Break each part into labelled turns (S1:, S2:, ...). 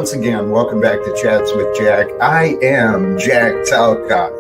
S1: once again, welcome back to Chats with Jack. I am Jack Talcott.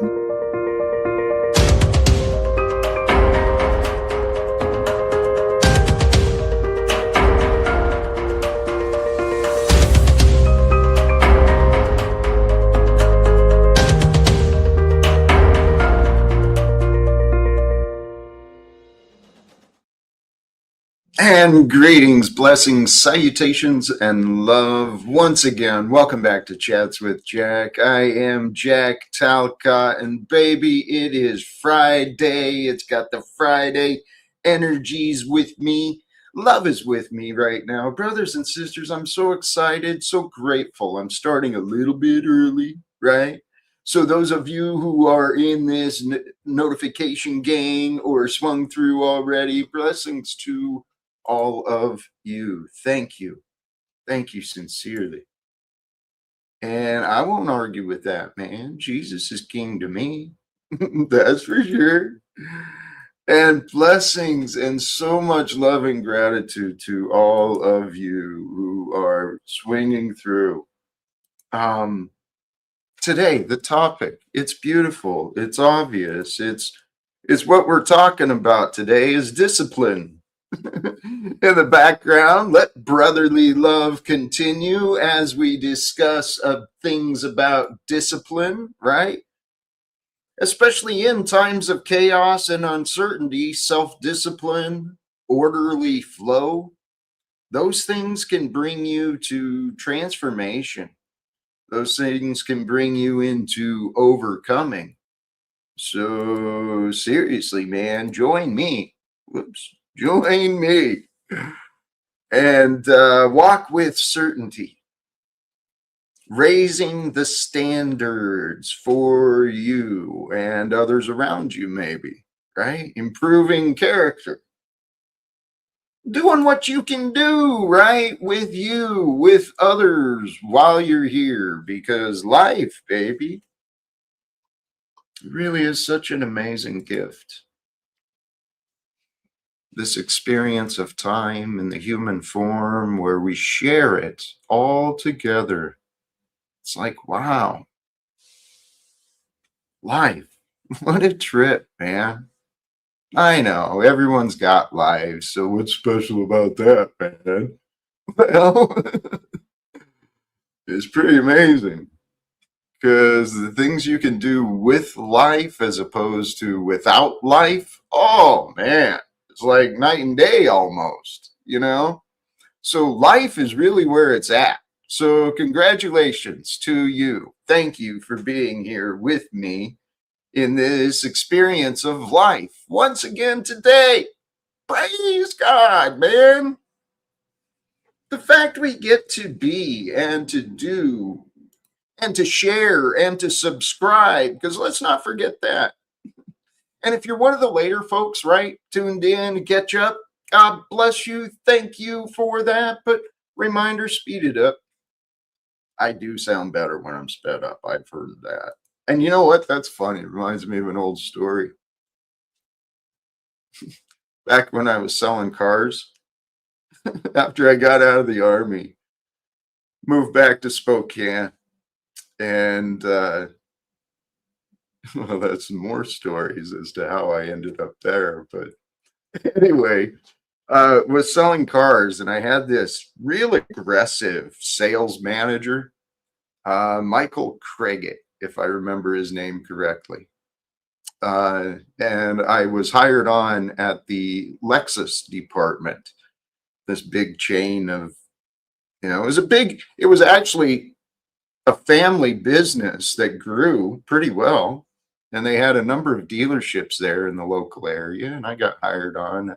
S1: And greetings, blessings, salutations, and love. Once again, welcome back to Chats with Jack. I am Jack Talcott, and baby, it is Friday. It's got the Friday energies with me. Love is with me right now. Brothers and sisters, I'm so excited, so grateful. I'm starting a little bit early, right? So those of you who are in this notification gang or swung through already, blessings to all of you. Thank you. Thank you sincerely. And I won't argue with that, man. Jesus is king to me. That's for sure. And blessings and so much love and gratitude to all of you who are swinging through. Today, the topic, it's beautiful. It's obvious. It's what we're talking about today is discipline. In the background, let brotherly love continue as we discuss things about discipline, right? Especially in times of chaos and uncertainty, self-discipline, orderly flow, those things can bring you to transformation. Those things can bring you into overcoming. So seriously, man, join me. Join me and walk with certainty, raising the standards for you and others around you, maybe, right? Improving character, doing what you can do, right? With you, with others while you're here, because life, baby, really is such an amazing gift. This experience of time in the human form where we share it all together. It's like, wow, life, what a trip, man. I know, everyone's got lives, so what's special about that, man? Well, it's pretty amazing because the things you can do with life as opposed to without life, oh, man. It's like night and day almost, you know? So life is really where it's at. So congratulations to you. Thank you for being here with me in this experience of life. Once again today, praise God, man. The fact we get to be and to do and to share and to subscribe, because let's not forget that. And if you're one of the later folks, right, tuned in to catch up, God bless you. Thank you for that. But reminder, speed it up. I do sound better when I'm sped up. I've heard that. And you know what? That's funny. It reminds me of an old story. Back when I was selling cars, after I got out of the Army, moved back to Spokane, and well, that's more stories as to how I ended up there. But anyway, was selling cars, and I had this real aggressive sales manager, Michael Craigett, if I remember his name correctly. And I was hired on at the Lexus department, this big chain of, it was actually a family business that grew pretty well. And they had a number of dealerships there in the local area. And I got hired on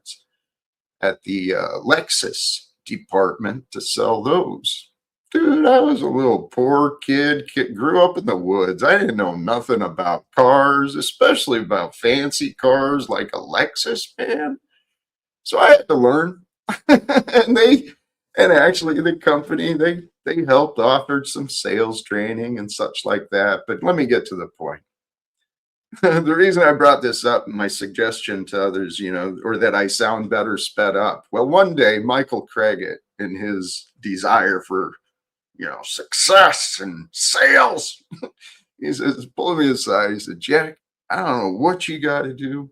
S1: at the Lexus department to sell those. Dude, I was a little poor kid, grew up in the woods. I didn't know nothing about cars, especially about fancy cars like a Lexus, man. So I had to learn. and actually the company, they helped offer some sales training and such like that. But let me get to the point. The reason I brought this up, my suggestion to others, or that I sound better sped up. Well, one day, Michael Craigett, in his desire for, success and sales. He says, pull me aside. He said, Jack, I don't know what you got to do.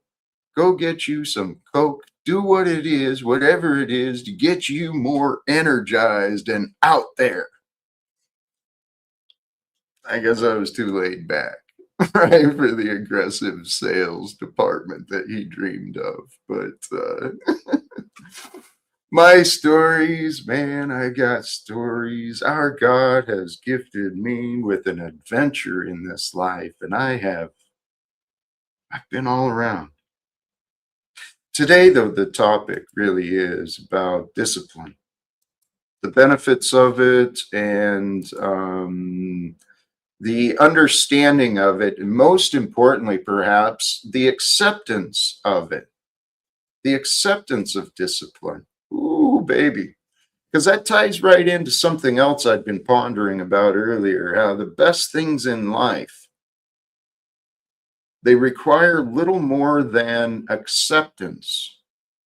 S1: Go get you some Coke. Do what it is, whatever it is, to get you more energized and out there. I guess I was too laid back, right, for the aggressive sales department that he dreamed of. But my stories, man, I got stories. Our God has gifted me with an adventure in this life, and I've been all around. Today, though, the topic really is about discipline, the benefits of it, and the understanding of it, and most importantly, perhaps, the acceptance of it, the acceptance of discipline. Ooh, baby. Because that ties right into something else I'd been pondering about earlier, how the best things in life, they require little more than acceptance,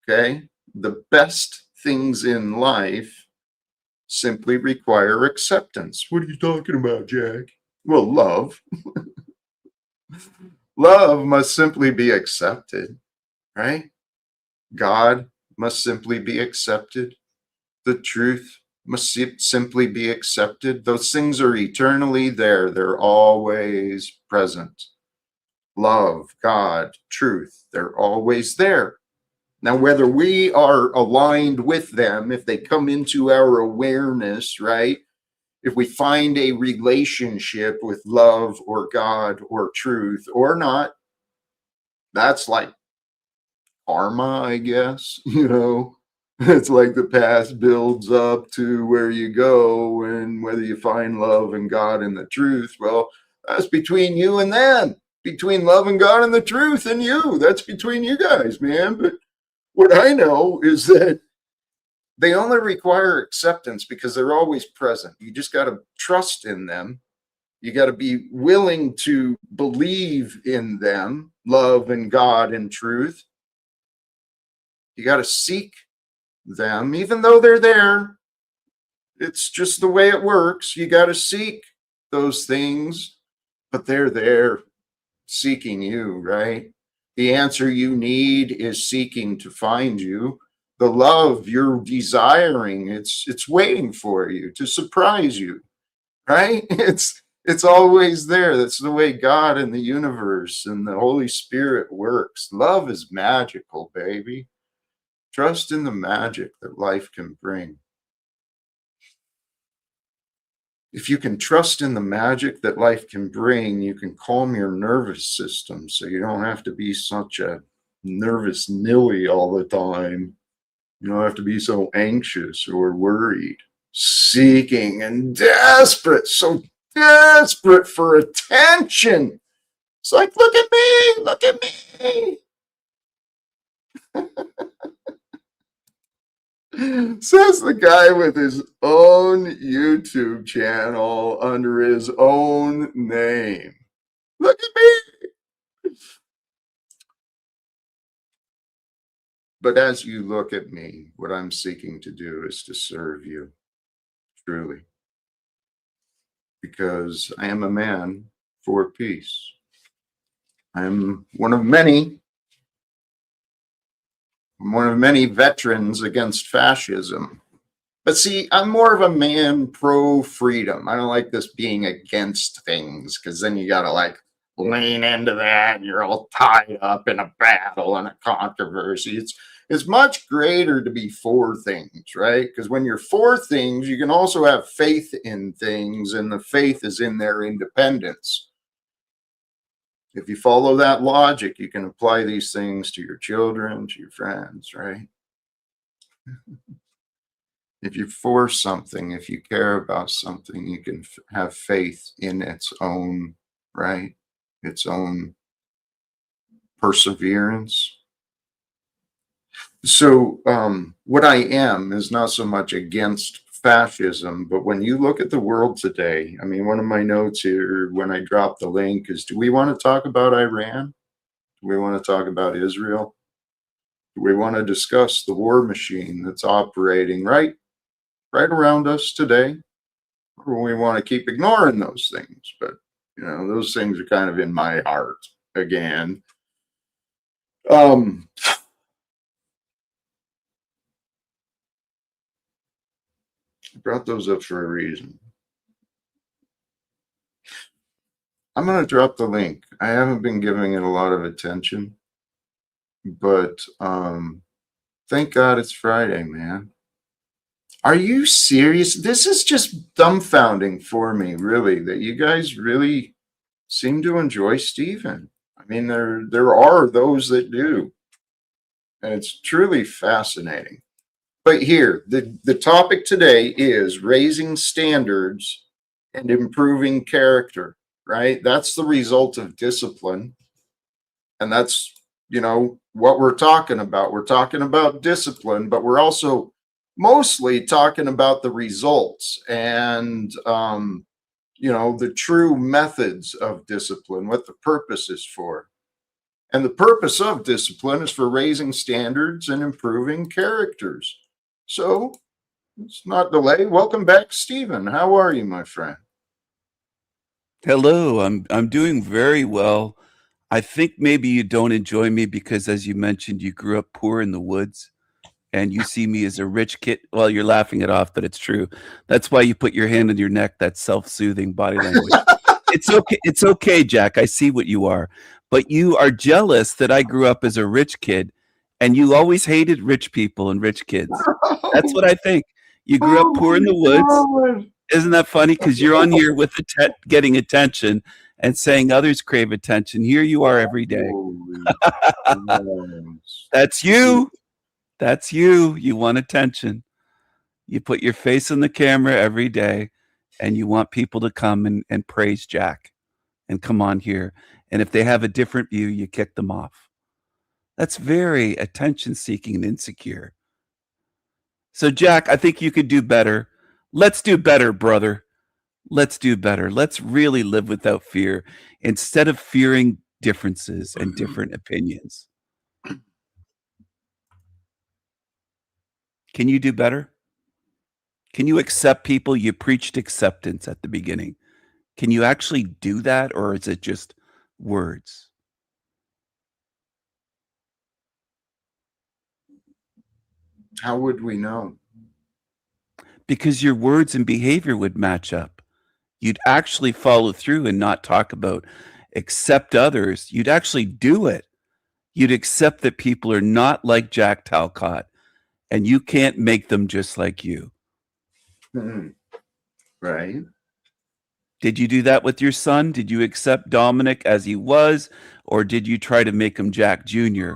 S1: okay? The best things in life simply require acceptance. What are you talking about, Jack? Well, love. Love must simply be accepted, right? God must simply be accepted. The truth must simply be accepted. Those things are eternally there. They're always present. Love, God, truth, they're always there. Now, whether we are aligned with them, if they come into our awareness, right? If we find a relationship with love or God or truth or not, that's like karma, I guess. It's like the past builds up to where you go, and whether you find love and God and the truth, well, that's between you and them, between love and God and the truth and you. That's between you guys, man. But what I know is that they only require acceptance because they're always present. You just got to trust in them. You got to be willing to believe in them, love and God and truth. You got to seek them, even though they're there. It's just the way it works. You got to seek those things, but they're there seeking you, right? The answer you need is seeking to find you. The love you're desiring, it's waiting for you to surprise you, right? It's always there. That's the way God and the universe and the Holy Spirit works. Love is magical, baby. Trust in the magic that life can bring. If you can trust in the magic that life can bring, you can calm your nervous system so you don't have to be such a nervous nilly all the time. You don't have to be so anxious or worried, seeking and desperate, so desperate for attention. It's like, look at me, look at me. Says the guy with his own YouTube channel under his own name. Look at me. But as you look at me, what I'm seeking to do is to serve you, truly, because I am a man for peace. I am one of many veterans against fascism. But see, I'm more of a man pro freedom. I don't like this being against things, because then you got to like lean into that and you're all tied up in a battle and a controversy. It's much greater to be for things, right? Because when you're for things, you can also have faith in things, and the faith is in their independence. If you follow that logic, you can apply these things to your children, to your friends, right? If you force something, if you care about something, you can have faith in its own, right? Its own perseverance. So, what I am is not so much against fascism, but when you look at the world today, I mean, one of my notes here when I dropped the link is, do we want to talk about Iran? Do we want to talk about Israel? Do we want to discuss the war machine that's operating right around us today, or we want to keep ignoring those things. But, those things are kind of in my heart again. I brought those up for a reason. I'm going to drop the link. I haven't been giving it a lot of attention, but thank God it's Friday, man. Are you serious? This is just dumbfounding for me, really, that you guys really seem to enjoy Stephen. I mean, there are those that do, and it's truly fascinating. But here, the topic today is raising standards and improving character, right? That's the result of discipline. And that's, what we're talking about. We're talking about discipline, but we're also mostly talking about the results and, the true methods of discipline, what the purpose is for. And the purpose of discipline is for raising standards and improving characters. So let's not delay. Welcome back, Stephen. How are you, my friend?
S2: Hello, I'm doing very well. I think maybe you don't enjoy me because, as you mentioned, you grew up poor in the woods and you see me as a rich kid. Well, you're laughing it off, but it's true. That's why you put your hand on your neck, that self-soothing body language. It's okay. It's okay, Jack. I see what you are. But you are jealous that I grew up as a rich kid and you always hated rich people and rich kids. That's what I think. You grew up
S1: Oh
S2: poor in
S1: my
S2: the woods.
S1: God.
S2: Isn't that funny? Because you're on here with getting attention and saying others crave attention. Here you are every day.
S1: Holy smokes.
S2: That's you. That's you. You want attention. You put your face on the camera every day and you want people to come and praise Jack and come on here. And if they have a different view, you kick them off. That's very attention seeking and insecure. So, Jack, I think you could do better. Let's do better, brother. Let's do better. Let's really live without fear instead of fearing differences and different opinions. Can you do better? Can you accept people? You preached acceptance at the beginning. Can you actually do that, or is it just words?
S1: How would we know?
S2: Because your words and behavior would match up. You'd actually follow through and not talk about accept others. You'd actually do it. You'd accept that people are not like Jack Talcott and you can't make them just like you.
S1: Right.
S2: Did you do that with your son? Did you accept Dominic as he was, or did you try to make him Jack Jr.,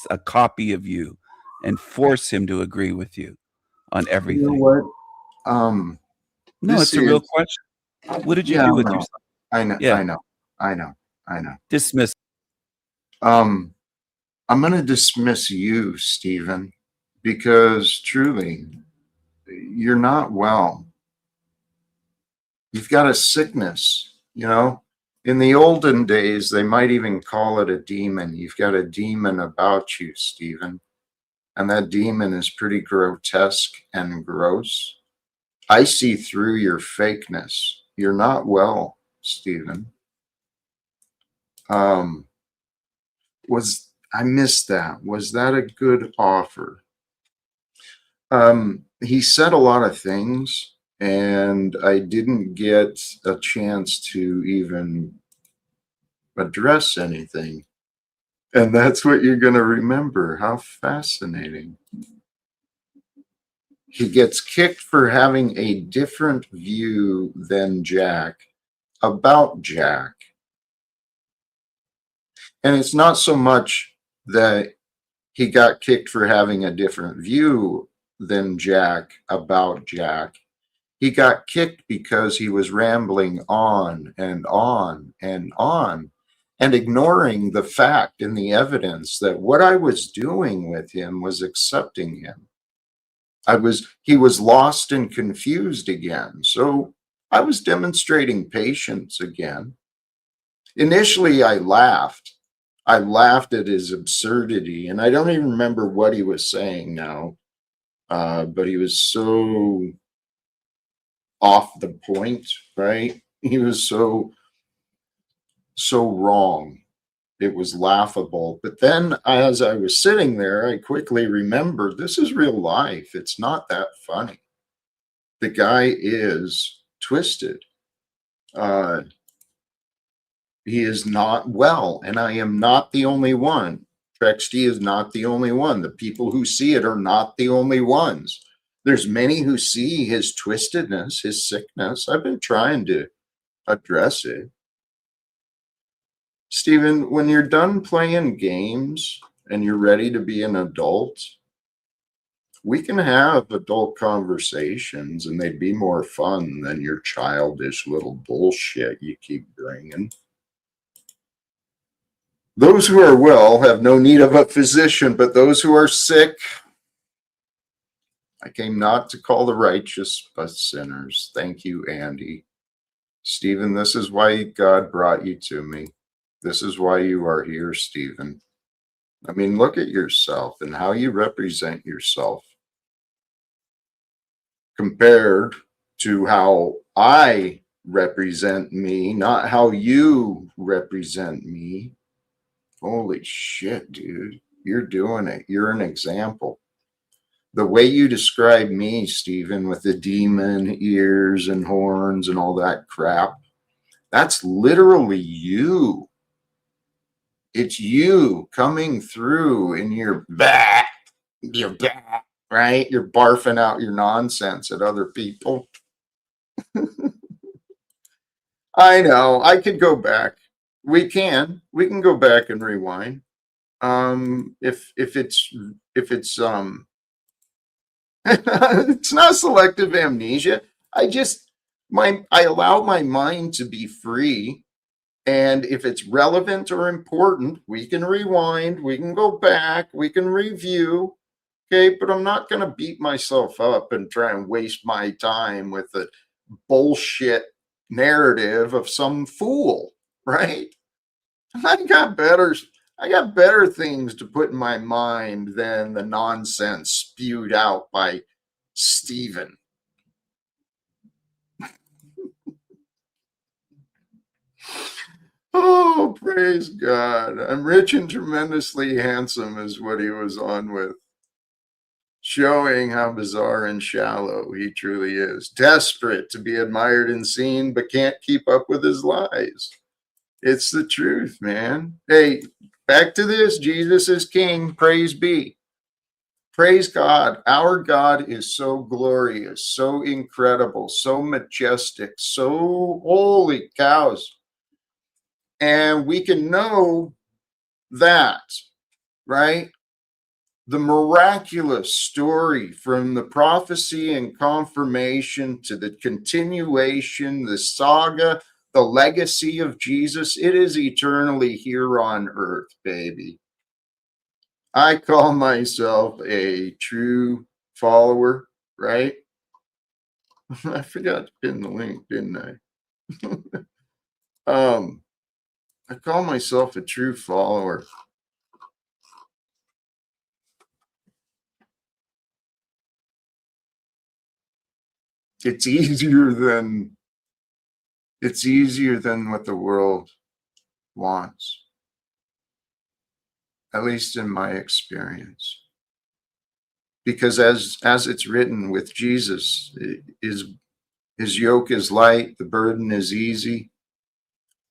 S2: a copy of you, and force him to agree with you on
S1: You know
S2: everything?
S1: what? Um,
S2: No,
S1: this
S2: it's a real
S1: is,
S2: question. What did you
S1: yeah,
S2: do
S1: I
S2: with your
S1: know.
S2: son?
S1: I know.
S2: Yeah,
S1: I know. I know. I know.
S2: dismiss.
S1: Um, I'm going to dismiss you, Stephen, because truly, you're not well. You've got a sickness, In the olden days, they might even call it a demon. You've got a demon about you, Stephen. And that demon is pretty grotesque and gross. I see through your fakeness. You're not well, Stephen. Um, I missed that. Was that a good offer? He said a lot of things, and I didn't get a chance to even address anything. And that's what you're going to remember. How fascinating. He gets kicked for having a different view than Jack about Jack. And it's not so much that he got kicked for having a different view than Jack about Jack. He got kicked because he was rambling on and on and on and ignoring the fact and the evidence that what I was doing with him was accepting him. He was lost and confused again. So I was demonstrating patience again. Initially, I laughed. I laughed at his absurdity, and I don't even remember what he was saying now. But he was so off the point, right? He was so wrong. It was laughable. But then as I was sitting there, I quickly remembered this is real life. It's not that funny. The guy is twisted. He is not well, and I am not the only one. Trexty is not the only one. The people who see it are not the only ones. There's many who see his twistedness, his sickness. I've been trying to address it. Stephen, when you're done playing games and you're ready to be an adult, we can have adult conversations and they'd be more fun than your childish little bullshit you keep bringing. Those who are well have no need of a physician, but those who are sick, I came not to call the righteous, but sinners. Thank you, Andy. Stephen, this is why God brought you to me. This is why you are here, Stephen. I mean, look at yourself and how you represent yourself compared to how I represent me, not how you represent me. Holy shit, dude. You're doing it. You're an example. The way you describe me, Stephen, with the demon ears and horns and all that crap, that's literally you. It's you coming through in your back, right? You're barfing out your nonsense at other people. I know. I could go back. We can go back and rewind. If it's it's it's not selective amnesia. I allow my mind to be free, and if it's relevant or important, we can rewind, we can go back, we can review. Okay, but I'm not going to beat myself up and try and waste my time with a bullshit narrative of some fool, right? I got better things to put in my mind than the nonsense spewed out by Stephen. Oh, praise God. I'm rich and tremendously handsome is what he was on with. Showing how bizarre and shallow he truly is. Desperate to be admired and seen, but can't keep up with his lies. It's the truth, man. Hey, back to this. Jesus is King. Praise be. Praise God. Our God is so glorious, so incredible, so majestic, so holy cows. And we can know that, right? The miraculous story from the prophecy and confirmation to the continuation, the saga, the legacy of Jesus, it is eternally here on earth, baby. I call myself a true follower, right? I forgot to pin the link, didn't I? I call myself a true follower. It's easier than what the world wants, at least in my experience. Because as it's written with Jesus, his yoke is light, the burden is easy.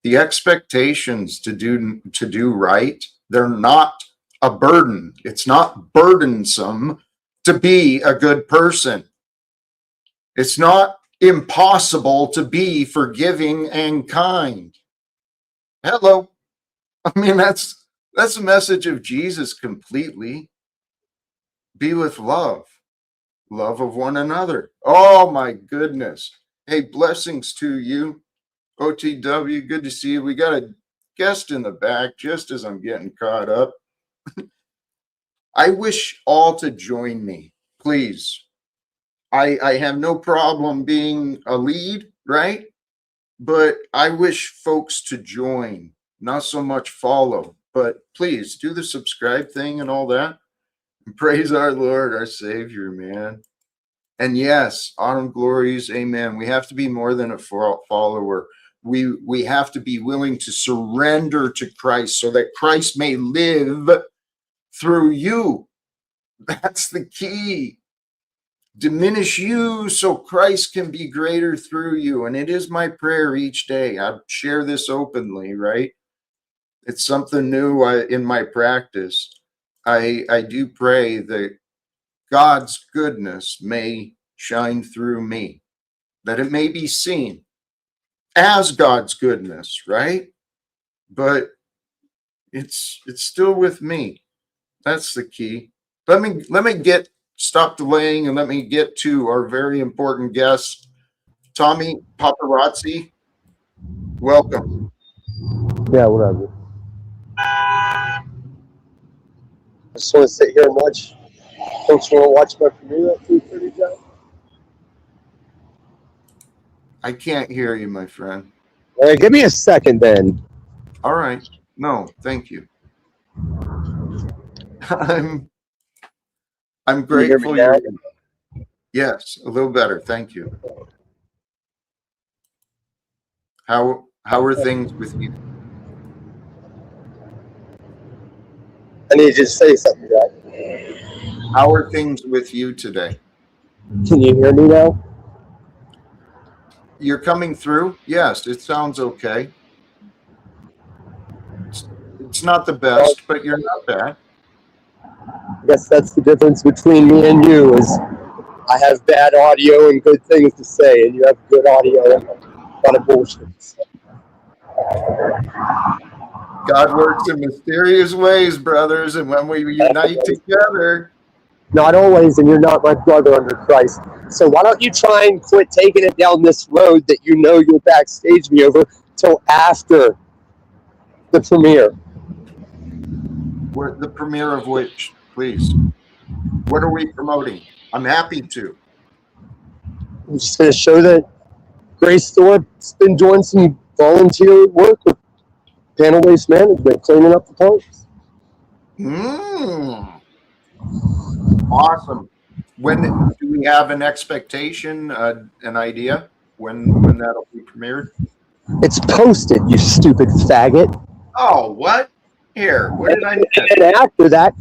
S1: The expectations to do right, they're not a burden. It's not burdensome to be a good person. It's not impossible to be forgiving and kind. Hello. I mean, that's the message of Jesus completely. Be with love of one another. Oh my goodness. Hey, blessings to you. OTW, good to see you. We got a guest in the back just as I'm getting caught up. I wish all to join me, please. I have no problem being a lead, right? But I wish folks to join, not so much follow, but please do the subscribe thing and all that. And praise our Lord, our Savior, man. And yes, autumn glories, amen. We have to be more than a follower. We have to be willing to surrender to Christ so that Christ may live through you. That's the key. Diminish you so Christ can be greater through you. And it is my prayer each day. I share this openly, right? It's something new in my practice. I do pray that God's goodness may shine through me, that it may be seen as God's goodness, right? But it's still with me. That's the key. Let me stop delaying and let me get to our very important guest, Tommy Paparazzi. Welcome.
S3: Yeah, whatever. I just want to sit here and watch. Folks want to watch my premiere at 3:30, Jack?
S1: I can't hear you, my friend.
S3: All right, give me a second then.
S1: All right. No, thank you. I'm grateful you're. Yes, a little better. Thank you. How are things with you?
S3: I need you to say something, Jack.
S1: How are things with you today?
S3: Can you hear me now?
S1: You're coming through? Yes, it sounds okay. It's not the best, but you're not bad.
S3: I guess that's the difference between me and you is I have bad audio and good things to say, and you have good audio and a lot of bullshit to say.
S1: God works in mysterious ways, brothers, and when we unite together.
S3: Not always, and you're not my brother under Christ. So why don't you try and quit taking it down this road that you know you'll backstage me over till after the premiere?
S1: The premiere of which, please? What are we promoting? I'm happy to.
S3: I'm just going to show that Grace Thorpe's been doing some volunteer work with panel waste management, cleaning up the parks.
S1: Awesome. When do we have an expectation, an idea when that'll be premiered?
S3: It's posted, you stupid faggot.
S1: Oh, what? Here, what did I miss?
S3: And after that,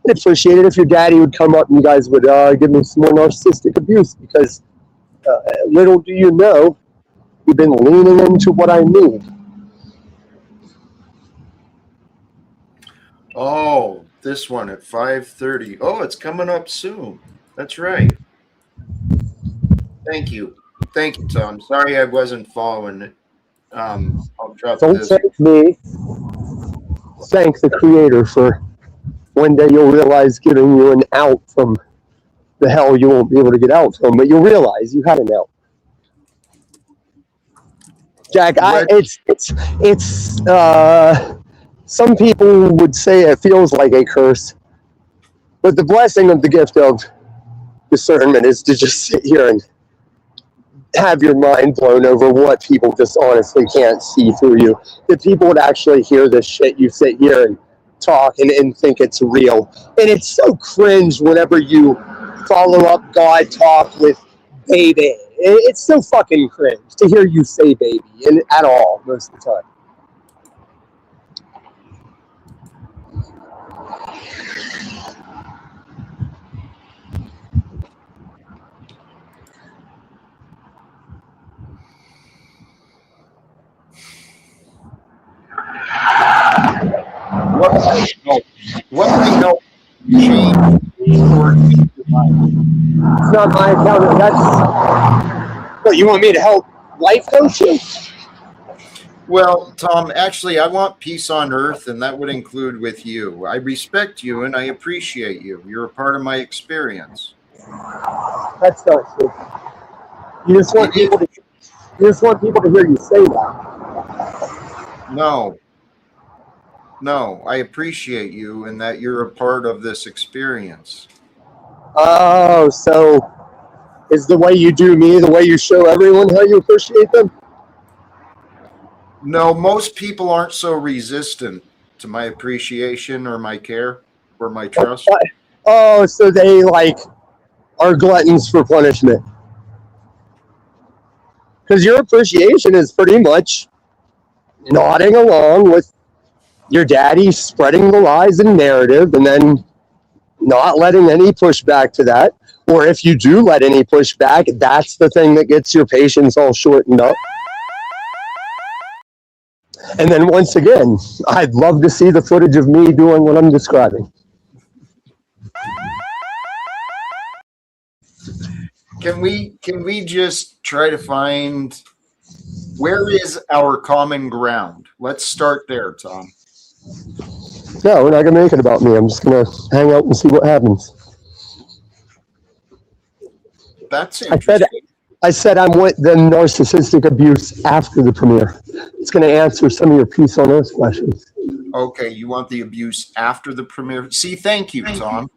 S3: I'd appreciate it if your daddy would come up and you guys would give me some more narcissistic abuse, because little do you know, you've been leaning into what I need.
S1: Oh, this one at 5:30. Oh, it's coming up soon. That's right. Thank you, Tom. Sorry I wasn't following it. I'll drop
S3: Don't
S1: this.
S3: thank me. Thank the Creator for one day you'll realize giving you an out from the hell you won't be able to get out from, but you'll realize you had an out. Jack, it's some people would say it feels like a curse, but the blessing of the gift of discernment is to just sit here and have your mind blown over what people just honestly can't see through you. That people would actually hear this shit you sit here and talk and think it's real. And it's so cringe whenever you follow up God talk with baby. It's so fucking cringe to hear you say baby and at all most of the time.
S1: What might help change or keep your mind?
S3: It's not my account. That's what you want me to help life coach you?
S1: Well, Tom, actually, I want peace on earth, and that would include with you. I respect you and I appreciate you. You're a part of my experience.
S3: That's not true. You just want people to hear you say that.
S1: No, I appreciate you and that you're a part of this experience.
S3: Oh, so is the way you do me the way you show everyone how you appreciate them?
S1: No, most people aren't so resistant to my appreciation or my care or my trust.
S3: Oh, so they like are gluttons for punishment. Because your appreciation is pretty much nodding along with your daddy spreading the lies and narrative and then not letting any pushback to that. Or if you do let any pushback, that's the thing that gets your patience all shortened up. And then once again, I'd love to see the footage of me doing what I'm describing.
S1: Can we just try to find where is our common ground? Let's start there, Tom.
S3: No, we're not going to make it about me. I'm just going to hang out and see what happens.
S1: That's interesting.
S3: I said I'm with the narcissistic abuse after the premiere. It's going to answer some of your Peace on Earth questions.
S1: Okay, you want the abuse after the premiere? See, thank you, Tom.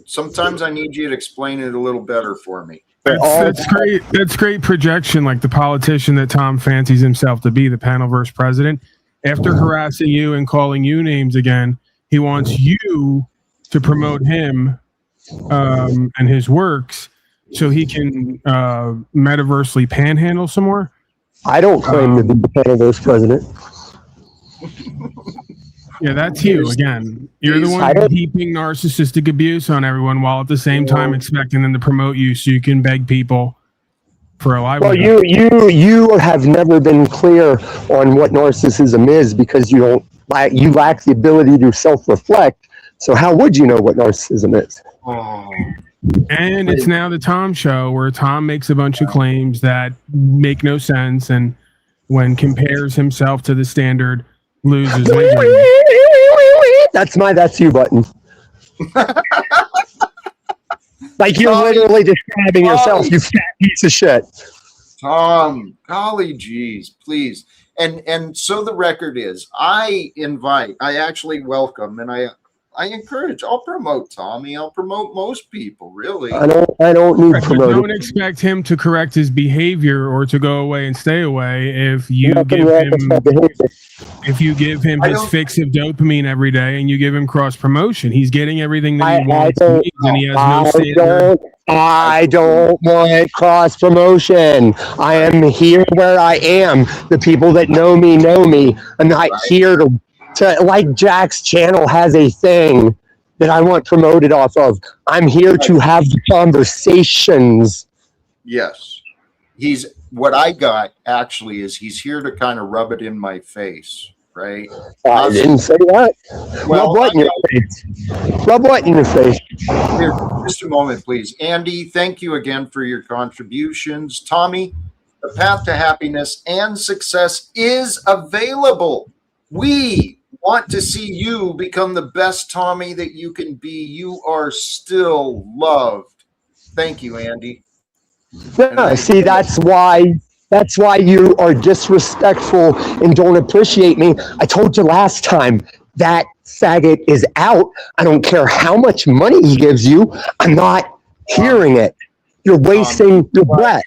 S1: Sometimes I need you to explain it a little better for me.
S4: That's great. That's great projection, like the politician that Tom fancies himself to be, the panel-verse president. After harassing you and calling you names again, he wants you to promote him and his works so he can metaversely panhandle some more.
S3: I don't claim to be the panel-verse president.
S4: Yeah, that's you again. You're the one heaping narcissistic abuse on everyone while at the same time expecting them to promote you so you can beg people for a livelihood.
S3: Well, you have never been clear on what narcissism is because you lack the ability to self-reflect. So how would you know what narcissism is?
S4: And it's now the Tom show where Tom makes a bunch of claims that make no sense and when compares himself to the standard loses.
S3: That's you button. Like you're literally describing yourself, you fat piece of shit.
S1: Tom, golly geez, please. And so the record is, I actually welcome, and I encourage, I'll promote Tommy. I'll promote most people, really.
S3: I don't need promoting.
S4: Don't expect him to correct his behavior or to go away and stay away if you give him his fix of dopamine every day and you give him cross promotion. He's getting everything that he wants and he has no standard.
S3: I don't want cross promotion. I am here where I am. The people that know me know me. I'm not here to like Jack's channel has a thing that I want promoted off of. I'm here to have the conversations.
S1: Yes. What I got actually is he's here to kind of rub it in my face, right?
S3: I didn't say that.
S1: Well,
S3: rub what in your face? Rub what in your face?
S1: Here, just a moment, please. Andy, thank you again for your contributions. Tommy, the path to happiness and success is available. We want to see you become the best Tommy that you can be. You are still loved. Thank you, Andy.
S3: Yeah, see, that's why you are disrespectful and don't appreciate me. I told you last time that faggot is out. I don't care how much money he gives you. I'm not hearing it. You're wasting your breath.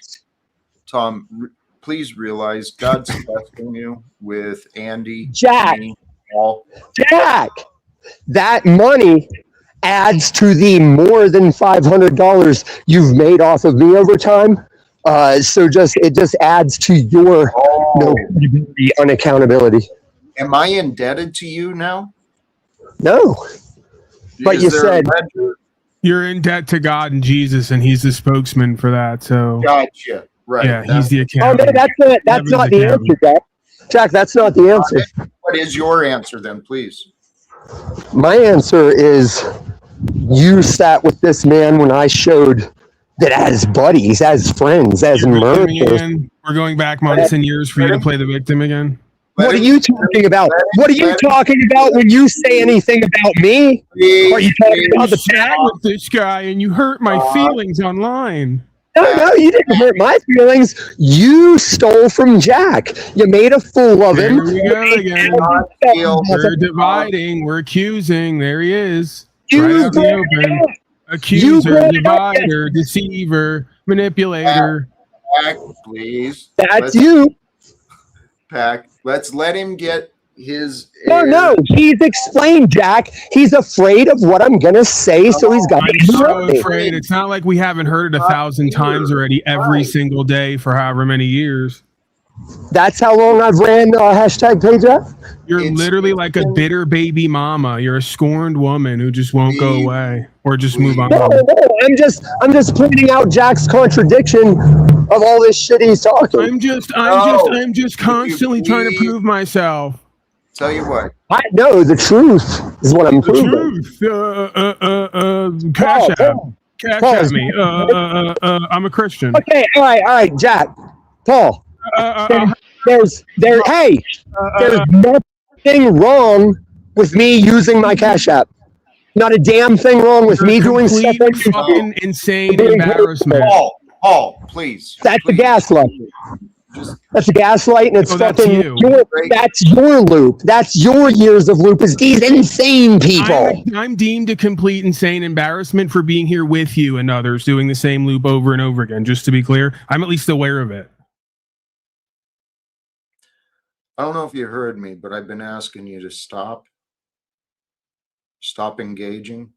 S1: Tom, please realize God's blessing you with Andy.
S3: Jack, that money adds to the more than $500 you've made off of me over time. So it just adds to your no credibility, unaccountability.
S1: Am I indebted to you now?
S3: No. But you said
S4: you're in debt to God and Jesus, and he's the spokesman for that. So
S1: gotcha. Right.
S4: Yeah, he's the accountant.
S3: Oh, no, that's not the answer, Jack. Jack, that's not the answer.
S1: What is your answer then, please?
S3: My answer is you sat with this man when I showed that as buddies, as friends, as murderers.
S4: We're going back months and years for you to play the victim again.
S3: What are you talking about? What are you talking about when you say anything about me? Are you talking about the past?
S4: With this guy and you hurt my feelings online.
S3: No, you didn't hurt my feelings. You stole from Jack. You made a fool of him.
S4: There we go again. We're dividing. We're accusing. There he is. Right out in the open. Accuser, divider, deceiver, manipulator.
S1: Pack, please.
S3: That's you.
S1: Pack. Let's let him get his
S3: No. He's explained, Jack. He's afraid of what I'm gonna say, so he's got
S4: I'm
S3: to
S4: so
S3: me.
S4: afraid. It's not like we haven't heard it 1,000 times already every single day for however many years.
S3: That's how long I've ran hashtag page up.
S4: You're
S1: It's-
S4: literally like a bitter baby mama. You're a scorned woman who just won't go away or just move on.
S3: No, I'm just pointing out Jack's contradiction of all this shit he's talking.
S4: I'm just constantly trying to prove myself.
S1: Tell you what.
S3: I know the truth is what I'm
S4: The
S3: proving.
S4: truth. Cash at me. I'm a Christian.
S3: Okay, all right, Jack, Paul. There's nothing wrong with me using my Cash App. Not a damn thing wrong with me doing stuff.
S4: Fucking insane embarrassment.
S1: Paul, please.
S3: That's a
S1: please.
S3: gaslight. That's a gaslight, and it's
S4: that's
S3: fucking.
S4: you.
S3: That's your loop. That's your years of loop. Is these insane people?
S4: I'm deemed a complete insane embarrassment for being here with you and others doing the same loop over and over again. Just to be clear, I'm at least aware of it.
S1: I don't know if you heard me, but I've been asking you to stop engaging.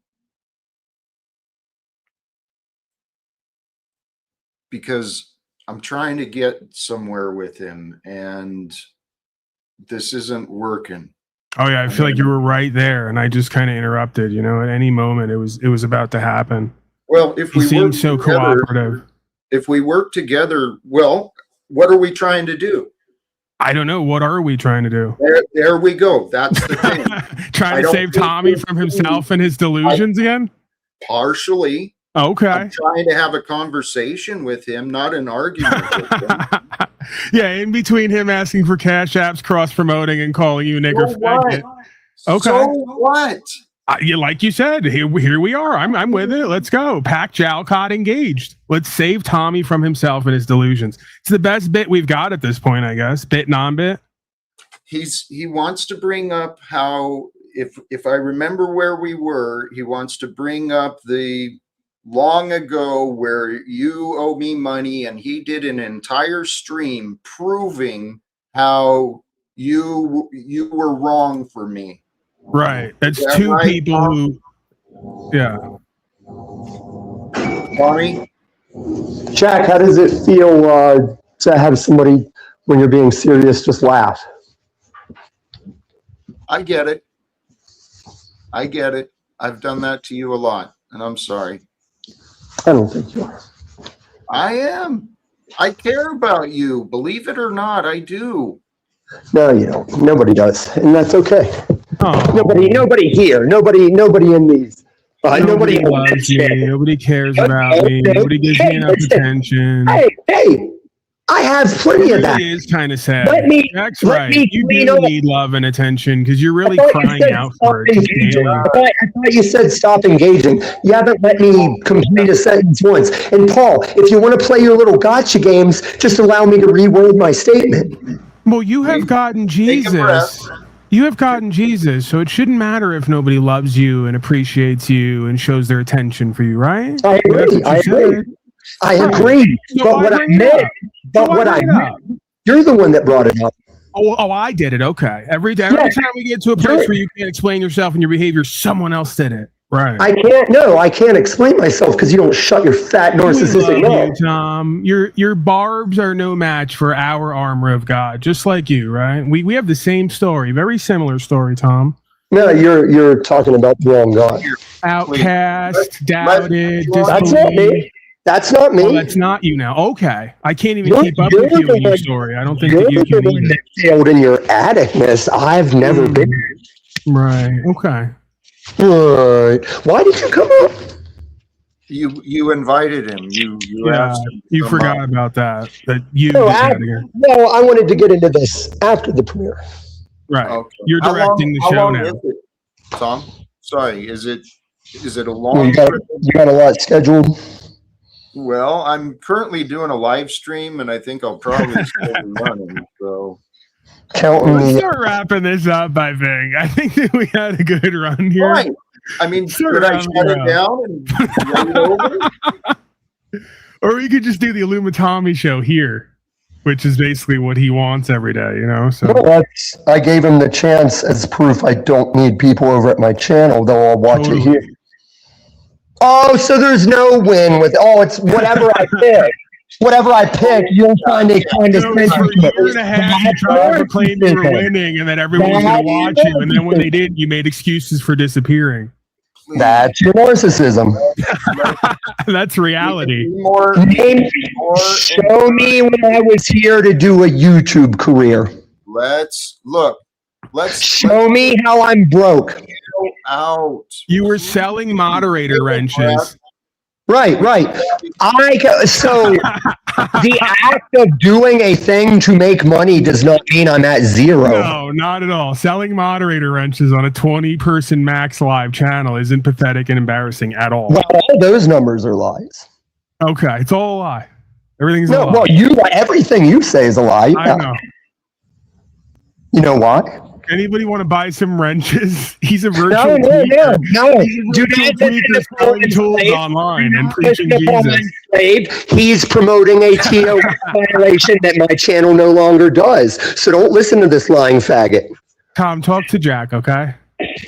S1: Because I'm trying to get somewhere with him and this isn't working.
S4: Oh yeah, I feel like you were right there and I just kind of interrupted, at any moment it was about to happen.
S1: Well, if we
S4: seemed so cooperative.
S1: If we work together, well, what are we trying to do?
S4: I don't know. What are we trying to do?
S1: There we go. That's the thing.
S4: Trying to save Tommy from himself and his delusions again?
S1: Partially.
S4: Okay.
S1: I'm trying to have a conversation with him, not an argument with him.
S4: Yeah, in between him asking for cash apps, cross-promoting, and calling you a nigger faggot. Okay.
S1: So what?
S4: Like you said, here we are. I'm with it. Let's go. Pack Talcott engaged. Let's save Tommy from himself and his delusions. It's the best bit we've got at this point, I guess. Bit, non-bit.
S1: He wants to bring up how, if I remember where we were, he wants to bring up the long ago where you owe me money, and he did an entire stream proving how you were wrong for me.
S4: Right. That's
S1: Is that
S4: two
S1: right,
S4: people
S1: Tom?
S4: who, yeah.
S1: Bonnie?
S3: Jack, how does it feel to have somebody, when you're being serious, just laugh?
S1: I get it. I've done that to you a lot, and I'm sorry.
S3: I don't think you are.
S1: I am. I care about you. Believe it or not, I do.
S3: No, you don't. Nobody does, and that's okay.
S4: Oh.
S3: Nobody here. Nobody in these.
S4: Nobody loves me. Nobody cares about me. Nobody gives me enough attention.
S3: Hey, I have plenty of that.
S4: It is kind of sad. That's
S3: let
S4: right.
S3: me
S4: You
S3: clean
S4: do
S3: up.
S4: need love and attention because you're really
S3: I thought you
S4: crying
S3: said
S4: out
S3: stop
S4: for it.
S3: engaging.
S4: daily.
S3: I thought you said stop engaging. You haven't let me complete a sentence once. And Paul, if you want to play your little gotcha games, just allow me to reword my statement.
S4: Well, you have gotten Jesus. You have gotten Jesus, so it shouldn't matter if nobody loves you and appreciates you and shows their attention for you, right?
S3: I agree. I agree.
S4: So
S3: But what I meant, you're the one that brought it up.
S4: Oh, I did it. Okay. Every time we get to a place where you can't explain yourself and your behavior, someone else did it. Right.
S3: I can't explain myself because you don't shut your fat narcissistic mouth.
S4: Tom. Your barbs are no match for our armor of God, just like you, right? We have the same story, very similar story, Tom.
S3: No, you're talking about the wrong God.
S4: Outcast, doubted,
S3: That's not me. That's not me.
S4: Oh, that's not you now. Okay. I can't even keep up with you in your story. I don't think
S3: you're
S4: that you can
S3: the one
S4: either.
S3: that failed in your addictness. I've never been.
S4: Right. Okay.
S3: Right. Why did you come up?
S1: You invited him. You asked him.
S4: You forgot about that. That you
S3: No,
S4: just had here.
S3: no, I wanted to get into this after the premiere.
S4: Right.
S1: Okay.
S4: You're
S1: How
S4: directing
S1: long-
S4: the
S1: how
S4: show
S1: long
S4: now.
S1: is it, Tom? Sorry, is it a long?
S3: You got a lot scheduled.
S1: Well, I'm currently doing a live stream, and I think I'll probably still be running. So
S3: Counting
S4: Let's
S3: me.
S4: start wrapping this up, I think. I think that we had a good run here.
S1: right. I mean,
S4: Sure,
S1: should I
S4: I'm
S1: shut it
S4: around.
S1: down and run it over?
S4: Or we could just do the Illuminati show here. which is basically what he wants every day, you know? So
S3: Well, I gave him the chance as proof I don't need people over at my channel, though I'll watch it here. Oh, so there's no win with, it's whatever I pick. Whatever I pick, you'll find a kind of
S4: for a year and a half, you tried to claim you were winning and that everyone was going to watch you. And then when they didn't, you made excuses for disappearing.
S3: That's your narcissism.
S4: That's reality.
S3: Show me when I was here to do a YouTube career.
S1: Let's
S3: show me how I'm broke.
S1: Out.
S4: You were selling moderator wrenches.
S3: Right. So the act of doing a thing to make money does not mean I'm at zero.
S4: No, not at all. Selling moderator wrenches on a 20-person max live channel isn't pathetic and embarrassing at all.
S3: Well, all those numbers are lies.
S4: Okay, it's all a lie. Everything's a lie.
S3: Well, everything you say is a lie.
S4: I know.
S3: You know why?
S4: Anybody want to buy some wrenches? He's a virtual
S3: No.
S4: Do not selling tools online and preaching Jesus.
S3: He's promoting a TO violation that my channel no longer does. So don't listen to this lying faggot.
S4: Tom, talk to Jack, okay?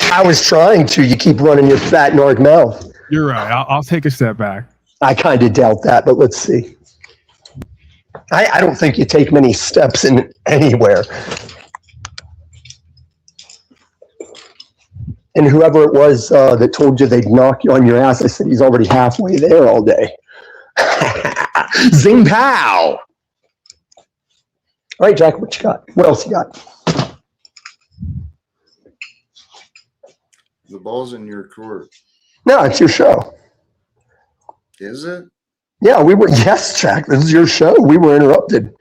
S3: I was trying to. You keep running your fat narc mouth.
S4: You're right. I'll take a step back.
S3: I kind of doubt that, but let's see. I don't think you take many steps in anywhere. And whoever it was that told you they'd knock you on your ass, I said he's already halfway there all day. Zing pow! All right, Jack, what you got? What else you got?
S1: The ball's in your court.
S3: No, it's your show.
S1: Is it?
S3: Yeah, yes, Jack, this is your show. We were interrupted.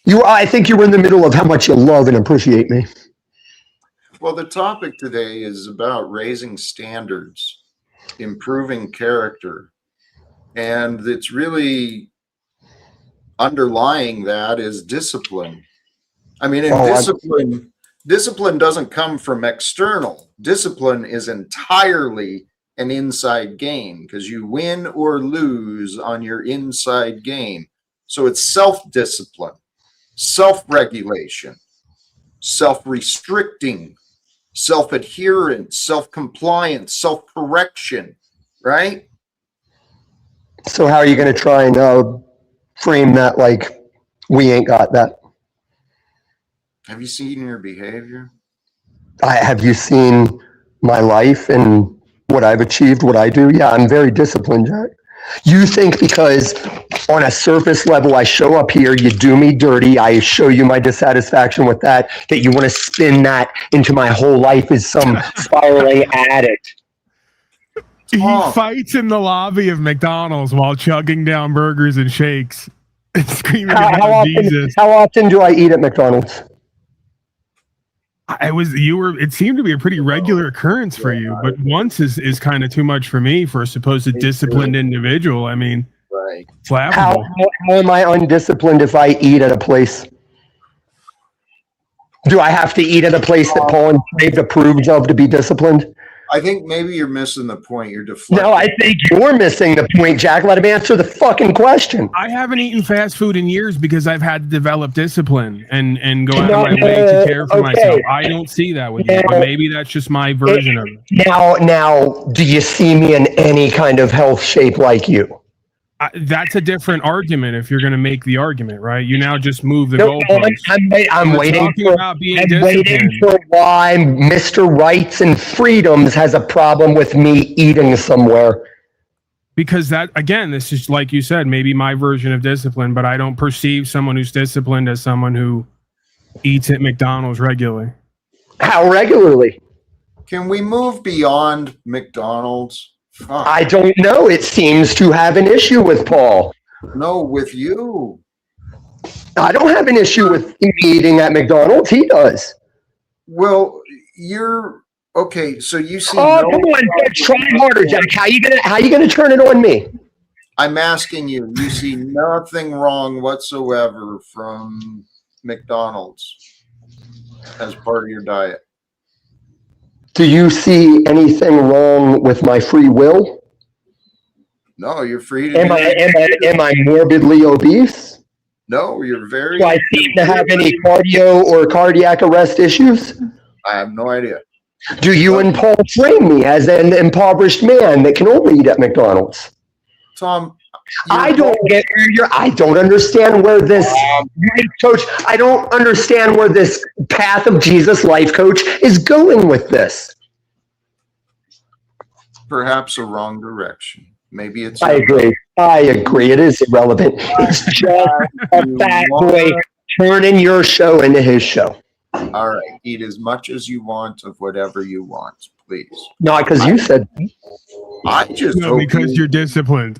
S3: I think you were in the middle of how much you love and appreciate me.
S1: Well, the topic today is about raising standards, improving character, and it's really underlying that is discipline. I mean, discipline doesn't come from external. Discipline is entirely an inside game because you win or lose on your inside game. So it's self-discipline, self-regulation, self-restricting, self-adherence, self-compliance, self-correction, right?
S3: So how are you going to try and frame that like we ain't got that?
S1: Have you seen your behavior?
S3: Have you seen my life and what I've achieved, what I do? Yeah, I'm very disciplined, Jack. You think because on a surface level I show up here, you do me dirty, I show you my dissatisfaction with that you want to spin that into my whole life as some spiraling addict.
S4: He fights in the lobby of McDonald's while chugging down burgers and shakes and screaming about Jesus.
S3: How often do I eat at McDonald's?
S4: It seemed to be a pretty regular occurrence for you, but once is kind of too much for me for a supposed disciplined individual. I mean,
S1: right.
S4: It's laughable.
S3: How am I undisciplined if I eat at a place? Do I have to eat at a place that Paul and Dave approves of to be disciplined?
S1: I think maybe you're missing the point. You're deflecting.
S3: No, I think you're missing the point, Jack. Let him answer the fucking question.
S4: I haven't eaten fast food in years because I've had to develop discipline and go out of my way to care for myself. I don't see that with you, but maybe that's just my version of it.
S3: Now, do you see me in any kind of health shape like you?
S4: That's a different argument if you're going to make the argument, right? You now just move the goalposts.
S3: I'm waiting for why Mr. Rights and Freedoms has a problem with me eating somewhere.
S4: Because that, again, this is like you said, maybe my version of discipline, but I don't perceive someone who's disciplined as someone who eats at McDonald's regularly.
S3: How regularly?
S1: Can we move beyond McDonald's? Huh.
S3: I don't know. It seems to have an issue with Paul.
S1: No, with you.
S3: I don't have an issue with him eating at McDonald's. He does.
S1: Well, you're okay. So you see.
S3: Oh, come on, try harder, Jack. How you gonna turn it on me?
S1: I'm asking you. You see nothing wrong whatsoever from McDonald's as part of your diet.
S3: Do you see anything wrong with my free will?
S1: No, you're free to.
S3: Am I morbidly obese?
S1: No, you're very.
S3: Do I seem to have any cardio or cardiac arrest issues?
S1: I have no idea.
S3: Do you and Paul frame me as an impoverished man that can only eat at McDonald's?
S1: Tom,
S3: I don't get where I don't understand where this life coach, I don't understand where this path of Jesus life coach is going with this.
S1: Perhaps a wrong direction. Maybe it's.
S3: I agree. It is irrelevant. It's just a fat boy turning your show into his show.
S1: All right. Eat as much as you want of whatever you want, please.
S3: Not because you said.
S1: I just
S4: No, because you're disciplined.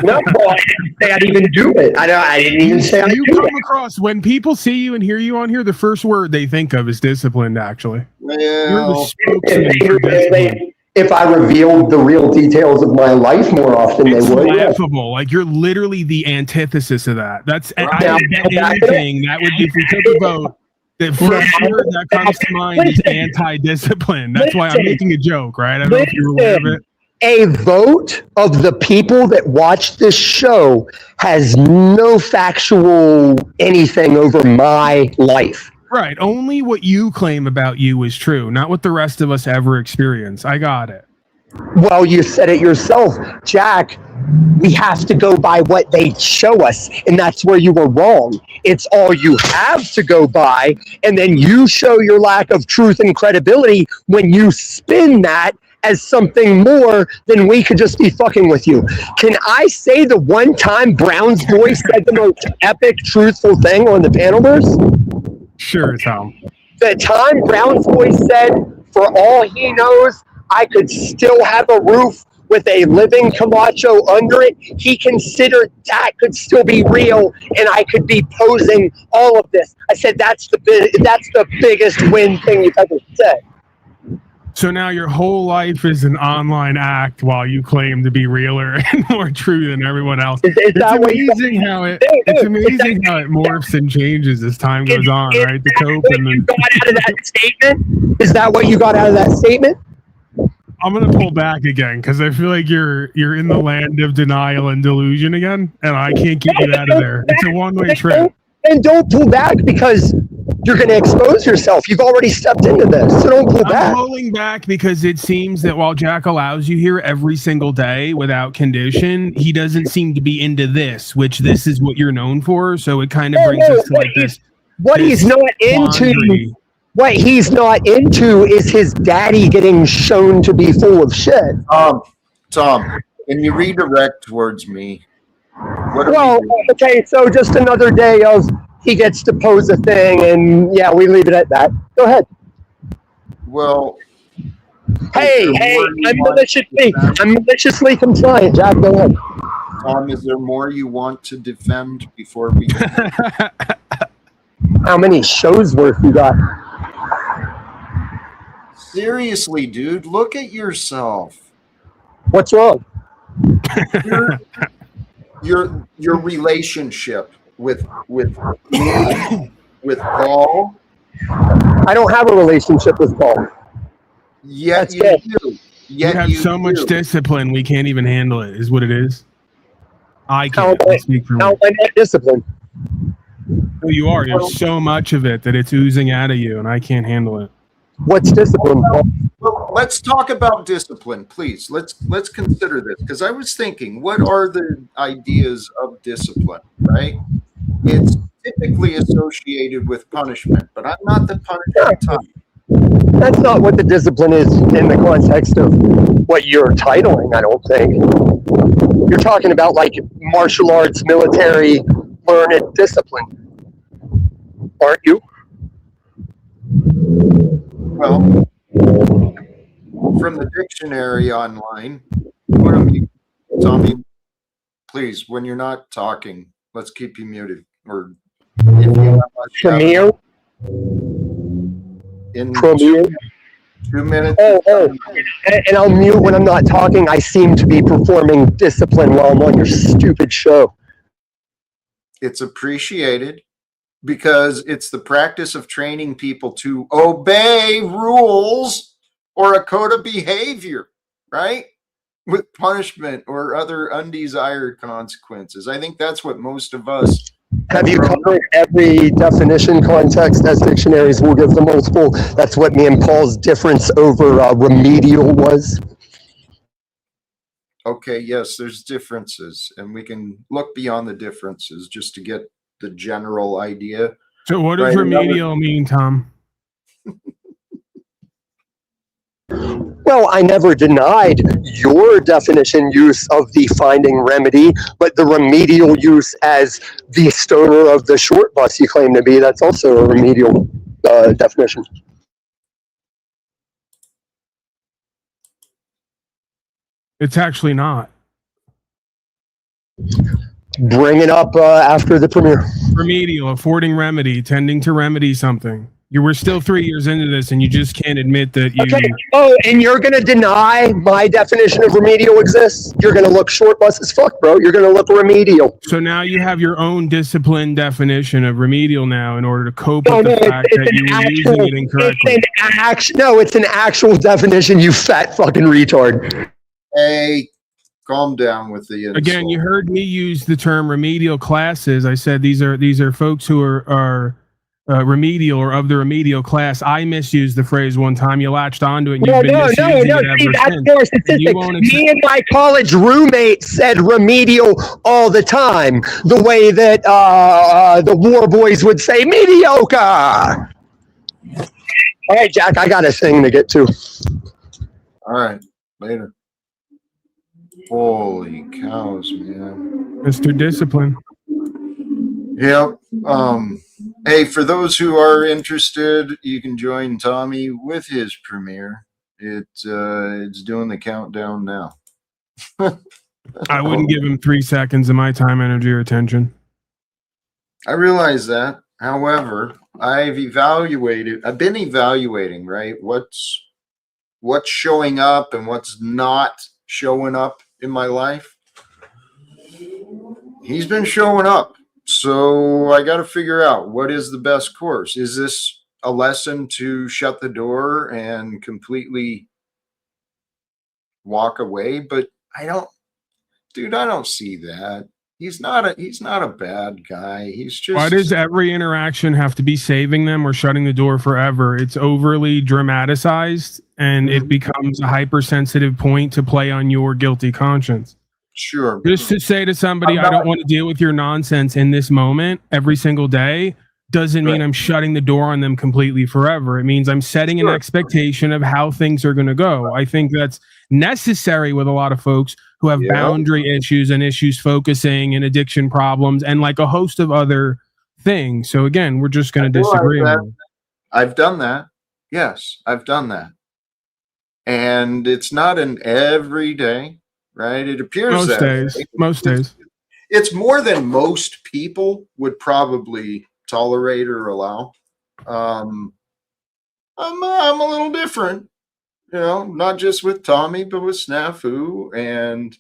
S3: No, well, I didn't say I'd even do it. I didn't even say I'd
S4: You
S3: do
S4: come
S3: it.
S4: across, when people see you and hear you on here, the first word they think of is disciplined, actually. You're the
S1: Well,
S4: spokesman for discipline.
S3: If I revealed the real details of my life more often,
S4: It's
S3: they would. Yeah.
S4: laughable. Like, you're literally the antithesis of that. That's
S1: Right.
S4: I bet anything that would be, if we took a vote, the first word that comes to mind is anti-discipline. That's why I'm making a joke, right? I don't know if you're aware of it.
S3: A vote of the people that watch this show has no factual anything over my life.
S4: Right. Only what you claim about you is true, not what the rest of us ever experience. I got it.
S3: Well, you said it yourself, Jack. We have to go by what they show us, and that's where you were wrong. It's all you have to go by, and then you show your lack of truth and credibility when you spin that as something more than we could just be fucking with you. Can I say the one time Brown's voice said the most epic, truthful thing on the Panelverse?
S4: Sure, Tom.
S3: The time Brown's voice said, for all he knows, I could still have a roof with a living Camacho under it. He considered that could still be real, and I could be posing all of this. I said that's the biggest win thing you've ever said.
S4: So now your whole life is an online act while you claim to be realer and more true than everyone else.
S3: It's
S4: amazing how it morphs and changes as time goes on, right? The cope and then
S3: got out of that statement? Is that what you got out of that statement?
S4: I'm gonna pull back again because I feel like you're in the land of denial and delusion again, and I can't get you out of there. It's a one-way trip.
S3: And don't pull back because you're going to expose yourself. You've already stepped into this, so don't pull back.
S4: I'm pulling back because it seems that while Jack allows you here every single day without condition, he doesn't seem to be into this, which this is what you're known for. So it kind of brings us to like this.
S3: What he's not into. What he's not into is his daddy getting shown to be full of shit.
S1: Tom, can you redirect towards me?
S3: Okay, so just another day of he gets to pose a thing, and yeah, we leave it at that. Go ahead.
S1: Well,
S3: hey, I'm maliciously compliant, Jack. Go ahead.
S1: Tom, is there more you want to defend before we?
S3: How many shows worth you got?
S1: Seriously, dude, look at yourself.
S3: What's wrong?
S1: Your relationship with me, with Paul.
S3: I don't have a relationship with Paul.
S1: Yet you do.
S4: You have so much discipline, we can't even handle it, is what it is. I can't speak for me.
S3: I'm not disciplined.
S4: No, you are. There's so much of it that it's oozing out of you, and I can't handle it.
S3: What's discipline, Paul?
S1: Well, let's talk about discipline, please. Let's consider this, because I was thinking, what are the ideas of discipline, right? It's typically associated with punishment, but I'm not the punishment type.
S3: That's not what the discipline is in the context of what you're titling, I don't think. You're talking about like martial arts, military, learned discipline, aren't you?
S1: Well, from the dictionary online, Tommy, please, when you're not talking, let's keep you muted. Or if you
S3: Premier?
S1: In
S3: Premier?
S1: 2 minutes.
S3: Oh, and I'll mute when I'm not talking. I seem to be performing discipline while I'm on your stupid show.
S1: It's appreciated because it's the practice of training people to obey rules or a code of behavior, right? With punishment or other undesired consequences. I think that's what most of us
S3: Have you covered every definition context as dictionaries will give the multiple? That's what me and Paul's difference over remedial was.
S1: Okay, yes, there's differences, and we can look beyond the differences just to get the general idea.
S4: So what does remedial mean, Tom?
S3: Well, I never denied your definition use of the finding remedy, but the remedial use as the stoner of the short bus you claim to be, that's also a remedial definition.
S4: It's actually not.
S3: Bring it up after the premiere.
S4: Remedial, affording remedy, tending to remedy something. You were still 3 years into this, and you just can't admit that you.
S3: Okay. Oh, and you're gonna deny my definition of remedial exists? You're gonna look short bus as fuck, bro. You're gonna look remedial.
S4: So now you have your own discipline definition of remedial now in order to cope with the fact that you were using it incorrectly.
S3: It's an actual definition, you fat fucking retard.
S1: Hey, calm down with the insult.
S4: Again, you heard me use the term remedial classes. I said these are folks who are remedial or of the remedial class. I misused the phrase one time. You latched onto it. And you've been misusing it ever
S3: See, that's
S4: since.
S3: more specific. Me and my college roommate said remedial all the time, the way that the war boys would say mediocre. All right, Jack, I got a thing to get to.
S1: All right, later. Holy cows, man.
S4: Mr. Discipline.
S1: Yep. Hey, for those who are interested, you can join Tommy with his premiere. It's doing the countdown now.
S4: I wouldn't give him 3 seconds of my time, energy, or attention.
S1: I realize that. However, I've been evaluating, right? What's showing up and what's not showing up in my life. He's been showing up. So I got to figure out what is the best course. Is this a lesson to shut the door and completely walk away? But I don't see that. He's not a bad guy. He's just.
S4: Why does every interaction have to be saving them or shutting the door forever? It's overly dramatized and it becomes a hypersensitive point to play on your guilty conscience.
S1: Sure.
S4: Just to say to somebody, I don't want to deal with your nonsense in this moment every single day doesn't mean I'm shutting the door on them completely forever. It means I'm setting an expectation of how things are going to go. I think that's necessary with a lot of folks who have boundary issues and issues focusing and addiction problems and like a host of other things. So again, we're just going to disagree.
S1: I've done that. Yes, I've done that. And it's not an everyday. Right? It appears
S4: most days.
S1: It's more than most people would probably tolerate or allow. I'm a little different, not just with Tommy, but with Snafu, and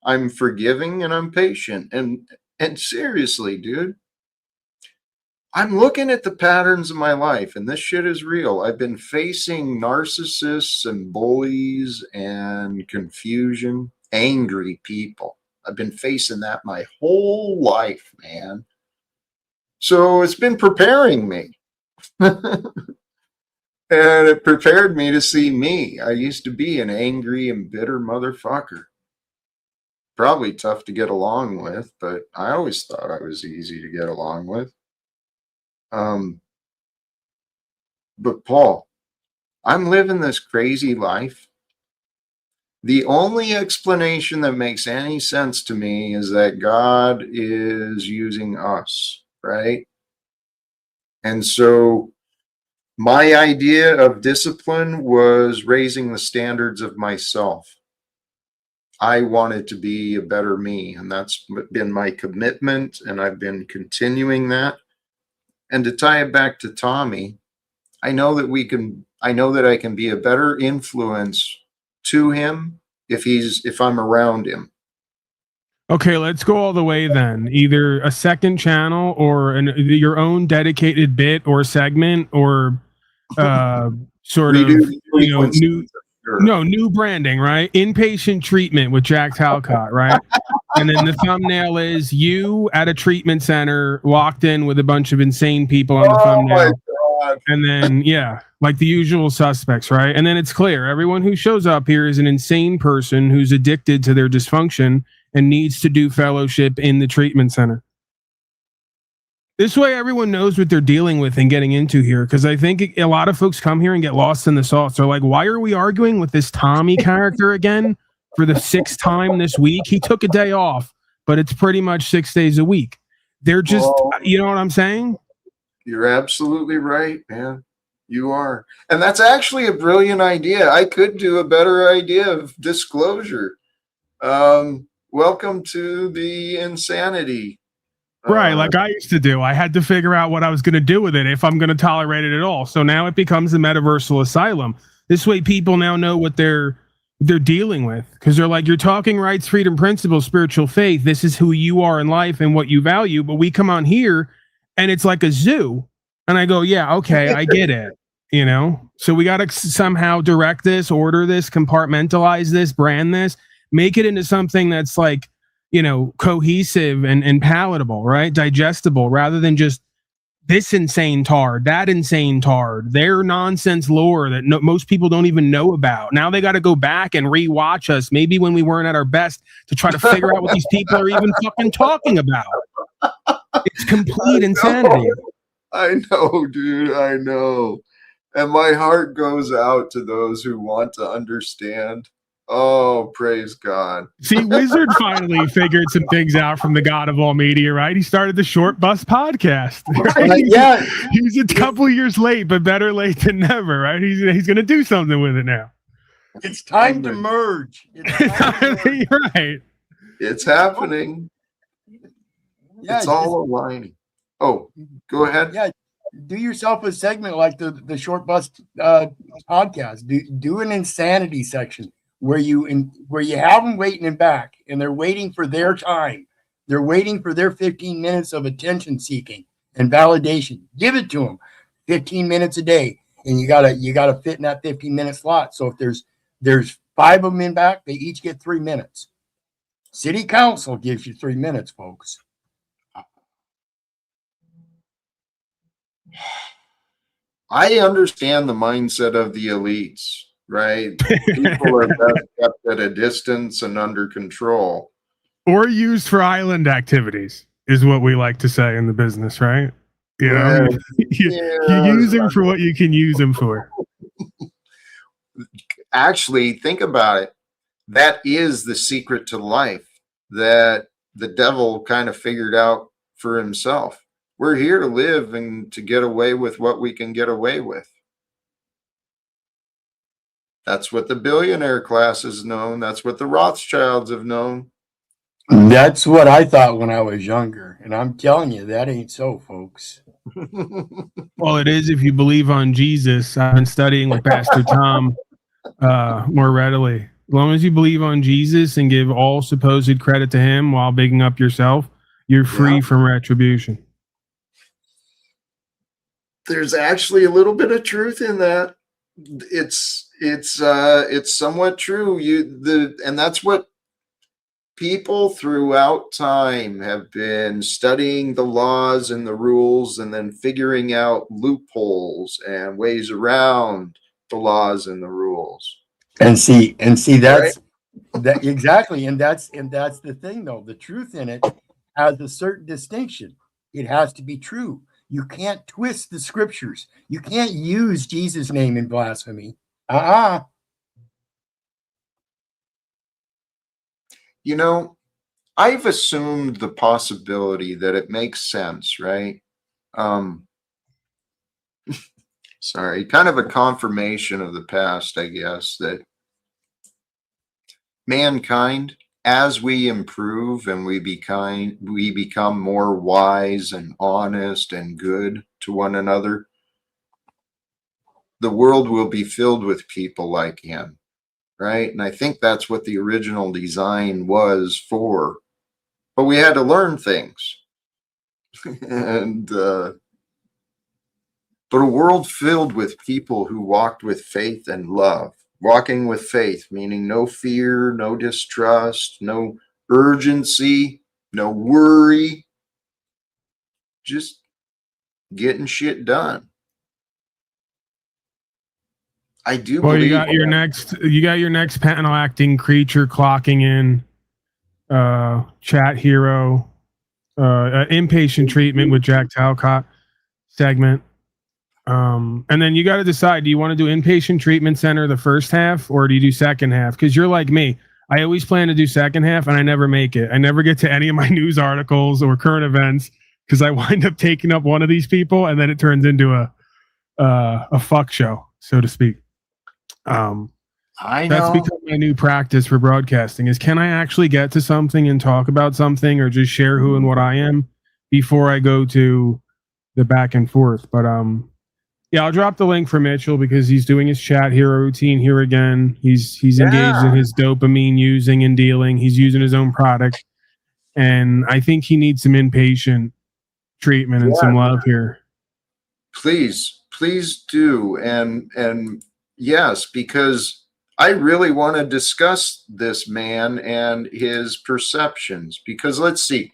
S1: I'm forgiving and I'm patient. And seriously, dude, I'm looking at the patterns of my life, and this shit is real. I've been facing narcissists and bullies and confusion, angry people. I've been facing that my whole life, man. So it's been preparing me. And it prepared me to see me. I used to be an angry and bitter motherfucker. Probably tough to get along with, but I always thought I was easy to get along with. But Paul, I'm living this crazy life. The only explanation that makes any sense to me is that God is using us, right? And so my idea of discipline was raising the standards of myself. I wanted to be a better me, and that's been my commitment, and I've been continuing that. And to tie it back to Tommy, I know that I can be a better influence to him if I'm around him.
S4: Okay, let's go all the way then. Either a second channel or your own dedicated bit or segment or sort of new branding, right? Inpatient treatment with Jack Talcott, right? And then the thumbnail is you at a treatment center, locked in with a bunch of insane people on the thumbnail.
S1: My God.
S4: And then, yeah, like the usual suspects, right? And then it's clear everyone who shows up here is an insane person who's addicted to their dysfunction and needs to do fellowship in the treatment center. This way, everyone knows what they're dealing with and getting into here. Because I think a lot of folks come here and get lost in the sauce. They're like, why are we arguing with this Tommy character again for the 6th time this week? He took a day off, but it's pretty much 6 days a week. They're just, you know what I'm saying?
S1: You're absolutely right, man. You are. And that's actually a brilliant idea. I could do a better idea of disclosure. Welcome to the insanity.
S4: Right, like I used to do. I had to figure out what I was going to do with it if I'm going to tolerate it at all. So now it becomes a metaversal asylum. This way people now know what they're dealing with, because they're like, you're talking rights, freedom, principles, spiritual faith. This is who you are in life and what you value. But we come on here and it's like a zoo. And I go, yeah, okay, I get it. You know, so we got to somehow direct this, order this, compartmentalize this, brand this, make it into something that's like, you know, cohesive and palatable, right? Digestible, rather than just this insane tard, that insane tard, their nonsense lore that most people don't even know about. Now they got to go back and rewatch us, maybe when we weren't at our best, to try to figure out what these people are even fucking talking about. It's complete insanity.
S1: I know, dude. I know. And my heart goes out to those who want to understand. Oh, praise God.
S4: See, Wizard finally figured some things out from the God of all media, right? He started the Short Bus podcast. Right?
S3: Yeah.
S4: He's a couple years late, but better late than never, right? He's going to do something with it now.
S5: It's time to merge.
S4: You're right.
S1: It's happening.
S5: Yeah,
S1: it's all aligning. Oh, go ahead.
S5: Yeah, do yourself a segment like the Short Bus podcast. Do an insanity section where you have them waiting and back, and they're waiting for their time. They're waiting for their 15 minutes of attention seeking and validation. Give it to them, 15 minutes a day, and you gotta fit in that 15-minute slot. So if there's 5 of them in back, they each get 3 minutes. City Council gives you 3 minutes, folks.
S1: I understand the mindset of the elites, right? People are best kept at a distance and under control.
S4: Or used for island activities is what we like to say in the business, right? You know, you use them for what you can use them for.
S1: Actually, think about it. That is the secret to life that the devil kind of figured out for himself. We're here to live and to get away with what we can get away with. That's what the billionaire class has known. That's what the Rothschilds have known.
S5: That's what I thought when I was younger. And I'm telling you, that ain't so, folks.
S4: Well, it is if you believe on Jesus. I've been studying with Pastor Tom more readily. As long as you believe on Jesus and give all supposed credit to him while bigging up yourself, you're free from retribution.
S1: There's actually a little bit of truth in that. It's somewhat true. And that's what people throughout time have been studying, the laws and the rules, and then figuring out loopholes and ways around the laws and the rules.
S5: And see that's that exactly. And that's the thing, though. The truth in it has a certain distinction. It has to be true. You can't twist the scriptures. You can't use Jesus' name in blasphemy.
S1: You know, I've assumed the possibility that it makes sense, right? Sorry, kind of a confirmation of the past, I guess, that mankind, as we improve and we become more wise and honest and good to one another, the world will be filled with people like him, right? And I think that's what the original design was for. But we had to learn things. But a world filled with people who walked with faith and love. Walking with faith, meaning no fear, no distrust, no urgency, no worry, just getting shit done. I do
S4: Well,
S1: believe
S4: you got your next panel acting creature clocking in, chat hero, inpatient treatment with Jack Talcott segment. And then you got to decide, do you want to do inpatient treatment center the first half, or do you do second half? Because you're like me. I always plan to do second half and I never make it. I never get to any of my news articles or current events because I wind up taking up one of these people and then it turns into a fuck show, so to speak.
S1: I know.
S4: That's become my new practice for broadcasting is, can I actually get to something and talk about something or just share who and what I am before I go to the back and forth? But yeah, I'll drop the link for Mitchell because he's doing his chat hero routine here again. He's engaged in his dopamine using and dealing. He's using his own product. And I think he needs some inpatient treatment and some love here.
S1: Please do. And yes, because I really want to discuss this man and his perceptions, because let's see,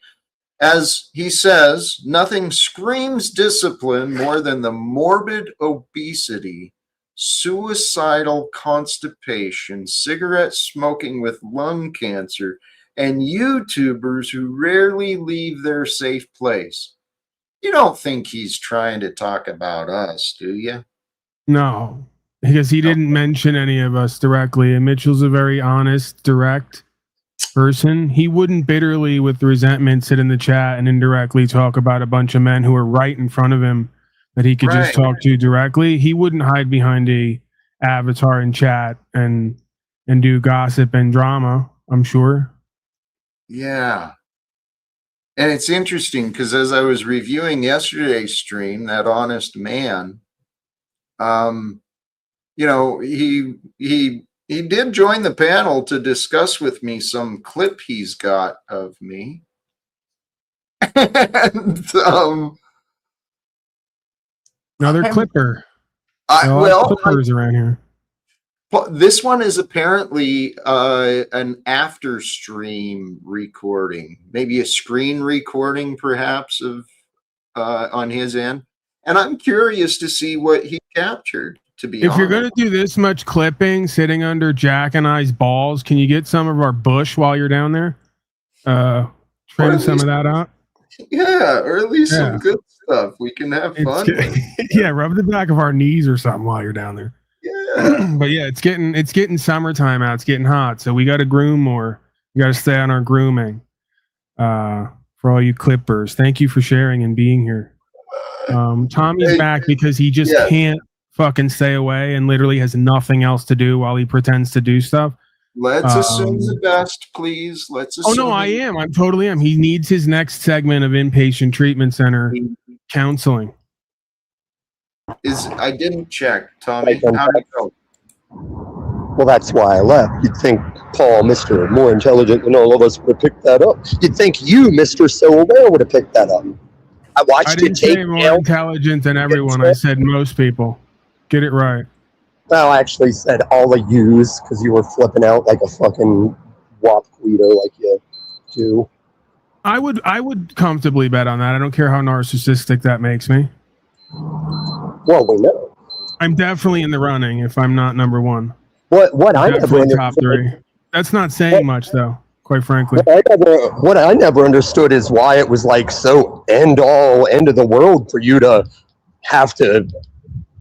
S1: as he says, nothing screams discipline more than the morbid obesity, suicidal constipation, cigarette smoking with lung cancer, and YouTubers who rarely leave their safe place. You don't think he's trying to talk about us, do you?
S4: No, because he didn't mention any of us directly. And Mitchell's a very honest, direct person. He wouldn't bitterly, with resentment, sit in the chat and indirectly talk about a bunch of men who are right in front of him that he could just talk to directly. He wouldn't hide behind a avatar in chat and do gossip and drama, I'm sure.
S1: Yeah. And it's interesting because as I was reviewing yesterday's stream, that honest man, you know, he did join the panel to discuss with me some clip he's got of me. And
S4: another clipper. Clippers around here.
S1: Well, this one is apparently an after stream recording, maybe a screen recording, perhaps, of on his end. And I'm curious to see what he captured. To be honest,
S4: if you're going to do this much clipping, sitting under Jack and I's balls, can you get some of our bush while you're down there? Trim some of that out.
S1: Yeah, or at least some good stuff. We can have fun.
S4: Yeah, rub the back of our knees or something while you're down there.
S1: Yeah.
S4: But yeah, it's getting summertime out. It's getting hot, so we got to groom more. We got to stay on our grooming. For all you clippers, thank you for sharing and being here. Tommy's back because he just can't fucking stay away and literally has nothing else to do while he pretends to do stuff.
S1: Let's assume the best, please. Let's assume.
S4: Oh no, I am. I totally am. He needs his next segment of inpatient treatment center counseling.
S1: I didn't check, Tommy. How'd it go?
S3: Well, that's why I left. You'd think Paul, Mr. More Intelligent than all of us, would have picked that up. You'd think you, Mr. So Aware, would have picked that up.
S4: I didn't say more intelligent than everyone. I said most people. Get it right.
S3: Well, I actually said all of yous because you were flipping out like a fucking wop Guido like you do.
S4: I would comfortably bet on that. I don't care how narcissistic that makes me.
S3: Well, we know.
S4: I'm definitely in the running if I'm not number one.
S3: What I never understood,
S4: top three. That's not saying much though, quite frankly.
S3: What I never understood is why it was like so end of the world for you to have to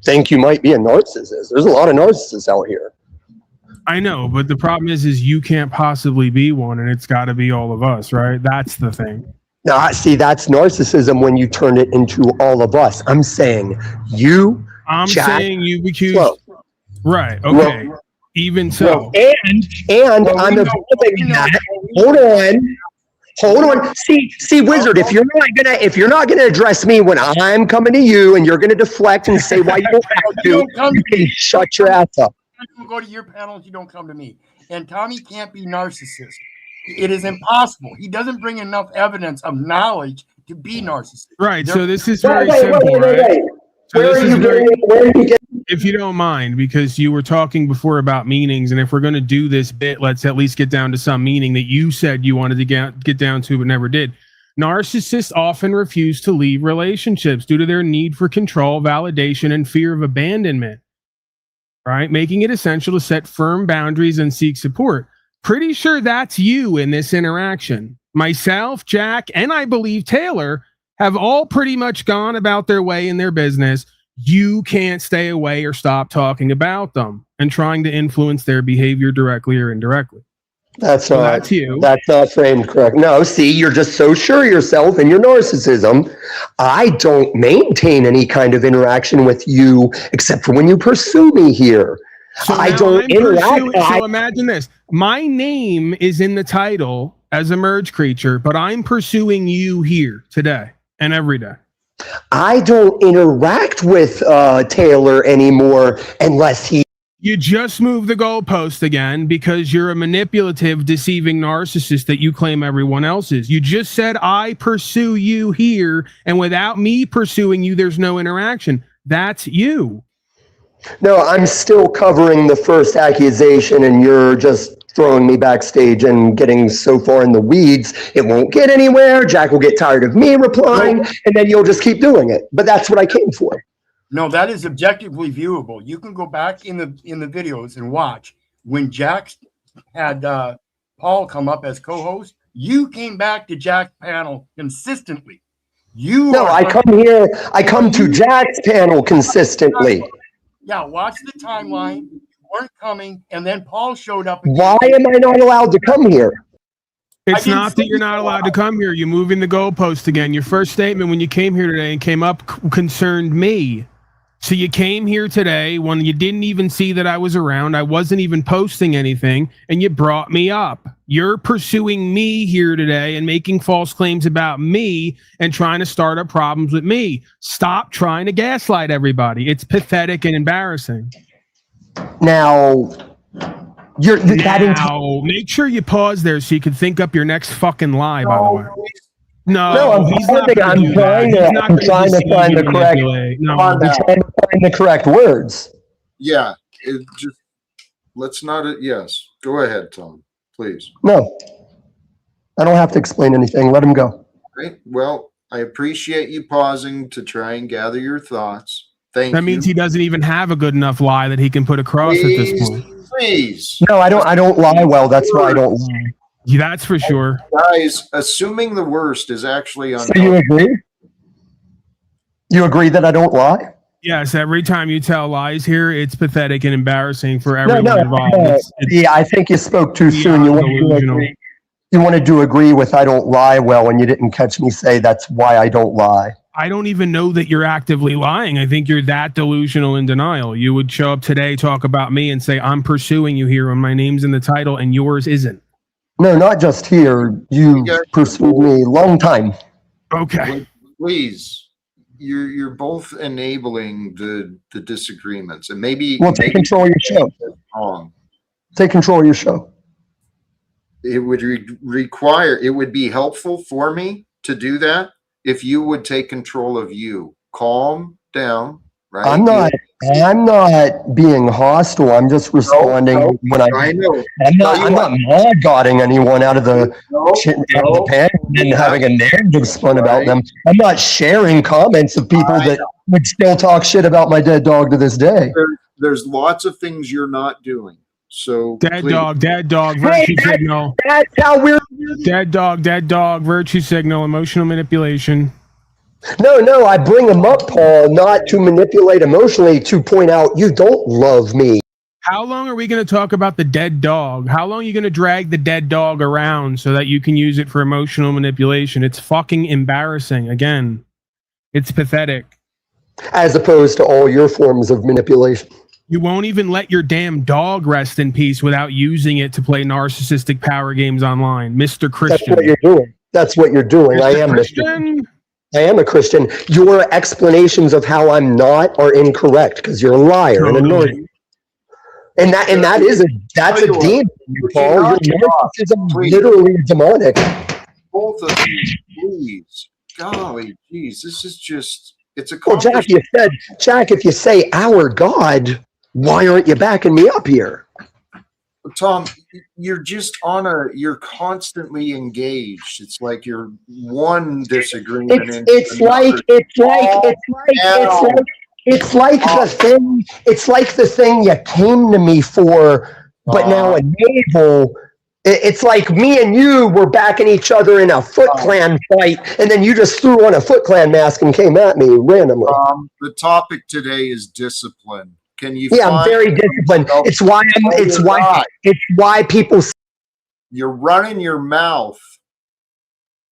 S3: think you might be a narcissist. There's a lot of narcissists out here.
S4: I know, but the problem is you can't possibly be one, and it's got to be all of us, right? That's the thing.
S3: No, see, that's narcissism when you turn it into all of us. I'm saying you.
S4: I'm
S3: Jack,
S4: saying you accuse.
S3: Right.
S4: Okay. Well, even so.
S3: Well, and I'm assuming that. Hold on. See, Wizard. If you're not gonna address me when I'm coming to you, and you're gonna deflect and say why you don't have to, you can shut your ass up.
S5: You go to your panels. You don't come to me. And Tommy can't be narcissist. It is impossible. He doesn't bring enough evidence of knowledge to be narcissist.
S4: Right. So this is very simple. Right?
S3: Where are you getting
S4: if you don't mind, because you were talking before about meanings, and if we're going to do this bit, let's at least get down to some meaning that you said you wanted to get down to but never did. Narcissists often refuse to leave relationships due to their need for control, validation, and fear of abandonment, right? Making it essential to set firm boundaries and seek support. Pretty sure that's you in this interaction. Myself, Jack, and I believe Taylor have all pretty much gone about their way in their business. You can't stay away or stop talking about them and trying to influence their behavior directly or indirectly.
S3: That's
S4: you.
S3: That's not framed correct. No, see, you're just so sure of yourself and your narcissism. I don't maintain any kind of interaction with you except for when you pursue me here.
S4: So
S3: I don't interact.
S4: So imagine this. My name is in the title as a merge creature, but I'm pursuing you here today and every day.
S3: I don't interact with Taylor anymore unless he.
S4: You just moved the goalpost again because you're a manipulative, deceiving narcissist that you claim everyone else is. You just said, I pursue you here, and without me pursuing you, there's no interaction. That's you.
S3: No, I'm still covering the first accusation, and you're just throwing me backstage and getting so far in the weeds, it won't get anywhere. Jack will get tired of me replying, and then you'll just keep doing it. But that's what I came for.
S5: No, that is objectively viewable. You can go back in the videos and watch when Jack had Paul come up as co-host. You came back to Jack's panel consistently.
S3: I come to Jack's panel consistently.
S5: Yeah, watch the timeline. You weren't coming, and then Paul showed up again.
S3: Why am I not allowed to come here?
S4: It's not that you're not allowed to come here. You're moving the goalpost again. Your first statement when you came here today and came up concerned me. So you came here today when you didn't even see that I was around. I wasn't even posting anything, and you brought me up. You're pursuing me here today and making false claims about me and trying to start up problems with me. Stop trying to gaslight everybody. It's pathetic and embarrassing.
S3: Now,
S4: make sure you pause there so you can think up your next fucking lie, by the way.
S3: No, I'm trying to find the correct words.
S1: Yeah, let's not. Yes, go ahead, Tom, please.
S3: No, I don't have to explain anything. Let him go.
S1: Right. Well, I appreciate you pausing to try and gather your thoughts. Thank you.
S4: That means he doesn't even have a good enough lie that he can put across at this point.
S1: Please.
S3: No, I don't lie well. That's why I don't lie.
S4: Yeah, that's for sure.
S1: Guys, assuming the worst is actually on.
S3: So you agree? You agree that I don't lie?
S4: Yes, every time you tell lies here, it's pathetic and embarrassing for everyone involved.
S3: Yeah, I think you spoke too soon. You wanted to agree with I don't lie well, and you didn't catch me say that's why I don't lie.
S4: I don't even know that you're actively lying. I think you're that delusional in denial. You would show up today, talk about me, and say, I'm pursuing you here when my name's in the title and yours isn't.
S3: No, not just here. You pursued me long time.
S4: Okay.
S1: Please, you're both enabling the disagreements, and maybe
S3: take control of your show.
S1: Wrong.
S3: Take control of your show.
S1: It would require. It would be helpful for me to do that if you would take control of you. Calm down. Right?
S3: I'm not being hostile. I'm just responding when
S1: I know.
S3: I'm not mod-godding anyone out of the pen and having a narrative spun about them. I'm not sharing comments of people that would still talk shit about my dead dog to this day.
S1: There's lots of things you're not doing. So
S4: dead dog, virtue signal.
S3: That's how we're
S4: dead dog, virtue signal, emotional manipulation.
S3: No, I bring them up, Paul, not to manipulate emotionally, to point out you don't love me.
S4: How long are we going to talk about the dead dog? How long are you going to drag the dead dog around so that you can use it for emotional manipulation? It's fucking embarrassing. Again, it's pathetic.
S3: As opposed to all your forms of manipulation.
S4: You won't even let your damn dog rest in peace without using it to play narcissistic power games online. Mr. Christian.
S3: That's what you're doing.
S4: Mr.
S3: I am
S4: Christian.
S3: I am a Christian. Your explanations of how I'm not are incorrect because you're a liar and annoying. And that's a demon, Paul. Your narcissism literally demonic.
S1: Both of you, please. Golly, geez, this is just It's
S3: Well, Jack, if you say our God, why aren't you backing me up here?
S1: Tom, you're just you're constantly engaged. It's like you're one disagreement.
S3: It's like the thing you came to me for, but now enable. It's like me and you were backing each other in a Foot Clan fight, and then you just threw on a Foot Clan mask and came at me randomly.
S1: The topic today is discipline. Can you?
S3: Yeah, I'm very disciplined. It's why people.
S1: You're running your mouth,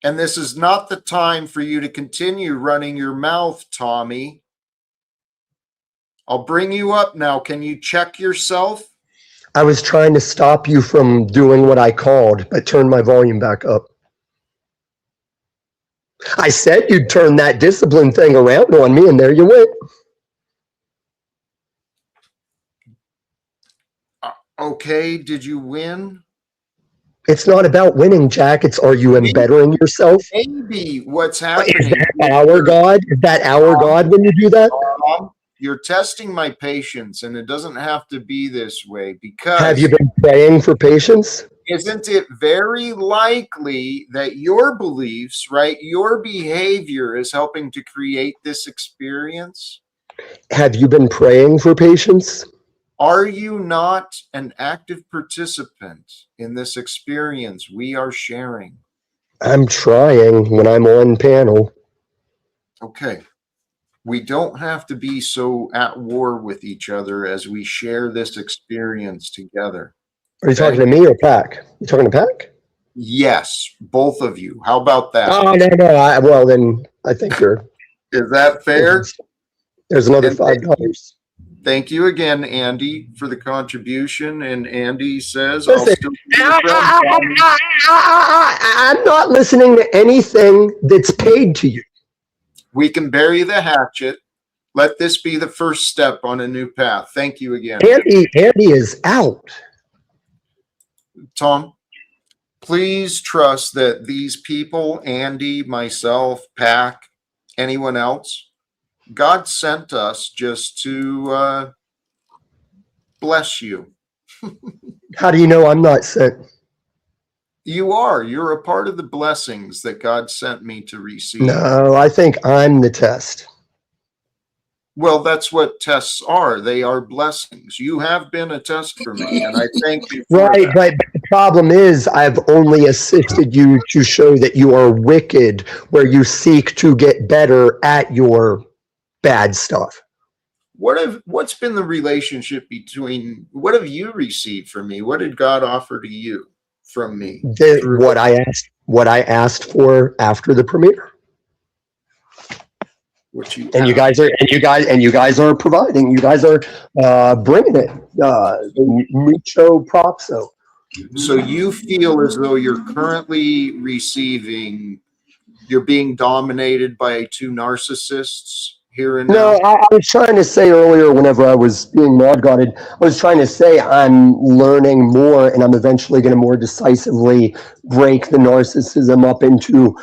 S1: and this is not the time for you to continue running your mouth, Tommy. I'll bring you up now. Can you check yourself?
S3: I was trying to stop you from doing what I called, but turned my volume back up. I said you'd turn that discipline thing around on me, and there you went.
S1: Okay, did you win?
S3: It's not about winning, Jack. It's, are you bettering yourself?
S1: Maybe what's happening.
S3: Is that our God? Is that our God when you do that?
S1: You're testing my patience, and it doesn't have to be this way, because...
S3: Have you been praying for patience?
S1: Isn't it very likely that your beliefs, right, your behavior is helping to create this experience?
S3: Have you been praying for patience?
S1: Are you not an active participant in this experience we are sharing?
S3: I'm trying when I'm on panel.
S1: Okay. We don't have to be so at war with each other as we share this experience together.
S3: Are you talking to me or Pac? You talking to Pac?
S1: Yes, both of you. How about that?
S3: Oh, no. Well, then I think you're...
S1: Is that fair?
S3: There's another $5.
S1: Thank you again, Andy, for the contribution. And Andy says,
S3: Listen, I'm not listening to anything that's paid to you.
S1: We can bury the hatchet. Let this be the first step on a new path. Thank you again.
S3: Andy is out.
S1: Tom, please trust that these people, Andy, myself, Pac, anyone else, God sent us just to bless you.
S3: How do you know I'm not sent?
S1: You are. You're a part of the blessings that God sent me to receive.
S3: No, I think I'm the test.
S1: Well, that's what tests are. They are blessings. You have been a test for me, and I thank you for
S3: right,
S1: that.
S3: Right. But the problem is I've only assisted you to show that you are wicked, where you seek to get better at your bad stuff.
S1: What's been the relationship between, what have you received from me? What did God offer to you from me?
S3: What I asked for after the premiere. You guys are providing. You guys are bringing it. Mucho propso.
S1: So you feel as though you're currently you're being dominated by two narcissists here and now?
S3: No, I was trying to say earlier, whenever I was being mod-guarded, I was trying to say I'm learning more, and I'm eventually going to more decisively break the narcissism up into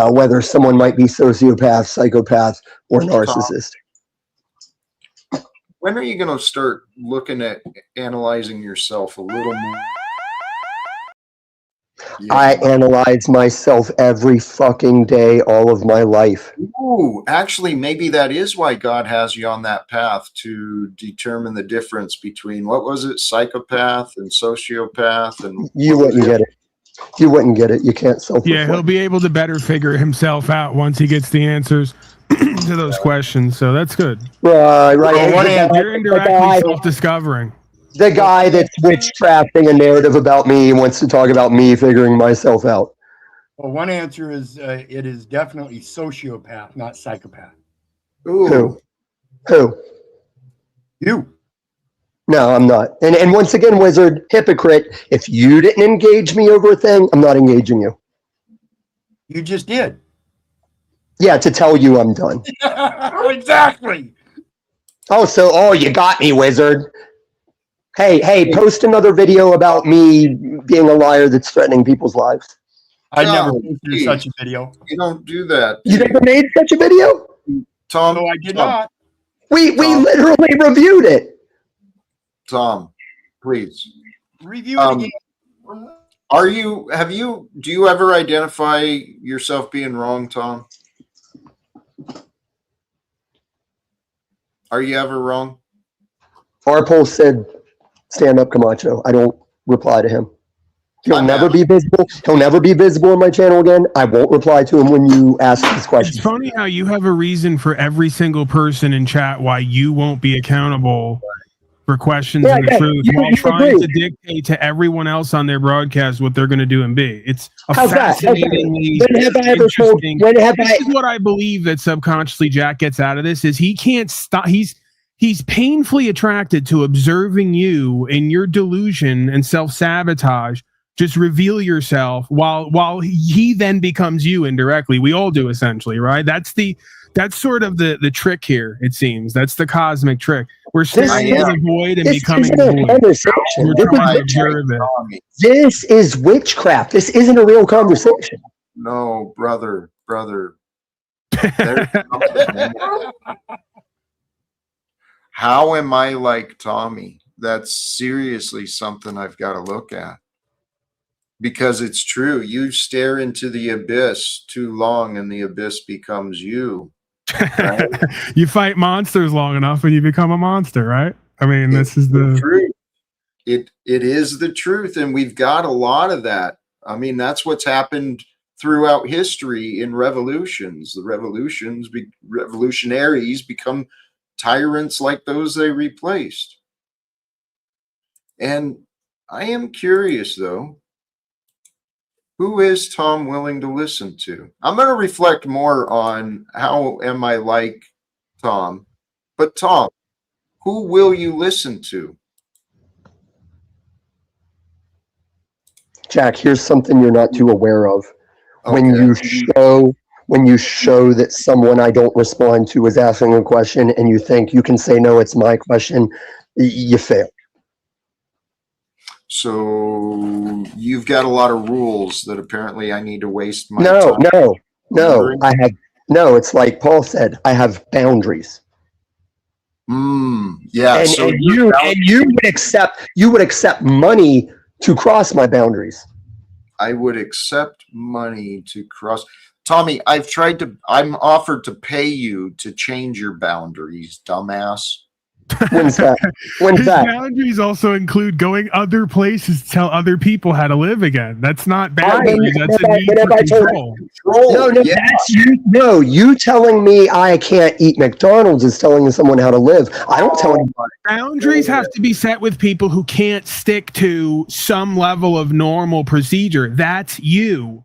S3: whether someone might be sociopath, psychopath, or narcissist.
S1: When are you going to start looking at analyzing yourself a little more? Yeah.
S3: I analyze myself every fucking day, all of my life.
S1: Ooh, actually, maybe that is why God has you on that path, to determine the difference between, what was it, psychopath and sociopath? And
S3: you wouldn't get it. You wouldn't get it. You can't self-reflect.
S4: Yeah, he'll be able to better figure himself out once he gets the answers to those questions. So that's good.
S3: Right.
S4: You're indirectly self-discovering.
S3: The guy that's witchcrafting a narrative about me wants to talk about me figuring myself out.
S5: Well, one answer is it is definitely sociopath, not psychopath.
S1: Ooh.
S3: Who?
S5: You.
S3: No, I'm not. And once again, Wizard, hypocrite, if you didn't engage me over a thing, I'm not engaging you.
S5: You just did.
S3: Yeah, to tell you I'm done.
S5: Exactly.
S3: Oh, you got me, Wizard. Hey, post another video about me being a liar that's threatening people's lives.
S5: I never posted such a video.
S1: You don't do that.
S3: You never made such a video?
S1: Tom.
S5: No, I did
S1: Tom,
S5: not.
S3: We
S1: Tom.
S3: literally reviewed it.
S1: Tom, please.
S5: Review it again.
S1: Do you ever identify yourself being wrong, Tom? Are you ever wrong?
S3: Arpol said, stand up, Camacho. I don't reply to him. He'll
S1: I'm
S3: never
S1: out.
S3: be visible. He'll never be visible on my channel again. I won't reply to him when you ask these questions.
S4: It's funny how you have a reason for every single person in chat why you won't be accountable for questions in the truth while trying to dictate to everyone else on their broadcast what they're going to do and be. It's a fascinatingly interesting. This is what I believe that subconsciously Jack gets out of this is he can't stop. He's painfully attracted to observing you in your delusion and self-sabotage. Just reveal yourself while he then becomes you indirectly. We all do essentially, right? That's sort of the trick here, it seems. That's the cosmic trick. We're staring into the void and becoming the void. We're trying to observe it.
S3: This is witchcraft. This isn't a real conversation.
S1: No, brother. How am I like Tommy? That's seriously something I've got to look at. Because it's true. You stare into the abyss too long and the abyss becomes you. Right?
S4: You fight monsters long enough and you become a monster, right? I mean, this is the
S1: truth. It is the truth, and we've got a lot of that. I mean, that's what's happened throughout history in revolutions. The revolutionaries become tyrants like those they replaced. And I am curious, though, who is Tom willing to listen to? I'm going to reflect more on how am I like Tom. But Tom, who will you listen to?
S3: Jack, here's something you're not too aware of.
S1: Okay.
S3: When you show that someone I don't respond to is asking a question and you think you can say, no, it's my question, you fail.
S1: So you've got a lot of rules that apparently I need to waste my time.
S3: No. It's like Paul said, I have boundaries.
S1: Yeah.
S3: And,
S1: so
S3: you would accept money to cross my boundaries.
S1: I would accept money to cross. Tommy, I'm offered to pay you to change your boundaries, dumbass.
S3: When's that?
S4: His boundaries also include going other places to tell other people how to live again. That's not boundaries. That's a need for control.
S3: That's you. No, you telling me I can't eat McDonald's is telling someone how to live. I don't tell anybody.
S4: Boundaries have to be set with people who can't stick to some level of normal procedure. That's you.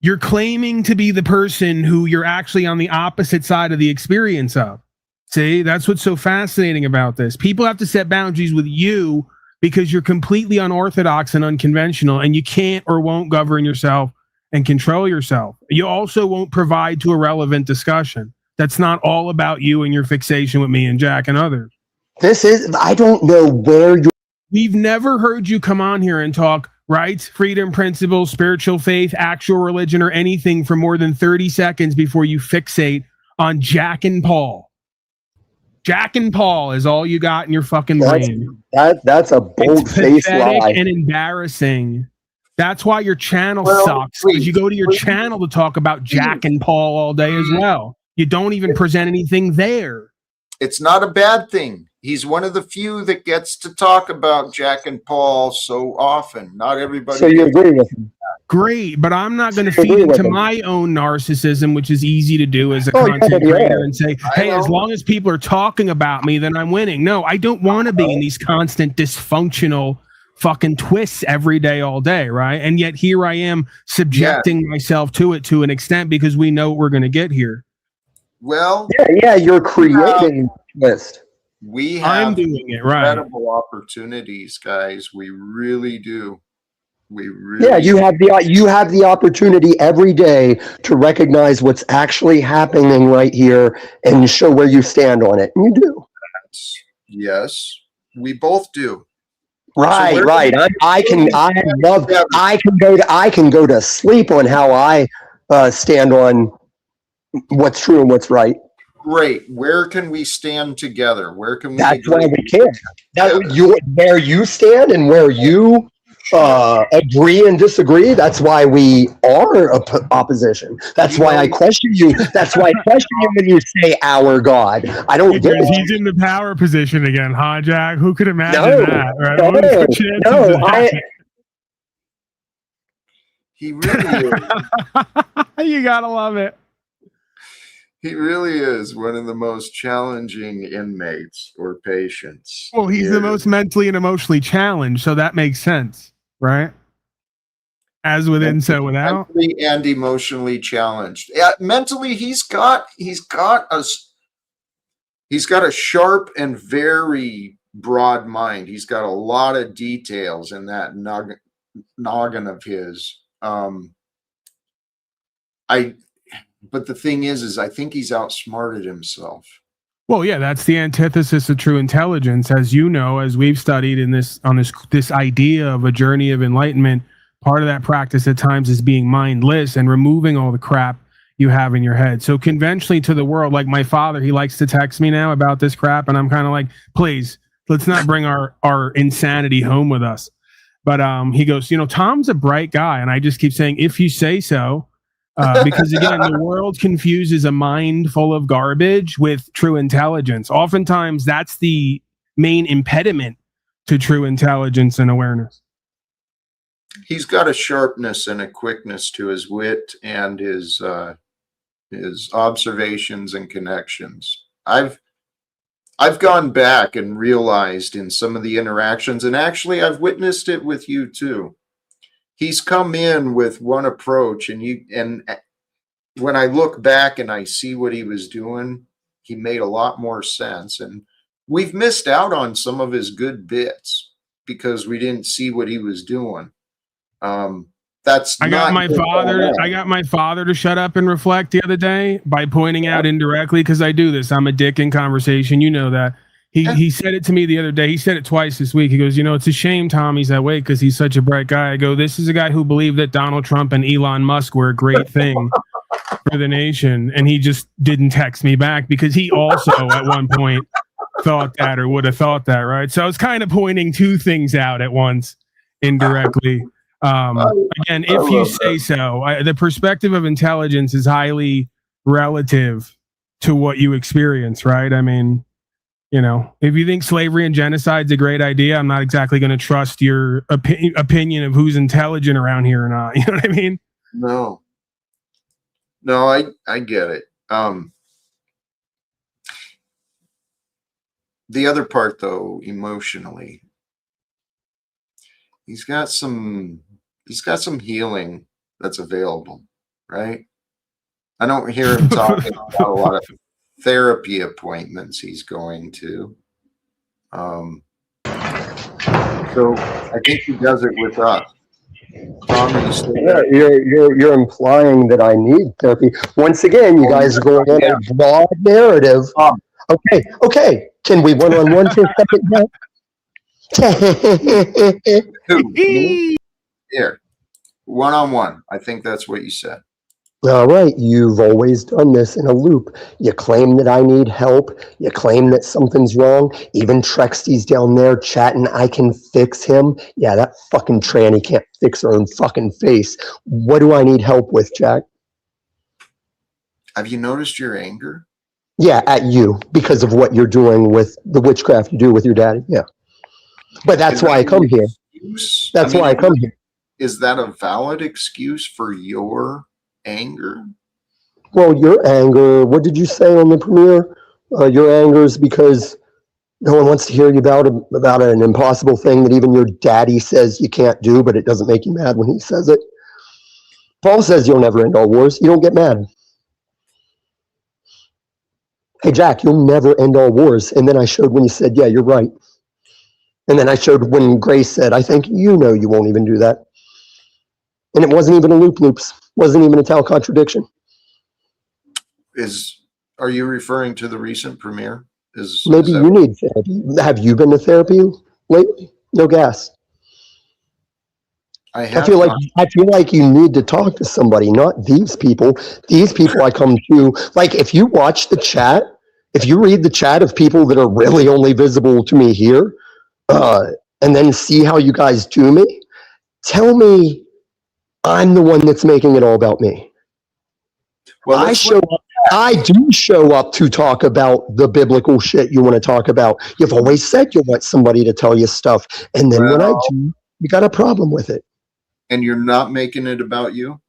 S4: You're claiming to be the person who you're actually on the opposite side of the experience of. See, that's what's so fascinating about this. People have to set boundaries with you because you're completely unorthodox and unconventional, and you can't or won't govern yourself and control yourself. You also won't provide to a relevant discussion. That's not all about you and your fixation with me and Jack and others.
S3: I don't know where you're.
S4: We've never heard you come on here and talk rights, freedom, principles, spiritual faith, actual religion, or anything for more than 30 seconds before you fixate on Jack and Paul. Jack and Paul is all you got in your fucking brain.
S3: That's a bold-faced lie.
S4: And embarrassing. That's why your channel sucks. Because you go to your channel to talk about Jack and Paul all day as well. You don't even present anything there.
S1: It's not a bad thing. He's one of the few that gets to talk about Jack and Paul so often. Not everybody.
S3: So you agree with him?
S4: Great, but I'm not going to feed into my own narcissism, which is easy to do as a content creator and say, hey, as long as people are talking about me, then I'm winning. No, I don't want to be in these constant dysfunctional fucking twists every day, all day, right? And yet here I am subjecting myself to it to an extent because we know what we're going to get here.
S1: Well,
S3: you're creating twist.
S1: We have
S4: I'm doing it right.
S1: Incredible opportunities, guys. We really do.
S3: You have the opportunity every day to recognize what's actually happening right here and show where you stand on it. And you do.
S1: Yes, we both do.
S3: Right. I can go to sleep on how I stand on what's true and what's right.
S1: great. Where can we stand together? Where can we
S3: That's why
S1: agree?
S3: we can't. Where you stand and where you agree and disagree. That's why we are opposition. That's why I question you. That's why I question you when you say our God. I don't get
S4: Because
S3: it.
S4: he's in the power position again, huh, Jack? Who could imagine
S3: No,
S4: that? Right?
S3: no,
S4: What are the chances
S3: no.
S4: of that?
S1: He really is.
S4: You gotta love it.
S1: He really is one of the most challenging inmates or patients.
S4: Well, he's the most mentally and emotionally challenged, so that makes sense, right? As within, so without.
S1: Mentally and emotionally challenged. Yeah, mentally, he's got a sharp and very broad mind. He's got a lot of details in that noggin of his. But the thing is I think he's outsmarted himself.
S4: Well, yeah, that's the antithesis of true intelligence, as you know, as we've studied in this idea of a journey of enlightenment. Part of that practice at times is being mindless and removing all the crap you have in your head. So conventionally to the world, like my father, he likes to text me now about this crap, and I'm kind of like, please, let's not bring our insanity home with us. But he goes, Tom's a bright guy, and I just keep saying, if you say so. Because again, the world confuses a mind full of garbage with true intelligence. Oftentimes, that's the main impediment to true intelligence and awareness.
S1: He's got a sharpness and a quickness to his wit and his observations and connections. I've gone back and realized in some of the interactions, and actually I've witnessed it with you too. He's come in with one approach, and when I look back and I see what he was doing, he made a lot more sense. And we've missed out on some of his good bits because we didn't see what he was doing. I got
S4: my father to shut up and reflect the other day by pointing out indirectly, because I do this. I'm a dick in conversation. You know that. He said it to me the other day. He said it twice this week. He goes, it's a shame Tommy's that way because he's such a bright guy. I go, this is a guy who believed that Donald Trump and Elon Musk were a great thing for the nation. And he just didn't text me back because he also at one point thought that or would have thought that, right? So I was kind of pointing two things out at once indirectly. Again, if you say so, the perspective of intelligence is highly relative to what you experience, right? I mean, if you think slavery and genocide is a great idea, I'm not exactly going to trust your opinion of who's intelligent around here or not. You know what I mean?
S1: No, I get it. The other part, though, emotionally, he's got some healing that's available, right? I don't hear him talking about a lot of therapy appointments he's going to. So I think he does it with us.
S3: You're implying that I need therapy. Once again, you guys are going on a broad narrative. Okay. Can we one-on-one for a second?
S1: Here, one-on-one. I think that's what you said.
S3: All right, you've always done this in a loop. You claim that I need help. You claim that something's wrong. Even Trexty's down there chatting, I can fix him. Yeah, that fucking tranny can't fix her own fucking face. What do I need help with, Jack?
S1: Have you noticed your anger?
S3: Yeah, at you, because of what you're doing with the witchcraft you do with your daddy. Yeah. But that's why I come here. That's why I come here.
S1: Is that a valid excuse for your anger?
S3: Well, your anger, what did you say on the premiere? Your anger is because no one wants to hear you about an impossible thing that even your daddy says you can't do, but it doesn't make you mad when he says it. Paul says you'll never end all wars. You don't get mad. Hey, Jack, you'll never end all wars. And then I showed when you said, yeah, you're right. And then I showed when Grace said, I think you won't even do that. And it wasn't even a loops. Wasn't even a Talcott contradiction.
S1: Are you referring to the recent premiere?
S3: Maybe you need therapy. Have you been to therapy lately? No gas.
S1: I
S3: I feel like you need to talk to somebody, not these people. These people I come to, like, if you watch the chat, if you read the chat of people that are really only visible to me here, and then see how you guys do me, tell me I'm the one that's making it all about me.
S1: Well,
S3: I do show up to talk about the biblical shit you want to talk about. You've always said you want somebody to tell you stuff, and then when I do, you got a problem with it.
S1: And you're not making it about you?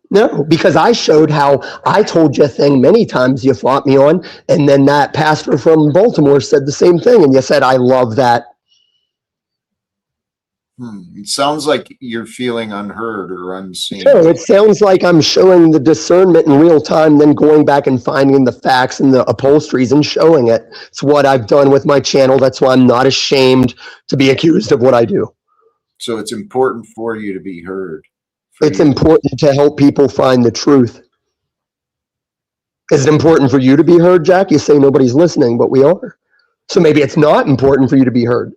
S3: No, because I showed how I told you a thing many times you fought me on, and then that pastor from Baltimore said the same thing, and you said, I love that.
S1: It sounds like you're feeling unheard or unseen.
S3: Sure, it sounds like I'm showing the discernment in real time, then going back and finding the facts and the upholsteries and showing it. It's what I've done with my channel. That's why I'm not ashamed to be accused of what I do.
S1: So it's important for you to be heard.
S3: It's important to help people find the truth. Is it important for you to be heard, Jack? You say nobody's listening, but we are. So maybe it's not important for you to be heard.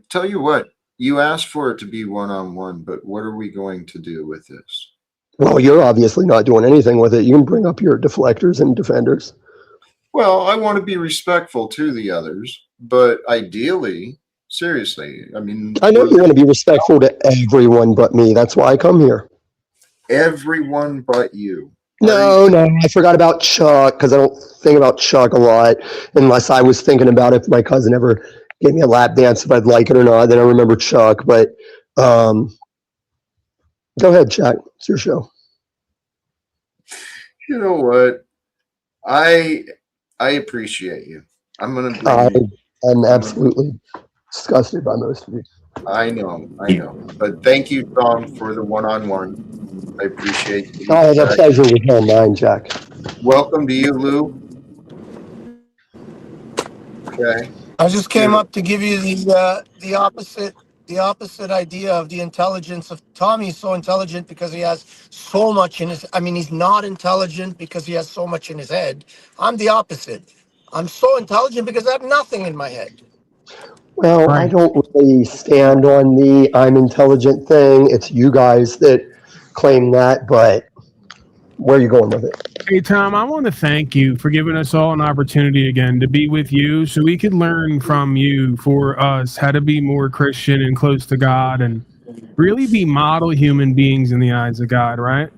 S1: Tell you what, you asked for it to be one-on-one, but what are we going to do with this?
S3: Well, you're obviously not doing anything with it. You can bring up your deflectors and defenders.
S1: Well, I want to be respectful to the others, but ideally, seriously, I mean...
S3: I know you want to be respectful to everyone but me. That's why I come here.
S1: Everyone but you.
S3: No, I forgot about Chuck, because I don't think about Chuck a lot, unless I was thinking about if my cousin ever gave me a lap dance, if I'd like it or not. Then I remember Chuck, but go ahead, Chuck. It's your show.
S1: You know what? I appreciate you.
S3: I'm absolutely disgusted by most of you.
S1: I know. But thank you, Tom, for the one-on-one. I appreciate you.
S3: Oh, the pleasure was all mine, Jack.
S1: Welcome to you, Lou. Okay.
S6: I just came up to give you the opposite idea of the intelligence of Tommy. He's so intelligent because he has so much in his. I mean, he's not intelligent because he has so much in his head. I'm the opposite. I'm so intelligent because I have nothing in my head.
S3: Well, right. I don't really stand on the I'm intelligent thing. It's you guys that claim that, but where are you going with it?
S4: Hey, Tom, I want to thank you for giving us all an opportunity again to be with you so we could learn from you for us how to be more Christian and close to God and really be model human beings in the eyes of God, right?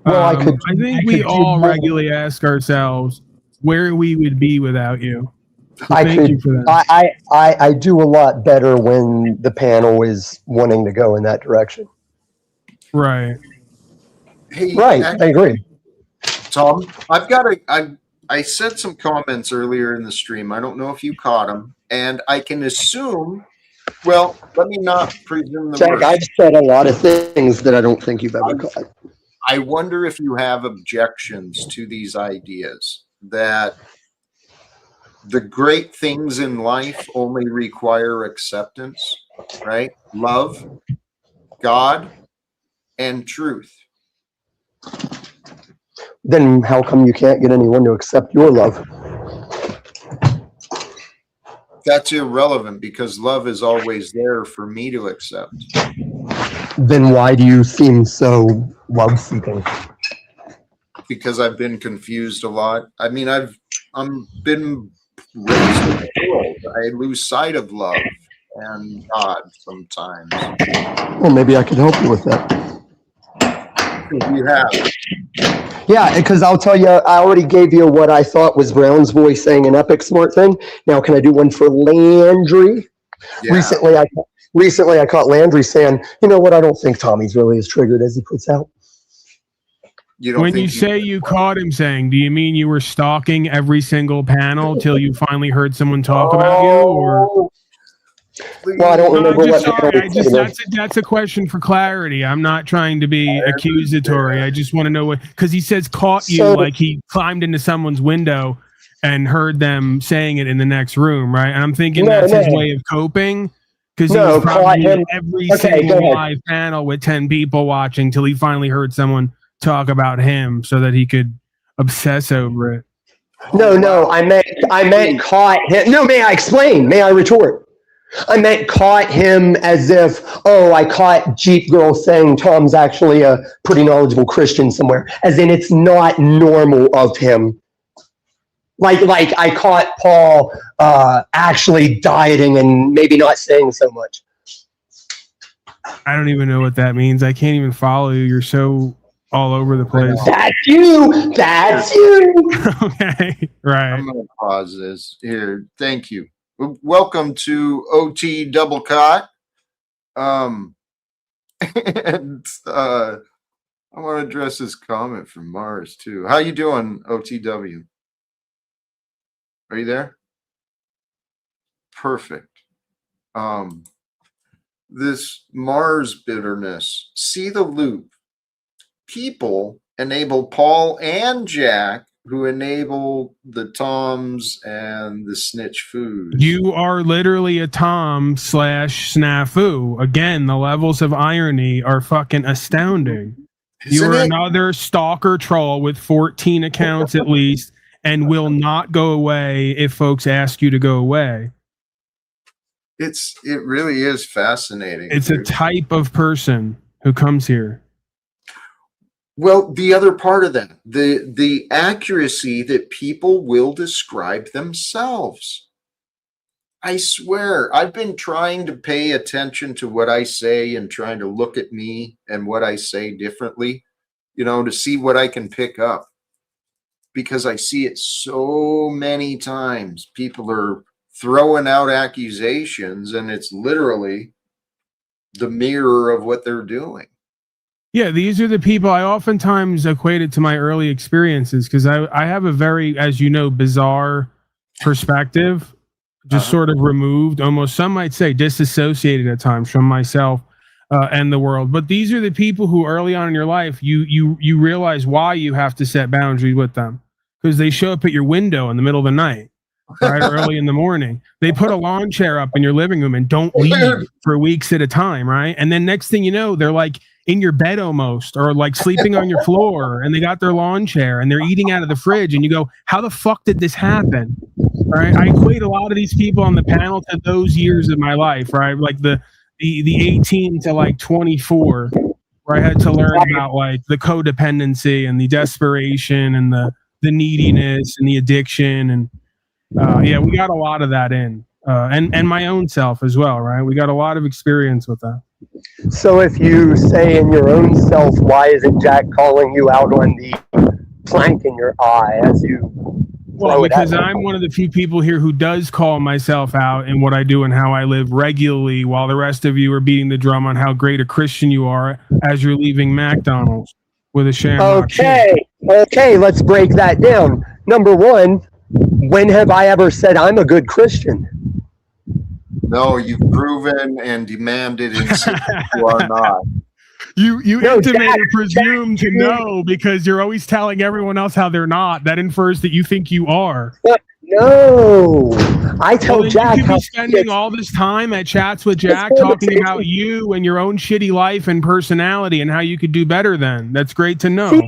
S4: Well, I think we all regularly ask ourselves where we would be without you. So thank you for that.
S3: I do a lot better when the panel is wanting to go in that direction.
S4: Right.
S1: Hey,
S3: right. I agree.
S1: Tom, I said some comments earlier in the stream. I don't know if you caught them, and I can assume. Well, let me not presume the
S3: Jack,
S1: worst.
S3: I've said a lot of things that I don't think you've ever caught.
S1: I wonder if you have objections to these ideas that the great things in life only require acceptance, right? Love, God, and truth.
S3: Then how come you can't get anyone to accept your love?
S1: That's irrelevant because love is always there for me to accept.
S3: Then why do you seem so love-seeking?
S1: Because I've been confused a lot. I mean, I'm been raised in the world. I lose sight of love and God sometimes.
S3: Well, maybe I could help you with that.
S1: You have.
S3: Yeah, because I'll tell you, I already gave you what I thought was Brown's voice saying an epic smart thing. Now, can I do one for Landry? Yeah. Recently, I caught Landry saying, you know what, I don't think Tommy's really as triggered as he puts out.
S4: When you say you caught him saying, do you mean you were stalking every single panel till you finally heard someone talk about you? Or?
S3: Well, I don't remember what.
S4: That's a question for clarity. I'm not trying to be accusatory. I just want to know what, because he says caught you like he climbed into someone's window and heard them saying it in the next room, right? And I'm thinking that's his way of coping, because he was probably in every single live panel with 10 people watching till he finally heard someone talk about him so that he could obsess over it.
S3: No, I meant caught him. No, may I explain? May I retort? I meant caught him as if, oh, I caught Jeep Girl saying Tom's actually a pretty knowledgeable Christian somewhere. As in, it's not normal of him. Like I caught Paul actually dieting and maybe not saying so much.
S4: I don't even know what that means. I can't even follow you. You're so all over the place.
S3: That's you. That's you.
S4: Okay, right.
S1: I'm going to pause this here. Thank you. Welcome to OT Double Cot. And I want to address this comment from Mars too. How you doing, OTW? Are you there? Perfect. This Mars bitterness. See the loop. People enable Paul and Jack, who enable the Toms and the Snitch Foos.
S4: You are literally a Tom / Snafu. Again, the levels of irony are fucking astounding. You're another stalker troll with 14 accounts at least, and will not go away if folks ask you to go away.
S1: It really is fascinating.
S4: It's a type of person who comes here.
S1: Well, the other part of that, the accuracy that people will describe themselves. I swear, I've been trying to pay attention to what I say and trying to look at me and what I say differently, to see what I can pick up. Because I see it so many times. People are throwing out accusations and it's literally the mirror of what they're doing.
S4: Yeah, these are the people I oftentimes equate it to my early experiences because I have a very, as you know, bizarre perspective, just sort of removed, almost some might say disassociated at times from myself and the world. But these are the people who early on in your life, you realize why you have to set boundaries with them because they show up at your window in the middle of the night, right? Early in the morning. They put a lawn chair up in your living room and don't leave for weeks at a time, right? And then next thing you know, they're like in your bed almost, or like sleeping on your floor, and they got their lawn chair and they're eating out of the fridge, and you go, how the fuck did this happen? Right? I equate a lot of these people on the panel to those years of my life, right? Like the 18 to like 24, where I had to learn about like the codependency and the desperation and the neediness and the addiction, and yeah, we got a lot of that in, and my own self as well, right? We got a lot of experience with that.
S3: So if you say in your own self, why isn't Jack calling you out on the plank in your eye as you?
S4: Well, because I'm one of the few people here who does call myself out in what I do and how I live regularly, while the rest of you are beating the drum on how great a Christian you are as you're leaving McDonald's with a shamrock.
S3: Okay, let's break that down. Number one, when have I ever said I'm a good Christian?
S1: No, you've proven and demanded and said you are not.
S4: You intimate or presume to know because you're always telling everyone else how they're not. That infers that you think you are.
S3: No, I tell Jack
S4: you could be spending all this time at chats with Jack talking about you and your own shitty life and personality and how you could do better then. That's great to know.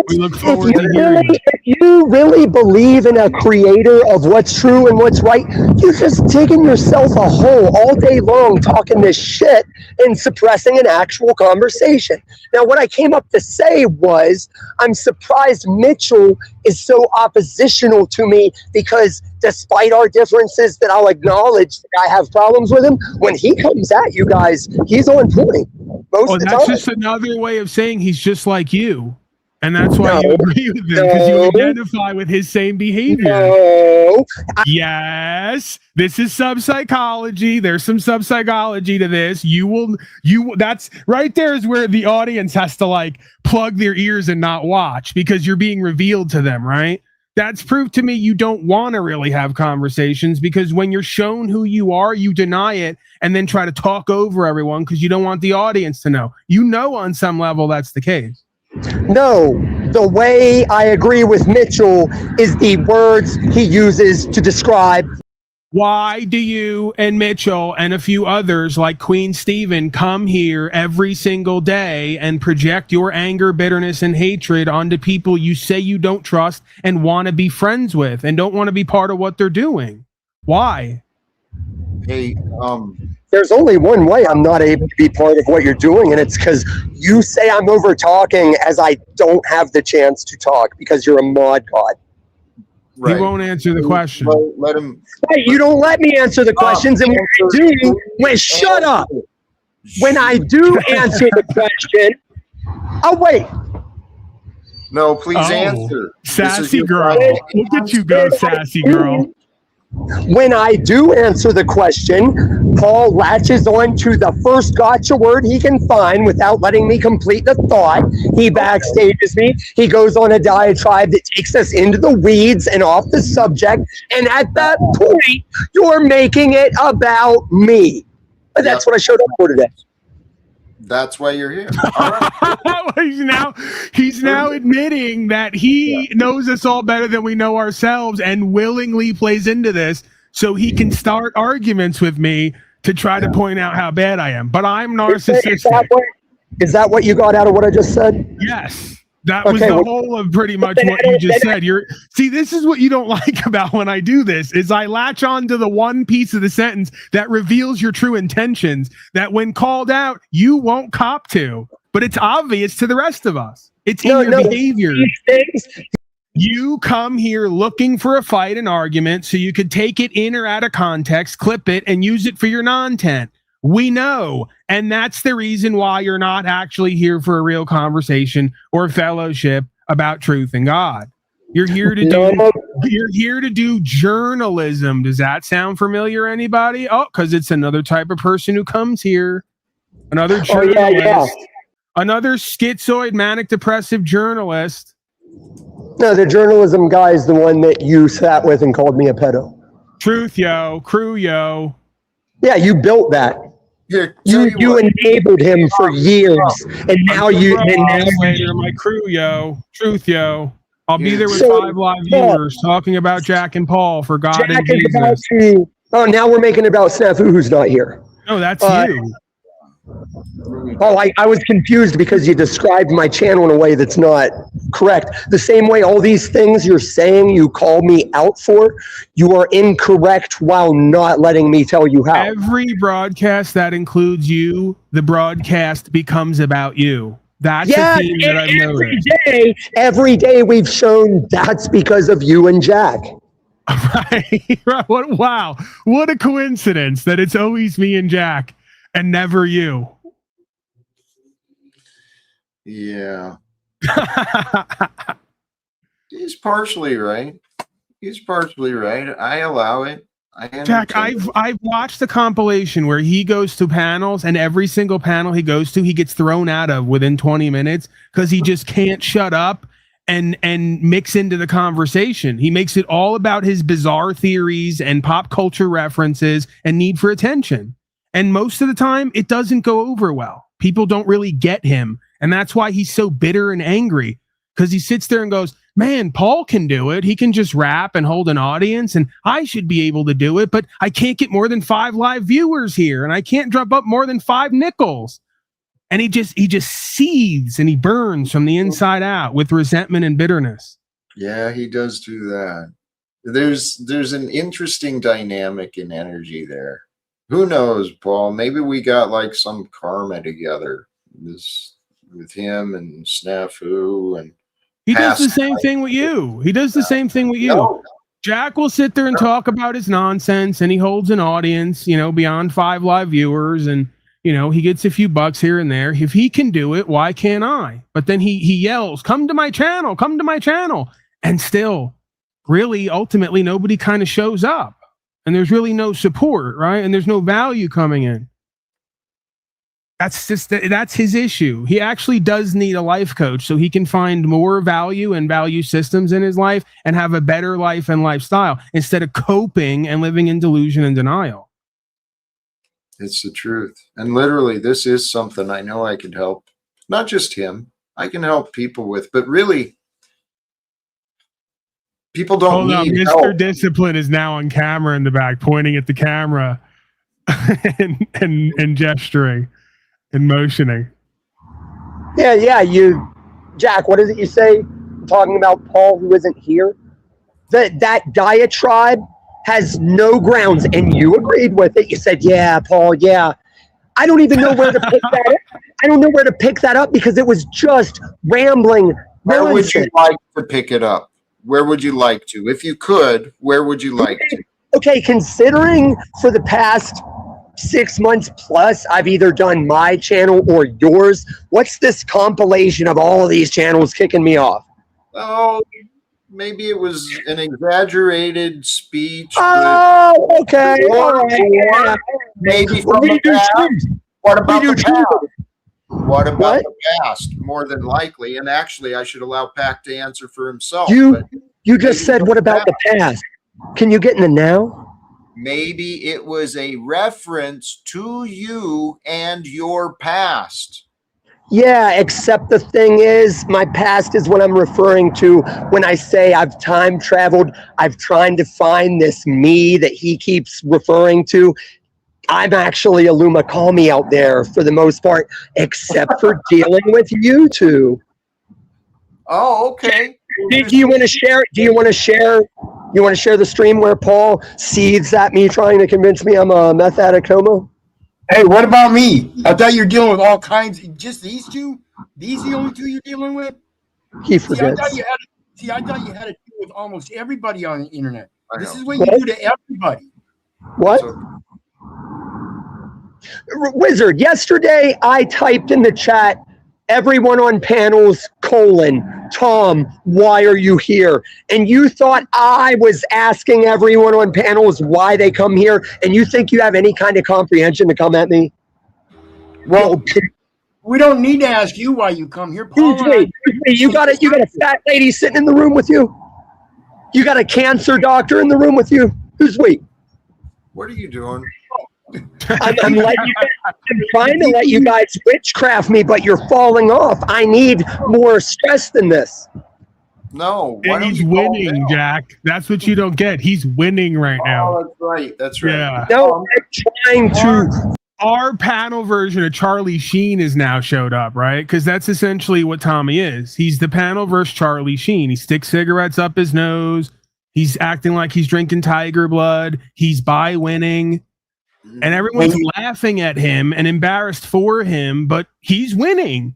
S4: We look forward to hearing it.
S3: If you really believe in a creator of what's true and what's right, you're just digging yourself a hole all day long talking this shit and suppressing an actual conversation. Now, what I came up to say was, I'm surprised Mitchell is so oppositional to me because despite our differences that I'll acknowledge that I have problems with him, when he comes at you guys, he's on point most of the time.
S4: That's just another way of saying he's just like you. And that's why you agree with him, because you identify with his same behavior. Yes, this is sub-psychology. There's some sub-psychology to this. That's right there is where the audience has to like plug their ears and not watch because you're being revealed to them, right? That's proof to me you don't want to really have conversations because when you're shown who you are, you deny it and then try to talk over everyone because you don't want the audience to know. You know on some level that's the case.
S3: No, the way I agree with Mitchell is the words he uses to describe.
S4: Why do you and Mitchell and a few others like Queen Stephen come here every single day and project your anger, bitterness, and hatred onto people you say you don't trust and want to be friends with and don't want to be part of what they're doing? Why?
S1: Hey,
S3: There's only one way I'm not able to be part of what you're doing, and it's because you say I'm over talking as I don't have the chance to talk because you're a mod god.
S4: He won't answer the question.
S1: Let him.
S3: Hey, you don't let me answer the questions, and shut up. When I do answer the question, oh wait.
S1: No, please answer.
S4: Sassy girl. Look at you go, sassy girl.
S3: When I do answer the question, Paul latches on to the first gotcha word he can find without letting me complete the thought. He backstages me. He goes on a diatribe that takes us into the weeds and off the subject. And at that point, you're making it about me. But that's what I showed up for today.
S1: That's why you're here. All right.
S4: he's now admitting that he knows us all better than we know ourselves and willingly plays into this so he can start arguments with me to try to point out how bad I am. But I'm narcissistic.
S3: Is that what you got out of what I just said?
S4: Yes. That was the whole of pretty much what you just said. See, this is what you don't like about when I do this, is I latch on to the one piece of the sentence that reveals your true intentions that when called out, you won't cop to. But it's obvious to the rest of us. It's in your behavior. You come here looking for a fight, an argument, so you could take it in or out of context, clip it, and use it for your non-tent. We know, and that's the reason why you're not actually here for a real conversation or fellowship about truth and God. You're here to do journalism. Does that sound familiar, anybody? Oh, because it's another type of person who comes here. Another journalist. Another schizoid, manic depressive journalist.
S3: No, the journalism guy is the one that you sat with and called me a pedo.
S4: Truth, yo. Crew, yo.
S3: Yeah, you built that.
S1: Here,
S3: you enabled him for years, and now
S4: my crew, yo. Truth, yo. I'll be there with 5 live viewers talking about Jack and Paul for God and Jesus.
S3: Now we're making it about Snafu, who's not here.
S4: No, that's you.
S3: Oh, I was confused because you described my channel in a way that's not correct. The same way all these things you're saying you call me out for, you are incorrect while not letting me tell you how.
S4: Every broadcast that includes you, the broadcast becomes about you. That's a theme that I've noticed.
S3: Every day we've shown that's because of you and Jack.
S4: Right. Wow. What a coincidence that it's always me and Jack. And never you.
S1: Yeah. He's partially right. I allow it.
S4: Jack, I've watched the compilation where he goes to panels, and every single panel he goes to, he gets thrown out of within 20 minutes because he just can't shut up and mix into the conversation. He makes it all about his bizarre theories and pop culture references and need for attention. And most of the time, it doesn't go over well. People don't really get him. And that's why he's so bitter and angry, because he sits there and goes, man, Paul can do it. He can just rap and hold an audience, and I should be able to do it, but I can't get more than 5 live viewers here, and I can't drop up more than 5 nickels. And he just seethes and he burns from the inside out with resentment and bitterness.
S1: Yeah, he does do that. There's an interesting dynamic and energy there. Who knows, Paul? Maybe we got like some karma together. This with him and Snafu, and
S4: he does the same thing with you. No. Jack will sit there and talk about his nonsense, and he holds an audience, beyond 5 live viewers, and he gets a few bucks here and there. If he can do it, why can't I? But then he yells, "Come to my channel! Come to my channel!" And still, really, ultimately, nobody kind of shows up. And there's really no support, right? And there's no value coming in. That's his issue. He actually does need a life coach so he can find more value and value systems in his life and have a better life and lifestyle instead of coping and living in delusion and denial.
S1: It's the truth. And literally, this is something I know I can help. Not just him. I can help people with, but really, people don't need
S4: Mr.
S1: help.
S4: Discipline is now on camera in the back, pointing at the camera and gesturing and motioning.
S3: Yeah. Jack, what is it you say? Talking about Paul who isn't here? That diatribe has no grounds, and you agreed with it. You said, yeah, Paul, yeah. I don't even know where to pick that up. I don't know where to pick that up because it was just rambling
S1: Where would
S3: nonsense.
S1: you like to pick it up? Where would you like to? If you could, where would you like to?
S3: Okay, considering for the past 6 months plus, I've either done my channel or yours. What's this compilation of all of these channels kicking me off?
S1: Oh, maybe it was an exaggerated speech.
S3: Oh, okay. All right. Yeah.
S1: Maybe
S3: Well,
S1: from
S3: we
S1: the
S3: do
S1: past.
S3: truth.
S1: What about
S3: We
S1: the
S3: do
S1: past?
S3: truth.
S1: What about
S3: What?
S1: the past? More than likely, and actually, I should allow Pac to answer for himself.
S3: You
S1: but
S3: just
S1: maybe
S3: said,
S1: from
S3: what about the past? Can you get in the now?
S1: Maybe it was a reference to you and your past.
S3: Yeah, except the thing is, my past is what I'm referring to when I say I've time traveled. I've tried to find this me that he keeps referring to. I'm actually a Luma Calmy out there for the most part, except for dealing with you two.
S1: Oh, okay.
S3: Do you want to share? Do you want to share? You want to share the stream where Paul seethes at me, trying to convince me I'm a meth addict homo?
S5: Hey, what about me? I thought you were dealing with all kinds. Just these two? These the only two you're dealing with?
S3: He
S5: See, I
S3: forgets.
S5: thought you had to deal with almost everybody on the internet.
S1: I
S5: This
S1: know.
S5: is what you do to everybody.
S3: What?
S1: So,
S3: Wizard, yesterday I typed in the chat, everyone on panels, Tom, why are you here? And you thought I was asking everyone on panels why they come here, and you think you have any kind of comprehension to come at me?
S5: Well, we don't need to ask you why you come here, Paul.
S3: You got a fat lady sitting in the room with you? You got a cancer doctor in the room with you? Who's we?
S1: what are you doing?
S3: I'm trying to let you guys witchcraft me, but you're falling off. I need more stress than this.
S1: No. Why
S4: And
S1: don't
S4: he's
S1: you calm
S4: winning,
S1: down?
S4: Jack. That's what you don't get. He's winning right now.
S1: Oh, that's right. That's right.
S4: Yeah.
S3: No, I'm trying to.
S4: Our panel version of Charlie Sheen has now showed up, right? Because that's essentially what Tommy is. He's the panel versus Charlie Sheen. He sticks cigarettes up his nose. He's acting like he's drinking tiger blood. He's by winning. And everyone's laughing at him and embarrassed for him, but he's winning,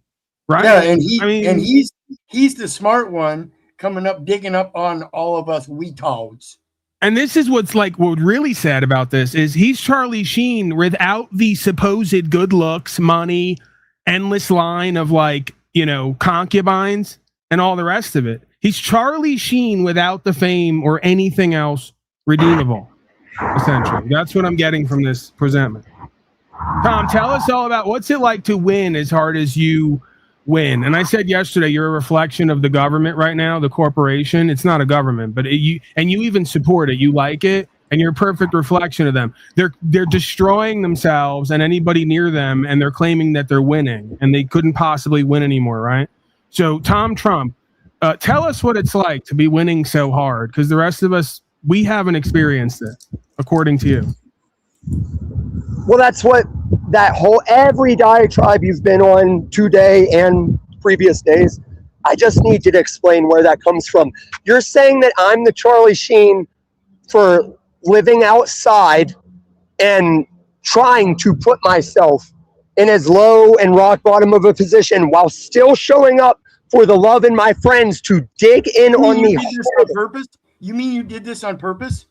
S4: right?
S5: Yeah, and he's the smart one coming up, digging up on all of us weetalds.
S4: And this is what's like, what really sad about this is he's Charlie Sheen without the supposed good looks, money, endless line of concubines and all the rest of it. He's Charlie Sheen without the fame or anything else redeemable. Essentially, that's what I'm getting from this presentment. Tom, tell us all about what's it like to win as hard as you win. And I said yesterday, you're a reflection of the government right now, the corporation. It's not a government, but you even support it. You like it, and you're a perfect reflection of them. They're destroying themselves and anybody near them, and they're claiming that they're winning, and they couldn't possibly win anymore, right? So, Tom Trump, tell us what it's like to be winning so hard, because the rest of us, we haven't experienced it, according to you.
S3: Well, that's what every diatribe you've been on today and previous days, I just need you to explain where that comes from. You're saying that I'm the Charlie Sheen for living outside and trying to put myself in as low and rock bottom of a position while still showing up for the love in my friends to dig in on me.
S5: You did this on purpose? You mean you did this on purpose?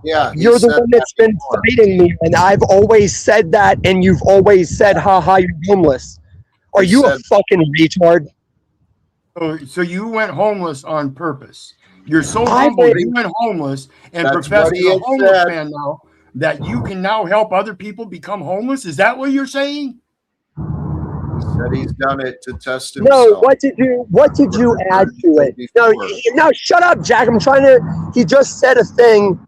S1: Yeah.
S3: You're the one that's been fighting me, and I've always said that, and you've always said, ha, you're homeless. Are you a fucking retard?
S5: So you went homeless on purpose. You're so humble, you went homeless and professed to a homeless man now that you can now help other people become homeless? Is that what you're saying?
S1: He said he's done it to test himself.
S3: No, what did you add to it? No, shut up, Jack. He just said a thing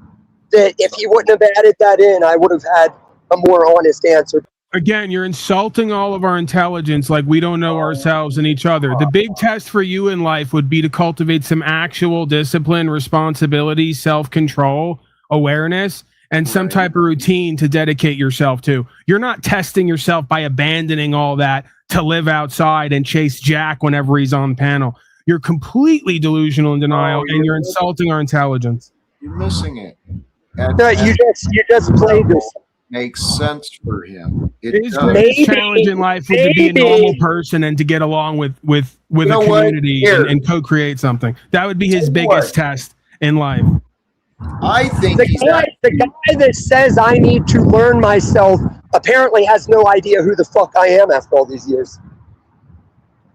S3: that if he wouldn't have added that in, I would have had a more honest answer.
S4: Again, you're insulting all of our intelligence like we don't know ourselves and each other. The big test for you in life would be to cultivate some actual discipline, responsibility, self-control, awareness, and some type of routine to dedicate yourself to. You're not testing yourself by abandoning all that to live outside and chase Jack whenever he's on panel. You're completely delusional in denial, and you're insulting our intelligence.
S1: You're missing it.
S3: No, you just played this.
S1: Makes sense for him. It
S4: His
S1: does.
S4: greatest challenge in life was to be a normal person and to get along with a
S1: know what?
S4: community
S1: Here.
S4: and co-create something. That would be his
S1: Tell you
S4: biggest
S1: what.
S4: test in life.
S1: I think he's
S3: The guy that says I need to learn myself apparently has no idea who the fuck I am after all these years.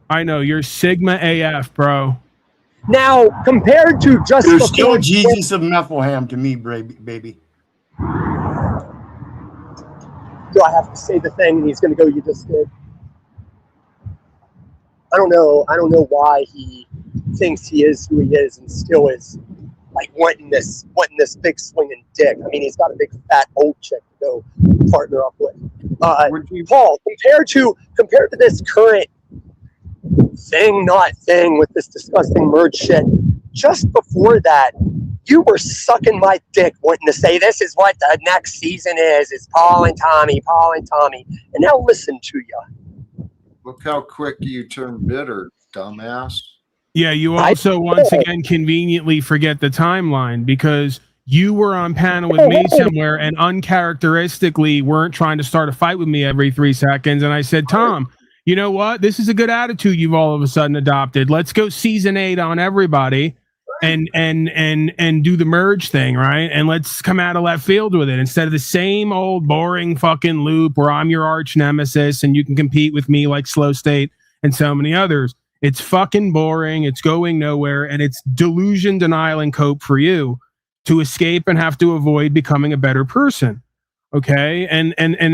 S4: I know, you're Sigma AF, bro.
S3: Now, compared to just
S5: You're
S3: the
S5: still
S3: point-
S5: Jesus of Bethlehem to me, baby.
S3: do I have to say the thing and he's going to go, you just did? I don't know why he thinks he is who he is and still is like wanting this big swinging dick. I mean, he's got a big fat old chick to go partner up with. Paul, compared to this current thing with this disgusting merge shit, just before that, you were sucking my dick wanting to say this is what the next season is Paul and Tommy. And now listen to you.
S1: Look how quick you turn bitter, dumbass.
S4: Yeah, you also once again conveniently forget the timeline because you were on panel with me somewhere and uncharacteristically weren't trying to start a fight with me every 3 seconds. And I said, Tom, you know what? This is a good attitude you've all of a sudden adopted. Let's go season 8 on everybody and do the merge thing, right? And let's come out of left field with it instead of the same old boring fucking loop where I'm your arch nemesis and you can compete with me like Slow State and so many others. It's fucking boring. It's going nowhere. And it's delusion, denial, and cope for you to escape and have to avoid becoming a better person. Okay. And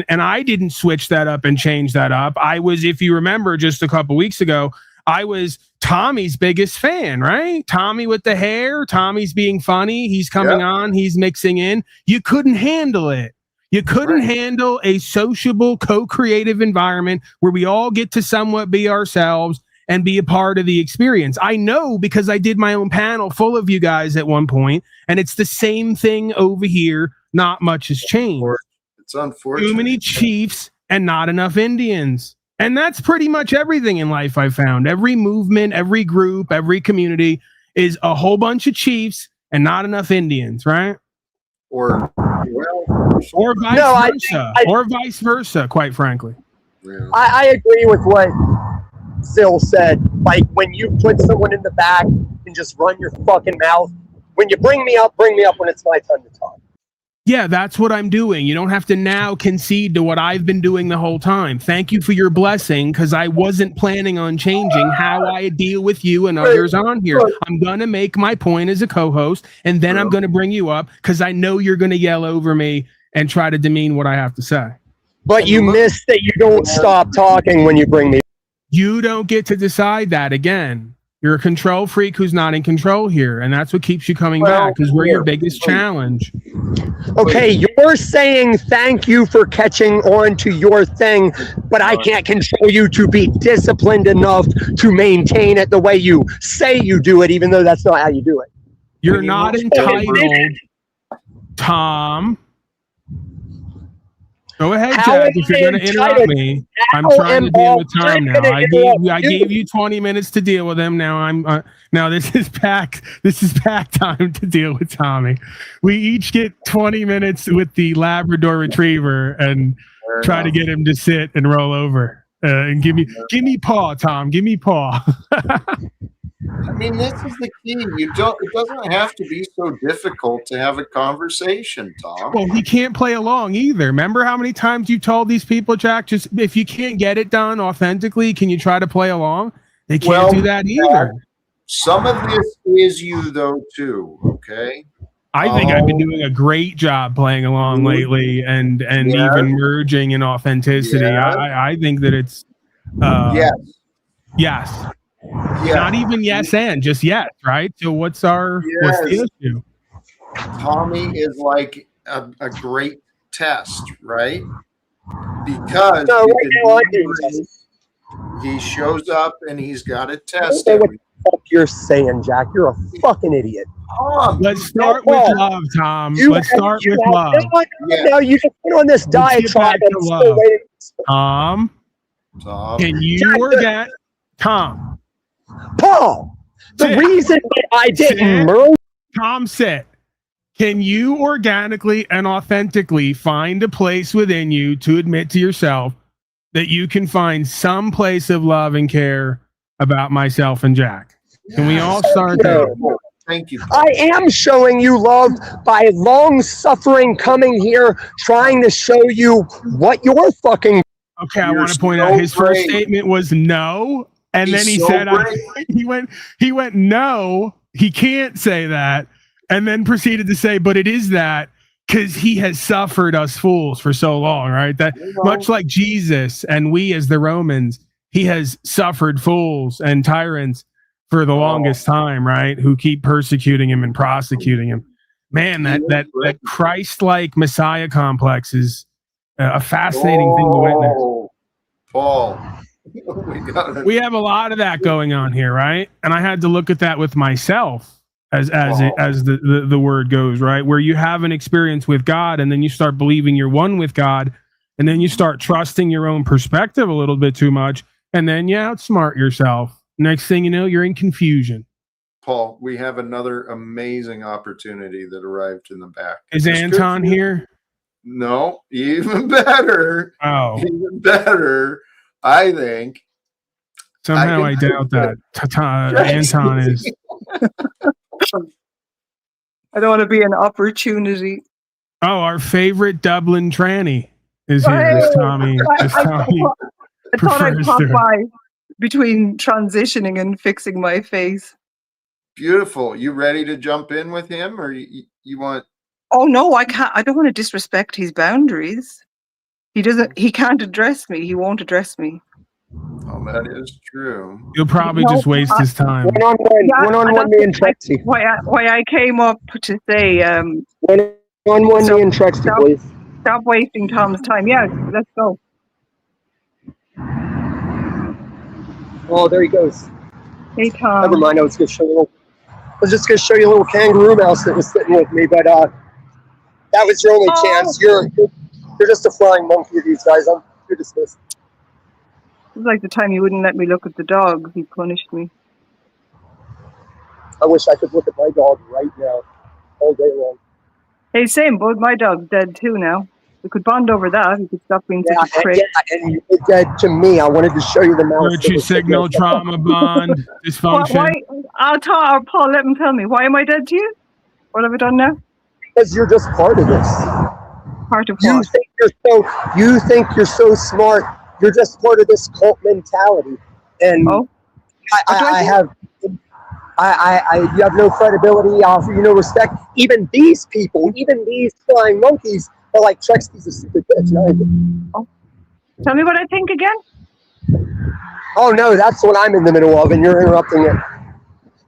S4: I didn't switch that up and change that up. I was, if you remember just a couple weeks ago, I was Tommy's biggest fan, right? Tommy with the hair. Tommy's being funny. He's coming on. He's mixing in. You couldn't handle it. You couldn't handle a sociable, co-creative environment where we all get to somewhat be ourselves and be a part of the experience. I know because I did my own panel full of you guys at one point, and it's the same thing over here. Not much has changed.
S1: It's unfortunate.
S4: Too many chiefs and not enough Indians. And that's pretty much everything in life I've found. Every movement, every group, every community is a whole bunch of chiefs and not enough Indians, right?
S1: Or
S4: vice versa, quite frankly.
S1: Yeah.
S3: I agree with what Phil said. Like, when you put someone in the back and just run your fucking mouth, when you bring me up when it's my time to talk.
S4: Yeah, that's what I'm doing. You don't have to now concede to what I've been doing the whole time. Thank you for your blessing, because I wasn't planning on changing how I deal with you and others on here. I'm going to make my point as a co-host, and then I'm going to bring you up, because I know you're going to yell over me and try to demean what I have to say.
S3: But you miss that you don't stop talking when you bring me up.
S4: You don't get to decide that again. You're a control freak who's not in control here, and that's what keeps you coming back, because we're your biggest challenge.
S3: Okay, you're saying thank you for catching on to your thing, but I can't control you to be disciplined enough to maintain it the way you say you do it, even though that's not how you do it.
S4: You're not entitled, Tom. Go ahead, Jack, if you're going to interrupt me. I'm trying to deal with Tom now. I gave you 20 minutes to deal with him. Now now this is pack time to deal with Tommy. We each get 20 minutes with the Labrador Retriever and try to get him to sit and roll over. And give me paw, Tom. Give me paw.
S1: I mean, this is the key. It doesn't have to be so difficult to have a conversation, Tom.
S4: Well, he can't play along either. Remember how many times you told these people, Jack, just if you can't get it done authentically, can you try to play along? They can't do that either.
S1: Some of this is you, though, too, okay?
S4: I think I've been doing a great job playing along lately and even merging in authenticity. I think that it's yes. Yeah. Not even yes and just yes, right? So what's the issue?
S1: Tommy is like a great test, right? Because he shows up and he's got a test.
S3: What the fuck you're saying, Jack? You're a fucking idiot.
S4: Let's start with love, Tom. Let's start with love.
S3: No, you just put on this diatribe and still waiting.
S4: Tom, can you forget Tom?
S3: Paul, the reason that I didn't merge.
S4: Tom, sit. Can you organically and authentically find a place within you to admit to yourself that you can find some place of love and care about myself and Jack? Can we all start there?
S1: Thank you.
S3: I am showing you love by long suffering coming here, trying to show you what you're fucking.
S4: Okay, I
S1: You're
S4: want to point
S1: so
S4: out his first
S1: brave.
S4: statement was no, and
S1: He's
S4: then he
S1: so
S4: said
S1: brave.
S4: he went no, he can't say that, and then proceeded to say, but it is that because he has suffered us fools for so long, right? That much like Jesus and we as the Romans, he has suffered fools and tyrants for the longest time, right? Who keep persecuting him and prosecuting him. Man, that Christ-like Messiah complex is a fascinating thing to witness.
S1: Paul.
S4: We have a lot of that going on here, right? And I had to look at that with myself as the word goes, right? Where you have an experience with God and then you start believing you're one with God, and then you start trusting your own perspective a little bit too much, and then you outsmart yourself. Next thing you know, you're in confusion.
S1: Paul, we have another amazing opportunity that arrived in the back.
S4: Is Anton here?
S1: No, even better.
S4: Oh,
S1: even better. I think.
S4: Somehow I doubt that. Anton is.
S7: I don't want to be an opportunity.
S4: Oh, our favorite Dublin tranny is here. As Tommy.
S7: I thought I'd pop by between transitioning and fixing my face.
S1: Beautiful. You ready to jump in with him, or you want?
S7: Oh no, I can't. I don't want to disrespect his boundaries. He can't address me. He won't address me.
S1: Oh, that is true.
S4: You'll probably just waste his time.
S3: One-on-one me and Trexie.
S7: Why I came up to say
S3: One-on-one me and Trexie, please.
S7: Stop wasting Tom's time. Yeah, let's go.
S3: Oh, there he goes.
S7: Hey Tom.
S3: Never mind. I was just going to show you a little kangaroo mouse that was sitting with me, but that was your only chance. You're just a flying monkey with these guys. You're dismissed.
S7: It was like the time you wouldn't let me look at the dog. He punished me.
S3: I wish I could look at my dog right now, all day long.
S7: Hey, same, bud. My dog's dead too now. We could bond over that. You could stop being such a prick.
S3: And you did that to me. I wanted to show you the mouse.
S4: Virtue signal, trauma bond, dysfunction.
S7: Why? Paul, let him tell me. Why am I dead to you? What have I done now?
S3: Because you're just part of this.
S7: Part of what?
S3: You think you're so smart. You're just part of this cult mentality. And you have no credibility. I offer you no respect. Even these people, even these flying monkeys, are like, Trexie's a stupid bitch.
S7: Oh. Tell me what I think again.
S3: Oh no, that's what I'm in the middle of, and you're interrupting it.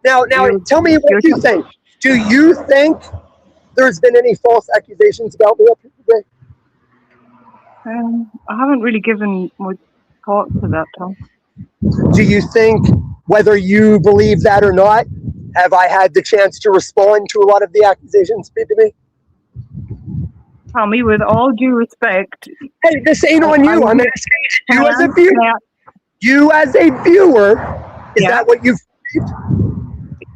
S3: Now, tell me what you think. Do you think there's been any false accusations about me up here today?
S7: I haven't really given much thought to that, Tom.
S3: Do you think, whether you believe that or not, have I had the chance to respond to a lot of the accusations made to me?
S7: Tommy, with all due respect...
S3: Hey, this ain't on you. I'm asking you as a viewer. You as a viewer, is that what you've believed?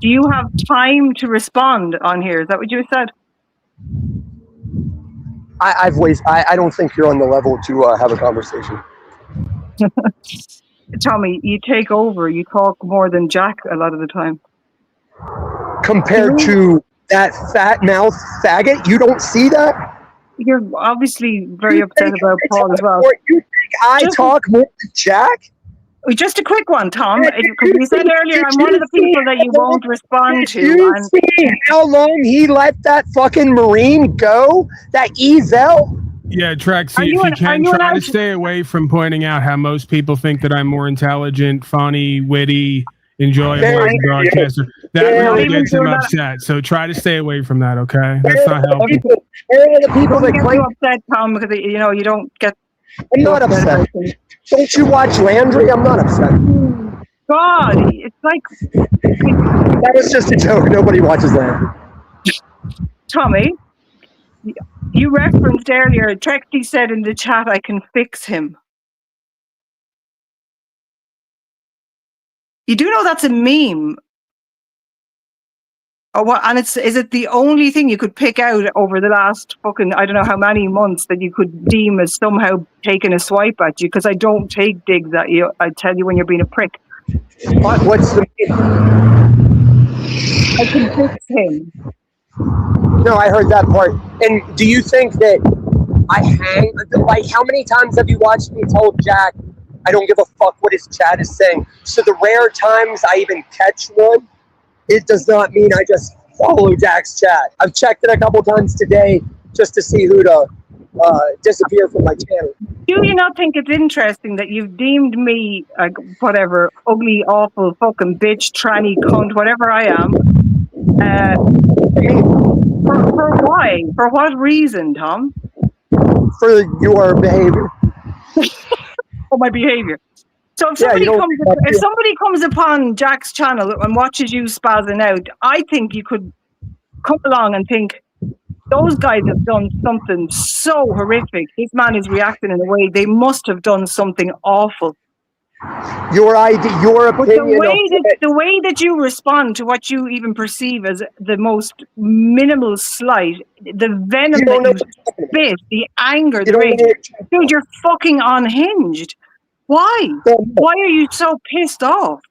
S7: Do you have time to respond on here? Is that what you said?
S3: I don't think you're on the level to have a conversation.
S7: Tommy, you take over. You talk more than Jack a lot of the time.
S3: Compared to that fat mouth faggot, you don't see that?
S7: You're obviously very upset about Paul as well.
S3: You think I talk more than Jack?
S7: Just a quick one, Tom. Because you said earlier I'm one of the people that you won't respond to.
S3: Did you see how long he let that fucking Marine go? That Ezel?
S4: Yeah, Trexie, if you can, try to stay away from pointing out how most people think that I'm more intelligent, funny, witty, enjoyable as a broadcaster. That really gets him upset. So try to stay away from that, okay? That's not helping.
S3: The people that
S7: claim upset, Tom, because you don't get.
S3: I'm not upset. Don't you watch Landry? I'm not upset.
S7: God, it's like
S3: that was just a joke. Nobody watches Landry.
S7: Tommy, you referenced earlier. Trexie said in the chat, "I can fix him." You do know that's a meme. Oh, what? And is it the only thing you could pick out over the last fucking, I don't know how many months, that you could deem as somehow taking a swipe at you? Because I don't take digs at you. I tell you when you're being a prick.
S3: What's the?
S7: I can fix him.
S3: No, I heard that part. And do you think that I hang? Like, how many times have you watched me tell Jack, I don't give a fuck what his chat is saying? So the rare times I even catch one, it does not mean I just follow Jack's chat. I've checked it a couple times today just to see who to disappear from my channel.
S7: Do you not think it's interesting that you've deemed me, whatever, ugly, awful, fucking bitch, tranny, cunt, whatever I am? For why? For what reason, Tom?
S3: For your behavior.
S7: For my behavior. So if somebody comes upon Jack's channel and watches you spazzing out, I think you could come along and think, those guys have done something so horrific. This man is reacting in a way, they must have done something awful.
S3: Your idea, your opinion.
S7: The way that you respond to what you even perceive as the most minimal slight, the venom that you spit, the anger, the rage. Dude, you're fucking unhinged. Why? Why are you so pissed off?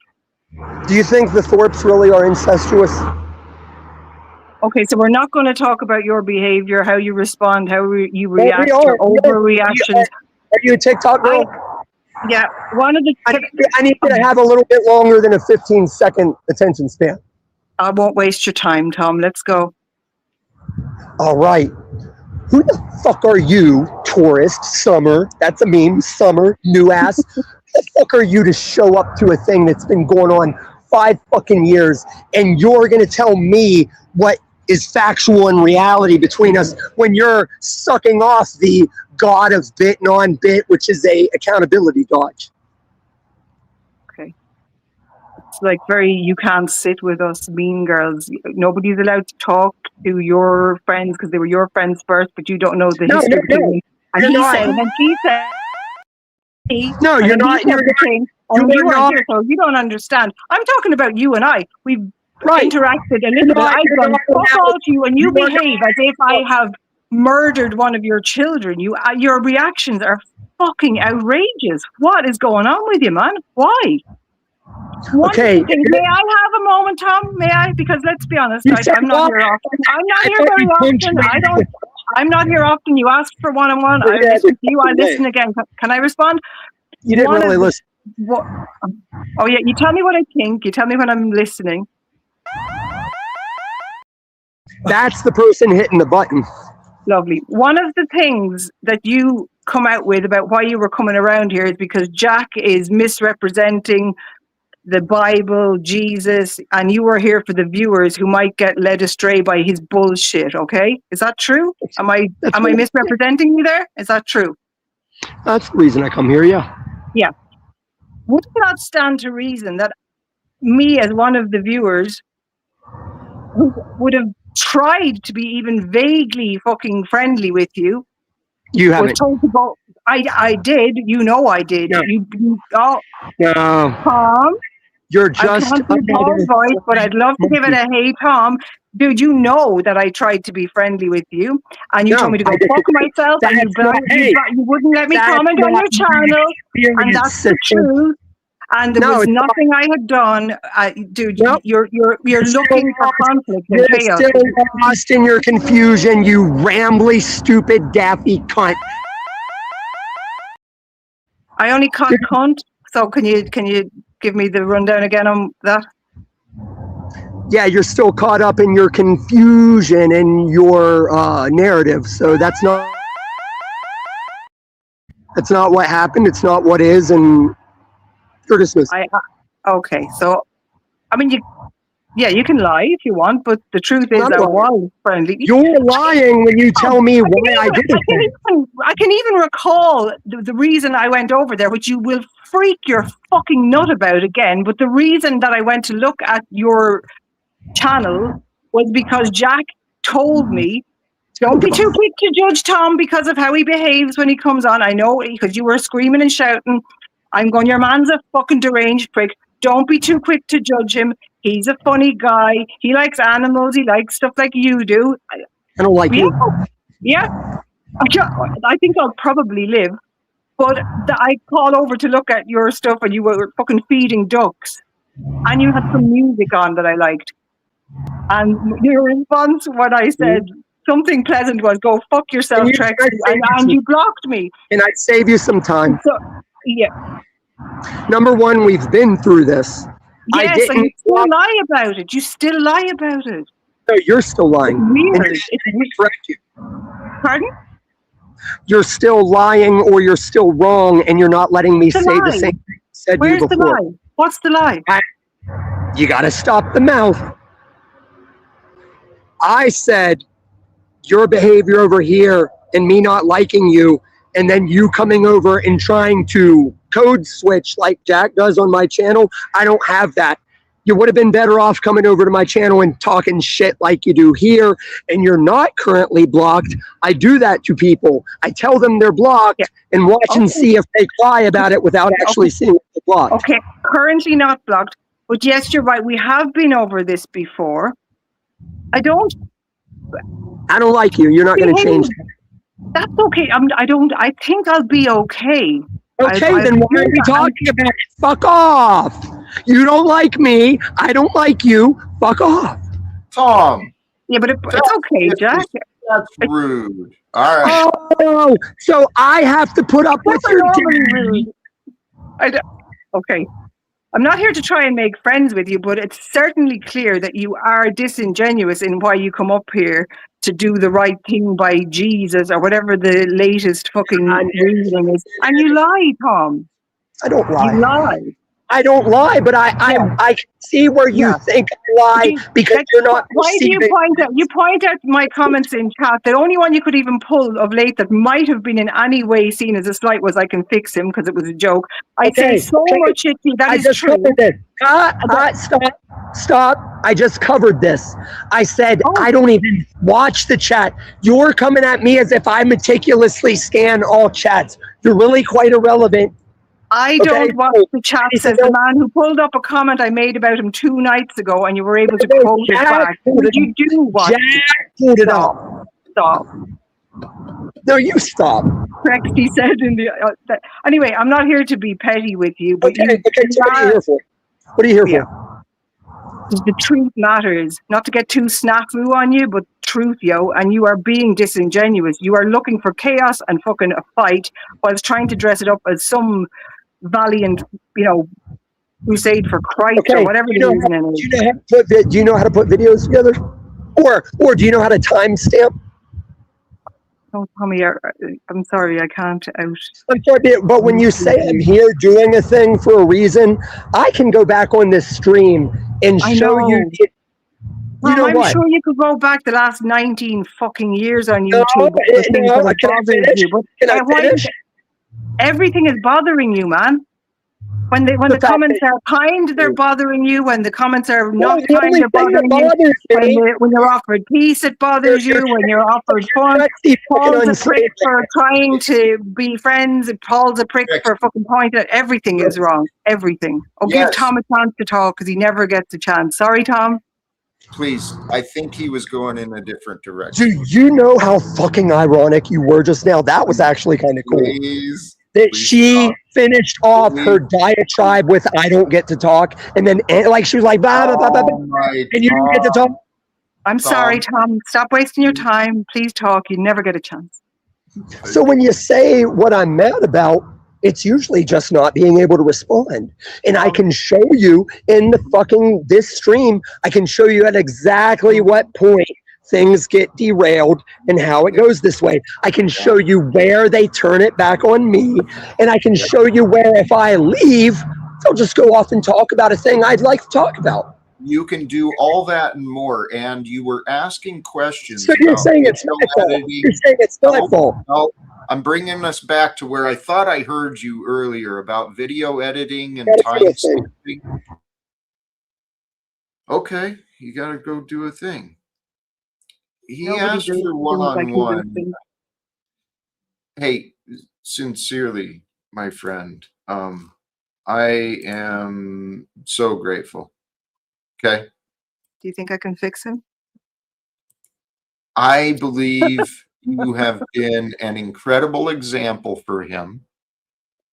S3: Do you think the Thorpes really are incestuous?
S7: Okay, so we're not going to talk about your behavior, how you respond, how you react, your overreactions.
S3: Are you a TikTok girl?
S7: Yeah, one of the.
S3: I need you to have a little bit longer than a 15-second attention span.
S7: I won't waste your time, Tom. Let's go.
S3: All right. Who the fuck are you, tourist, Summer? That's a meme, Summer, new ass. Who the fuck are you to show up to a thing that's been going on 5 fucking years, and you're going to tell me what is factual and reality between us when you're sucking off the god of bit non-bit, which is a accountability dodge?
S7: Okay. It's like you can't sit with us mean girls. Nobody's allowed to talk to your friends because they were your friends first, but you don't know the history between. And he said, and she said,
S3: no, you're not.
S7: You don't understand. I'm talking about you and I. We've interacted a little bit. I've done fuck all to you, and you behave as if I have murdered one of your children. Your reactions are fucking outrageous. What is going on with you, man? Why?
S3: Okay.
S7: May I have a moment, Tom? May I? Because let's be honest, I'm not here often. I'm not here very often. I'm not here often. You ask for one-on-one. I listen to you. I listen again. Can I respond?
S3: You didn't really listen.
S7: Oh yeah, you tell me what I think. You tell me when I'm listening.
S3: That's the person hitting the button.
S7: Lovely. One of the things that you come out with about why you were coming around here is because Jack is misrepresenting the Bible, Jesus, and you were here for the viewers who might get led astray by his bullshit. Okay, is that true? Am I misrepresenting you there? Is that true?
S3: That's the reason I come here. Yeah.
S7: Yeah. Would it not stand to reason that me, as one of the viewers, who would have tried to be even vaguely fucking friendly with you,
S3: you haven't.
S7: Was told to go. I did. You know I did.
S3: No.
S7: No. Tom.
S3: You're just.
S7: I can't do Tom's voice, but I'd love to give it a hey, Tom. Dude, you know that I tried to be friendly with you, and you told me to go fuck myself, and you wouldn't let me comment on your channel, and that's the truth. And there was nothing I had done, dude. You're looking for conflict and chaos.
S3: You're still lost in your confusion, you rambly, stupid, daffy cunt.
S7: I only caught cunt. So can you give me the rundown again on that?
S3: Yeah, you're still caught up in your confusion and your narrative. So that's not what happened. It's not what is, and you're dismissed.
S7: Okay, so I mean, you can lie if you want, but the truth is I was friendly.
S3: You're lying when you tell me why I did it.
S7: I can even recall the reason I went over there, which you will freak your fucking nut about again. But the reason that I went to look at your channel was because Jack told me, don't be too quick to judge Tom because of how he behaves when he comes on. I know, because you were screaming and shouting. I'm going, your man's a fucking deranged prick. Don't be too quick to judge him. He's a funny guy. He likes animals. He likes stuff like you do.
S3: I don't like you.
S7: Yeah. I think I'll probably live. But I call over to look at your stuff and you were fucking feeding ducks. And you had some music on that I liked. And your response when I said something pleasant was, go fuck yourself, Trexie. And you blocked me.
S3: And I'd save you some time.
S7: So, yeah.
S3: Number one, we've been through this.
S7: Yes, and you still lie about it. You still lie about it.
S3: No, you're still lying.
S7: It's weird.
S3: Correct you.
S7: Pardon?
S3: You're still lying or you're still wrong and you're not letting me say the same thing I said to you before.
S7: Where's the lie? What's the lie?
S3: You got to stop the mouth. I said your behavior over here and me not liking you, and then you coming over and trying to code switch like Jack does on my channel. I don't have that. You would have been better off coming over to my channel and talking shit like you do here, and you're not currently blocked. I do that to people. I tell them they're blocked and watch and see if they cry about it without actually seeing they're blocked.
S7: Okay, currently not blocked. But yes, you're right. We have been over this before. I don't
S3: like you. You're not going to change.
S7: That's okay. I think I'll be okay.
S3: Okay, then why are we talking about it? Fuck off. You don't like me. I don't like you. Fuck off.
S1: Tom.
S7: Yeah, but it's okay, Jack.
S1: That's rude. All right.
S3: Oh, so I have to put up with your rude.
S7: Okay. I'm not here to try and make friends with you, but it's certainly clear that you are disingenuous in why you come up here to do the right thing by Jesus or whatever the latest fucking reason is. And you lie, Tom.
S3: I don't lie.
S7: You lie.
S3: I don't lie, but I can see where you think I lie because you're not.
S7: Why do you point out my comments in chat? The only one you could even pull of late that might have been in any way seen as a slight was I can fix him because it was a joke. I say so much shit to you. That is true.
S3: Stop. I just covered this. I said I don't even watch the chat. You're coming at me as if I meticulously scan all chats. You're really quite irrelevant.
S7: I don't watch the chat, says the man who pulled up a comment I made about him 2 nights ago and you were able to quote it back. But you do watch it. Stop.
S3: No, you stop.
S7: Trexie said in the... anyway, I'm not here to be petty with you. But
S3: so what are you here for? What are you here for?
S7: The truth matters. Not to get too snafu on you, but truth, yo. And you are being disingenuous. You are looking for chaos and fucking a fight whilst trying to dress it up as some valiant, crusade for Christ or whatever the reason is.
S3: Do you know how to put videos together? Or do you know how to timestamp?
S7: Don't tell me. I'm sorry, I can't out.
S3: I'm sorry, but when you say I'm here doing a thing for a reason, I can go back on this stream and show you.
S7: I'm sure you could go back the last 19 fucking years on YouTube.
S3: Can I finish?
S7: Everything is bothering you, man. When the comments are kind, they're bothering you. When the comments are not kind, they're bothering you. When you're offered peace, it bothers you. When you're offered fun, Paul's a prick for trying to be friends. Paul's a prick for fucking pointing at everything is wrong. Everything. Give Tom a chance to talk because he never gets a chance. Sorry, Tom.
S1: Please, I think he was going in a different direction.
S3: Do you know how fucking ironic you were just now? That was actually kind of cool.
S1: Please
S3: she finished off her diatribe with "I don't get to talk," and then she was like, blah, blah, blah, blah, and you didn't get to talk.
S7: I'm sorry, Tom. Stop wasting your time. Please talk. You never get a chance.
S3: So when you say what I'm mad about, it's usually just not being able to respond. And I can show you in this stream, I can show you at exactly what point things get derailed and how it goes this way. I can show you where they turn it back on me. And I can show you where if I leave, they'll just go off and talk about a thing I'd like to talk about.
S1: You can do all that and more. And you were asking questions.
S3: So you're saying it's my fault. You're saying it's my fault.
S1: No, I'm bringing us back to where I thought I heard you earlier about video editing and time stamping. Okay, you got to go do a thing. He asked for one-on-one. Hey, sincerely, my friend, I am so grateful Okay.
S7: Do you think I can fix him?
S1: I believe you have been an incredible example for him.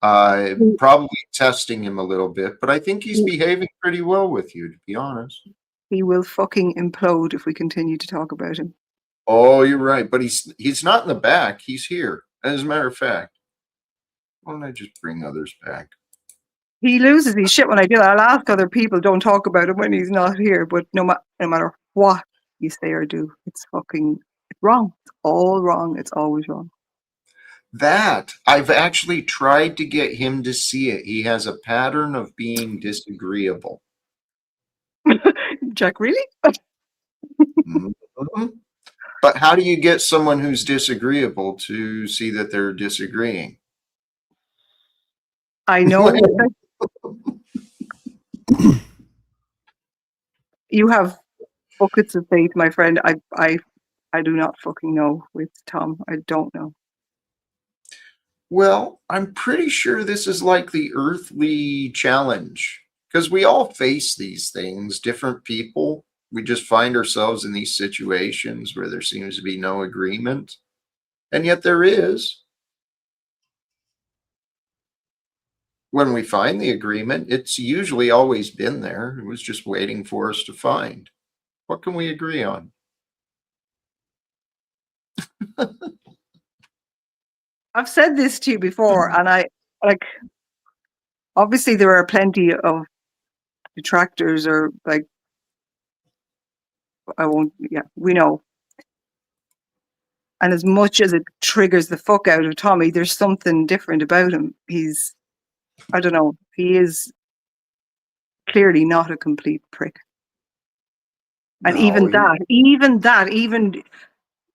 S1: Probably testing him a little bit, but I think he's behaving pretty well with you, to be honest.
S7: He will fucking implode if we continue to talk about him.
S1: Oh, you're right, but he's not in the back. He's here. As a matter of fact, why don't I just bring others back?
S7: He loses his shit when I do that. I'll ask other people, don't talk about him when he's not here. But no matter what you say or do, it's wrong. It's all wrong. It's always wrong.
S1: That I've actually tried to get him to see it. He has a pattern of being disagreeable.
S7: Jack, really?
S1: Mhm. But how do you get someone who's disagreeable to see that they're disagreeing?
S7: I know. You have buckets of faith, my friend. I do not fucking know with Tom. I don't know.
S1: Well, I'm pretty sure this is like the earthly challenge because we all face these things, different people. We just find ourselves in these situations where there seems to be no agreement, and yet there is. When we find the agreement, it's usually always been there. It was just waiting for us to find. What can we agree on?
S7: I've said this to you before, and I like. Obviously, there are plenty of detractors, or like, I won't. Yeah, we know. And as much as it triggers the fuck out of Tommy, there's something different about him. I don't know. He is clearly not a complete prick. And
S1: No,
S7: even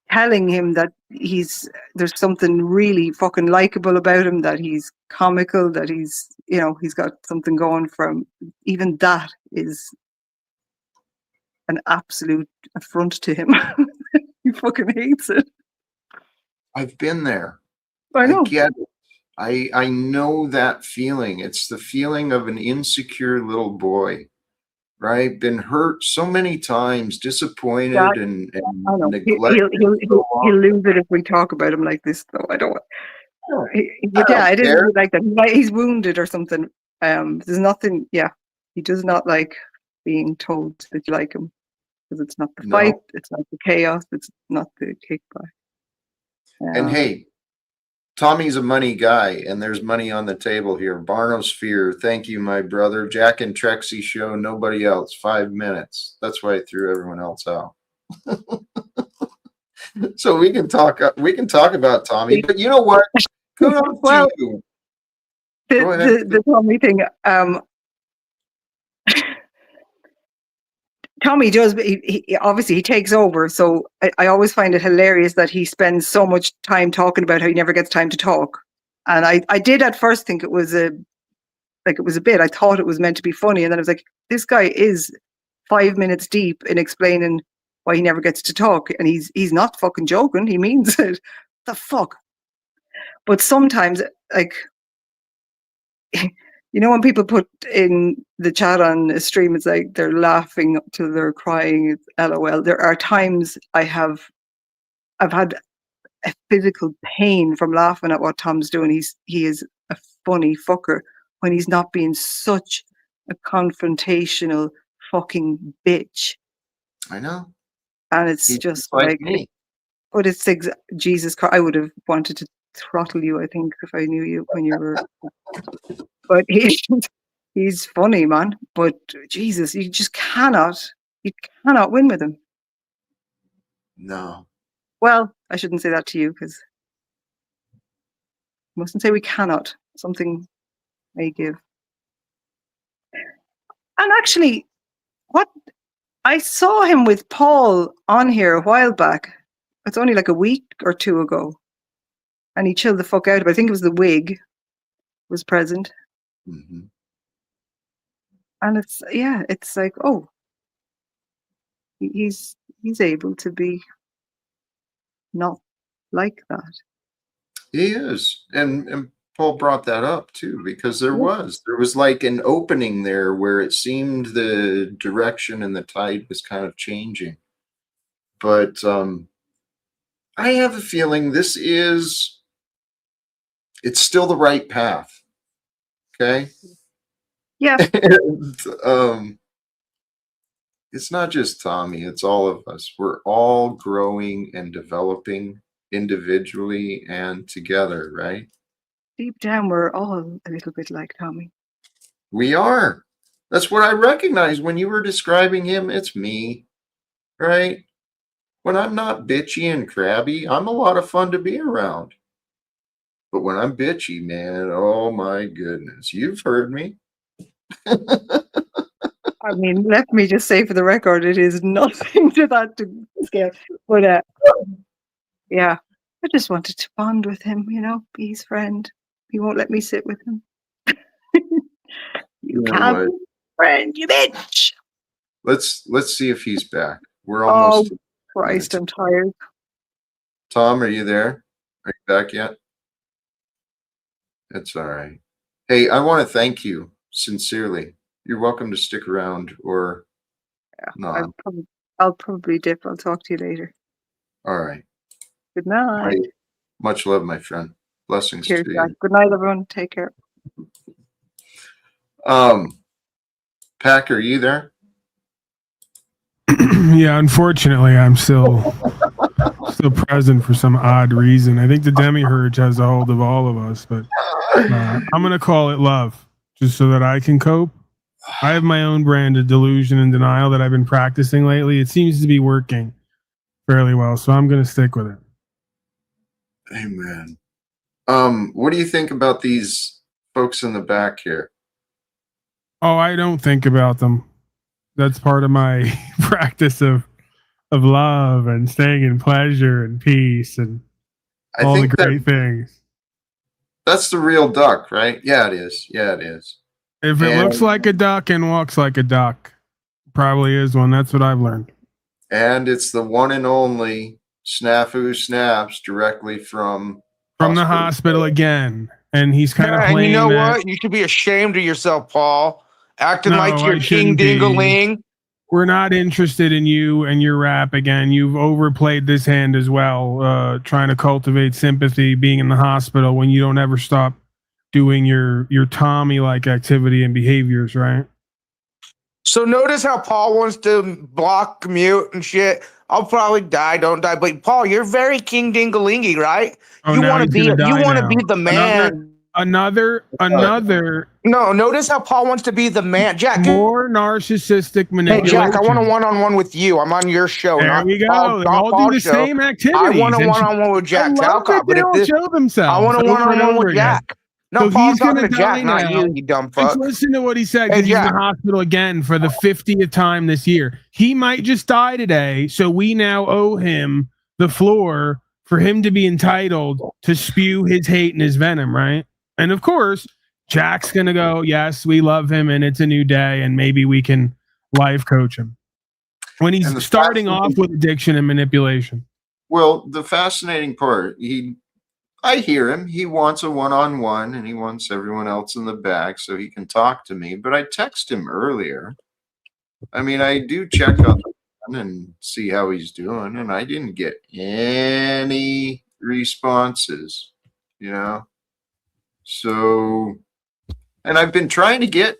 S7: telling him that there's something really fucking likable about him, that he's comical, that he's got something going from, even that is an absolute affront to him. He fucking hates it.
S1: I've been there.
S7: I know.
S1: I get it. I know that feeling. It's the feeling of an insecure little boy, right? Been hurt so many times, disappointed and
S7: I know.
S1: neglected.
S7: He'll lose it if we talk about him like this, though. I don't. But yeah, it
S1: care.
S7: is like that. He's wounded or something. There's nothing. Yeah, he does not like being told that you like him, because it's not the fight, it's not the chaos, it's not the kickback.
S1: And hey, Tommy's a money guy, and there's money on the table here. Barnosphere, thank you, my brother. Jack and Trexie show, nobody else. 5 minutes. That's why I threw everyone else out. So we can talk about Tommy, but you know what? Kudos to you.
S7: The Tommy thing. Tommy does, he obviously he takes over. So I always find it hilarious that he spends so much time talking about how he never gets time to talk. And I did at first think it was a bit. I thought it was meant to be funny, and then I was like, this guy is 5 minutes deep in explaining why he never gets to talk, and he's not fucking joking. He means it. The fuck. But sometimes, like, you know, when people put in the chat on a stream, it's like they're laughing till they're crying. It's LOL. There are times I've had a physical pain from laughing at what Tom's doing. He is a funny fucker when he's not being such a confrontational fucking bitch.
S1: I know.
S7: And it's just like
S1: me.
S7: But it's Jesus Christ. I would have wanted to throttle you, I think, if I knew you when you were. But he's funny, man. But Jesus, you cannot win with him.
S1: No.
S7: Well, I shouldn't say that to you, because I mustn't say we cannot. Something may give. And actually, what I saw him with Paul on here a while back. It's only like a week or two ago. And he chilled the fuck out. But I think it was the wig was present.
S1: Mm-hmm.
S7: And it's like, oh, he's able to be not like that.
S1: He is. And Paul brought that up too, because there was like an opening there where it seemed the direction and the tide was kind of changing. But I have a feeling it's still the right path. Okay.
S7: Yeah.
S1: And, it's not just Tommy, it's all of us. We're all growing and developing individually and together, right?
S7: Deep down, we're all a little bit like Tommy.
S1: We are. That's what I recognize when you were describing him. It's me, right? When I'm not bitchy and crabby, I'm a lot of fun to be around. But when I'm bitchy, man, oh my goodness, you've heard me.
S7: I mean, let me just say for the record, it is nothing to that scale. But yeah, I just wanted to bond with him, be his friend. He won't let me sit with him. You can't be friend, you bitch.
S1: Let's see if he's back. We're almost.
S7: Oh, Christ, I'm tired.
S1: Tom, are you there? Are you back yet? It's all right. Hey, I want to thank you sincerely. You're welcome to stick around or not.
S7: I'll probably dip. I'll talk to you later.
S1: All right.
S7: Good night.
S1: Much love, my friend. Blessings
S7: Cheers,
S1: to
S7: Jack.
S1: you.
S7: Good night, everyone. Take care.
S1: Pack, are you there?
S4: Yeah, unfortunately, I'm still present for some odd reason. I think the demiurge has a hold of all of us, but I'm going to call it love, just so that I can cope. I have my own brand of delusion and denial that I've been practicing lately. It seems to be working fairly well, so I'm going to stick with it.
S1: Amen. What do you think about these folks in the back here?
S4: Oh, I don't think about them. That's part of my practice of love and staying in pleasure and peace and all the great things.
S1: That's the real duck, right? Yeah, it is. Yeah, it is.
S4: If it looks like a duck and walks like a duck, probably is one. That's what I've learned.
S1: And it's the one and only Snafu Snaps directly from
S4: the hospital again. And he's kind of playing.
S8: And you know what? You should be ashamed of yourself, Paul. Acting like you're King Dingaling.
S4: We're not interested in you and your rap again. You've overplayed this hand as well, trying to cultivate sympathy, being in the hospital when you don't ever stop doing your Tommy-like activity and behaviors, right?
S8: So notice how Paul wants to block, mute, and shit. I'll probably die, don't die. But Paul, you're very King Dingalingy, right?
S4: Oh,
S8: you want to be the man.
S4: Another.
S8: No, notice how Paul wants to be the man. Jack,
S4: more narcissistic manipulation.
S8: Hey, Jack, I want a one-on-one with you. I'm on your show.
S4: There we go. They all do the same activities.
S8: I want a one-on-one with Jack Talcott.
S4: But if they show themselves,
S8: I want a one-on-one with Jack. No,
S4: so
S8: Paul's talking to Jack, not you dumb fuck.
S4: Just listen to what he said. He's in the hospital again for the 50th time this year. He might just die today, so we now owe him the floor for him to be entitled to spew his hate and his venom, right? And of course, Jack's going to go, yes, we love him and it's a new day and maybe we can life coach him. When he's starting off with addiction and manipulation.
S1: Well, the fascinating part, I hear him. He wants a one-on-one and he wants everyone else in the back so he can talk to me. But I text him earlier. I mean, I do check on him and see how he's doing. And I didn't get any responses, So, and I've been trying to get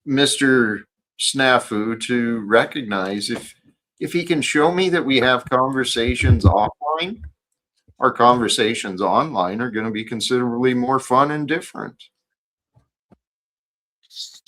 S1: Mr. Snafu to recognize if he can show me that we have conversations offline, our conversations online are going to be considerably more fun and different.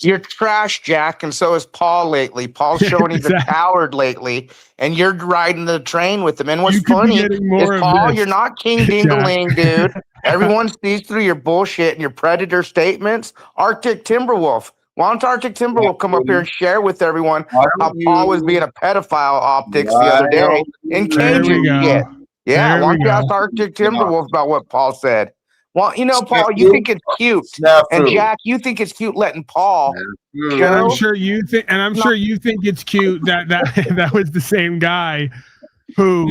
S8: You're trash, Jack, and so is Paul lately. Paul's showing he's a coward lately, and you're riding the train with him. And what's funny is, Paul, you're not King Dingaling, dude. Everyone sees through your bullshit and your predator statements. Arctic Timberwolf. Why don't Arctic Timberwolf come up here and share with everyone how Paul was being a pedophile optics the other day in Cajun shit? Yeah, why don't you ask Arctic Timberwolf about what Paul said? Well, Paul, you think it's cute, and Jack, you think it's cute letting Paul.
S4: And I'm sure you think, it's cute that was the same guy who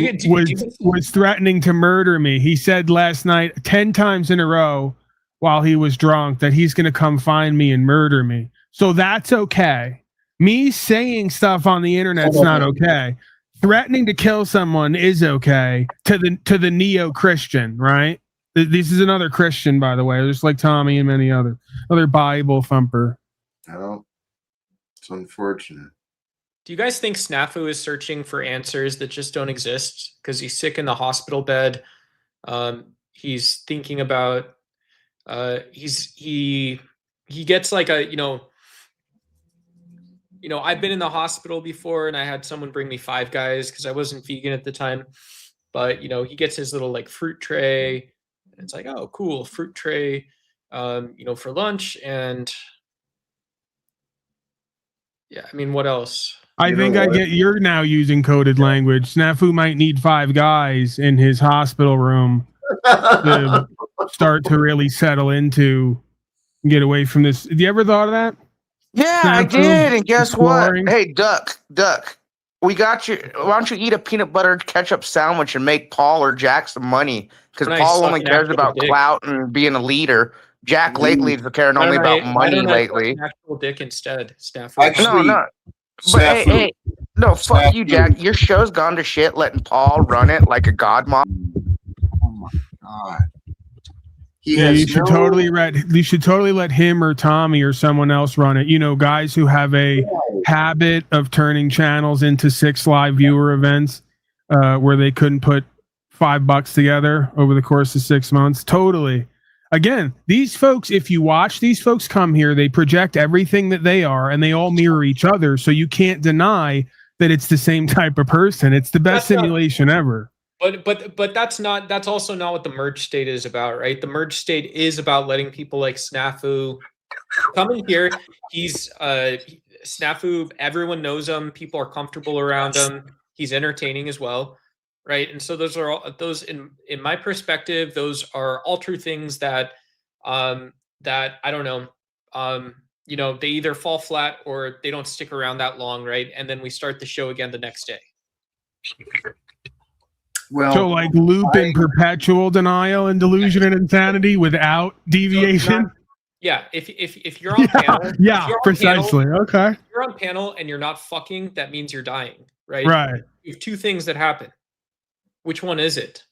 S4: was threatening to murder me. He said last night 10 times in a row, while he was drunk that he's going to come find me and murder me. So that's okay. Me saying stuff on the internet's not okay. Threatening to kill someone is okay to the neo-Christian, right? This is another Christian, by the way, just like Tommy and many other Bible thumper.
S1: No, it's unfortunate.
S9: Do you guys think Snafu is searching for answers that just don't exist because he's sick in the hospital bed? He's thinking about he gets like a I've been in the hospital before and I had someone bring me Five Guys because I wasn't vegan at the time, but he gets his little like fruit tray and it's like, oh cool, fruit tray for lunch. And yeah, I mean, what else?
S4: I think I get you're now using coded language. Snafu might need Five Guys in his hospital room to start to really settle into and get away from this. Have you ever thought of that?
S8: Yeah, Snafu, I did. And guess exploring? What? Hey, Duck, we got you. Why don't you eat a peanut butter ketchup sandwich and make Paul or Jack some money? Because Paul only cares about clout and being a leader. Jack lately is caring only about money lately.
S9: Actual dick instead, Snafu.
S8: Actually, no. But hey, no, fuck you, Jack. Your show's gone to shit letting Paul run it like a god mom.
S1: Oh my god.
S4: You should totally let him or Tommy or someone else run it. Guys who have a habit of turning channels into 6 live viewer events where they couldn't put $5 together over the course of 6 months. Totally. Again, these folks, if you watch these folks come here, they project everything that they are and they all mirror each other. So you can't deny that it's the same type of person. It's the best simulation ever.
S9: But that's also not what the merge state is about, right? The merge state is about letting people like Snafu come in here. He's Snafu, everyone knows him, people are comfortable around him, he's entertaining as well, right? And so those in my perspective, those are all true things that that I don't know, they either fall flat or they don't stick around that long, right? And then we start the show again the next day.
S4: Well, so like loop in perpetual denial and delusion and insanity without deviation.
S9: Yeah, if you're on panel,
S4: precisely. Okay.
S9: If you're on panel and you're not fucking, that means you're dying, right?
S4: Right.
S9: You have 2 things that happen. Which one is it?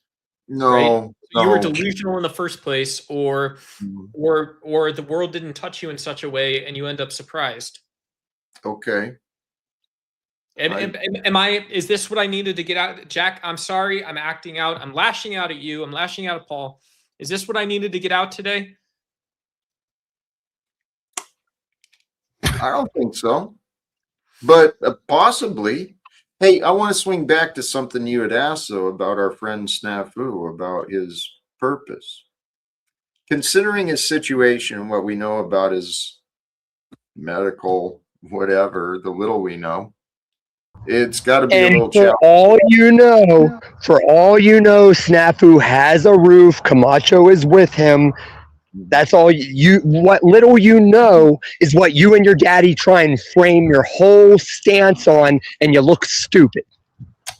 S1: No,
S9: right? So you were delusional in the first place, or the world didn't touch you in such a way, and you end up surprised.
S1: Okay.
S9: Is this what I needed to get out? Jack, I'm sorry. I'm acting out. I'm lashing out at you. I'm lashing out at Paul. Is this what I needed to get out today?
S1: I don't think so. But possibly. Hey, I want to swing back to something you had asked, though, about our friend Snafu, about his purpose. Considering his situation and what we know about his medical, whatever, the little we know, it's got to be a little challenging.
S3: For all you know, Snafu has a roof. Camacho is with him. That's all what little you know is what you and your daddy try and frame your whole stance on, and you look stupid.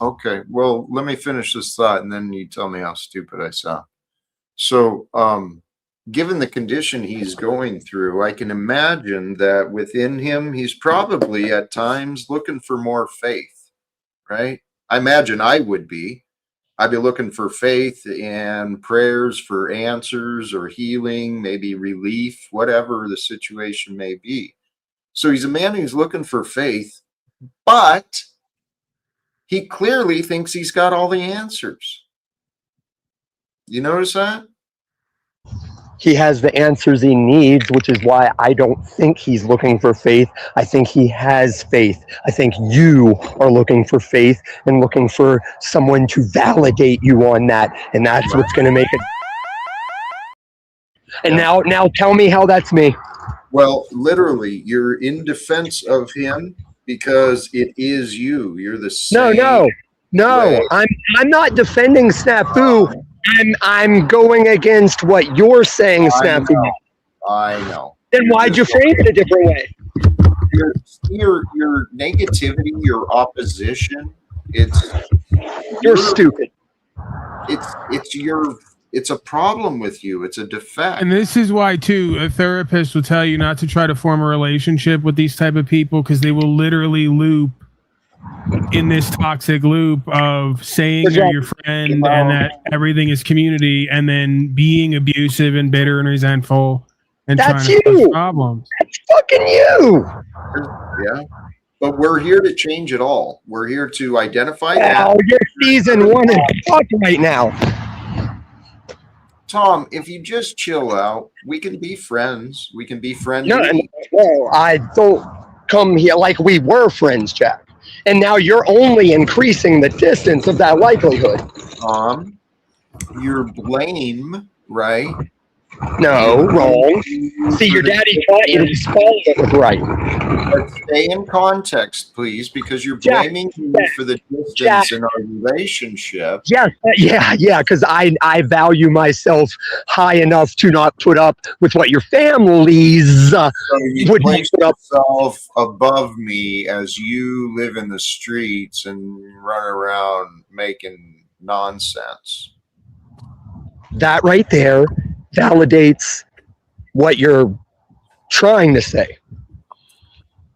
S1: Okay, well, let me finish this thought, and then you tell me how stupid I sound. So, given the condition he's going through, I can imagine that within him, he's probably at times looking for more faith, right? I imagine I would be. I'd be looking for faith and prayers for answers or healing, maybe relief, whatever the situation may be. So he's a man who's looking for faith, but he clearly thinks he's got all the answers. You notice that?
S3: He has the answers he needs, which is why I don't think he's looking for faith. I think he has faith. I think you are looking for faith and looking for someone to validate you on that. And that's what's going to make it. And now tell me how that's me.
S1: Well, literally, you're in defense of him because it is you. You're the same.
S3: No. I'm not defending Snafu. I'm going against what you're saying, Snafu.
S1: I know.
S3: Then why'd you frame it a different way?
S1: Your negativity, your opposition, you're
S3: stupid.
S1: It's It's a problem with you. It's a defect.
S4: And this is why, too, a therapist will tell you not to try to form a relationship with these type of people, because they will literally loop in this toxic loop of saying they're your friend and that everything is community, and then being abusive and bitter and resentful and
S3: That's
S4: trying to
S3: you.
S4: cause problems.
S3: That's fucking you.
S1: Yeah. But we're here to change it all. We're here to identify that.
S3: Oh, you're season 1 and fuck right now.
S1: Tom, if you just chill out, we can be friends. We can be friendly.
S3: No, I don't come here like we were friends, Jack. And now you're only increasing the distance of that likelihood.
S1: Tom, your blame, right?
S3: No, wrong. See, your daddy taught you to spell it with right.
S1: But stay in context, please, because you're blaming me for the distance in our relationship.
S3: Yes, yeah, because I value myself high enough to not put up with what your families
S1: So you
S3: would
S1: place
S3: put up.
S1: yourself above me as you live in the streets and run around making nonsense.
S3: That right there validates what you're trying to say.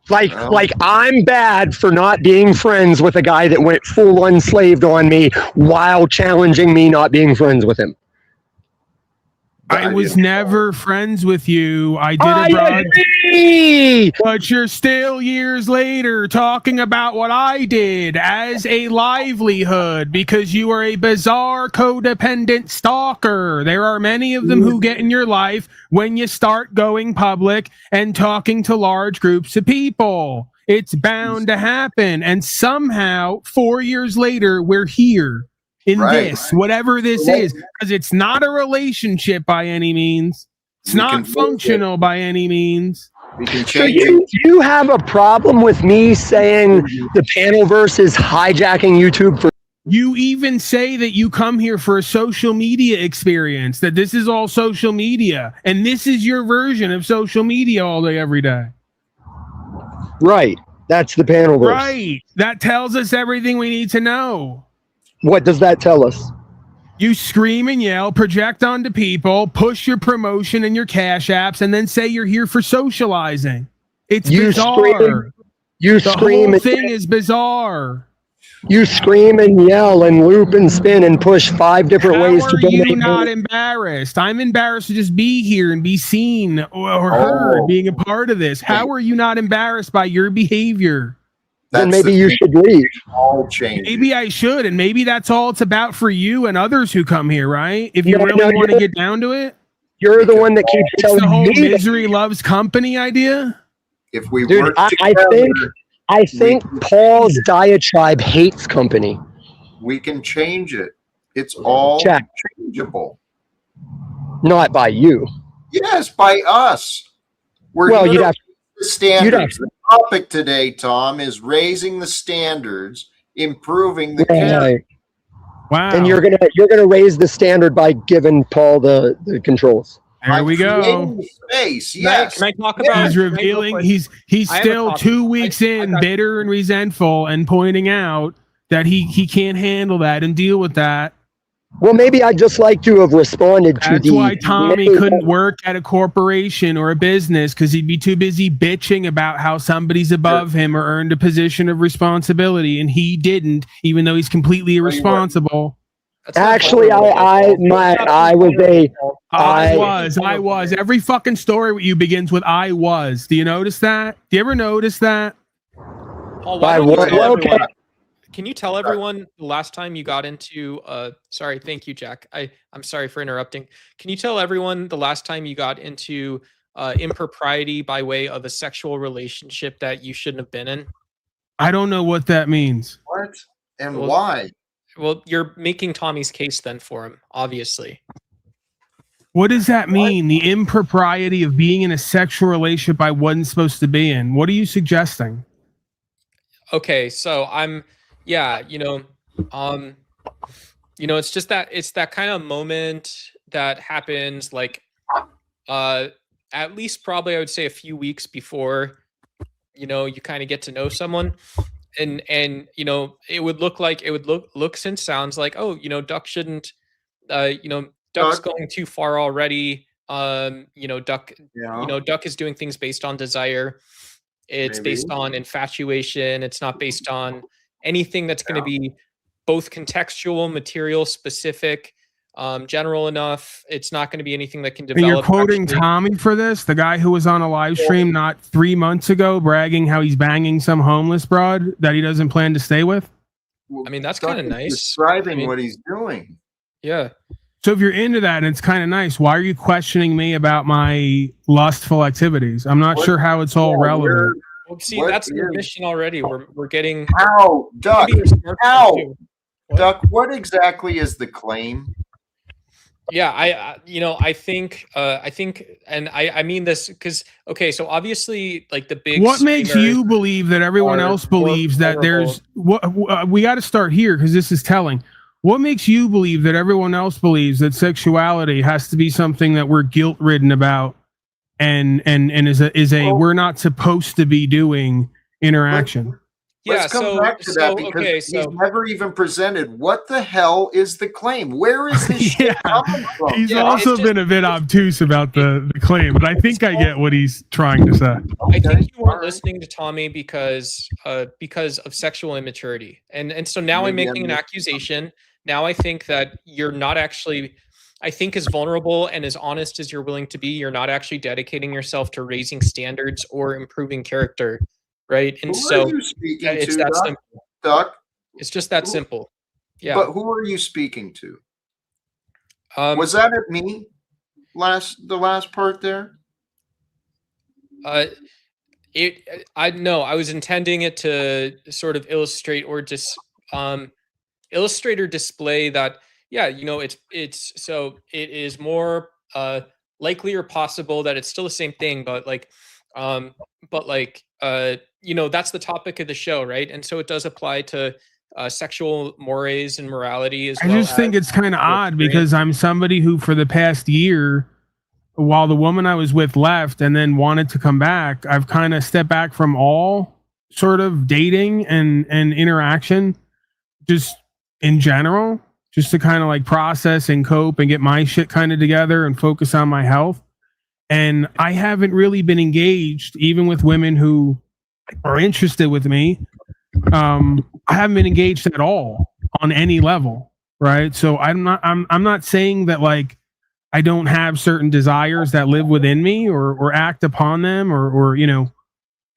S3: Like I'm bad for not being friends with a guy that went full enslaved on me while challenging me not being friends with him.
S4: I was never friends with you. I did
S3: I
S4: a broad,
S3: agree!
S4: but you're still years later talking about what I did as a livelihood because you are a bizarre codependent stalker. There are many of them who get in your life when you start going public and talking to large groups of people. It's bound to happen. And somehow 4 years later, we're here. Whatever this is, because it's not a relationship by any means. It's not functional by any means.
S1: We can
S3: So
S1: change
S3: you have a problem with me saying the panelverse is hijacking YouTube for?
S4: You even say that you come here for a social media experience, that this is all social media, and this is your version of social media all day, every day.
S3: Right. That's the panelverse.
S4: Right. That tells us everything we need to know.
S3: What does that tell us?
S4: You scream and yell, project onto people, push your promotion and your cash apps, and then say you're here for socializing. It's bizarre. The whole thing is bizarre.
S3: You scream and yell and loop and spin and push 5 different ways to donate.
S4: How are you not embarrassed? I'm embarrassed to just be here and be seen or heard being a part of this. How are you not embarrassed by your behavior?
S3: Then maybe you should leave.
S1: All change.
S4: Maybe I should, and maybe that's all it's about for you and others who come here, right? If you really want to get down to it,
S3: you're the one that keeps telling
S4: the whole
S3: me
S4: misery loves company idea.
S1: If we
S3: Dude,
S1: work
S3: I think Paul's diatribe hates company.
S1: we can change it. It's all changeable.
S3: Not by you.
S1: Yes, by us. We're
S3: Well,
S1: here
S3: you'd
S1: to
S3: have
S1: raise the standards. The topic today, Tom, is raising the standards, improving the care.
S4: Wow.
S3: And you're gonna raise the standard by giving Paul the controls.
S4: There we go.
S1: Space. Yes.
S9: Can I talk about?
S4: He's revealing. He's still 2 weeks in, bitter and resentful, and pointing out that he can't handle that and deal with that.
S3: Well, maybe I'd just like to have responded to
S4: That's why Tommy couldn't work at a corporation or a business, because he'd be too busy bitching about how somebody's above him or earned a position of responsibility, and he didn't, even though he's completely irresponsible.
S3: Actually, I
S4: was. Every fucking story with you begins with "I was." Do you notice that? Do you ever notice that?
S9: Paul, why don't you tell everyone- Can you tell everyone the last time you got into sorry, thank you, Jack. I'm sorry for interrupting. Can you tell everyone the last time you got into impropriety by way of a sexual relationship that you shouldn't have been in?
S4: I don't know what that means.
S1: What? And why?
S9: Well, you're making Tommy's case then for him, obviously.
S4: What does that mean? The impropriety of being in a sexual relationship I wasn't supposed to be in. What are you suggesting?
S9: Okay, so it's just that it's that kind of moment that happens like at least probably I would say a few weeks before you kind of get to know someone, and it would look and sounds like, Duck shouldn't Duck's going too far already. Duck,
S1: Yeah.
S9: Duck is doing things based on desire. It's based on infatuation. It's not based on anything that's going to be both contextual, material specific, general enough. It's not going to be anything that can develop.
S4: And you're quoting Tommy for this, the guy who was on a live stream not 3 months ago bragging how he's banging some homeless broad that he doesn't plan to stay with.
S1: Well,
S9: I mean, that's kind of nice.
S1: Describing what he's doing.
S9: Yeah.
S4: So if you're into that and it's kind of nice, why are you questioning me about my lustful activities? I'm not sure how it's all relevant.
S9: Well, see, that's the mission already. We're getting
S1: Duck. Duck, what exactly is the claim?
S9: Yeah, I think, and I mean this because, okay, so obviously, like the big.
S4: What makes you believe that everyone else believes that there's what we got to start here because this is telling. What makes you believe that everyone else believes that sexuality has to be something that we're guilt-ridden about, and is a we're not supposed to be doing interaction?
S1: Let's come back to that because he's never even presented what the hell is the claim. Where is this shit coming from?
S4: He's also been a bit obtuse about the claim, but I think I get what he's trying to say.
S9: I think you weren't listening to Tommy because of sexual immaturity, and so now I'm making an accusation. Now I think that you're not actually. I think as vulnerable and as honest as you're willing to be, you're not actually dedicating yourself to raising standards or improving character. Right. And so it's that simple.
S1: Duck?
S9: It's just that simple. Yeah.
S1: But who are you speaking to? Was that at me the last part there?
S9: I was intending it to sort of illustrate or just illustrate or display that, it is more likely or possible that it's still the same thing, but that's the topic of the show, right? And so it does apply to sexual mores and morality as well. I just
S4: think it's kind of odd because I'm somebody who for the past year, while the woman I was with left and then wanted to come back, I've kind of stepped back from all sort of dating and interaction just in general, just to kind of like process and cope and get my shit kind of together and focus on my health. And I haven't really been engaged, even with women who are interested with me. I haven't been engaged at all on any level, right? So I'm not saying that like I don't have certain desires that live within me or act upon them or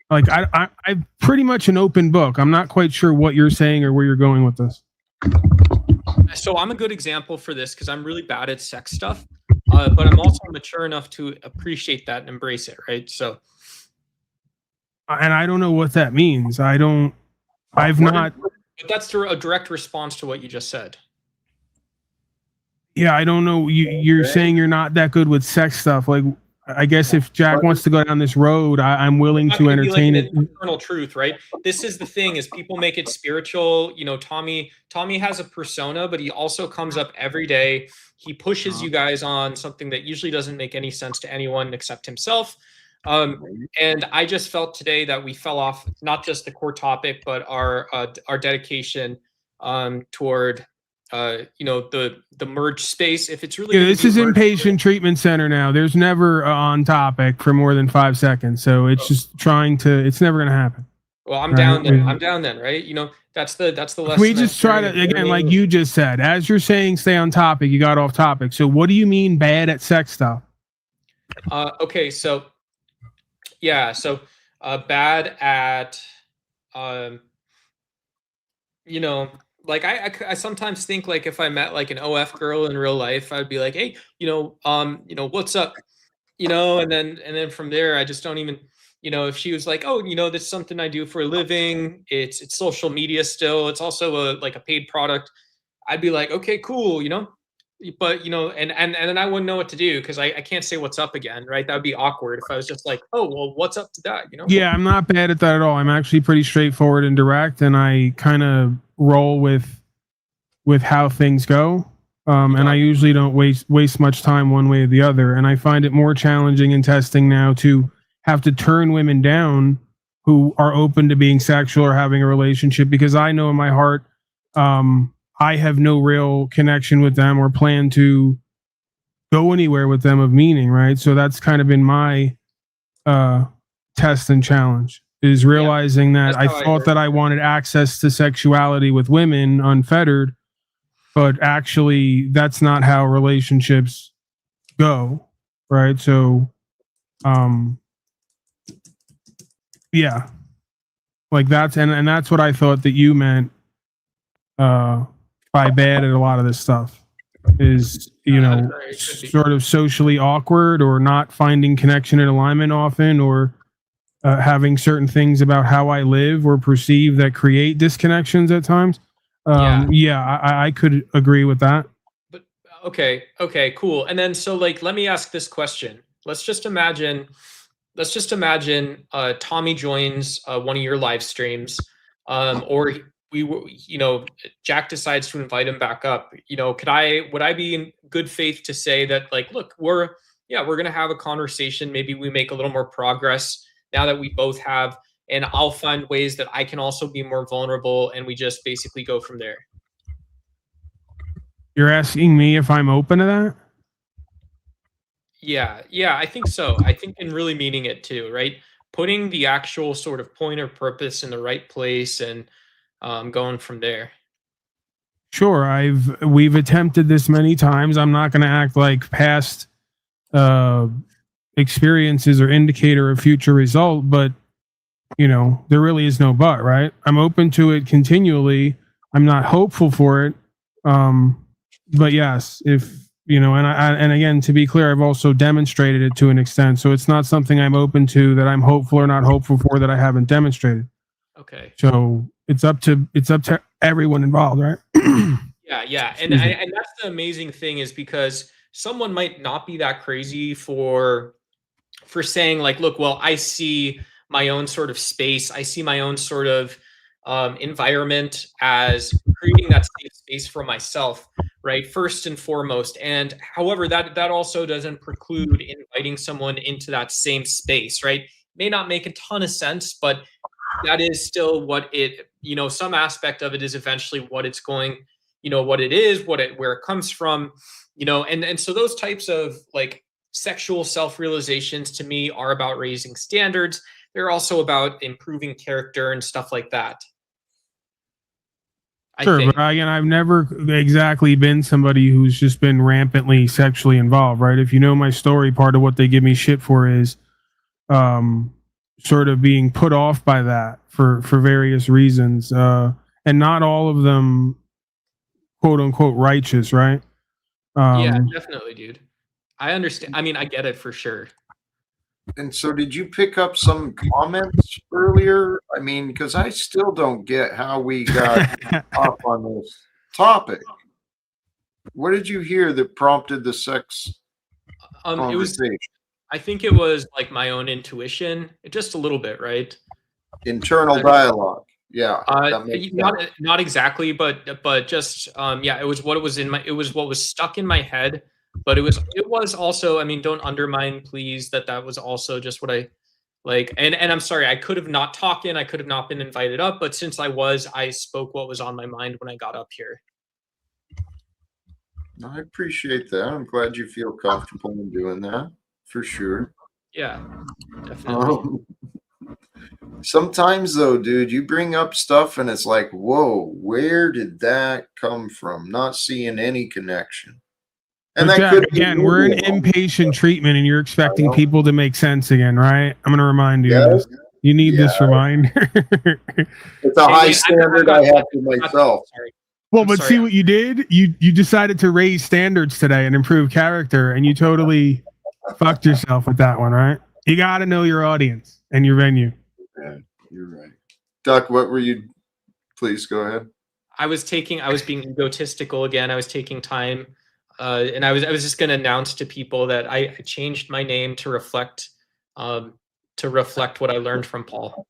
S4: like I'm pretty much an open book. I'm not quite sure what you're saying or where you're going with this.
S9: So I'm a good example for this because I'm really bad at sex stuff. But I'm also mature enough to appreciate that and embrace it, right? So,
S4: and I don't know what that means. But
S9: that's a direct response to what you just said.
S4: Yeah, I don't know. You're saying you're not that good with sex stuff. Like, I guess if Jack wants to go down this road, I'm willing to entertain it.
S9: Eternal truth, right? This is the thing: is people make it spiritual. Tommy has a persona, but he also comes up every day. He pushes you guys on something that usually doesn't make any sense to anyone except himself. And I just felt today that we fell off not just the core topic, but our dedication toward the merge space. If it's really
S4: this is inpatient treatment center now. There's never on topic for more than 5 seconds, so it's just trying to. It's never going to happen.
S9: Well, I'm down then. I'm down then, right? That's the lesson.
S4: We just try to again, like you just said, as you're saying, stay on topic. You got off topic. So what do you mean bad at sex stuff?
S9: Okay, so bad at like I sometimes think like if I met like an OF girl in real life, I'd be like, hey, what's up? And then from there, I just don't even, if she was like, oh, that's something I do for a living. It's social media still. It's also a paid product. I'd be like, okay, cool, but and then I wouldn't know what to do because I can't say what's up again, right? That would be awkward if I was just like, oh, well, what's up to that,
S4: Yeah, I'm not bad at that at all. I'm actually pretty straightforward and direct, and I kind of roll with how things go. And I usually don't waste much time one way or the other. And I find it more challenging in testing now to have to turn women down who are open to being sexual or having a relationship because I know in my heart, I have no real connection with them or plan to go anywhere with them of meaning, right? So that's kind of been my test and challenge, is realizing that I thought that I wanted access to sexuality with women unfettered, but actually that's not how relationships go, right? So yeah, like that's and that's what I thought that you meant by bad at a lot of this stuff, is, you know, sort of socially awkward, or not finding connection and alignment often, or having certain things about how I live or perceive that create disconnections at times. I could agree with that.
S9: But okay, cool. And then so like, let me ask this question. Let's just imagine Tommy joins one of your live streams, or Jack decides to invite him back up. Would I be in good faith to say that, like, look, we're going to have a conversation. Maybe we make a little more progress now that we both have, and I'll find ways that I can also be more vulnerable, and we just basically go from there.
S4: You're asking me if I'm open to that?
S9: Yeah, I think so. I think in really meaning it too, right? Putting the actual sort of point or purpose in the right place, and going from there.
S4: Sure, we've attempted this many times. I'm not going to act like past experiences or indicator of future result, but there really is no but, right? I'm open to it continually. I'm not hopeful for it, but yes, if and again, to be clear, I've also demonstrated it to an extent. So it's not something I'm open to that I'm hopeful or not hopeful for that I haven't demonstrated.
S9: Okay.
S4: So it's up to everyone involved, right?
S9: Yeah. And that's the amazing thing, is because someone might not be that crazy for saying, like, look, well, I see my own sort of space. I see my own sort of environment as creating that safe space for myself, right? First and foremost. And however, that also doesn't preclude inviting someone into that same space, right? May not make a ton of sense, but that is still what it, some aspect of it is eventually what it's going, what it is, where it comes from, and so those types of like sexual self-realizations to me are about raising standards. They're also about improving character and stuff like that.
S4: Sure, but again, I've never exactly been somebody who's just been rampantly sexually involved, right? If you know my story, part of what they give me shit for is sort of being put off by that for various reasons, and not all of them quote unquote righteous, right?
S9: Yeah, definitely, dude. I understand. I mean, I get it for sure.
S1: And so did you pick up some comments earlier? I mean, because I still don't get how we got off on this topic. What did you hear that prompted the sex conversation?
S9: I think it was like my own intuition, just a little bit, right?
S1: Internal dialogue. Yeah.
S9: Not exactly, but just it was what was stuck in my head. But it was also, I mean, don't undermine, please, that was also just what I like. And I'm sorry, I could have not talked in, I could have not been invited up, but since I spoke what was on my mind when I got up here.
S1: I appreciate that. I'm glad you feel comfortable in doing that, for sure.
S9: Yeah, definitely.
S1: Sometimes though, dude, you bring up stuff and it's like, whoa, where did that come from? Not seeing any connection. And that
S4: Jack, again, we're in inpatient treatment, and you're expecting people to make sense again, right? I'm going to remind you. Yes. You need this reminder.
S1: It's a high standard I have for myself.
S4: Well, but see what you did? You decided to raise standards today and improve character, and you totally fucked yourself with that one, right? You got to know your audience and your venue.
S1: Yeah, you're right. Duck, what were you? Please go ahead.
S9: I was being egotistical again. I was taking time. And I was just going to announce to people that I changed my name to reflect what I learned from Paul.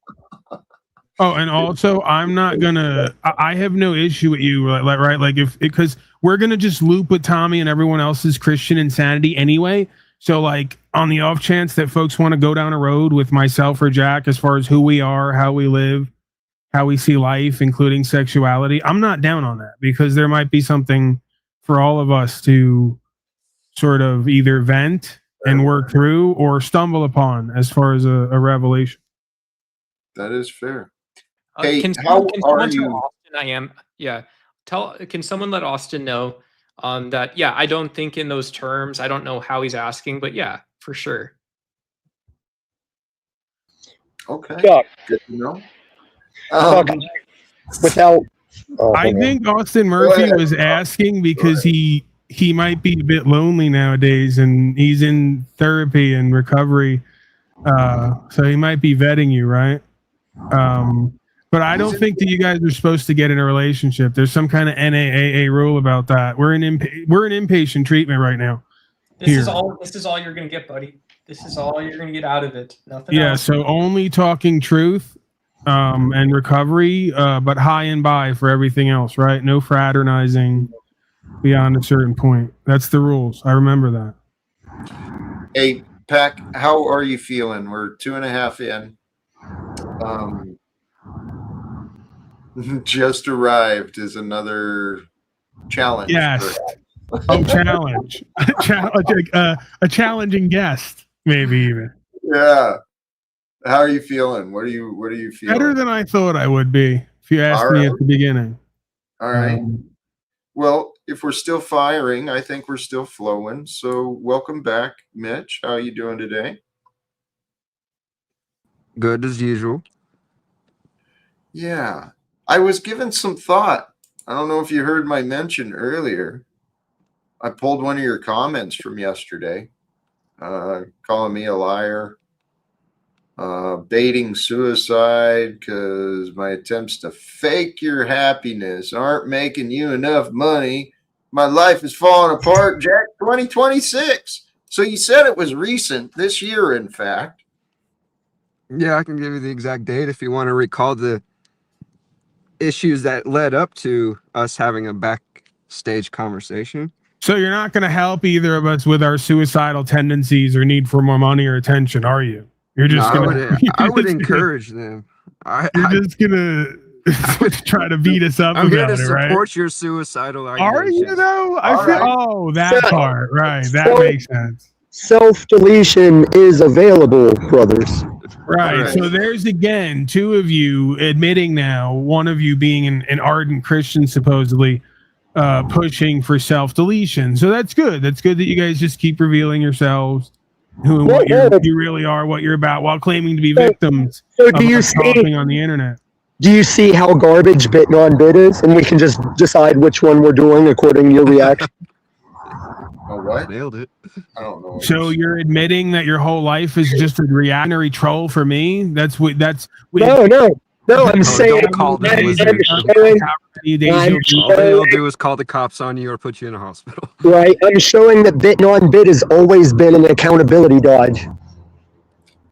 S4: Oh, and also I'm not gonna. I have no issue with you, right? Like because we're gonna just loop with Tommy and everyone else's Christian insanity anyway. So like on the off chance that folks want to go down a road with myself or Jack as far as who we are, how we live, how we see life, including sexuality, I'm not down on that, because there might be something for all of us to sort of either vent and work through or stumble upon as far as a revelation.
S1: That is fair.
S9: Hey, can
S1: how
S9: someone
S1: are
S9: tell
S1: you?
S9: Austin I am? Yeah. Can someone let Austin know that? Yeah, I don't think in those terms. I don't know how he's asking, but yeah, for sure.
S1: Okay.
S3: Chuck.
S1: Good to know.
S3: Chuck, without.
S4: I think Austin Murphy was asking because he might be a bit lonely nowadays, and he's in therapy and recovery, so he might be vetting you, right? But I don't think that you guys are supposed to get in a relationship. There's some kind of NAAA rule about that. We're in inpatient treatment right now.
S9: This is all you're gonna get, buddy. This is all you're gonna get out of it. Nothing else.
S4: So only talking truth and recovery, but high and by for everything else, right? No fraternizing beyond a certain point. That's the rules. I remember that.
S1: Hey, Pack, how are you feeling? We're 2.5 in. Just arrived is another challenge.
S4: Yes. Challenge. A challenging guest, maybe even.
S1: Yeah. How are you feeling? What are you feeling?
S4: Better than I thought I would be, if you asked me at the beginning.
S1: All right. Well, if we're still firing, I think we're still flowing. So welcome back, Mitch. How are you doing today?
S10: Good as usual.
S1: Yeah. I was given some thought. I don't know if you heard my mention earlier. I pulled one of your comments from yesterday, calling me a liar, baiting suicide because my attempts to fake your happiness aren't making you enough money. My life is falling apart, Jack. 2026. So you said it was recent, this year, in fact.
S10: Yeah, I can give you the exact date if you want to recall the issues that led up to us having a backstage conversation.
S4: So you're not going to help either of us with our suicidal tendencies or need for more money or attention, are you? You're just
S10: I would encourage them.
S4: You're just gonna try to beat us up
S10: I'm
S4: about
S10: here to
S4: it, right?
S10: support your suicidal ideas.
S4: Are you though? That part, right? That makes sense.
S3: Self-deletion is available, brothers.
S4: Right. So there's again 2 of you admitting now, one of you being an ardent Christian, supposedly pushing for self-deletion. So that's good. That's good that you guys just keep revealing yourselves, what you really are, what you're about, while claiming to be victims of talking on the internet.
S3: Do you see how garbage bit non-bit is? And we can just decide which one we're doing according to your reaction.
S1: Oh, what?
S10: Nailed it.
S1: I don't know.
S4: So you're admitting that your whole life is just a reactionary troll for me? No, I'm saying
S10: don't call them all they'll do is call the cops on you or put you in a hospital.
S3: Right. I'm showing that bit non-bit has always been an accountability dodge.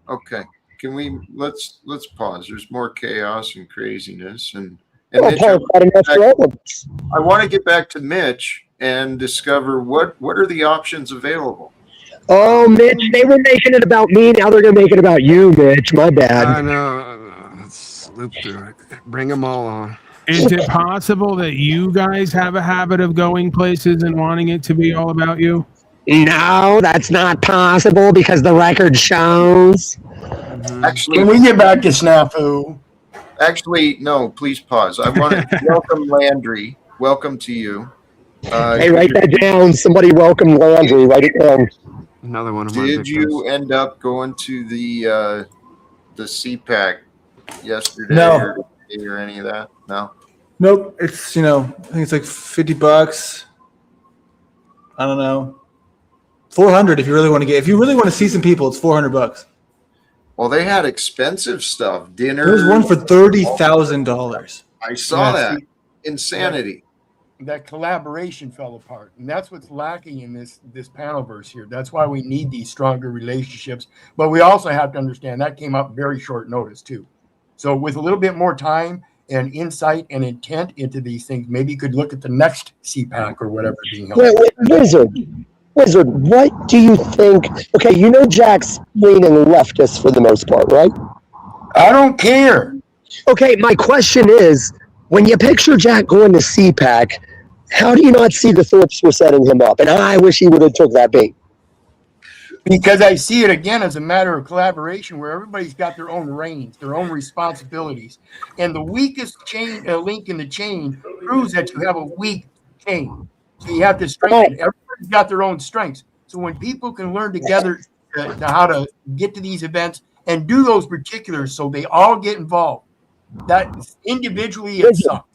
S1: Okay. Can we let's pause. There's more chaos and craziness and
S3: Mitch,
S1: I want to get back to Mitch and discover what are the options available.
S3: Oh, Mitch, they were making it about me. Now they're going to make it about you, Mitch. My bad.
S10: I know. Let's loop through it. Bring them all on.
S4: Is it possible that you guys have a habit of going places and wanting it to be all about you?
S3: No, that's not possible because the record shows.
S1: Actually,
S5: can we get back to Snafu?
S1: Actually, no, please pause. I want to welcome Landry. Welcome to you.
S3: Hey, write that down. Somebody welcome Landry. Write it down.
S10: Another one of my
S1: Did you end up going to the CPAC yesterday or any of that? No.
S11: Nope. It's I think it's like $50. I don't know. 400 if you really want to see some people, it's $400.
S1: Well, they had expensive stuff. Dinner.
S11: There was one for $30,000.
S1: I saw that. Insanity.
S5: That collaboration fell apart, and that's what's lacking in this panelverse here. That's why we need these stronger relationships. But we also have to understand that came up very short notice too. So with a little bit more time and insight and intent into these things, maybe you could look at the next CPAC or whatever being held.
S3: Wizard, what do you think? Okay, Jack's leaning leftist for the most part, right?
S5: I don't care.
S3: Okay, my question is, when you picture Jack going to CPAC, How do you not see the Thorpes were setting him up? And I wish he would have took that bait.
S5: Because I see it again as a matter of collaboration where everybody's got their own reins, their own responsibilities. And the weakest link in the chain proves that you have a weak chain. So you have to strengthen. Everybody's got their own strengths. So when people can learn together to how to get to these events and do those particulars so they all get involved, that individually it sucks.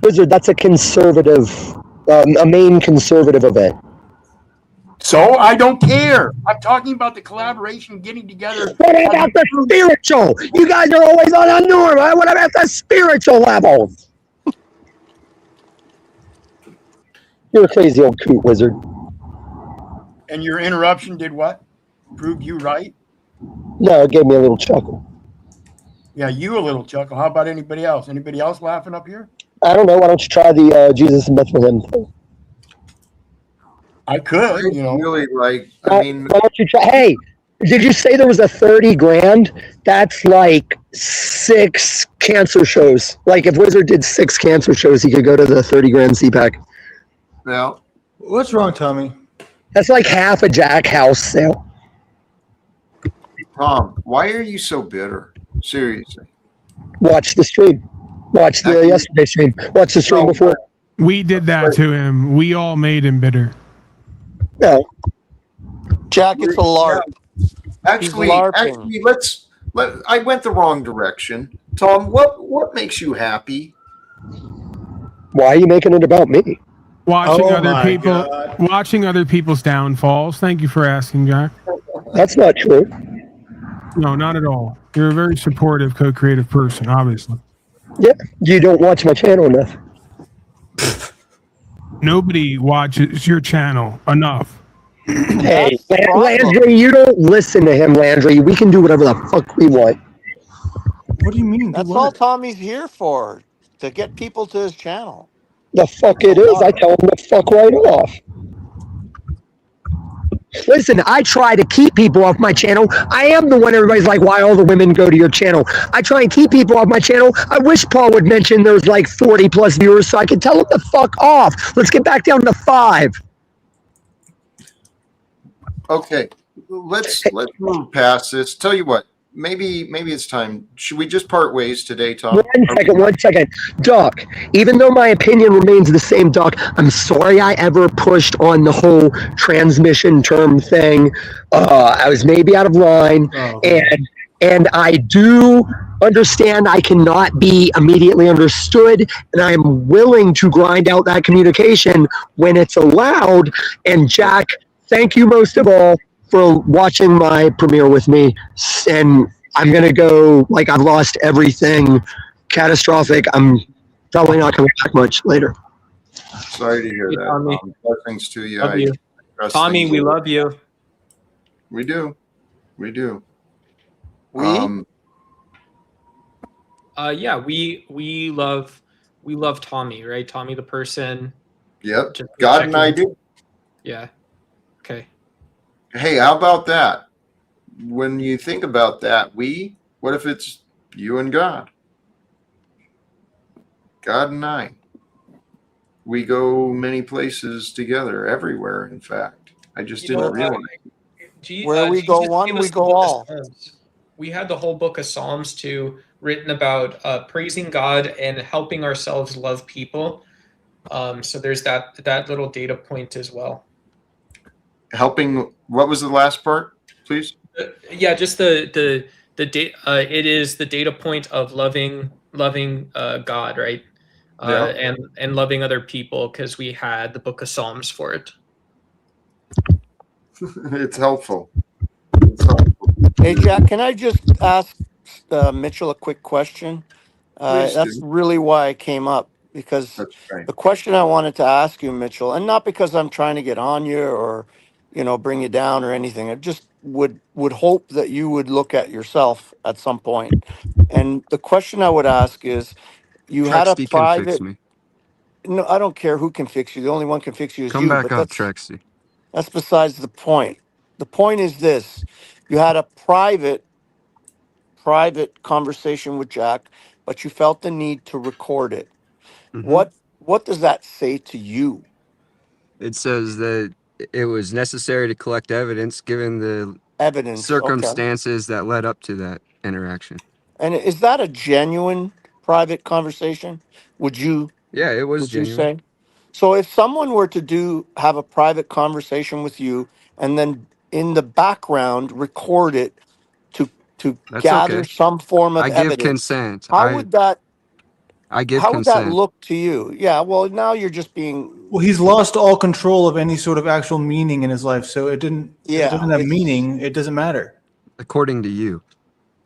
S3: Wizard, that's a conservative, a main conservative event.
S5: So I don't care. I'm talking about the collaboration, getting together.
S3: What about the spiritual? You guys are always on a norm. What about the spiritual level? You're a crazy old coot, Wizard.
S5: And your interruption did what? Proved you right?
S3: No, it gave me a little chuckle.
S5: Yeah, you a little chuckle. How about anybody else? Anybody else laughing up here?
S3: I don't know. Why don't you try the Jesus and Bethlehem thing?
S5: I could, you know.
S1: Really, like, I mean,
S3: why don't you try? Hey, did you say there was a 30 grand? That's like 6 cancer shows. Like if Wizard did 6 cancer shows, he could go to the 30 grand CPAC.
S1: Yeah.
S11: What's wrong, Tommy?
S3: That's like half a Jack house sale.
S1: Tom, why are you so bitter? Seriously.
S3: Watch the stream. Watch the yesterday stream. Watch the stream before.
S4: We did that to him. We all made him bitter.
S3: No.
S6: Jack, it's a LARP.
S1: Actually, I went the wrong direction. Tom, what makes you happy?
S3: Why are you making it about me?
S4: Watching other people's downfalls. Thank you for asking, Jack.
S3: That's not true.
S4: No, not at all. You're a very supportive, co-creative person, obviously.
S3: Yeah, you don't watch my channel enough.
S4: Nobody watches your channel enough.
S3: Hey, Landry, you don't listen to him, Landry. We can do whatever the fuck we want.
S11: What do you mean?
S6: That's all Tommy's here for, to get people to his channel.
S3: The fuck it is. I tell him to fuck right off. Listen, I try to keep people off my channel. I am the one everybody's like, why all the women go to your channel? I try and keep people off my channel. I wish Paul would mention there's like 40 plus viewers so I could tell him to fuck off. Let's get back down to 5.
S1: Okay, let's move past this. Tell you what, maybe it's time. Should we just part ways today, Tom?
S3: One second. Doc, even though my opinion remains the same, Doc, I'm sorry I ever pushed on the whole transmission term thing. I was maybe out of line, and I do understand I cannot be immediately understood, and I'm willing to grind out that communication when it's allowed. And Jack, thank you most of all for watching my premiere with me. And I'm going to go like I've lost everything catastrophic. I'm probably not coming back much later.
S1: Sorry to hear that.
S9: Tommy.
S1: Blessings to you.
S9: Love you. Tommy, we love you.
S1: We do. We do.
S9: Yeah, we love Tommy, right? Tommy the person.
S1: Yep. God and I do.
S9: Yeah. Okay.
S1: Hey, how about that? When you think about that, what if it's you and God? God and I. We go many places together, everywhere, in fact. I just didn't realize.
S6: Where we go one, we go all.
S9: We had the whole book of Psalms too, written about praising God and helping ourselves love people. So there's that little data point as well.
S1: Helping. What was the last part, please?
S9: Yeah, just the data. It is the data point of loving God, right? And loving other people, because we had the book of Psalms for it.
S1: It's helpful.
S6: Hey, Jack, can I just ask Mitchell a quick question? That's really why I came up, because the question I wanted to ask you, Mitchell, and not because I'm trying to get on you or, bring you down or anything. I just would hope that you would look at yourself at some point. And the question I would ask is, you had a private. No, I don't care who can fix you. The only one can fix you is you.
S10: Come back up, Trexie.
S6: That's besides the point. The point is this: you had a private conversation with Jack, but you felt the need to record it. Mm-hmm. What does that say to you?
S10: It says that it was necessary to collect evidence given the
S6: Evidence. Okay.
S10: circumstances that led up to that interaction.
S6: And is that a genuine private conversation? Would you
S10: Yeah, it was
S6: would you
S10: genuine.
S6: say? So if someone were to have a private conversation with you and then in the background record it to
S10: That's
S6: gather
S10: okay.
S6: some form of
S10: I give
S6: evidence,
S10: consent.
S6: how would that
S10: I give
S6: how would that
S10: consent.
S6: look to you? Yeah, well now you're just being
S11: Well, he's lost all control of any sort of actual meaning in his life. So it didn't. If it
S6: yeah,
S11: doesn't have
S6: it's
S11: meaning, it doesn't matter.
S10: According to you.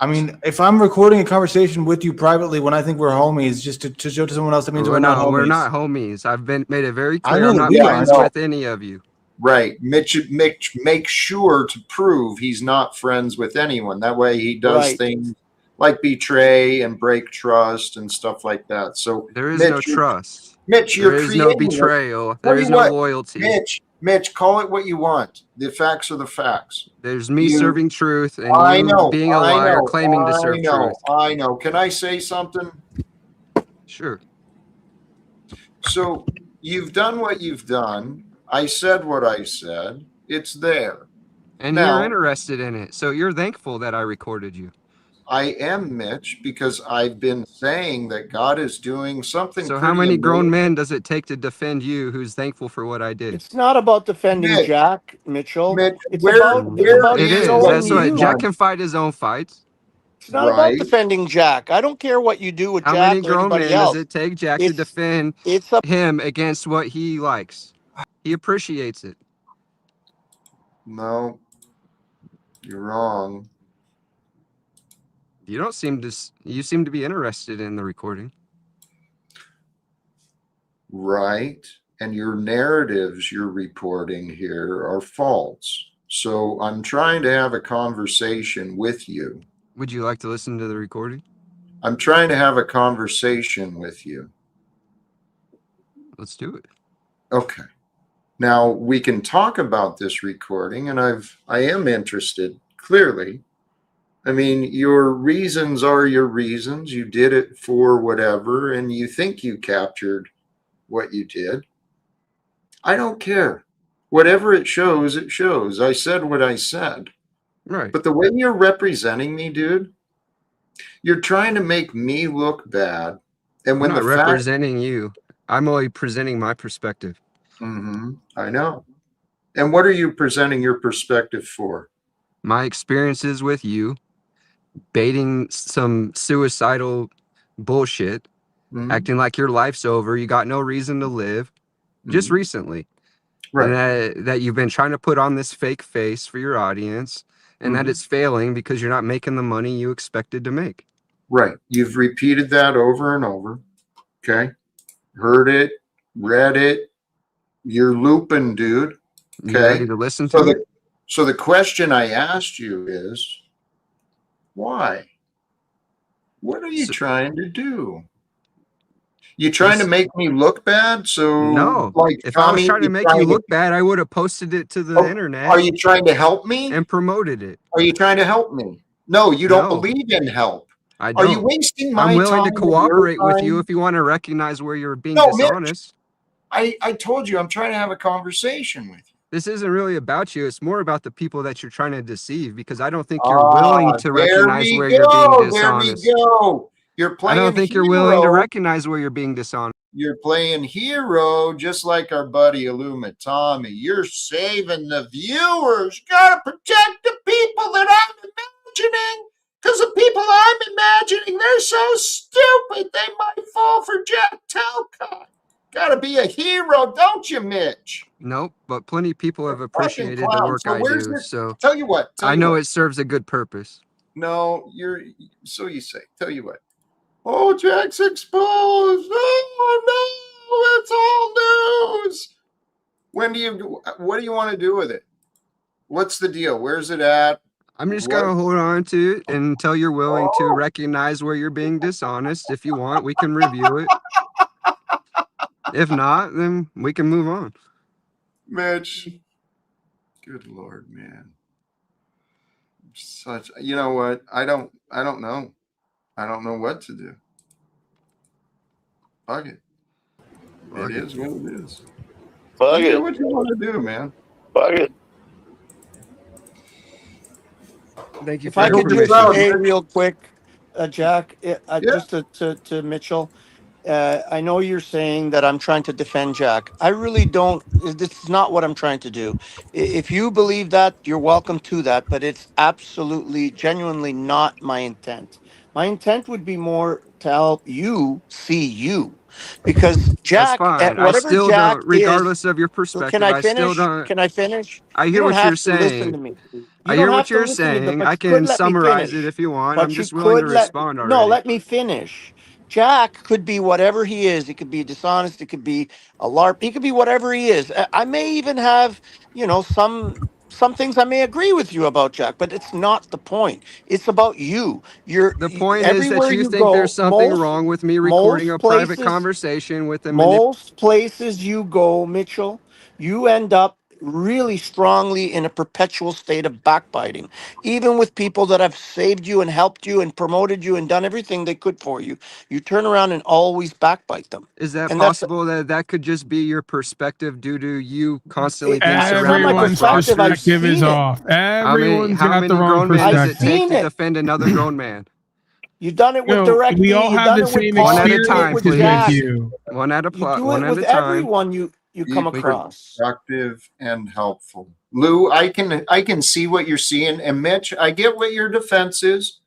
S11: I mean, if I'm recording a conversation with you privately when I think we're homies, just to show to someone else, that means we're not homies.
S10: We're not homies. I've made it very
S11: I
S10: clear
S11: know
S10: I'm
S11: that
S10: not
S11: we are.
S10: friends with any of you.
S1: Right. Mitch make sure to prove he's not friends with anyone. That way he does
S6: right.
S1: things like betray and break trust and stuff like that. So
S10: There is
S1: Mitch,
S10: no trust.
S1: Mitch,
S10: There
S1: you're
S10: is no
S1: creating it.
S10: betrayal.
S1: Tell
S10: There
S1: you
S10: is no
S1: what,
S10: loyalty.
S1: Mitch, call it what you want. The facts are the facts.
S10: There's me serving truth and
S1: I
S10: you
S1: know,
S10: being a
S1: I
S10: liar
S1: know,
S10: claiming to serve truth.
S1: I know. Can I say something?
S10: Sure.
S1: So you've done what you've done. I said what I said. It's there.
S10: And
S1: Now,
S10: you're interested in it. So you're thankful that I recorded you.
S1: I am, Mitch, because I've been saying that God is doing something.
S10: So how many grown men does it take to defend you who's thankful for what I did?
S6: It's not about defending Jack Mitchell.
S1: Mitch,
S6: It's
S1: where
S6: about
S10: it is.
S6: showing
S10: That's why
S6: you.
S10: Jack can fight his own fights.
S6: It's not about defending Jack. I don't care what you do with
S10: How
S6: Jack
S10: many
S6: or
S10: grown
S6: anybody
S10: men does
S6: else.
S10: it take Jack to defend him against what he likes? He appreciates it.
S1: No, you're wrong.
S10: You seem to be interested in the recording.
S1: Right. And your narratives you're reporting here are false. So I'm trying to have a conversation with you.
S10: Would you like to listen to the recording?
S1: I'm trying to have a conversation with you.
S10: Let's do it.
S1: Okay. Now we can talk about this recording, and I am interested, clearly. I mean, your reasons are your reasons. You did it for whatever, and you think you captured what you did. I don't care. Whatever it shows, it shows. I said what I said.
S10: Right.
S1: But the way you're representing me, dude, you're trying to make me look bad. And when
S10: I'm not
S1: the
S10: representing you, I'm only presenting my perspective.
S1: I know. And what are you presenting your perspective for?
S10: My experiences with you, baiting some suicidal bullshit, acting like your life's over, you got no reason to live, just recently.
S1: Right.
S10: And that you've been trying to put on this fake face for your audience, and that it's failing because you're not making the money you expected to make.
S1: Right. You've repeated that over and over. Okay. Heard it, read it. You're looping, dude. Okay.
S10: You ready to listen to it?
S1: So the question I asked you is, why? What are you trying to do? You trying to make me look bad? So
S10: no,
S1: like
S10: if I was trying to make you look bad, I would have posted it to the internet.
S1: Are you trying to help me?
S10: And promoted it.
S1: Are you trying to help me? No, you don't believe in help.
S10: I don't.
S1: Are you wasting my time?
S10: I'm willing to cooperate with you if you want to recognize where you're being dishonest.
S1: Mitch, I told you I'm trying to have a conversation with you.
S10: This isn't really about you. It's more about the people that you're trying to deceive, because I don't think you're willing to recognize where you're being dishonest.
S1: There we go. You're playing
S10: I don't think you're willing to recognize where you're being dishonest.
S1: You're playing hero, just like our buddy Illuma Tommy. You're saving the viewers. You gotta protect the people that I'm imagining, because the people I'm imagining, they're so stupid they might fall for Jack Talcott. Gotta be a hero, don't you, Mitch?
S10: Nope, but plenty of people have appreciated the work I do. So
S1: tell you what,
S10: I know it serves a good purpose.
S1: No, so you say. Tell you what. Oh, Jack's exposed. Oh no, it's all news. What do you want to do with it? What's the deal? Where's it at?
S10: I'm just gonna hold on to it until you're willing to recognize where you're being dishonest. If you want, we can review it. If not, then we can move on.
S1: Mitch, good Lord, man. You know what? I don't know. I don't know what to do. Fuck it. It is what it is.
S12: Fuck
S1: You do
S12: it.
S1: what you want to do, man.
S12: Fuck it.
S10: Thank you
S6: If
S10: for
S6: I
S10: your
S6: could just
S10: permission.
S6: say real quick, Jack,
S1: Yeah.
S6: just to Mitchell, I know you're saying that I'm trying to defend Jack. I really don't. This is not what I'm trying to do. If you believe that, you're welcome to that, but it's absolutely, genuinely not my intent. My intent would be more to help you see you. Because
S10: That's
S6: Jack,
S10: fine. I
S6: whatever
S10: still
S6: Jack
S10: don't,
S6: is,
S10: regardless of your
S6: can
S10: perspective,
S6: I
S10: I still
S6: finish?
S10: don't.
S6: Can I finish?
S10: I
S6: You
S10: hear
S6: don't
S10: what you're
S6: have to listen to
S10: saying.
S6: me.
S10: I
S6: You
S10: hear
S6: don't
S10: what
S6: have to
S10: you're
S6: listen to me,
S10: saying.
S6: but
S10: I
S6: you could
S10: can
S6: let me
S10: summarize it
S6: finish.
S10: if you want. I'm
S6: But you
S10: just willing to
S6: could let
S10: respond
S6: no,
S10: already.
S6: let me finish. Jack could be whatever he is. He could be dishonest. It could be a LARP. He could be whatever he is. I may even have, some things I may agree with you about Jack, but it's not the point. It's about you.
S10: The point is that
S6: Everywhere
S10: you
S6: you
S10: think there's
S6: go,
S10: something wrong with me recording a
S6: most
S10: private
S6: places
S10: conversation with a
S6: most places you go, Mitchell, you end up really strongly in a perpetual state of backbiting. Even with people that have saved you and helped you and promoted you and done everything they could for you, you turn around and always backbite them.
S10: Is that
S6: And that's
S10: possible that that could just be your perspective due to you constantly being
S6: it's
S10: surrounded
S6: not my
S10: by
S4: Everyone's
S6: perspective. I've
S10: fraudsters?
S4: perspective is
S6: seen it.
S4: off. Everyone's
S10: How
S4: got the
S10: many
S4: wrong
S10: grown men does
S6: I've
S10: it take
S6: seen
S10: to
S4: perspective.
S6: it.
S10: defend another grown man?
S6: You done it with
S4: No,
S6: Direct
S4: we
S6: D.
S4: all
S6: You
S4: have
S6: done
S4: the
S6: it with
S4: same
S10: One
S6: Paul.
S10: at a
S6: You do it
S10: time,
S6: with
S4: experiences with
S10: please.
S6: Jack.
S4: you.
S6: You do
S10: One
S6: it
S10: at
S6: with
S10: a time.
S6: everyone you come
S1: Be
S6: across.
S1: productive and helpful. Lou, I can see what you're seeing, and Mitch, I get what your defense is,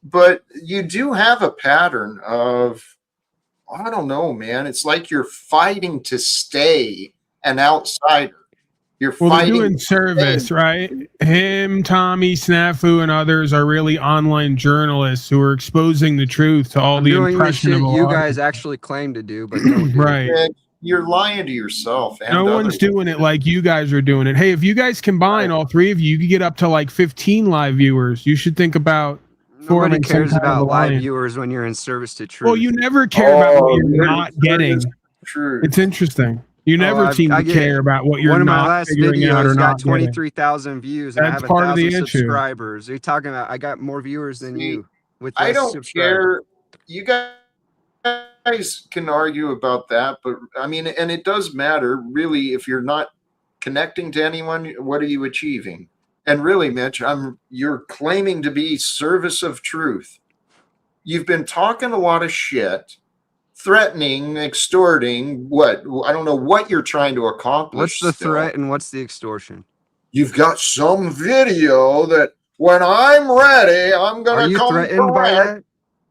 S1: but you do have a pattern of, I don't know, man. It's like you're fighting to stay an outsider. You're
S4: Well, they're
S1: fighting
S4: doing
S1: to
S4: service,
S1: stay.
S4: right? Him, Tommy, Snafu, and others are really online journalists who are exposing the truth to all
S10: I'm
S4: the
S10: doing the shit
S4: impressionable
S10: you
S4: audience.
S10: guys actually claim to do, but don't do.
S4: Right.
S1: And you're lying to yourself and
S4: No
S1: others.
S4: one's doing it like you guys are doing it. Hey, if you guys combine all three of you, you could get up to like 15 live viewers. You should think about
S10: Nobody
S4: forming some
S10: cares
S4: kind of
S10: about live
S4: alliance.
S10: viewers when you're in service to truth.
S4: Well, you never care about what you're not getting.
S1: True.
S4: It's interesting. You never seem to care about what you're
S10: one of my
S4: not
S10: last
S4: figuring out or
S10: videos
S4: not
S10: got
S4: getting.
S10: 23,000 views, and I
S4: That's
S10: have
S4: part of the
S10: 1,000
S4: issue.
S10: subscribers. Are you talking about? I got more viewers than you with
S1: I
S10: less
S1: don't
S10: subscribers.
S1: care. You guys can argue about that, but I mean, and it does matter really. If you're not connecting to anyone, what are you achieving? And really, Mitch, you're claiming to be service of truth. You've been talking a lot of shit, threatening, extorting. What? I don't know what you're trying to accomplish.
S10: What's the
S1: still.
S10: threat and what's the extortion?
S1: You've got some video that when I'm ready, I'm gonna
S10: Are you
S1: come
S10: threatened by
S1: correct.
S10: that?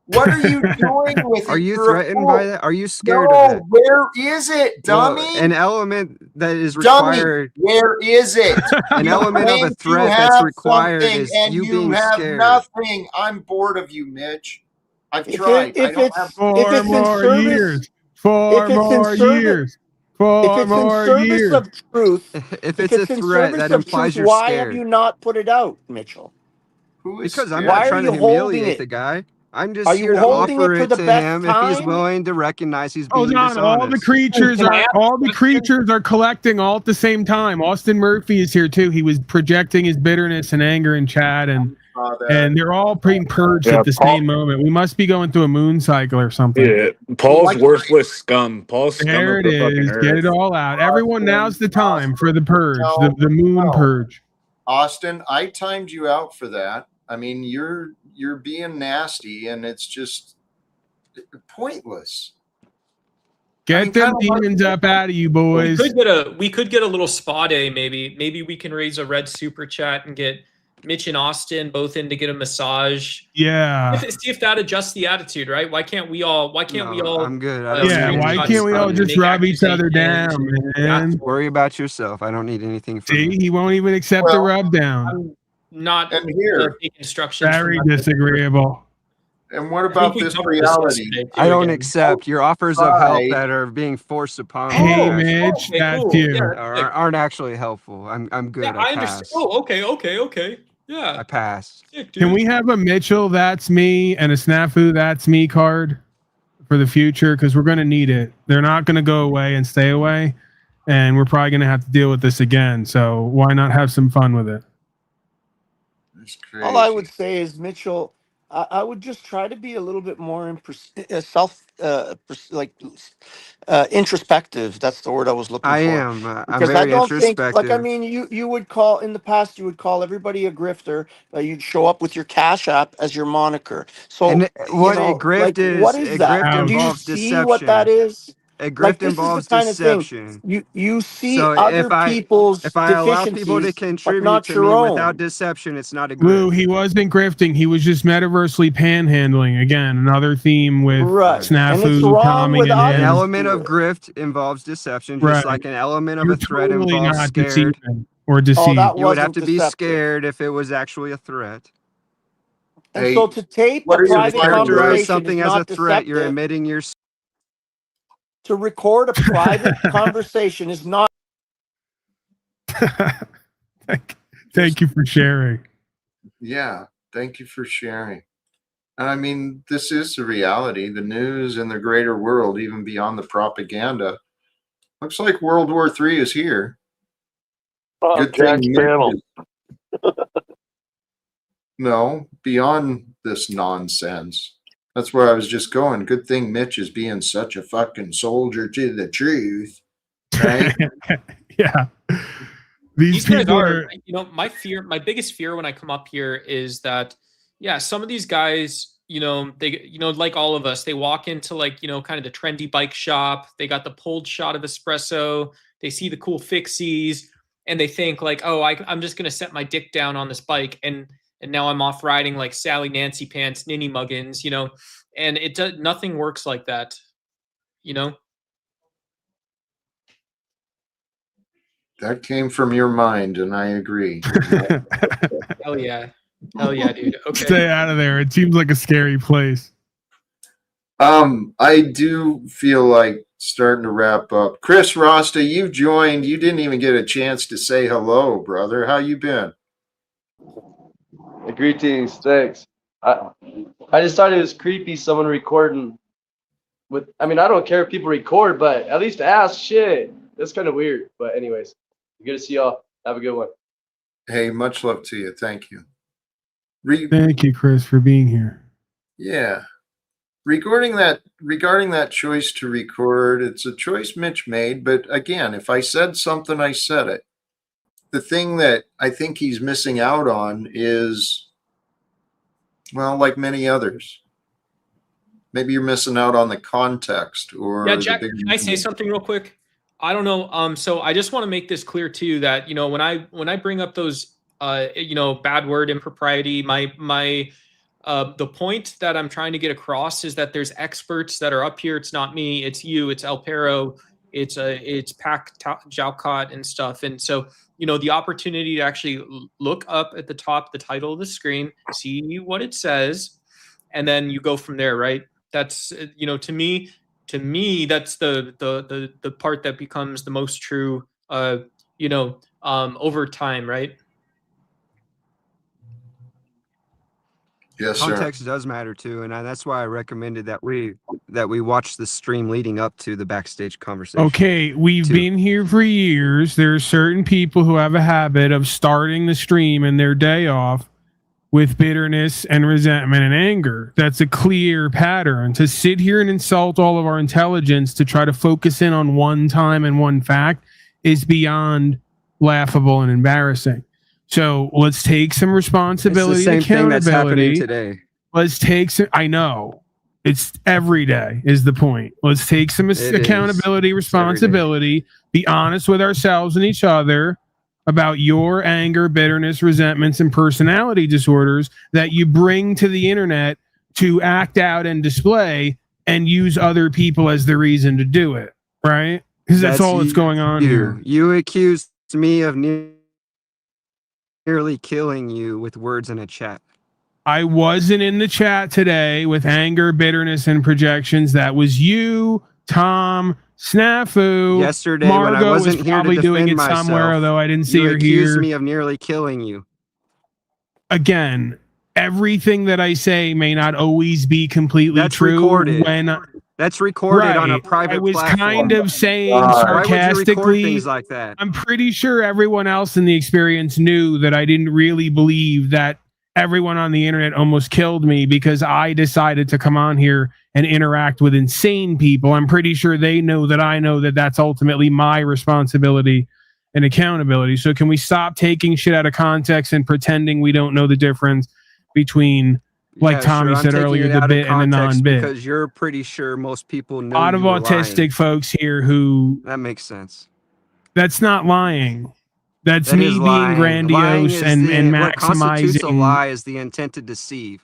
S1: What are you doing with it?
S10: Are you
S1: You're a
S10: threatened
S1: fool.
S10: by that? Are you scared
S1: No,
S10: of that?
S1: where is it, dummy?
S10: Well, an element that is
S1: Dummy,
S10: required.
S1: where is it?
S10: An
S1: You
S10: element of
S1: claim
S10: a
S1: to
S10: threat that's
S1: have
S10: required
S1: something
S10: is
S1: and
S10: you
S1: you
S10: being
S1: have
S10: scared.
S1: nothing. I'm bored of you, Mitch. I've
S6: If
S1: tried.
S6: it- if
S1: I don't
S6: it's-
S1: have.
S6: if
S4: Four
S6: it's in
S4: more
S6: service-
S4: years. Four
S6: if it's in
S4: more
S6: service-
S4: years.
S6: If
S4: Four
S6: it's in
S4: more
S6: service
S4: years.
S6: of truth,
S10: If
S6: if
S10: it's a
S6: it's in
S10: threat,
S6: service
S10: that
S6: of
S10: implies
S6: truth,
S10: you're
S6: why
S10: scared.
S6: have you not put it out, Mitchell?
S1: Who is
S10: Because I'm
S1: scared?
S10: not
S6: Why are
S10: trying to
S6: you holding
S10: humiliate
S6: it?
S10: the guy. I'm just
S6: Are
S10: here
S6: you
S10: to
S6: holding
S10: offer
S6: it for
S10: it
S6: the
S10: to
S6: best
S10: him if he's
S6: time?
S10: willing to recognize he's being
S4: Hold on, all the
S10: dishonest.
S4: creatures
S9: Can I
S4: are
S9: ask
S4: all
S9: a
S4: the
S9: question?
S4: creatures are collecting all at the same time. Austin Murphy is here too. He was projecting his bitterness and anger in chat, and they're all being purged
S13: Yeah,
S4: at the
S13: Paul-
S4: same moment. We must be going through a moon cycle or something.
S13: Yeah, Paul's worthless scum. Paul's scum
S4: There
S13: of
S4: it
S13: the fucking
S4: is.
S13: earth.
S4: Get it all out. Everyone, now's the time for the purge, the moon purge.
S1: Austin, I timed you out for that. I mean, you're being nasty, and it's just pointless.
S4: Get them demons up out of you, boys.
S9: We could get a little spa day, maybe. Maybe we can raise a red super chat and get Mitch and Austin both in to get a massage.
S4: Yeah.
S9: See if that adjusts the attitude, right? Why can't we all?
S10: I'm good.
S4: Yeah, why can't we all just rub each other down, man?
S10: Worry about yourself. I don't need anything from
S4: See,
S10: you.
S4: he won't even accept the rub down.
S9: Not
S1: and here
S9: take instructions.
S4: Very
S9: from
S4: disagreeable.
S1: And what about this reality?
S10: I don't accept your offers of help that are being forced upon me.
S4: Hey, Mitch, that's you.
S10: Aren't actually helpful. I'm good.
S9: Yeah, I understand.
S10: pass.
S9: Oh, okay. Yeah.
S10: I pass.
S9: Sick, dude.
S4: Can we have a Mitchell, that's me, and a Snafu, that's me card for the future? Because we're going to need it. They're not going to go away and stay away, and we're probably going to have to deal with this again. So why not have some fun with it?
S6: All I would say is, Mitchell, I would just try to be a little bit more introspective. That's the word I was looking
S10: I
S6: for.
S10: am. I'm
S6: Because I
S10: very
S6: don't think, like, I
S10: introspective.
S6: mean, you would call in the past, you would call everybody a grifter. You'd show up with your Cash App as your moniker. So,
S10: And what a grift
S6: what
S10: is,
S6: is
S10: a
S6: that?
S10: grift
S6: Do you
S10: involves
S6: see what that
S10: deception.
S6: is?
S10: A
S6: Like,
S10: grift
S6: this is the
S10: involves
S6: kind of thing
S10: deception.
S6: you see
S10: So
S6: other people's
S10: if I allow people to
S6: deficiencies, but
S10: contribute
S6: not
S10: to
S6: your
S10: me without
S6: own.
S10: deception, it's not a
S4: Lou,
S10: grift.
S4: he wasn't grifting. He was just metaversely panhandling. Again, another theme with
S6: Right. And it's
S4: Snafu,
S6: wrong
S4: Tommy,
S6: with
S4: and
S10: An
S6: others
S4: him.
S6: to
S10: element
S6: do
S10: of
S6: it.
S10: grift involves deception, just
S4: Right.
S10: like an element of
S4: You're
S10: a threat
S4: totally
S10: involves
S4: not
S10: scared.
S4: deceiving or
S6: Oh,
S4: deceived.
S6: that
S10: You would have
S6: wasn't
S10: to be
S6: deceptive.
S10: scared if it was actually a threat.
S6: And
S1: Hey,
S6: so to tape a
S1: what are your
S10: So to
S6: private
S1: final
S10: characterize
S1: words?
S6: conversation is
S10: something as a
S6: not
S10: threat, you're
S6: deceptive.
S10: admitting you're.
S6: To record a private conversation is not.
S4: Thank you for sharing.
S1: Yeah, thank you for sharing. And I mean, this is the reality. The news and the greater world, even beyond the propaganda, looks like World War III is here. Good
S12: Jack's
S1: thing.
S12: panel.
S1: No, beyond this nonsense. That's where I was just going. Good thing Mitch is being such a fucking soldier to the truth. Right?
S4: Yeah. These
S9: guys
S4: people
S9: are, my biggest fear when I come up here is that, yeah, some of these guys, they, like all of us, they walk into like, kind of the trendy bike shop. They got the pulled shot of espresso. They see the cool fixies and they think like, oh, I'm just going to set my dick down on this bike. And now I'm off riding like Sally Nancy Pants, Ninny Muggins, and it does, nothing works like that,
S1: That came from your mind, and I agree.
S9: Hell yeah. Hell yeah, dude. Okay.
S4: Stay out of there. It seems like a scary place.
S1: I do feel like starting to wrap up. Chris Rasta, you joined. You didn't even get a chance to say hello, brother. How you been?
S14: Greetings, thanks. I just thought it was creepy someone recording with, I mean, I don't care if people record, but at least ask shit. That's kind of weird. But anyways, good to see y'all. Have a good one.
S1: Hey, much love to you. Thank you.
S4: Thank you, Chris, for being here.
S1: Yeah. Regarding that choice to record, it's a choice Mitch made. But again, if I said something, I said it. The thing that I think he's missing out on is, well, like many others, maybe you're missing out on the context or
S9: yeah, Jack,
S1: the big.
S9: can I say something real quick? I don't know. So I just want to make this clear too, that, when I bring up those, bad word impropriety, the point that I'm trying to get across is that there's experts that are up here. It's not me. It's you. It's El Perro. It's Pac Talcott and stuff. And so, the opportunity to actually look up at the top, the title of the screen, see what it says, and then you go from there, right? That's, to me, that's the part that becomes the most true, over time, right?
S1: Yes,
S10: Context does matter too, and that's why I recommended that we watch the stream leading up to the backstage conversation.
S4: Okay, we've been here for years. There are certain people who have a habit of starting the stream and their day off with bitterness and resentment and anger. That's a clear pattern. To sit here and insult all of our intelligence to try to focus in on one time and one fact is beyond laughable and embarrassing. So let's take some responsibility.
S10: It's the same thing that's happening
S4: accountability.
S10: today.
S4: Let's take some, I know. It's every day is the point. Let's take some accountability, responsibility, be honest with ourselves and each other about your anger, bitterness, resentments, and personality disorders that you bring to the internet to act out and display and use other people as the reason to do it, right? Because that's all that's going on here.
S10: You accused me of nearly killing you with words in a chat.
S4: I wasn't in the chat today with anger, bitterness, and projections. That was you, Tom, Snafu.
S10: Yesterday,
S4: Margo
S10: when I wasn't
S4: was
S10: here to
S4: probably doing
S10: defend
S4: it
S10: myself,
S4: somewhere, although I didn't see her
S10: you accused
S4: here.
S10: me of nearly killing you.
S4: Again, everything that I say may not always be completely true.
S10: Recorded.
S4: That's
S10: recorded on a private
S4: I was
S10: platform.
S4: kind of saying
S10: Why would you
S4: sarcastically.
S10: record things like that?
S4: I'm pretty sure everyone else in the experience knew that I didn't really believe that everyone on the internet almost killed me because I decided to come on here and interact with insane people. I'm pretty sure they know that I know that that's ultimately my responsibility and accountability. So can we stop taking shit out of context and pretending we don't know the difference between, like Tommy said earlier, the bit and the non-bit?
S10: Because you're pretty sure most people know
S4: A lot of
S10: you were
S4: autistic
S10: lying.
S4: folks here who...
S10: That makes sense.
S4: That's not lying. That's
S10: That
S4: me
S10: is
S4: being
S10: lying.
S4: grandiose and
S10: What constitutes a
S4: maximizing.
S10: lie is the intent to deceive.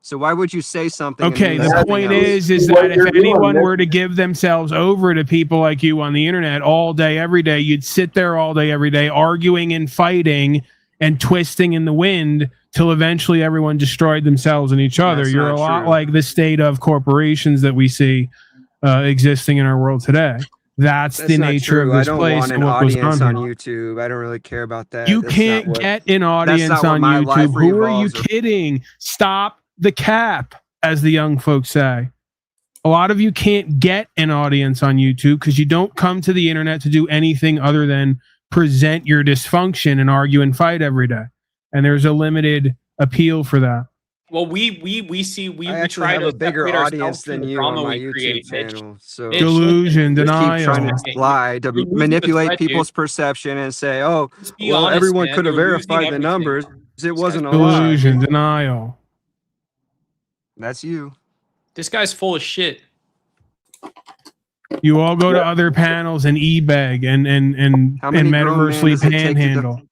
S10: So why would you say something?
S4: Okay,
S10: and mean
S4: the
S10: something
S4: point
S10: else?
S4: is that if anyone were to give themselves over to people like you on the internet all day, every day, you'd sit there all day, every day, arguing and fighting and twisting in the wind till eventually everyone destroyed themselves and each other.
S10: That's
S4: You're
S10: not
S4: a lot
S10: true.
S4: like the state of corporations that we see existing in our world today. That's the
S10: not
S4: nature
S10: true.
S4: of this
S10: I don't
S4: place
S10: want
S4: and
S10: an
S4: what goes
S10: audience
S4: on
S10: on
S4: here.
S10: YouTube. I don't really care about that.
S4: You
S10: That's
S4: can't
S10: not what-
S4: get an
S10: that's
S4: audience
S10: not what
S4: on
S10: my life
S4: YouTube. Who are you
S10: revolves around.
S4: kidding? Stop the cap, as the young folks say. A lot of you can't get an audience on YouTube because you don't come to the internet to do anything other than present your dysfunction and argue and fight every day. And there's a limited appeal for that.
S9: Well, we try
S10: have
S9: to
S10: a bigger
S9: separate
S10: audience
S9: ourselves from
S10: than
S9: the
S10: you on
S9: drama
S10: my
S9: we
S10: YouTube
S9: create, Mitch.
S10: channel. So
S9: Mitch,
S4: Delusion,
S10: just keep
S4: denial.
S10: trying to lie, to
S9: You're losing the
S10: manipulate
S9: thread,
S10: people's
S9: dude.
S10: perception and say, "Oh,
S9: Just be
S10: well,
S9: honest,
S10: everyone
S9: man.
S10: could have
S9: You're losing
S10: verified the
S9: everything.
S10: numbers. It wasn't a
S4: Delusion,
S10: lie."
S4: denial.
S10: That's you.
S9: This guy's full of shit.
S4: You all go to other panels and e-beg and
S10: How many grown men
S4: metaversely
S10: does it take to
S4: panhandle.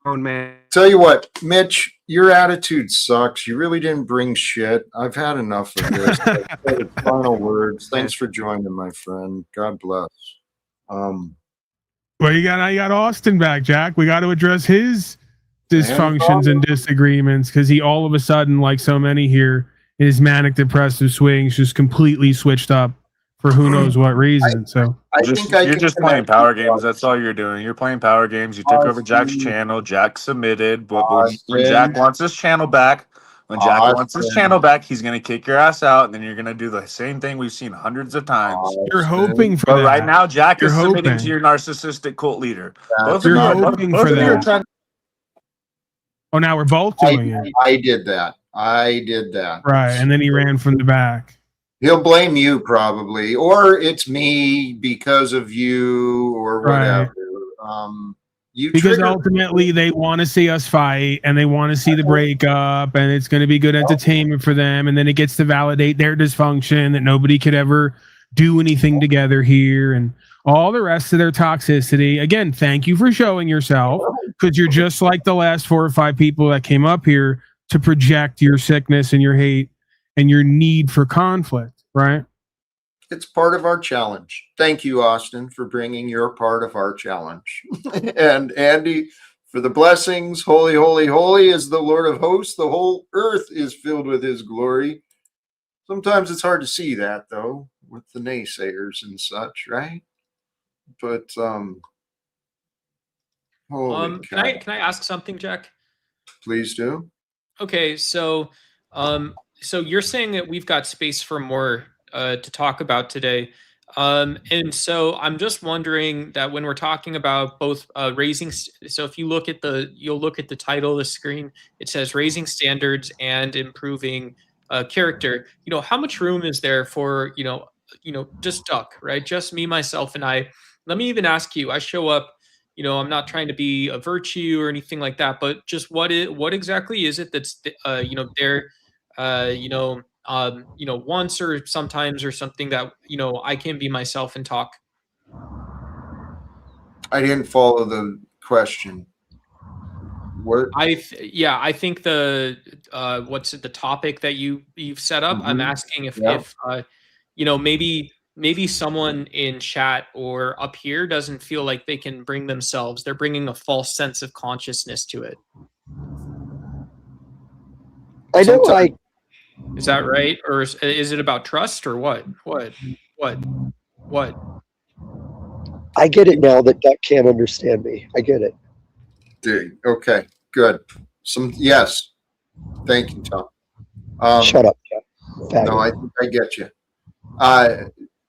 S10: grown man?
S1: Tell you what, Mitch, your attitude sucks. You really didn't bring shit. I've had enough of this. Final words. Thanks for joining, my friend. God bless.
S4: Well, you got Austin back, Jack. We got to address his dysfunctions and disagreements because he all of a sudden, like so many here, his manic depressive swings just completely switched up for who knows what reason. So
S13: You're just playing power games. That's all you're doing. You're playing power games. You took over Jack's channel. Jack submitted, but when Jack wants his channel back, he's gonna kick your ass out, and then you're gonna do the same thing we've seen hundreds of times.
S4: You're hoping for
S13: But
S4: that.
S13: right now, Jack
S4: You're
S13: is submitting
S4: hoping.
S13: to your narcissistic cult leader.
S4: You're hoping for that. Oh, now we're both doing it.
S1: I did that.
S4: Right, and then he ran from the back.
S1: He'll blame you probably, or it's me because of you, or whatever.
S4: Because ultimately they want to see us fight and they want to see the breakup and it's going to be good entertainment for them. And then it gets to validate their dysfunction that nobody could ever do anything together here and all the rest of their toxicity. Again, thank you for showing yourself because you're just like the last 4 or 5 people that came up here to project your sickness and your hate and your need for conflict, right?
S1: It's part of our challenge. Thank you, Austin, for bringing your part of our challenge. And Andy, for the blessings. Holy, holy, holy is the Lord of hosts. The whole earth is filled with his glory. Sometimes it's hard to see that, though, with the naysayers and such, right? But, holy
S9: Can I ask something, Jack?
S1: Please do.
S9: Okay, so you're saying that we've got space for more to talk about today. And so I'm just wondering that when we're talking about both raising, so if you look at you'll look at the title of the screen, it says raising standards and improving character. How much room is there for, just Duck, right? Just me, myself, and I. Let me even ask you, I show up, I'm not trying to be a virtue or anything like that, but just what exactly is it that's, there, once or sometimes or something that, I can be myself and talk.
S1: I didn't follow the question. What?
S9: I think the what's it, the topic that you've set up. I'm asking if maybe someone in chat or up here doesn't feel like they can bring themselves. They're bringing a false sense of consciousness to it.
S3: I don't like.
S9: Is that right? Or is it about trust or what? What?
S3: I get it now that Duck can't understand me. I get it.
S1: Dude, okay, good. Yes. Thank you, Tom.
S3: Shut up, Jeff.
S1: No, I think I get you.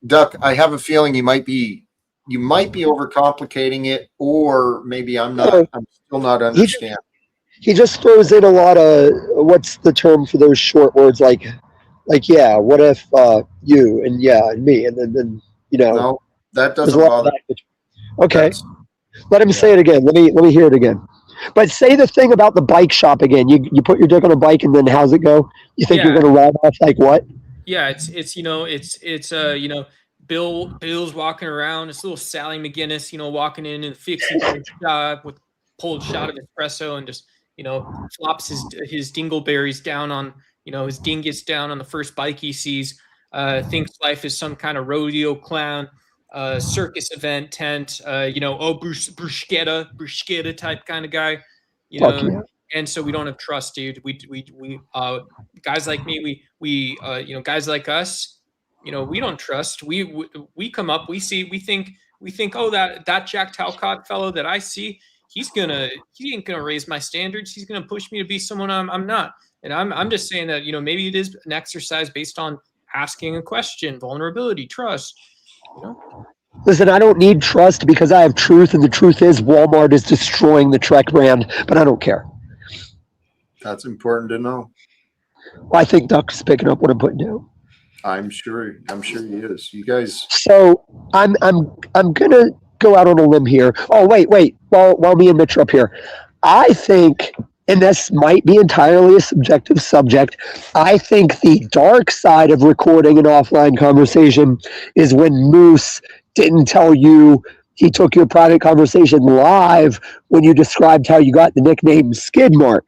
S1: Duck, I have a feeling you might be overcomplicating it, or maybe I'm still not understanding.
S3: he just throws in a lot of, what's the term for those short words, like yeah, what if you, and yeah, and me, and then
S1: No, that
S3: there's a
S1: doesn't
S3: lot of
S1: bother.
S3: that. Okay,
S1: That's
S3: let him say it again. Let me hear it again. But say the thing about the bike shop again. You put your dick on a bike, and then how's it go? You think you're
S9: Yeah,
S3: going to ride off like what?
S9: yeah, it's Bill's walking around. It's little Sally McGinnis, walking in and fixing shop with pulled shot of espresso and just flops his dingleberries down on his dingus down on the first bike he sees. Thinks life is some kind of rodeo clown, circus event tent. Bruschetta type kind of guy.
S3: Fuck yeah.
S9: And so we don't have trust, dude. We guys like me, guys like us, we don't trust. We come up, we think, oh, that Jack Talcott fellow that I see, he ain't gonna raise my standards. He's gonna push me to be someone I'm not. And I'm just saying that maybe it is an exercise based on asking a question, vulnerability, trust.
S3: Listen, I don't need trust because I have truth, and the truth is Walmart is destroying the Trek brand, but I don't care.
S1: That's important to know.
S3: Well, I think Duck's picking up what I'm putting down.
S1: I'm sure he is. You guys.
S3: So I'm gonna go out on a limb here. Oh wait. While me and Mitch are up here, I think, and this might be entirely a subjective subject, I think the dark side of recording an offline conversation is when Moose didn't tell you he took your private conversation live when you described how you got the nickname Skidmark.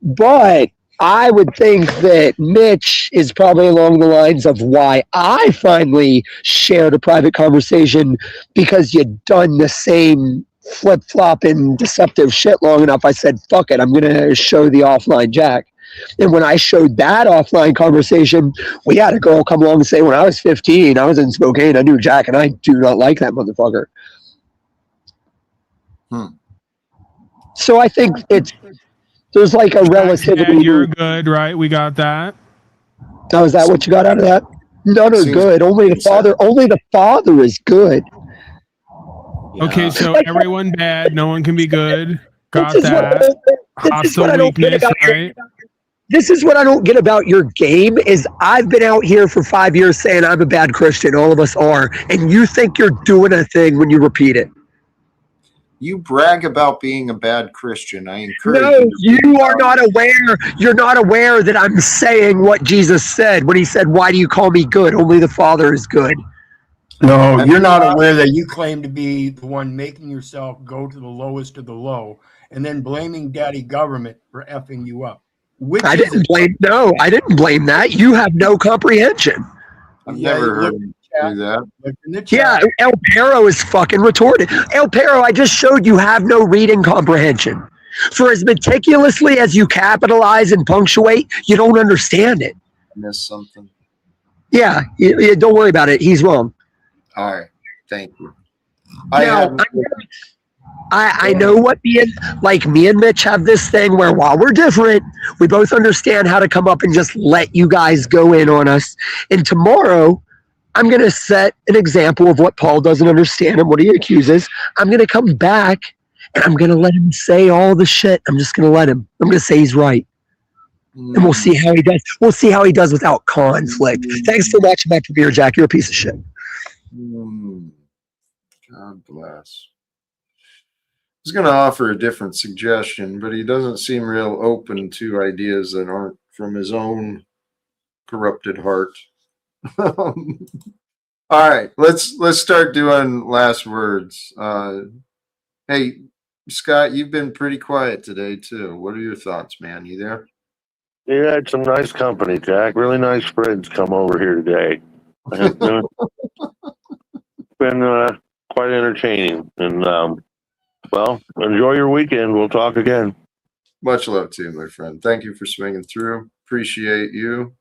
S3: But I would think that Mitch is probably along the lines of why I finally shared a private conversation, because you'd done the same flip-flopping deceptive shit long enough. I said, fuck it, I'm going to show the offline Jack. And when I showed that offline conversation, we had a girl come along and say, when I was 15, I was in Spokane, I knew Jack, and I do not like that motherfucker. So I think there's like a relativity.
S4: You're good, right? We got that.
S3: Oh, is that what you got out of that? None are good. Only the father is good.
S4: Okay, so everyone bad, no one can be good. Got that. Hostile weakness, right?
S3: This is what I don't get about your game is I've been out here for 5 years saying I'm a bad Christian. All of us are. And you think you're doing a thing when you repeat it.
S1: You brag about being a bad Christian. I encourage you.
S3: No, you are not aware. You're not aware that I'm saying what Jesus said when he said, why do you call me good? Only the Father is good.
S5: No, you're not aware that you claim to be the one making yourself go to the lowest of the low and then blaming daddy government for effing you up.
S3: I didn't blame that. You have no comprehension.
S1: I've never heard him do that.
S3: Yeah, El Perro is fucking retorted. El Perro, I just showed you have no reading comprehension. For as meticulously as you capitalize and punctuate, you don't understand it.
S1: I missed something.
S3: Yeah, don't worry about it. He's wrong.
S1: All right, thank you.
S3: I know what me and Mitch have this thing where while we're different, we both understand how to come up and just let you guys go in on us. And tomorrow, I'm going to set an example of what Paul doesn't understand and what he accuses. I'm going to come back and I'm going to let him say all the shit. I'm just going to let him. I'm going to say he's right. And we'll see how he does. We'll see how he does without conflict. Thanks for watching my premiere, Jack. You're a piece of shit.
S1: God bless. He's going to offer a different suggestion, but he doesn't seem real open to ideas that aren't from his own corrupted heart. All right, let's start doing last words. Hey, Scott, you've been pretty quiet today too. What are your thoughts, man? You there?
S12: You had some nice company, Jack. Really nice friends come over here today. It's been quite entertaining. And, well, enjoy your weekend. We'll talk again.
S1: Much love to you, my friend. Thank you for swinging through. Appreciate you.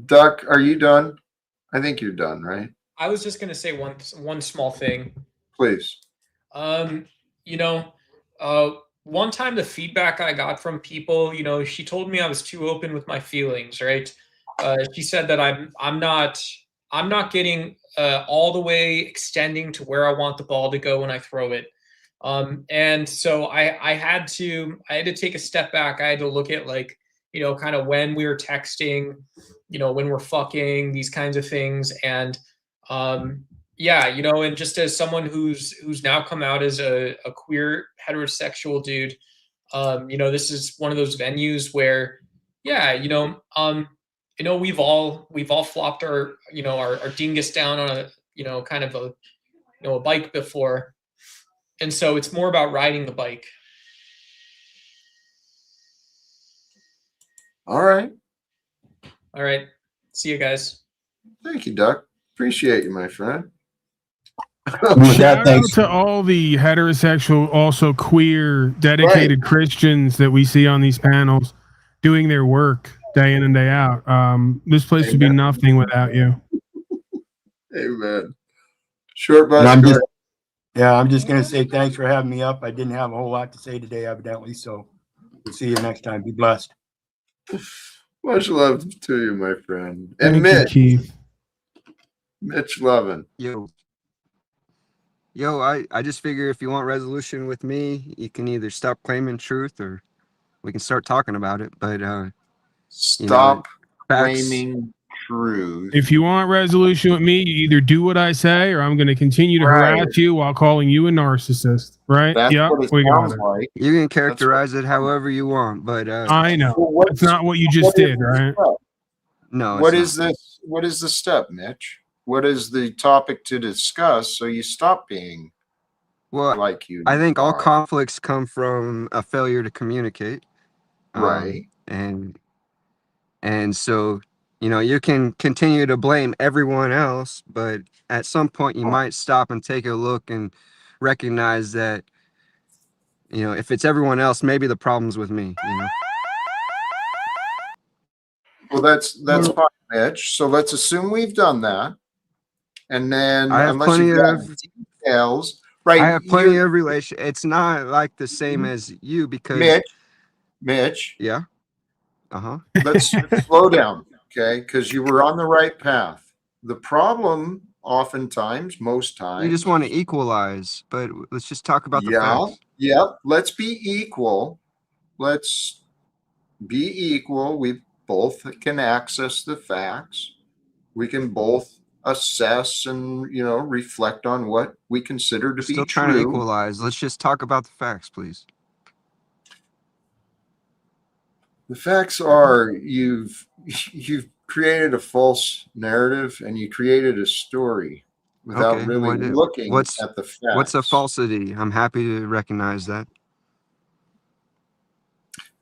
S1: Duck, are you done? I think you're done, right?
S9: I was just going to say one small thing.
S1: Please.
S9: One time the feedback I got from people, she told me I was too open with my feelings, right? She said that I'm not getting all the way extending to where I want the ball to go when I throw it. And so I had to take a step back. I had to look at like, kind of when we were texting, when we're fucking, these kinds of things. And yeah, and just as someone who's now come out as a queer heterosexual dude, this is one of those venues where, yeah, we've all flopped our our dingus down on a kind of a bike before. And so it's more about riding the bike.
S1: All right.
S9: All right. See you guys.
S1: Thank you, Duck. Appreciate you, my friend.
S4: Shout out to all the heterosexual, also queer, dedicated Christians that we see on these panels doing their work day in and day out. This place would be nothing without you.
S1: Amen. Short bus.
S5: I'm just going to say thanks for having me up. I didn't have a whole lot to say today, evidently. So we'll see you next time. Be blessed.
S1: Much love to you, my friend. And
S4: Thank
S1: Mitch.
S4: you, Keith.
S1: Mitch Lovin.
S10: Yo, I just figure if you want resolution with me, you can either stop claiming truth or we can start talking about it. But
S1: stop claiming truth.
S4: If you want resolution with me, you either do what I say or I'm going to continue to harass you while calling you a narcissist. Right?
S1: That's
S4: yeah,
S1: what it
S4: we got
S1: sounds
S4: it.
S1: like.
S10: You can characterize it however you want, but
S4: I know. That's not what you just did, right?
S10: No.
S1: What is this? What is the step, Mitch? What is the topic to discuss so you stop being like you?
S10: I think all conflicts come from a failure to communicate.
S1: Right.
S10: And so, you can continue to blame everyone else, but at some point you might stop and take a look and recognize that, if it's everyone else, maybe the problem's with me,
S1: Well, that's fine, Mitch. So let's assume we've done that. And then
S10: I have
S1: unless
S10: plenty
S1: you've got
S10: of
S1: details, right?
S10: I have plenty of relation. It's not like the same as you because
S1: Mitch.
S10: Yeah.
S1: Let's slow down, okay? Because you were on the right path. The problem, oftentimes, most times,
S10: you just want to equalize. But let's just talk about the facts.
S1: Yep. Let's be equal. Let's be equal. We both can access the facts. We can both assess and reflect on what we consider to be
S10: Still
S1: true.
S10: Trying to equalize. Let's just talk about the facts, please.
S1: The facts are you've created a false narrative and you created a story without really looking at the facts.
S10: What's a falsity? I'm happy to recognize that.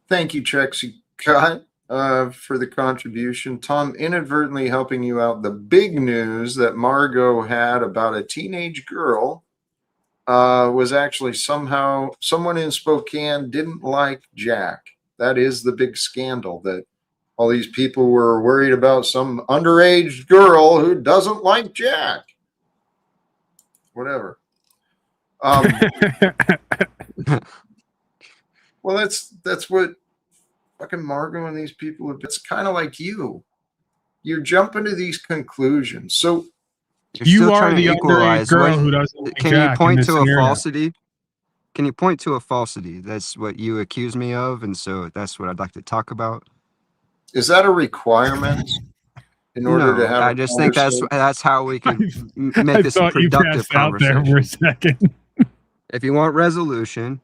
S1: Thank you, Trexie Cut, for the contribution. Tom, inadvertently helping you out. The big news that Margot had about a teenage girl was actually someone in Spokane didn't like Jack. That is the big scandal, that all these people were worried about some underage girl who doesn't like Jack. Whatever. Well, that's what fucking Margot and these people, it's kind of like you. You're jumping to these conclusions. So
S4: you are the underage girl who doesn't like
S10: Can
S4: Jack
S10: you point to
S4: scenario.
S10: a falsity? Can you point to a falsity? That's what you accuse me of, and so that's what I'd like to talk about.
S1: Is that a requirement in order to have?
S10: I just think that's how we can make this a productive conversation.
S4: Out there for a second.
S10: If you want resolution,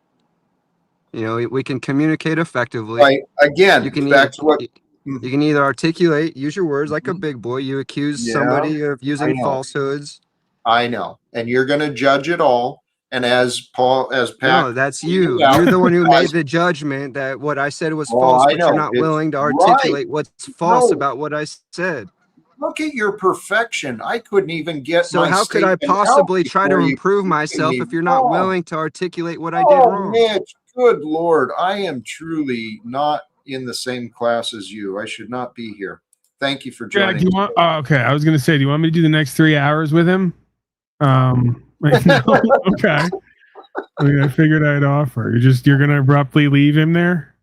S10: we can communicate effectively.
S1: Right. Again, you can
S10: you can either articulate, use your words like a big boy. You accuse somebody of using falsehoods.
S1: I know, and you're going to judge it all. And as Pat,
S10: no, that's you. You're the one who made the judgment that what I said was false, but you're not willing to articulate what's false about what I said.
S1: Look at your perfection. I couldn't even get.
S10: So how could I possibly try to improve myself if you're not willing to articulate what I did wrong?
S1: Mitch, good Lord, I am truly not in the same class as you. I should not be here. Thank you for joining.
S4: Jack, okay, I was going to say, do you want me to do the next 3 hours with him? No? Okay. I figured I'd offer. You're going to abruptly leave him there?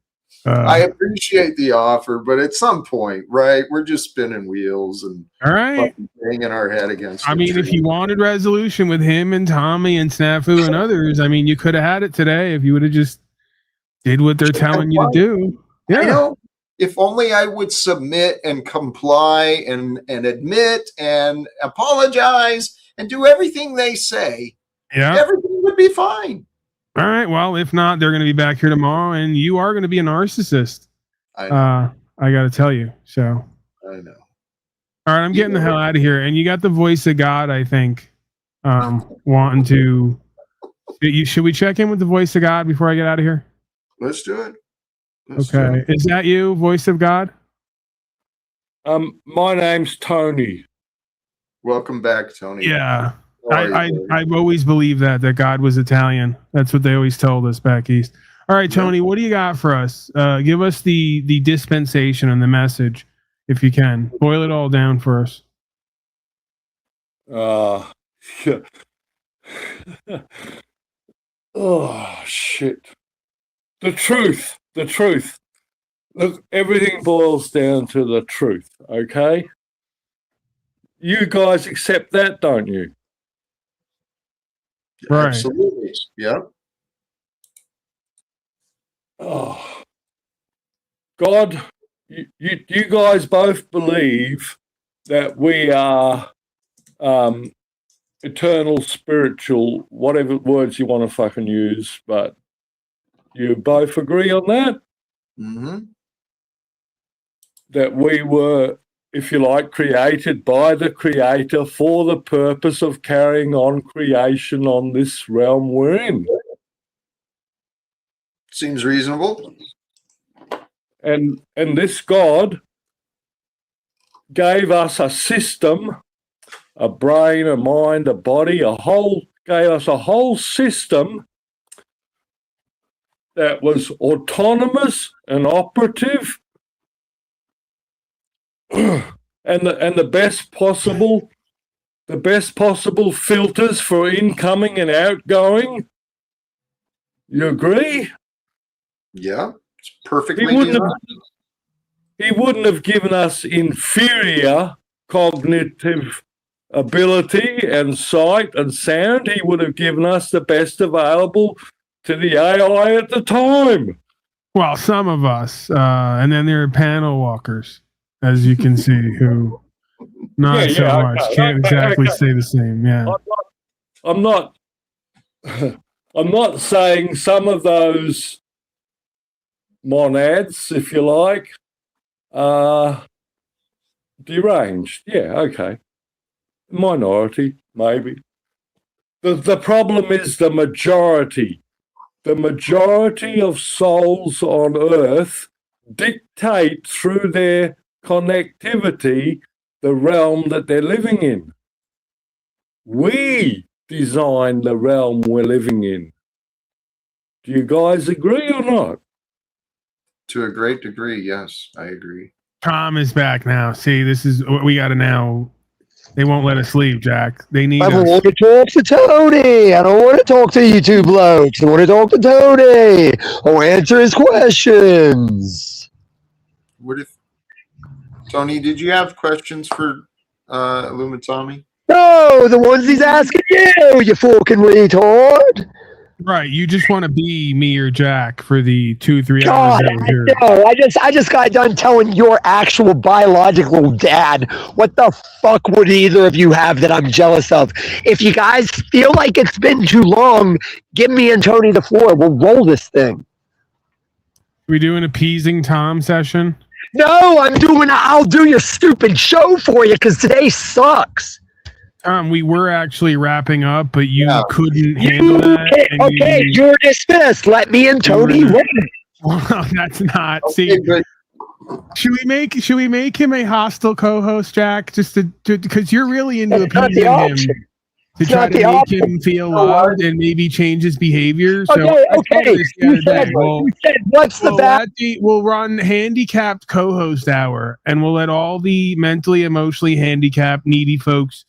S1: I appreciate the offer, but at some point, right, we're just spinning wheels and
S4: all right,
S1: banging our head against.
S4: I mean, if you wanted resolution with him and Tommy and Snafu and others, I mean, you could have had it today if you would have just did what they're telling you to do. Yeah.
S1: I know. If only I would submit and comply and admit and apologize and do everything they say, everything would be fine.
S4: All right. Well, if not, they're going to be back here tomorrow, and you are going to be a narcissist. I got to tell you. So.
S1: I know.
S4: All right, I'm getting the hell out of here. And you got the voice of God, I think, wanting to. Should we check in with the voice of God before I get out of here?
S1: Let's do it.
S4: Okay. Is that you, voice of God?
S15: My name's Tony.
S1: Welcome back, Tony.
S4: Yeah. I've always believed that God was Italian. That's what they always told us back east. All right, Tony, what do you got for us? Give us the dispensation and the message, if you can. Boil it all down for us.
S15: Oh, shit. The truth. Look, everything boils down to the truth, okay? You guys accept that, don't you?
S4: Right.
S1: Absolutely. Yep.
S15: Oh, God, you guys both believe that we are eternal, spiritual, whatever words you want to fucking use, but you both agree on that?
S1: Mm-hmm.
S15: That we were, if you like, created by the Creator for the purpose of carrying on creation on this realm we're in.
S1: Seems reasonable.
S15: And this God gave us a system, a brain, a mind, a body, gave us a whole system that was autonomous and operative, and the best possible filters for incoming and outgoing. You agree?
S1: Yeah, it's perfectly designed.
S15: He wouldn't have given us inferior cognitive ability and sight and sound. He would have given us the best available to the AI at the time.
S4: Well, some of us, and then there are panel walkers, as you can see, who not so much. Can't exactly say the same. Yeah.
S15: I'm not saying some of those monads, if you like, are deranged. Yeah, okay. Minority, maybe. The problem is the majority. The majority of souls on Earth dictate through their connectivity the realm that they're living in. We design the realm we're living in. Do you guys agree or not?
S1: To a great degree, yes, I agree.
S4: Tom is back now. See, this is what we got to now. They won't let us leave, Jack. They need
S3: I
S4: us.
S3: want to talk to Tony. I don't want to talk to you two blokes. I want to talk to Tony. I'll answer his questions.
S1: What if Tony? Did you have questions for Illumitami?
S3: No, the ones he's asking you fucking retard.
S4: Right, you just want to be me or Jack for the 2-3
S3: God,
S4: hours.
S3: I just got done telling your actual biological dad what the fuck would either of you have that I'm jealous of. If you guys feel like it's been too long, give me and Tony the floor. We'll roll this thing.
S4: We do an appeasing Tom session?
S3: No, I'll do your stupid show for you because today sucks.
S4: We were actually wrapping up, but you couldn't handle that.
S3: Okay, you're dismissed. Let me and Tony win.
S4: Well, that's not. See, should we make him a hostile co-host, Jack? Just to because you're really into appeasing him to try to make him feel loved and maybe change his behavior. So
S3: okay. You said, what's the bad?
S4: We'll run handicapped co-host hour, and we'll let all the mentally, emotionally handicapped, needy folks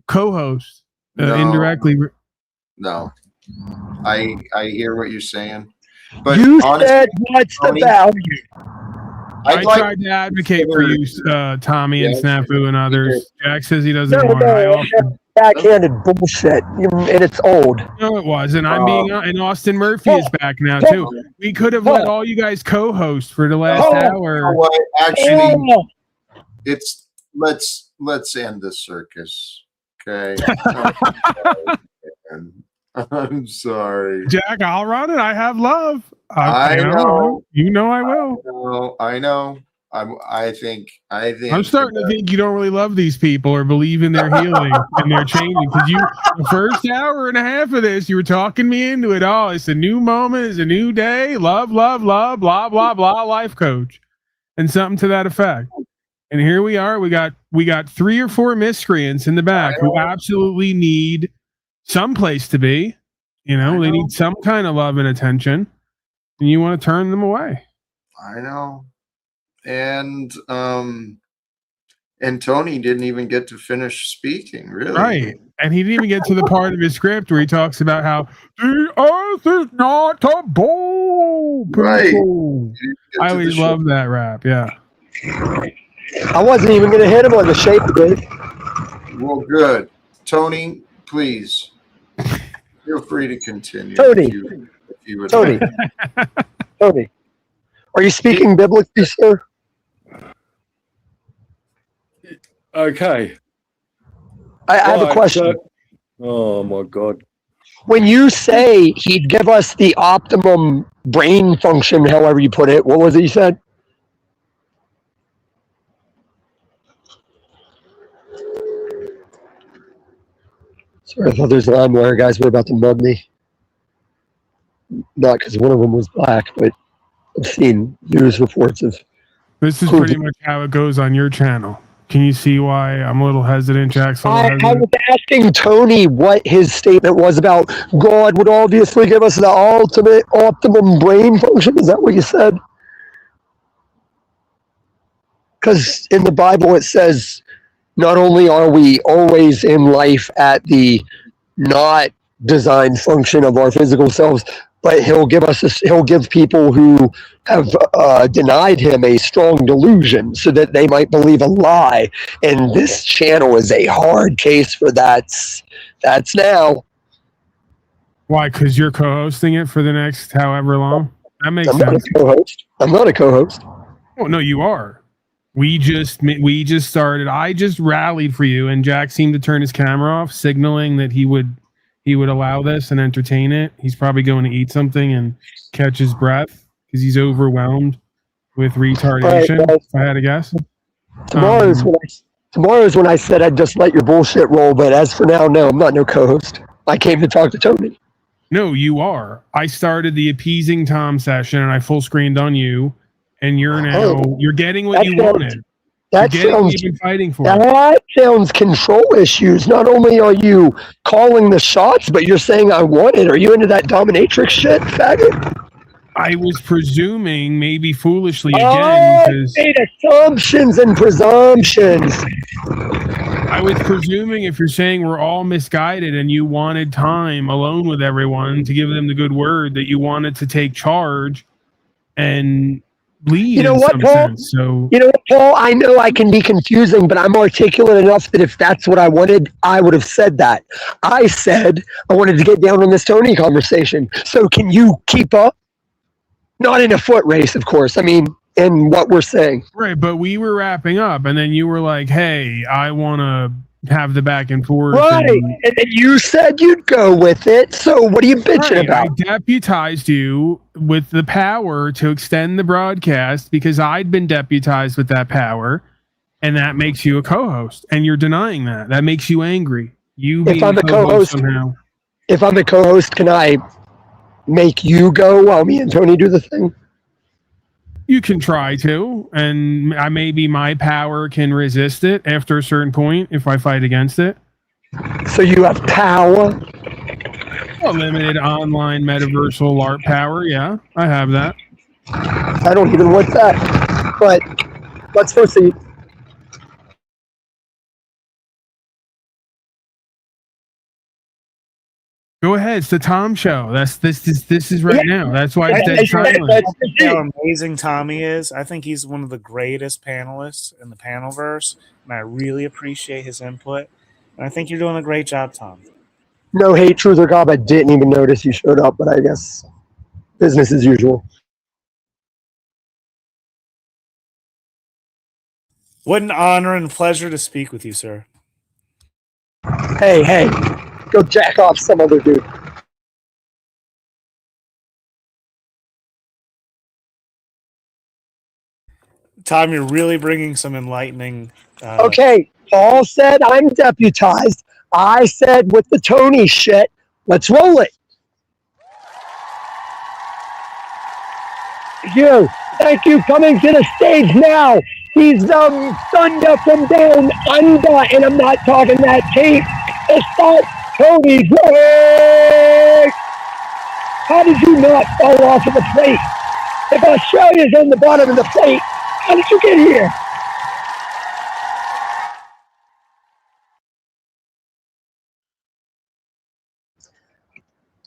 S4: co-host indirectly.
S1: No, I hear what you're saying. But
S3: you
S1: honestly,
S3: said, what's the
S1: Tony,
S3: value?
S4: I tried to advocate for you, Tommy and Snafu and others. Jack says he doesn't want it. I offered.
S3: Backhanded bullshit, and it's old.
S4: No, it was, and I'm being. And Austin Murphy is back now too. We could have let all you guys co-host for the last hour.
S1: You know what? Actually, let's end the circus. Okay. I'm sorry.
S4: Jack, I'll run it. I have love.
S1: I know.
S4: You know I will.
S1: I know. I think
S4: I'm starting to think you don't really love these people or believe in their healing and their changing. Because the first hour and a half of this, you were talking me into it all. It's a new moment. It's a new day. Love, love, love, blah, blah, blah, life coach. And something to that effect. And here we are. We got 3 or 4 miscreants in the back who absolutely need some place to be. You know, they need some kind of love and attention. And you want to turn them away.
S1: I know. And Tony didn't even get to finish speaking, really.
S4: Right. And he didn't even get to the part of his script where he talks about how the earth is not a bowl.
S1: Right.
S4: I always love that rap. Yeah.
S3: I wasn't even going to hit him on the shape of it.
S1: Well, good. Tony, please feel free to continue.
S3: Tony.
S1: If you would
S3: Tony.
S1: like.
S3: Tony. Are you speaking biblically, sir?
S15: Okay.
S3: I have a question.
S15: Oh my God.
S3: When you say he'd give us the optimum brain function, however you put it, what was it you said? Sorry, I thought there's LimeWire guys were about to mug me. Not because one of them was black, but I've seen news reports of.
S4: This is pretty much how it goes on your channel. Can you see why I'm a little hesitant, Jackson?
S3: I was asking Tony what his statement was about God would obviously give us the ultimate optimum brain function. Is that what you said? Because in the Bible it says not only are we always in life at the not designed function of our physical selves, but he'll give people who have denied him a strong delusion so that they might believe a lie. And this channel is a hard case for that's now.
S4: Why? Because you're co-hosting it for the next however long? That makes sense.
S3: Not a co-host. I'm not a co-host.
S4: Oh, no, you are. We just started. I just rallied for you, and Jack seemed to turn his camera off, signaling that he would allow this and entertain it. He's probably going to eat something and catch his breath because he's overwhelmed with retardation.
S3: Right,
S4: if I had to guess.
S3: Tomorrow's when I said I'd just let your bullshit roll, but as for now, no, I'm not no co-host. I came to talk to Tony.
S4: No, you are. I started the appeasing Tom session and I full screened on you, and you're now you're getting what you wanted.
S3: That
S4: you're getting
S3: sounds,
S4: what you've been fighting for.
S3: That sounds control issues. Not only are you calling the shots, but you're saying I want it. Are you into that dominatrix shit, faggot?
S4: I was presuming, maybe foolishly again, because
S3: made assumptions and presumptions.
S4: I was presuming if you're saying we're all misguided and you wanted time alone with everyone to give them the good word, that you wanted to take charge and lead.
S3: You know what, Paul?
S4: Sense. So
S3: you know what, Paul? I know I can be confusing, but I'm articulate enough that if that's what I wanted, I would have said that. I said I wanted to get down on this Tony conversation. So can you keep up? Not in a foot race, of course. I mean, in what we're saying.
S4: Right, but we were wrapping up, and then you were like, hey, I want to have the back and forth.
S3: Right, and then you said you'd go with it, so what are you bitching about?
S4: I deputized you with the power to extend the broadcast because I'd been deputized with that power, and that makes you a co-host, and you're denying that. That makes you angry.
S3: If I'm a co-host somehow. If I'm a co-host, can I make you go while me and Tony do the thing?
S4: You can try to, and maybe my power can resist it after a certain point if I fight against it.
S3: So you have power?
S4: A limited online metaversal LARP power, yeah. I have that.
S3: I don't even want that. But let's proceed.
S4: Go ahead. It's the Tom Show. This is right now. That's why it's dead silent.
S16: How amazing Tommy is. I think he's one of the greatest panelists in the Panelverse, and I really appreciate his input. And I think you're doing a great job, Tom.
S3: No hate, truth or God. I didn't even notice you showed up, but I guess business as usual.
S16: What an honor and pleasure to speak with you, sir.
S3: Hey, go jack off some other dude.
S16: Tom, you're really bringing some enlightening.
S3: Okay, Paul said I'm deputized. I said with the Tony shit, let's roll it. Thank you. Coming to the stage now. He's thunder from down under, and I'm not talking that tape. It's not Tony Drake. How did you not fall off of the plate? If Australia's on the bottom of the plate, how did you get here?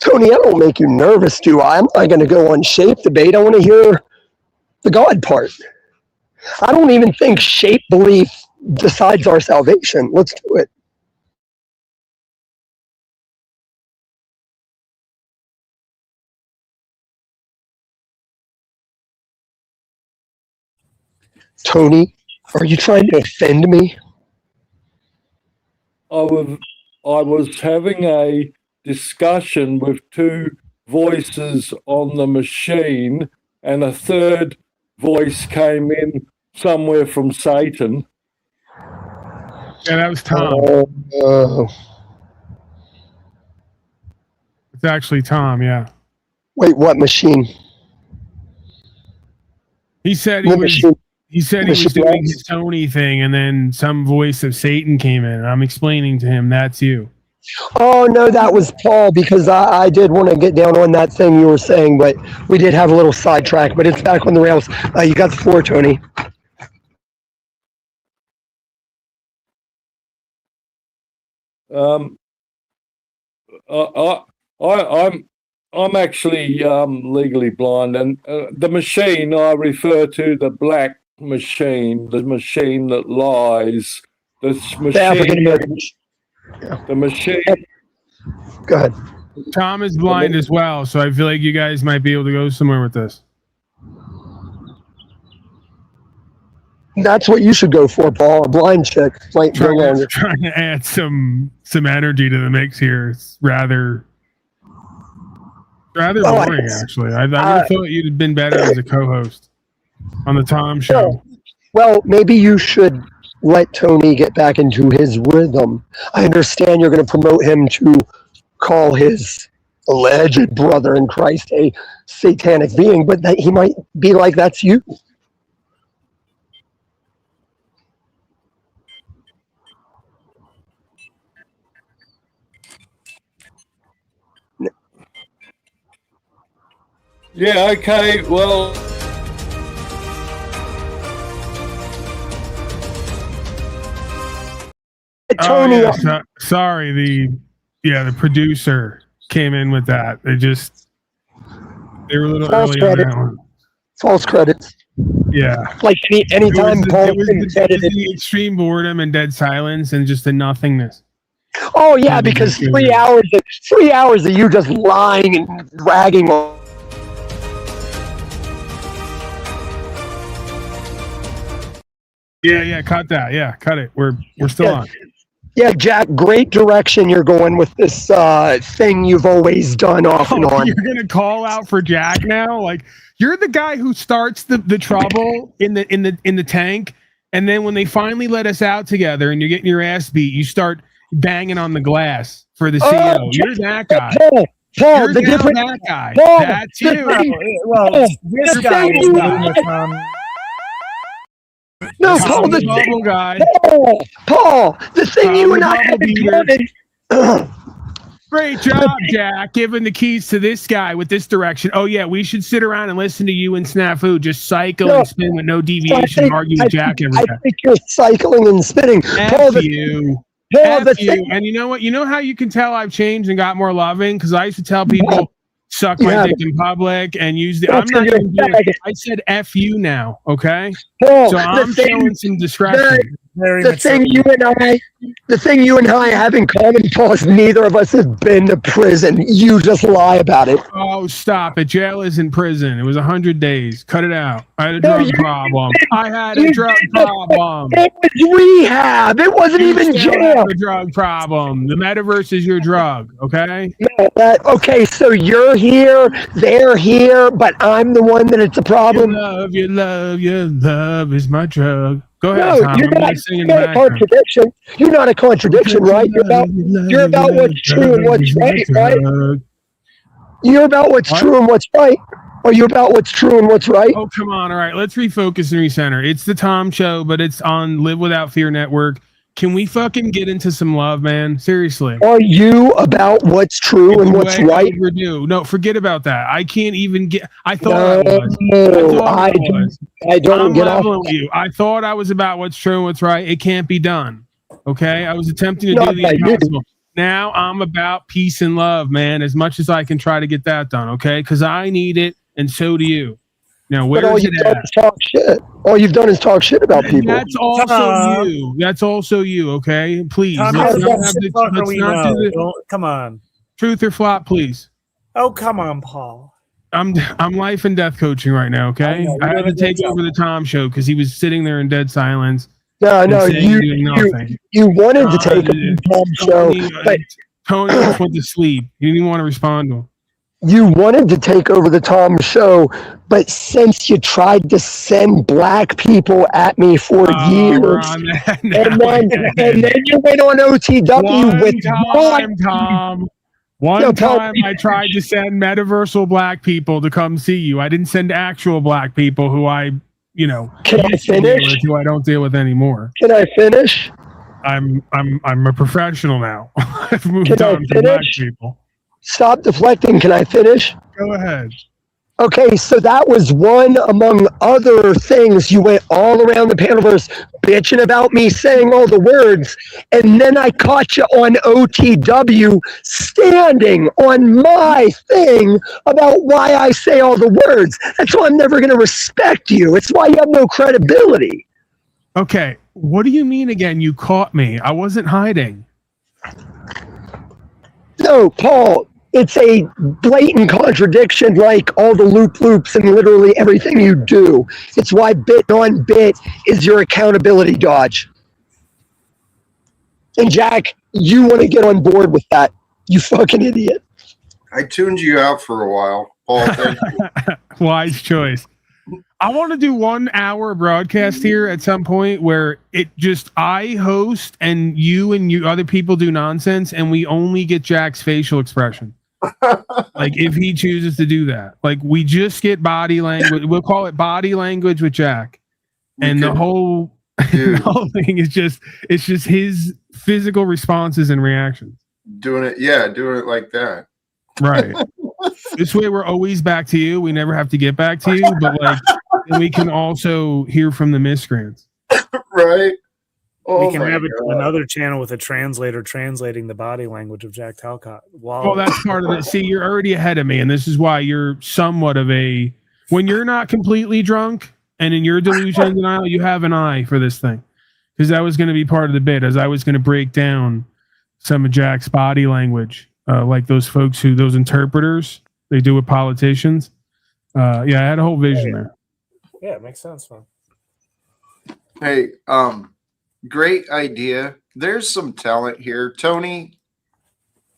S3: Tony, I don't make you nervous, do I? I'm not going to go on shape debate. I want to hear the God part. I don't even think shape belief decides our salvation. Let's do it. Tony, are you trying to offend me?
S15: I was having a discussion with two voices on the machine, and a third voice came in somewhere from Satan.
S4: Yeah, that was Tom. It's actually Tom, yeah.
S3: Wait, what machine?
S4: He said he was doing his Tony thing, and then some voice of Satan came in. I'm explaining to him that's you.
S3: Oh, no, that was Paul, because I did want to get down on that thing you were saying, but we did have a little sidetrack, but it's back on the rails. You got the floor, Tony.
S15: I'm actually legally blind, and the machine I refer to the black machine, the machine that lies. This machine. The machine.
S3: Go ahead.
S4: Tom is blind as well, so I feel like you guys might be able to go somewhere with this.
S3: That's what you should go for, Paul. A blind chick might go longer.
S4: Trying to add some energy to the mix here. It's rather boring, actually. I would have thought you'd have been better as a co-host on the Tom Show.
S3: Well, maybe you should let Tony get back into his rhythm. I understand you're going to promote him to call his alleged brother in Christ a satanic being, but that he might be like, that's you.
S15: Yeah, okay, well...
S3: Tony,
S4: sorry, the producer came in with that. They were a little
S3: false
S4: early
S3: credits.
S4: on that one.
S3: False credits.
S4: Yeah.
S3: Like anytime Paul
S4: was the extreme boredom and dead silence and just the nothingness.
S3: Oh yeah, because 3 hours of you just lying and ragging on.
S4: Yeah, cut that. Yeah, cut it. We're still on.
S3: Yeah, Jack, great direction you're going with this thing you've always done off and on.
S4: You're gonna call out for Jack now? Like, you're the guy who starts the trouble in the tank, and then when they finally let us out together and you're getting your ass beat, you start banging on the glass for the CO. You're that guy.
S3: Paul,
S4: you're
S3: the different
S4: that guy.
S3: Paul,
S4: That's you.
S16: Well, this guy is not.
S3: No, Paul, the
S4: bubble guy.
S3: Paul, the thing you and I have in common.
S4: Great job, Jack, giving the keys to this guy with this direction. Oh yeah, we should sit around and listen to you and Snafu just cycle and spin with no deviation and argue with Jack every day.
S3: I think you're cycling and spinning.
S4: Paul, you. F you. And you know what? You know how you can tell I've changed and got more loving? Because I used to tell people, suck my dick in public and use the. I'm not even doing it. I said F you now, okay? So I'm showing some discretion.
S3: The thing you and I have in common, Paul, is neither of us have been to prison. You just lie about it.
S4: Oh, stop it. Jail isn't prison. It was 100 days. Cut it out. I had a drug problem. I had a drug problem.
S3: It was rehab. It wasn't even jail.
S4: A drug problem. The metaverse is your drug, okay?
S3: No, okay, so you're here, they're here, but I'm the one that it's a problem.
S4: Your love is my drug. Go ahead,
S3: No,
S4: Tom.
S3: you're not a contradiction. You're not a contradiction, right? You're about what's true and what's right, right? You're about what's true and what's right. Are you about what's true and what's right?
S4: Oh, come on. All right, let's refocus and recenter. It's the Tom Show, but it's on Live Without Fear Network. Can we fucking get into some love, man? Seriously.
S3: Are you about what's true and what's right?
S4: Overdue. No, forget about that. I can't even get. I thought I was.
S3: I don't get off
S4: with you. I thought I was about what's true and what's right. It can't be done. Okay, I was attempting to do the impossible. Now I'm about peace and love, man. As much as I can try to get that done. Okay, because I need it, and so do you. Now, where is it at?
S3: Talk shit. All you've done is talk shit about people.
S4: That's also you. That's also you. Okay, please.
S16: Come on.
S4: Truth or flop, please.
S16: Oh, come on, Paul.
S4: I'm life and death coaching right now. Okay, I had to take over the Tom Show because he was sitting there in dead silence.
S3: No, you wanted to take over the Tom Show, but
S4: Tony just went to sleep. You didn't even want to respond to him.
S3: You wanted to take over the Tom Show, but since you tried to send black people at me for years, and then you went on OTW
S4: One time I tried to send metaversal black people to come see you. I didn't send actual black people who Can I
S3: finish?
S4: Who I don't deal with anymore.
S3: Can I finish?
S4: I'm a professional now. I've moved on to black people.
S3: Stop deflecting. Can I finish?
S4: Go ahead.
S3: Okay, so that was one among other things. You went all around the Panelverse bitching about me saying all the words, and then I caught you on OTW standing on my thing about why I say all the words. That's why I'm never going to respect you. It's why you have no credibility.
S4: Okay, what do you mean again? You caught me. I wasn't hiding.
S3: No, Paul. It's a blatant contradiction, like all the loops and literally everything you do. It's why bit on bit is your accountability dodge. And Jack, you want to get on board with that, you fucking idiot.
S1: I tuned you out for a while, Paul. Thank you.
S4: Wise choice. I want to do 1 hour broadcast here at some point where I host and you other people do nonsense and we only get Jack's facial expression. Like if he chooses to do that, like we just get body language. We'll call it body language with Jack, and the whole thing is just his physical responses and reactions.
S1: Doing it like that.
S4: Right. This way, we're always back to you. We never have to get back to you, but we can also hear from the miscreants.
S1: Right.
S16: We can have another channel with a translator translating the body language of Jack Talcott. Wow.
S4: Well, that's part of it. See, you're already ahead of me, and this is why you're somewhat of a... When you're not completely drunk and in your delusion and denial, you have an eye for this thing. Because that was going to be part of the bit, as I was going to break down some of Jack's body language, like those interpreters, they do with politicians. I had a whole vision there.
S16: Yeah, it makes sense, man.
S1: Hey, great idea. There's some talent here. Tony,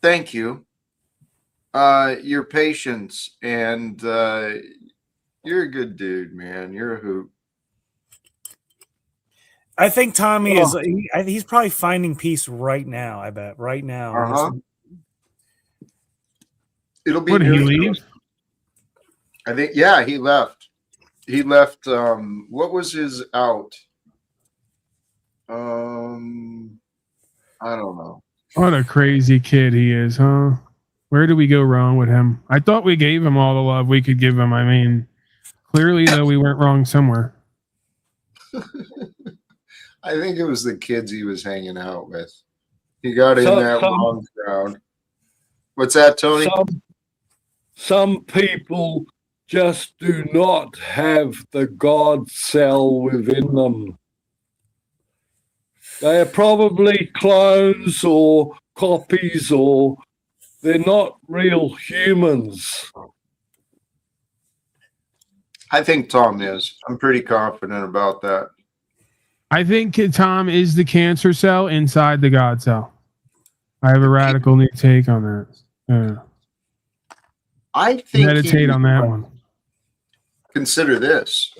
S1: thank you. Your patience and you're a good dude, man. You're a hoot.
S16: I think Tommy he's probably finding peace right now, I bet. Right now.
S1: Uh-huh. It'll be
S4: What, did he leave?
S1: I think he left. He left what was his out? I don't know.
S4: What a crazy kid he is, huh? Where did we go wrong with him? I thought we gave him all the love we could give him. I mean, clearly, though, we went wrong somewhere.
S1: I think it was the kids he was hanging out with. He got in that wrong crowd. What's that, Tony?
S15: Some people just do not have the God cell within them. They are probably clones or copies, or they're not real humans.
S1: I think Tom is. I'm pretty confident about that.
S4: I think Tom is the cancer cell inside the God cell. I have a radical new take on that. Yeah.
S1: I think
S4: meditate on that one.
S1: Consider this.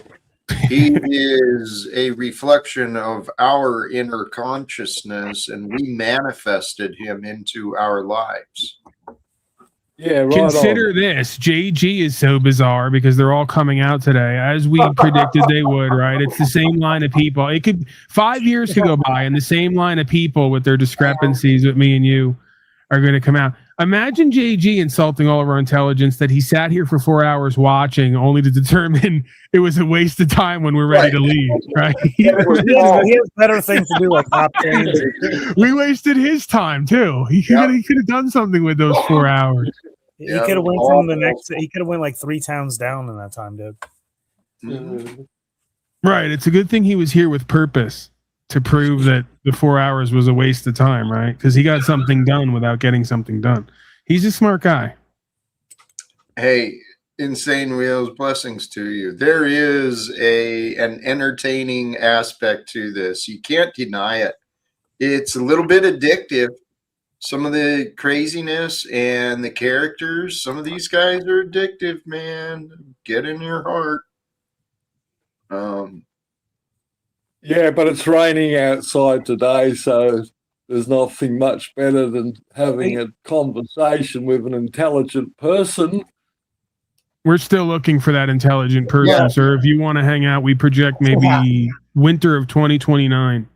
S1: He is a reflection of our inner consciousness, and we manifested him into our lives.
S15: Yeah, right.
S4: Consider this. JG is so bizarre because they're all coming out today, as we predicted they would, right? It's the same line of people. It could 5 years could go by, and the same line of people with their discrepancies with me and you are going to come out. Imagine JG insulting all of our intelligence that he sat here for 4 hours watching, only to determine it was a waste of time when we're ready to leave, right?
S16: He has better things to do, like top games.
S4: We wasted his time too. He could have done something with those 4 hours.
S16: He could have went from the next. He could have went like 3 towns down in that time, dude.
S1: Mm-hmm.
S4: Right. It's a good thing he was here with purpose to prove that the 4 hours was a waste of time, right? Because he got something done without getting something done. He's a smart guy.
S1: Hey, Insane Wheels, blessings to you. There is an entertaining aspect to this. You can't deny it. It's a little bit addictive. Some of the craziness and the characters, some of these guys are addictive, man. Get in your heart.
S15: Yeah, but it's raining outside today, so there's nothing much better than having a conversation with an intelligent person.
S4: We're still looking for that intelligent person, sir. If you want to hang out, we project maybe winter of 2029.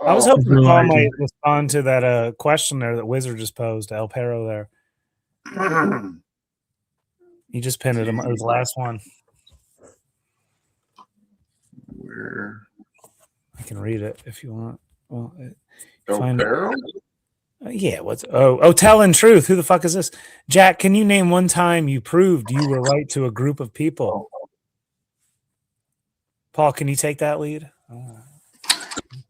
S16: I was hoping Paul might respond to that question there that Wizard just posed, El Perro there. He just pinned it. It was the last one.
S1: Where?
S16: I can read it if you want. Well,
S1: El Perro?
S16: Yeah, what's telling truth. Who the fuck is this? Jack, can you name one time you proved you were right to a group of people? Paul, can you take that lead?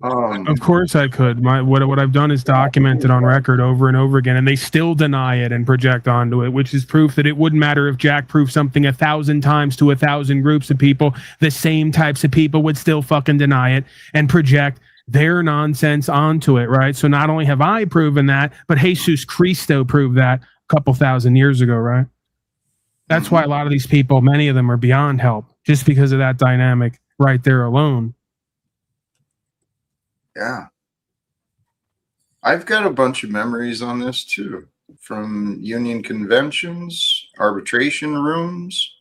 S4: Of course I could. What I've done is documented on record over and over again, and they still deny it and project onto it, which is proof that it wouldn't matter if Jack proved something 1,000 times to 1,000 groups of people. The same types of people would still fucking deny it and project their nonsense onto it, right? So not only have I proven that, but Jesus Cristo proved that a couple thousand years ago, right? That's why a lot of these people, many of them are beyond help, just because of that dynamic right there alone.
S1: Yeah. I've got a bunch of memories on this too, from union conventions, arbitration rooms,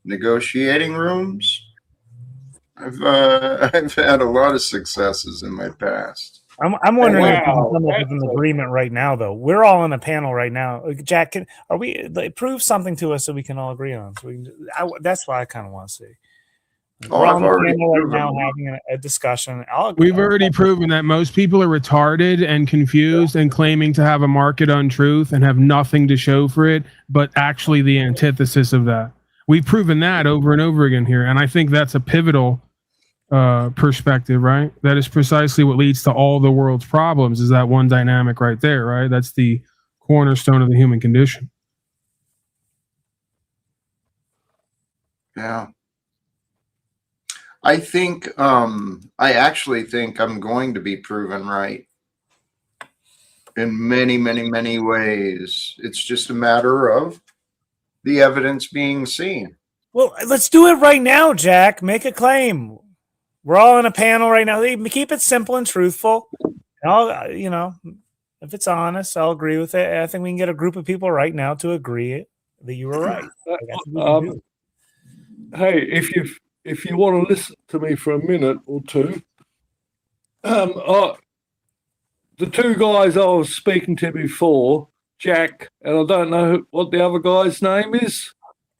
S1: negotiating rooms. I've had a lot of successes in my past.
S16: I'm wondering if we can come up with an agreement right now, though. We're all in a panel right now. Jack, are we prove something to us that we can all agree on? So that's what I kind of want to see. We're on the panel right now having a discussion.
S4: We've already proven that most people are retarded and confused and claiming to have a market untruth and have nothing to show for it, but actually the antithesis of that. We've proven that over and over again here, and I think that's a pivotal perspective, right? That is precisely what leads to all the world's problems, is that one dynamic right there, right? That's the cornerstone of the human condition.
S1: Yeah. I think, I actually think I'm going to be proven right in many, many, many ways. It's just a matter of the evidence being seen.
S16: Well, let's do it right now, Jack. Make a claim. We're all in a panel right now. Keep it simple and truthful. I'll, if it's honest, I'll agree with it. I think we can get a group of people right now to agree that you were right.
S15: Hey, if you want to listen to me for a minute or two, the two guys I was speaking to before, Jack, and I don't know what the other guy's name is.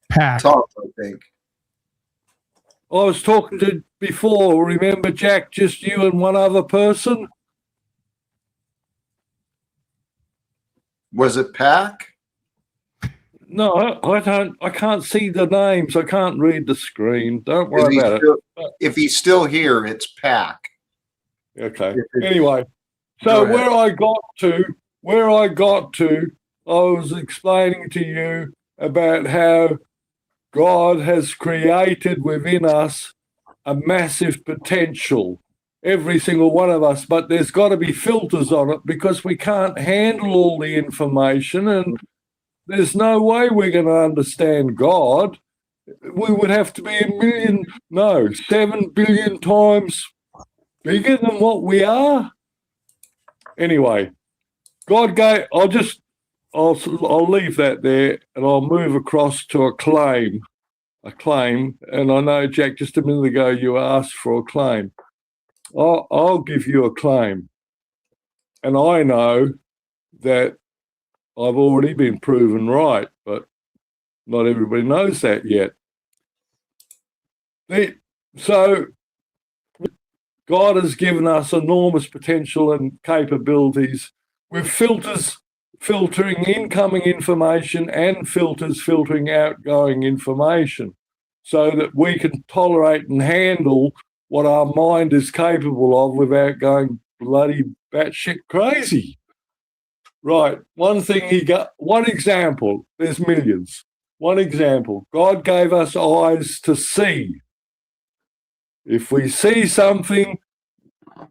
S4: Pat.
S1: Talcott, I think.
S15: I was talking to before, remember, Jack, just you and one other person?
S1: Was it Pack?
S15: No, I can't see the names. I can't read the screen. Don't worry about it.
S1: If he's still here, it's Pack.
S15: Okay. Anyway, so where I got to, I was explaining to you about how God has created within us a massive potential, every single one of us, but there's got to be filters on it because we can't handle all the information, and there's no way we're going to understand God. We would have to be 7 billion times bigger than what we are. Anyway, God gave, I'll leave that there and I'll move across to a claim. And I know, Jack, just a minute ago you asked for a claim. I'll give you a claim. And I know that I've already been proven right, but not everybody knows that yet. So God has given us enormous potential and capabilities with filters filtering incoming information and filters filtering outgoing information so that we can tolerate and handle what our mind is capable of without going bloody batshit crazy. Right. One example, there's millions. One example, God gave us eyes to see. If we see something,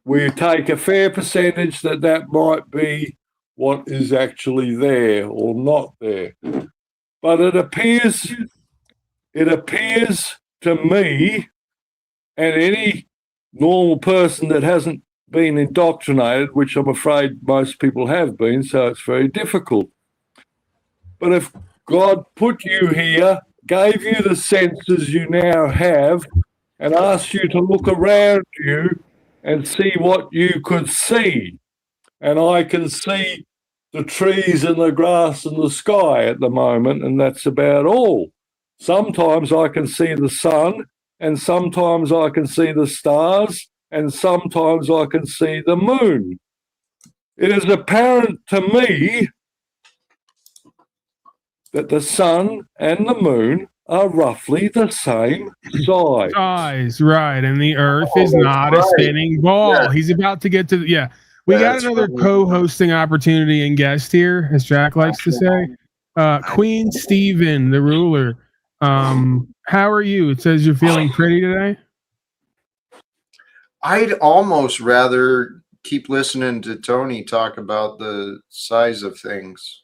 S15: we take a fair percentage that might be what is actually there or not there. But it appears to me and any normal person that hasn't been indoctrinated, which I'm afraid most people have been, so it's very difficult. But if God put you here, gave you the senses you now have, and asked you to look around you and see what you could see, and I can see the trees and the grass and the sky at the moment, and that's about all. Sometimes I can see the sun, and sometimes I can see the stars, and sometimes I can see the moon. It is apparent to me that the sun and the moon are roughly the same size.
S4: Right, and the Earth is not a spinning ball. Yeah. He's about to get to we got another co-hosting opportunity and guest here, as Jack likes to say. Queen Stephen, the ruler. How are you? It says you're feeling pretty today.
S1: I'd almost rather keep listening to Tony talk about the size of things.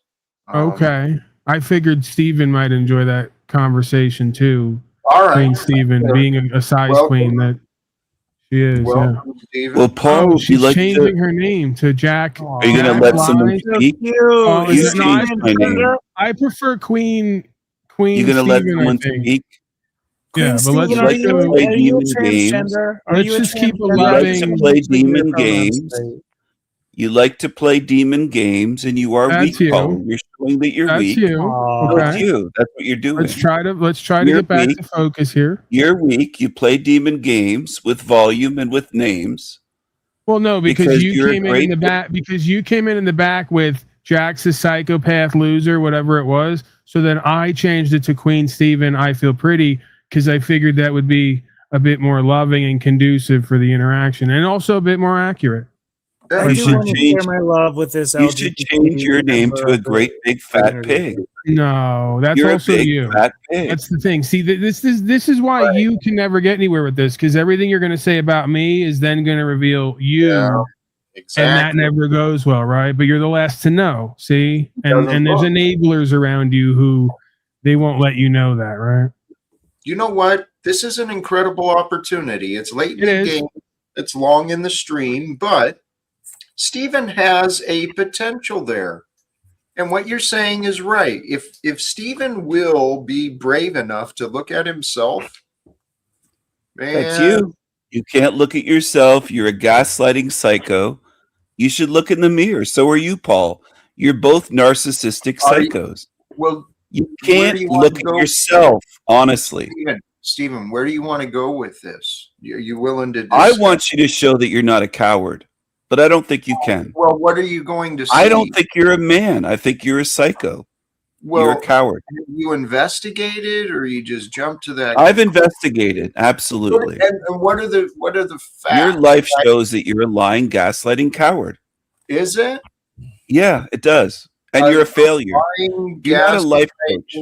S4: Okay. I figured Stephen might enjoy that conversation too.
S1: All right.
S4: Queen Stephen, being a size queen that she is.
S2: Well, Paul, would
S4: she's
S2: you like
S4: changing her name to Jack.
S2: Are you going to let someone speak?
S4: I prefer Queen.
S2: You're going to let someone speak?
S4: Yeah, but let's
S2: like to play demon games.
S4: Let's just keep
S2: allowing. You like to play demon games. You like to play demon games, and you are weak, Paul. You're showing that you're weak.
S4: That's you. Okay.
S2: That's you. That's what you're doing.
S4: Let's try to get back to focus here.
S2: You're weak. You play demon games with volume and with names.
S4: Well, no, because you came in the back. Because you came in the back with Jack's a psychopath loser, whatever it was. So then I changed it to Queen Stephen. I feel pretty because I figured that would be a bit more loving and conducive for the interaction, and also a bit more accurate.
S16: I do want to share my love with this.
S2: You should change your name to a great big fat pig.
S4: No, that's
S2: You're
S4: also
S2: a big,
S4: you.
S2: Fat pig.
S4: That's the thing. See, this is why you can never get anywhere with this, because everything you're going to say about me is then going to reveal you, exactly. And that never goes well, right? But you're the last to know. See, and there's enablers around you who they won't let you know that, right?
S1: You know what? This is an incredible opportunity. It's late in the game. It's long in the stream, but Stephen has a potential there. And what you're saying is right. If Stephen will be brave enough to look at himself, man.
S2: That's you. You can't look at yourself. You're a gaslighting psycho. You should look in the mirror. So are you, Paul. You're both narcissistic psychos. You can't look at yourself, honestly.
S1: Stephen, where do you want to go with this? Are you willing to discuss?
S2: I want you to show that you're not a coward. but I don't think you can.
S1: Well, what are you going to see?
S2: I don't think you're a man. I think you're a psycho.
S1: Well,
S2: you're a coward.
S1: Have you investigated, or you just jumped to that?
S2: I've investigated, absolutely.
S1: And what are the facts?
S2: Your life shows that you're a lying, gaslighting coward.
S1: Is it?
S2: Yeah, it does. And you're a failure.
S1: Lying,
S2: You're not a life coach.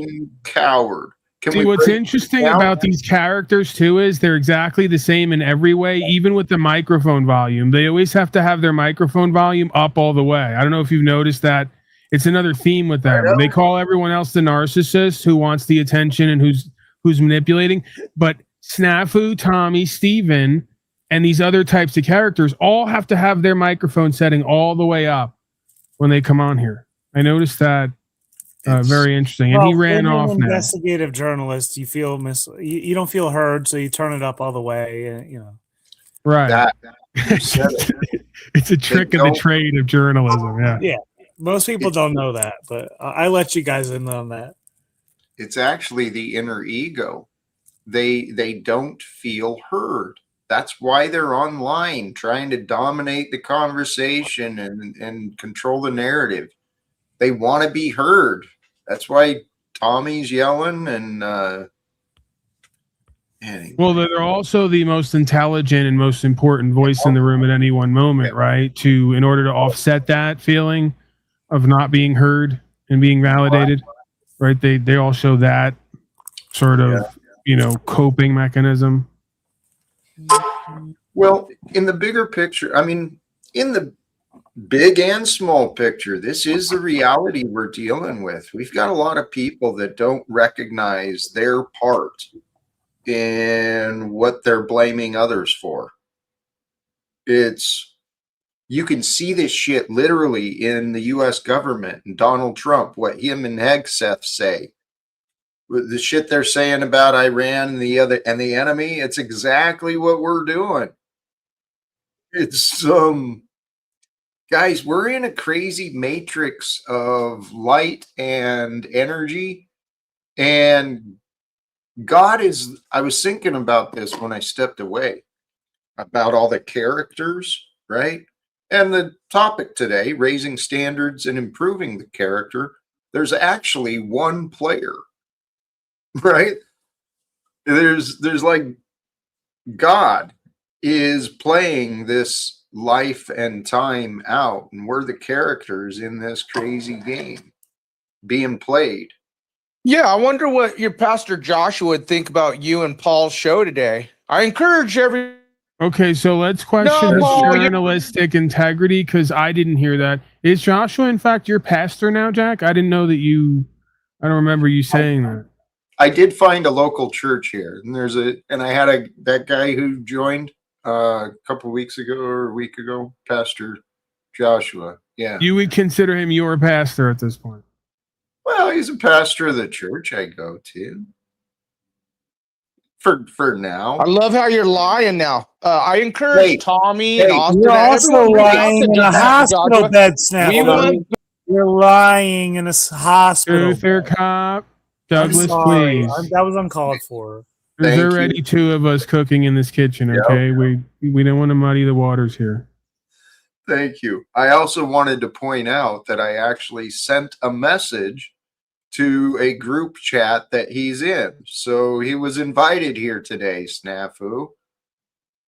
S1: Coward.
S4: See, what's interesting about these characters too is they're exactly the same in every way, even with the microphone volume. They always have to have their microphone volume up all the way. I don't know if you've noticed that. It's another theme with them. They call everyone else the narcissist who wants the attention and who's manipulating. But Snafu, Tommy, Steven, and these other types of characters all have to have their microphone setting all the way up when they come on here. I noticed that. Very interesting. And he ran off now.
S16: Investigative journalist, you feel you don't feel heard, so you turn it up all the way. You know,
S4: right? It's a trick of the trade of journalism. Yeah.
S16: Yeah. Most people don't know that, but I let you guys in on that.
S1: It's actually the inner ego. They don't feel heard. That's why they're online trying to dominate the conversation and control the narrative. They want to be heard. That's why Tommy's yelling and anyway.
S4: Well, they're also the most intelligent and most important voice in the room at any one moment, right? In order to offset that feeling of not being heard and being validated, right? They all show that sort of, coping mechanism.
S1: Well, in the bigger picture, I mean, in the big and small picture, this is the reality we're dealing with. We've got a lot of people that don't recognize their part in what they're blaming others for. You can see this shit literally in the US government and Donald Trump, what him and Hegseth say. The shit they're saying about Iran and the enemy, it's exactly what we're doing. It's guys, we're in a crazy matrix of light and energy. And I was thinking about this when I stepped away, about all the characters, right? And the topic today, raising standards and improving the character. There's actually one player, right? There's like God is playing this life and time out, and we're the characters in this crazy game being played.
S8: Yeah, I wonder what your pastor Joshua would think about you and Paul's show today. I encourage every.
S4: Okay, so let's question his journalistic integrity, because I didn't hear that. Is Joshua, in fact, your pastor now, Jack? I didn't know that I don't remember you saying that.
S1: I did find a local church here, and I had that guy who joined a couple of weeks ago or a week ago, Pastor Joshua. Yeah.
S4: You would consider him your pastor at this point?
S1: Well, he's a pastor of the church I go to. For now.
S8: I love how you're lying now. I encourage Tommy and Austin.
S16: You're also lying in a hospital bed, Snafu. You're lying in a hospital.
S4: Luther Cop, Douglas, please.
S16: That was uncalled for.
S4: There's already two of us cooking in this kitchen, okay? Yep. We don't want to muddy the waters here.
S1: Thank you. I also wanted to point out that I actually sent a message to a group chat that he's in. So he was invited here today, Snafu.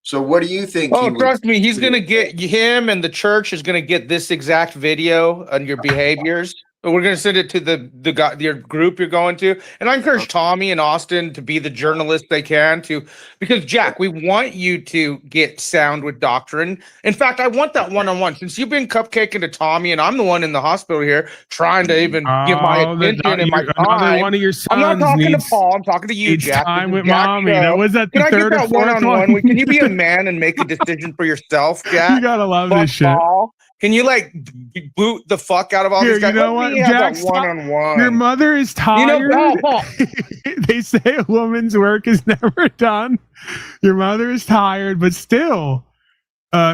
S1: So what do you think?
S8: Trust me, he's going to get him, and the church is going to get this exact video on your behaviors. We're going to send it to your group you're going to. And I encourage Tommy and Austin to be the journalists they can because Jack, we want you to get sound with doctrine. In fact, I want that one-on-one, since you've been cupcaking to Tommy and I'm the one in the hospital here trying to even give my attention and my time.
S4: One of your sons
S8: I'm not talking to Paul. I'm talking to you, Jack.
S4: Time with mommy. Was that the third or fourth
S8: one-on-one? Can you be a man and make a decision for yourself, Jack?
S4: You gotta love this shit.
S8: Paul. Can you boot the fuck out of all these guys?
S4: You know what, Jack?
S8: One-on-one.
S4: Your mother is tired.
S8: Paul.
S4: They say a woman's work is never done. Your mother is tired, but still,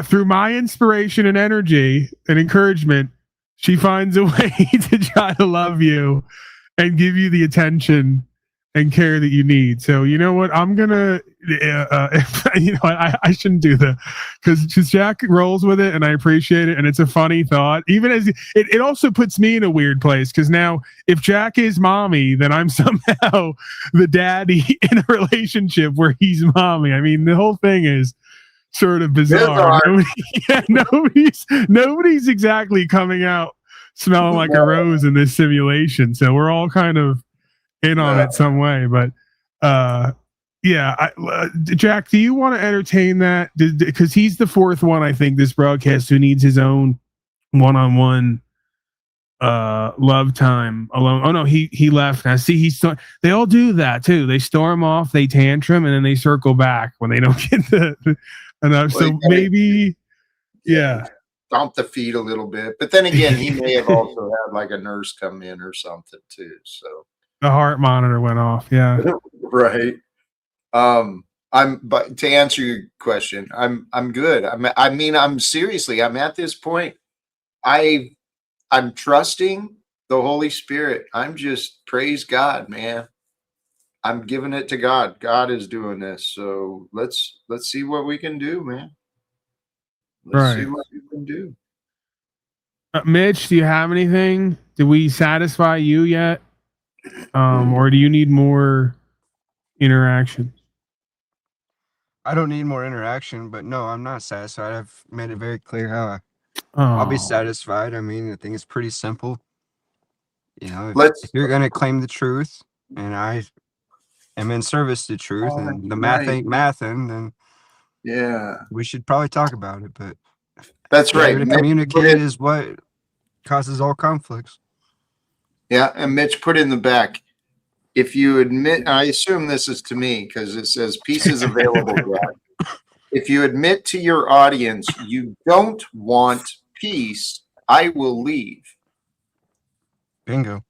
S4: through my inspiration and energy and encouragement, she finds a way to try to love you and give you the attention and care that you need. So you know what? I'm gonna, I shouldn't do that because Jack rolls with it, and I appreciate it, and it's a funny thought. Even as it also puts me in a weird place because now if Jack is mommy, then I'm somehow the daddy in a relationship where he's mommy. I mean, the whole thing is sort of bizarre. Nobody's exactly coming out smelling like a rose in this simulation. So we're all kind of in on it some way, but Jack, do you want to entertain that? Because he's the fourth one, I think, this broadcast who needs his own one-on-one love time alone. Oh no, he left. Now see, they all do that too. They storm off, they tantrum, and then they circle back when they don't get the enough. So maybe
S1: stomp the feet a little bit, but then again, he may have also had like a nurse come in or something too. So
S4: the heart monitor went off. Yeah.
S1: Right. But to answer your question, I'm good. I'm seriously, I'm at this point. I'm trusting the Holy Spirit. I'm just, praise God, man. I'm giving it to God. God is doing this. So let's see what we can do, man. Let's see what we can do.
S4: Mitch, do you have anything? Did we satisfy you yet? Or do you need more interaction?
S10: I don't need more interaction, but no, I'm not satisfied. I've made it very clear how I'll be satisfied. I mean, I think it's pretty simple. You know, if you're going to claim the truth and I am in service to truth and the math ain't mathin', then we should probably talk about it. But
S1: that's right.
S10: To communicate is what causes all conflicts.
S1: Yeah, and Mitch put in the back, if you admit, I assume this is to me because it says peace is available. If you admit to your audience you don't want peace, I will leave.
S10: Bingo.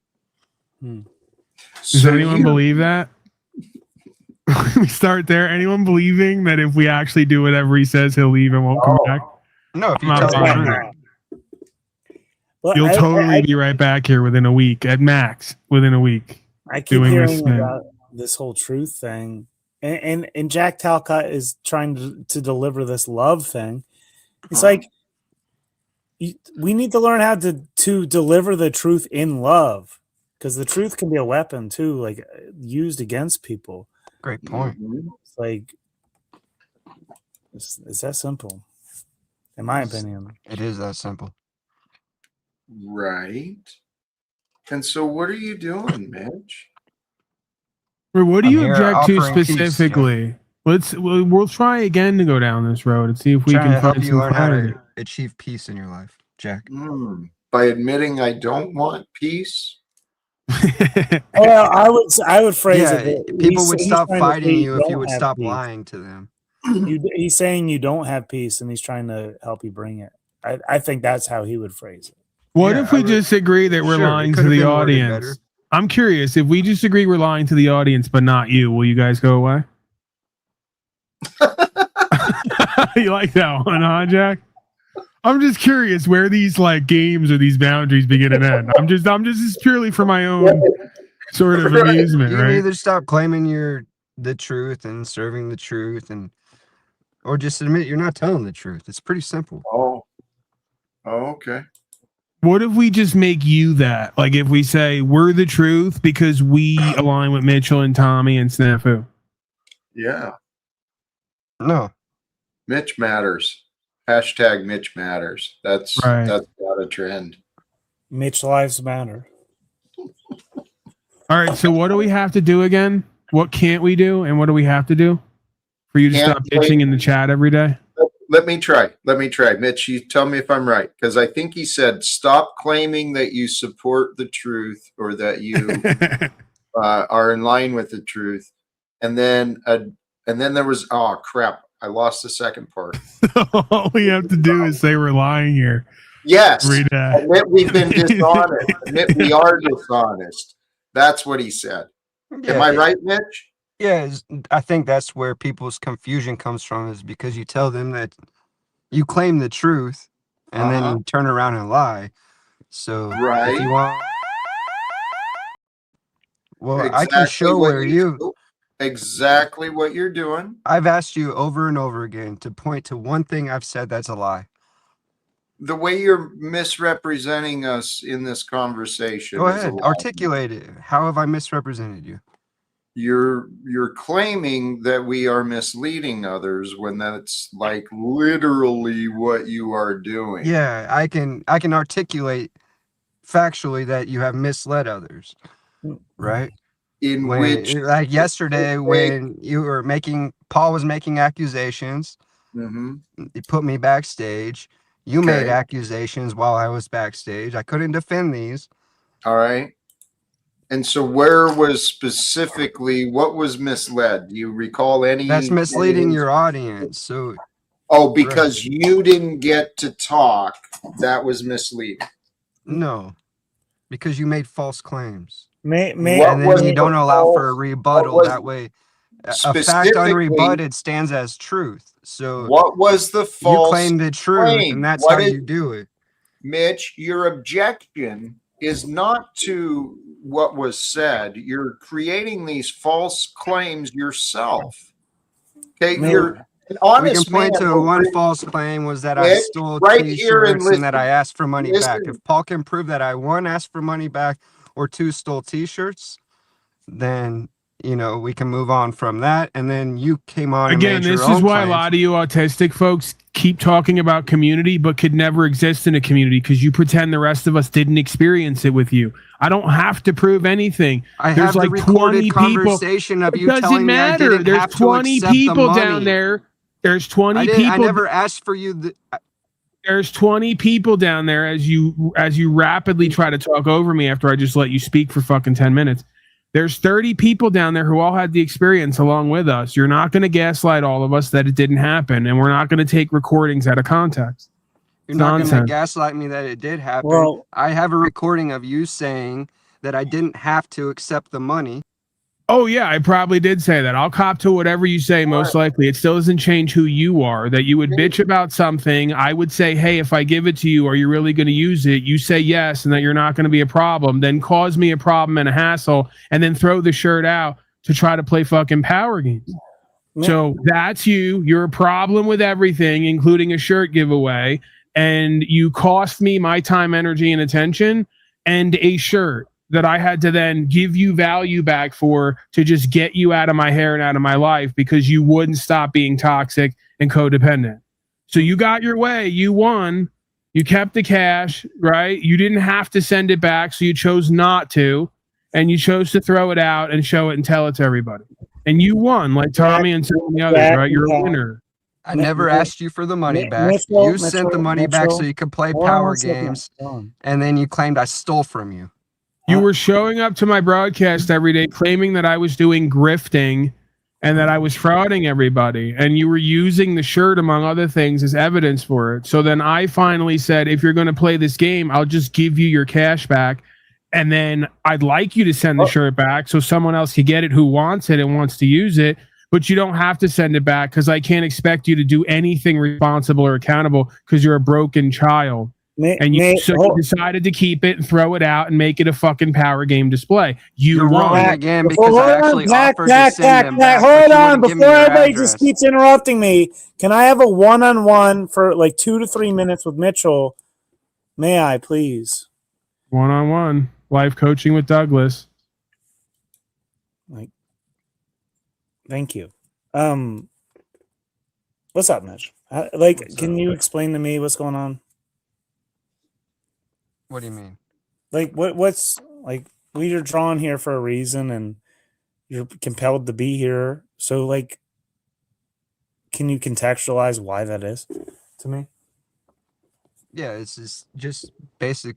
S4: Does anyone believe that? We start there. Anyone believing that if we actually do whatever he says, he'll leave and won't come back?
S10: No, if you tell the truth.
S4: You'll totally be right back here within a week, at max, within a week.
S16: I keep hearing about this whole truth thing, and Jack Talcott is trying to deliver this love thing. It's like we need to learn how to deliver the truth in love, because the truth can be a weapon too, like used against people.
S10: Great point.
S16: It's like it's that simple, in my opinion.
S10: It is that simple.
S1: Right. And so what are you doing, Mitch?
S4: What do you object to specifically? We'll try again to go down this road and see if we can find some clarity.
S10: How to achieve peace in your life, Jack.
S1: By admitting I don't want peace.
S16: Well, I would phrase it.
S10: People would stop fighting you if you would stop lying to them.
S16: He's saying you don't have peace, and he's trying to help you bring it. I think that's how he would phrase it.
S4: What if we just agree that we're lying to the audience? I'm curious. If we just agree we're lying to the audience, but not you, will you guys go away? You like that one, huh, Jack? I'm just curious where these like games or these boundaries begin and end. I'm just it's purely for my own sort of amusement,
S10: you
S4: right?
S10: can either stop claiming the truth and serving the truth, or just admit you're not telling the truth. It's pretty simple.
S1: Oh, okay.
S4: What if we just make you that? Like if we say we're the truth because we align with Mitchell and Tommy and Snafu.
S1: Yeah.
S10: No.
S1: Mitch matters. Hashtag Mitch matters. That's not a trend.
S16: Mitch lives matter.
S4: All right. So what do we have to do again? What can't we do? And what do we have to do for you to stop bitching in the chat every day?
S1: Let me try. Mitch, you tell me if I'm right. Because I think he said, stop claiming that you support the truth or that you are in line with the truth. And then there was, oh, crap. I lost the second part.
S4: All we have to do is say we're lying here.
S1: Yes. Admit we've been dishonest. Admit we are dishonest. That's what he said. Am I right, Mitch?
S10: Yeah, I think that's where people's confusion comes from, is because you tell them that you claim the truth and then you turn around and lie. So if you want Well, I can show where
S1: exactly what you're doing.
S10: I've asked you over and over again to point to one thing I've said that's a lie.
S1: The way you're misrepresenting us in this conversation.
S10: Go ahead, articulate it. How have I misrepresented you?
S1: You're claiming that we are misleading others when that's like literally what you are doing.
S10: Yeah, I can articulate factually that you have misled others, right? Like yesterday when Paul was making accusations, he put me backstage. You made accusations while I was backstage. I couldn't defend these.
S1: All right. And so where was specifically, what was misled? Do you recall any?
S10: That's misleading your audience. So,
S1: because you didn't get to talk, that was misleading.
S10: No, because you made false claims.
S16: And
S10: then you don't allow for a rebuttal. That way, a fact unrebutted stands as truth. So
S1: what was the false?
S10: You claim the truth,
S1: claim?
S10: and that's how you do it.
S1: Mitch, your objection is not to what was said. You're creating these false claims yourself. Okay, you're an honest
S10: we can point
S1: man.
S10: to one false claim was that I stole t-shirts and that I asked for money back. If Paul can prove that I, one, asked for money back, or two, stole t-shirts, then we can move on from that. And then you came on
S4: again.
S10: And
S4: this is why a lot of you autistic folks keep talking about community, but could never exist in a community because you pretend the rest of us didn't experience it with you. I don't have to prove anything. There's
S10: have
S4: like
S10: the recorded
S4: 20 people.
S10: Conversation of you
S4: it doesn't
S10: telling
S4: matter.
S10: Me I didn't
S4: There's
S10: have to
S4: 20
S10: accept
S4: people
S10: the
S4: down
S10: money.
S4: there. There's 20 people.
S10: I never asked for you.
S4: There's 20 people down there as you rapidly try to talk over me after I just let you speak for fucking 10 minutes. There's 30 people down there who all had the experience along with us. You're not going to gaslight all of us that it didn't happen, and we're not going to take recordings out of context.
S10: You're not going to gaslight me that it did happen. Well, I have a recording of you saying that I didn't have to accept the money.
S4: Oh, yeah, I probably did say that. I'll cop to whatever you say, most likely. It still doesn't change who you are. That you would bitch about something. I would say, hey, if I give it to you, are you really going to use it? You say yes, and that you're not going to be a problem. Then cause me a problem and a hassle, and then throw the shirt out to try to play fucking power games. Yeah. So that's you. You're a problem with everything, including a shirt giveaway. And you cost me my time, energy, and attention, and a shirt that I had to then give you value back for to just get you out of my hair and out of my life because you wouldn't stop being toxic and codependent. So you got your way. You won. You kept the cash, right? You didn't have to send it back, so you chose not to. And you chose to throw it out and show it and tell it to everybody. And you won, like Tommy and some of the others, right? You're a winner.
S10: I never asked you for the money back. You sent the money back so you could play power games. And then you claimed I stole from you.
S4: You were showing up to my broadcast every day claiming that I was doing grifting and that I was frauding everybody. And you were using the shirt, among other things, as evidence for it. So then I finally said, if you're going to play this game, I'll just give you your cash back. And then I'd like you to send the shirt back so someone else could get it who wants it and wants to use it. But you don't have to send it back because I can't expect you to do anything responsible or accountable because you're a broken child. And you decided to keep it and throw it out and make it a fucking power game display. You're
S10: wrong again because I actually offered
S16: to send them back. Hold on, before everybody just keeps interrupting me, can I have a one-on-one for like 2 to 3 minutes with Mitchell? May I, please?
S4: One-on-one, life coaching with Douglas.
S16: Thank you. What's up, Mitch? Can you explain to me what's going on?
S10: What do you mean?
S16: Like what's like we are drawn here for a reason and you're compelled to be here. So like can you contextualize why that is to me?
S10: Yeah, it's just basic.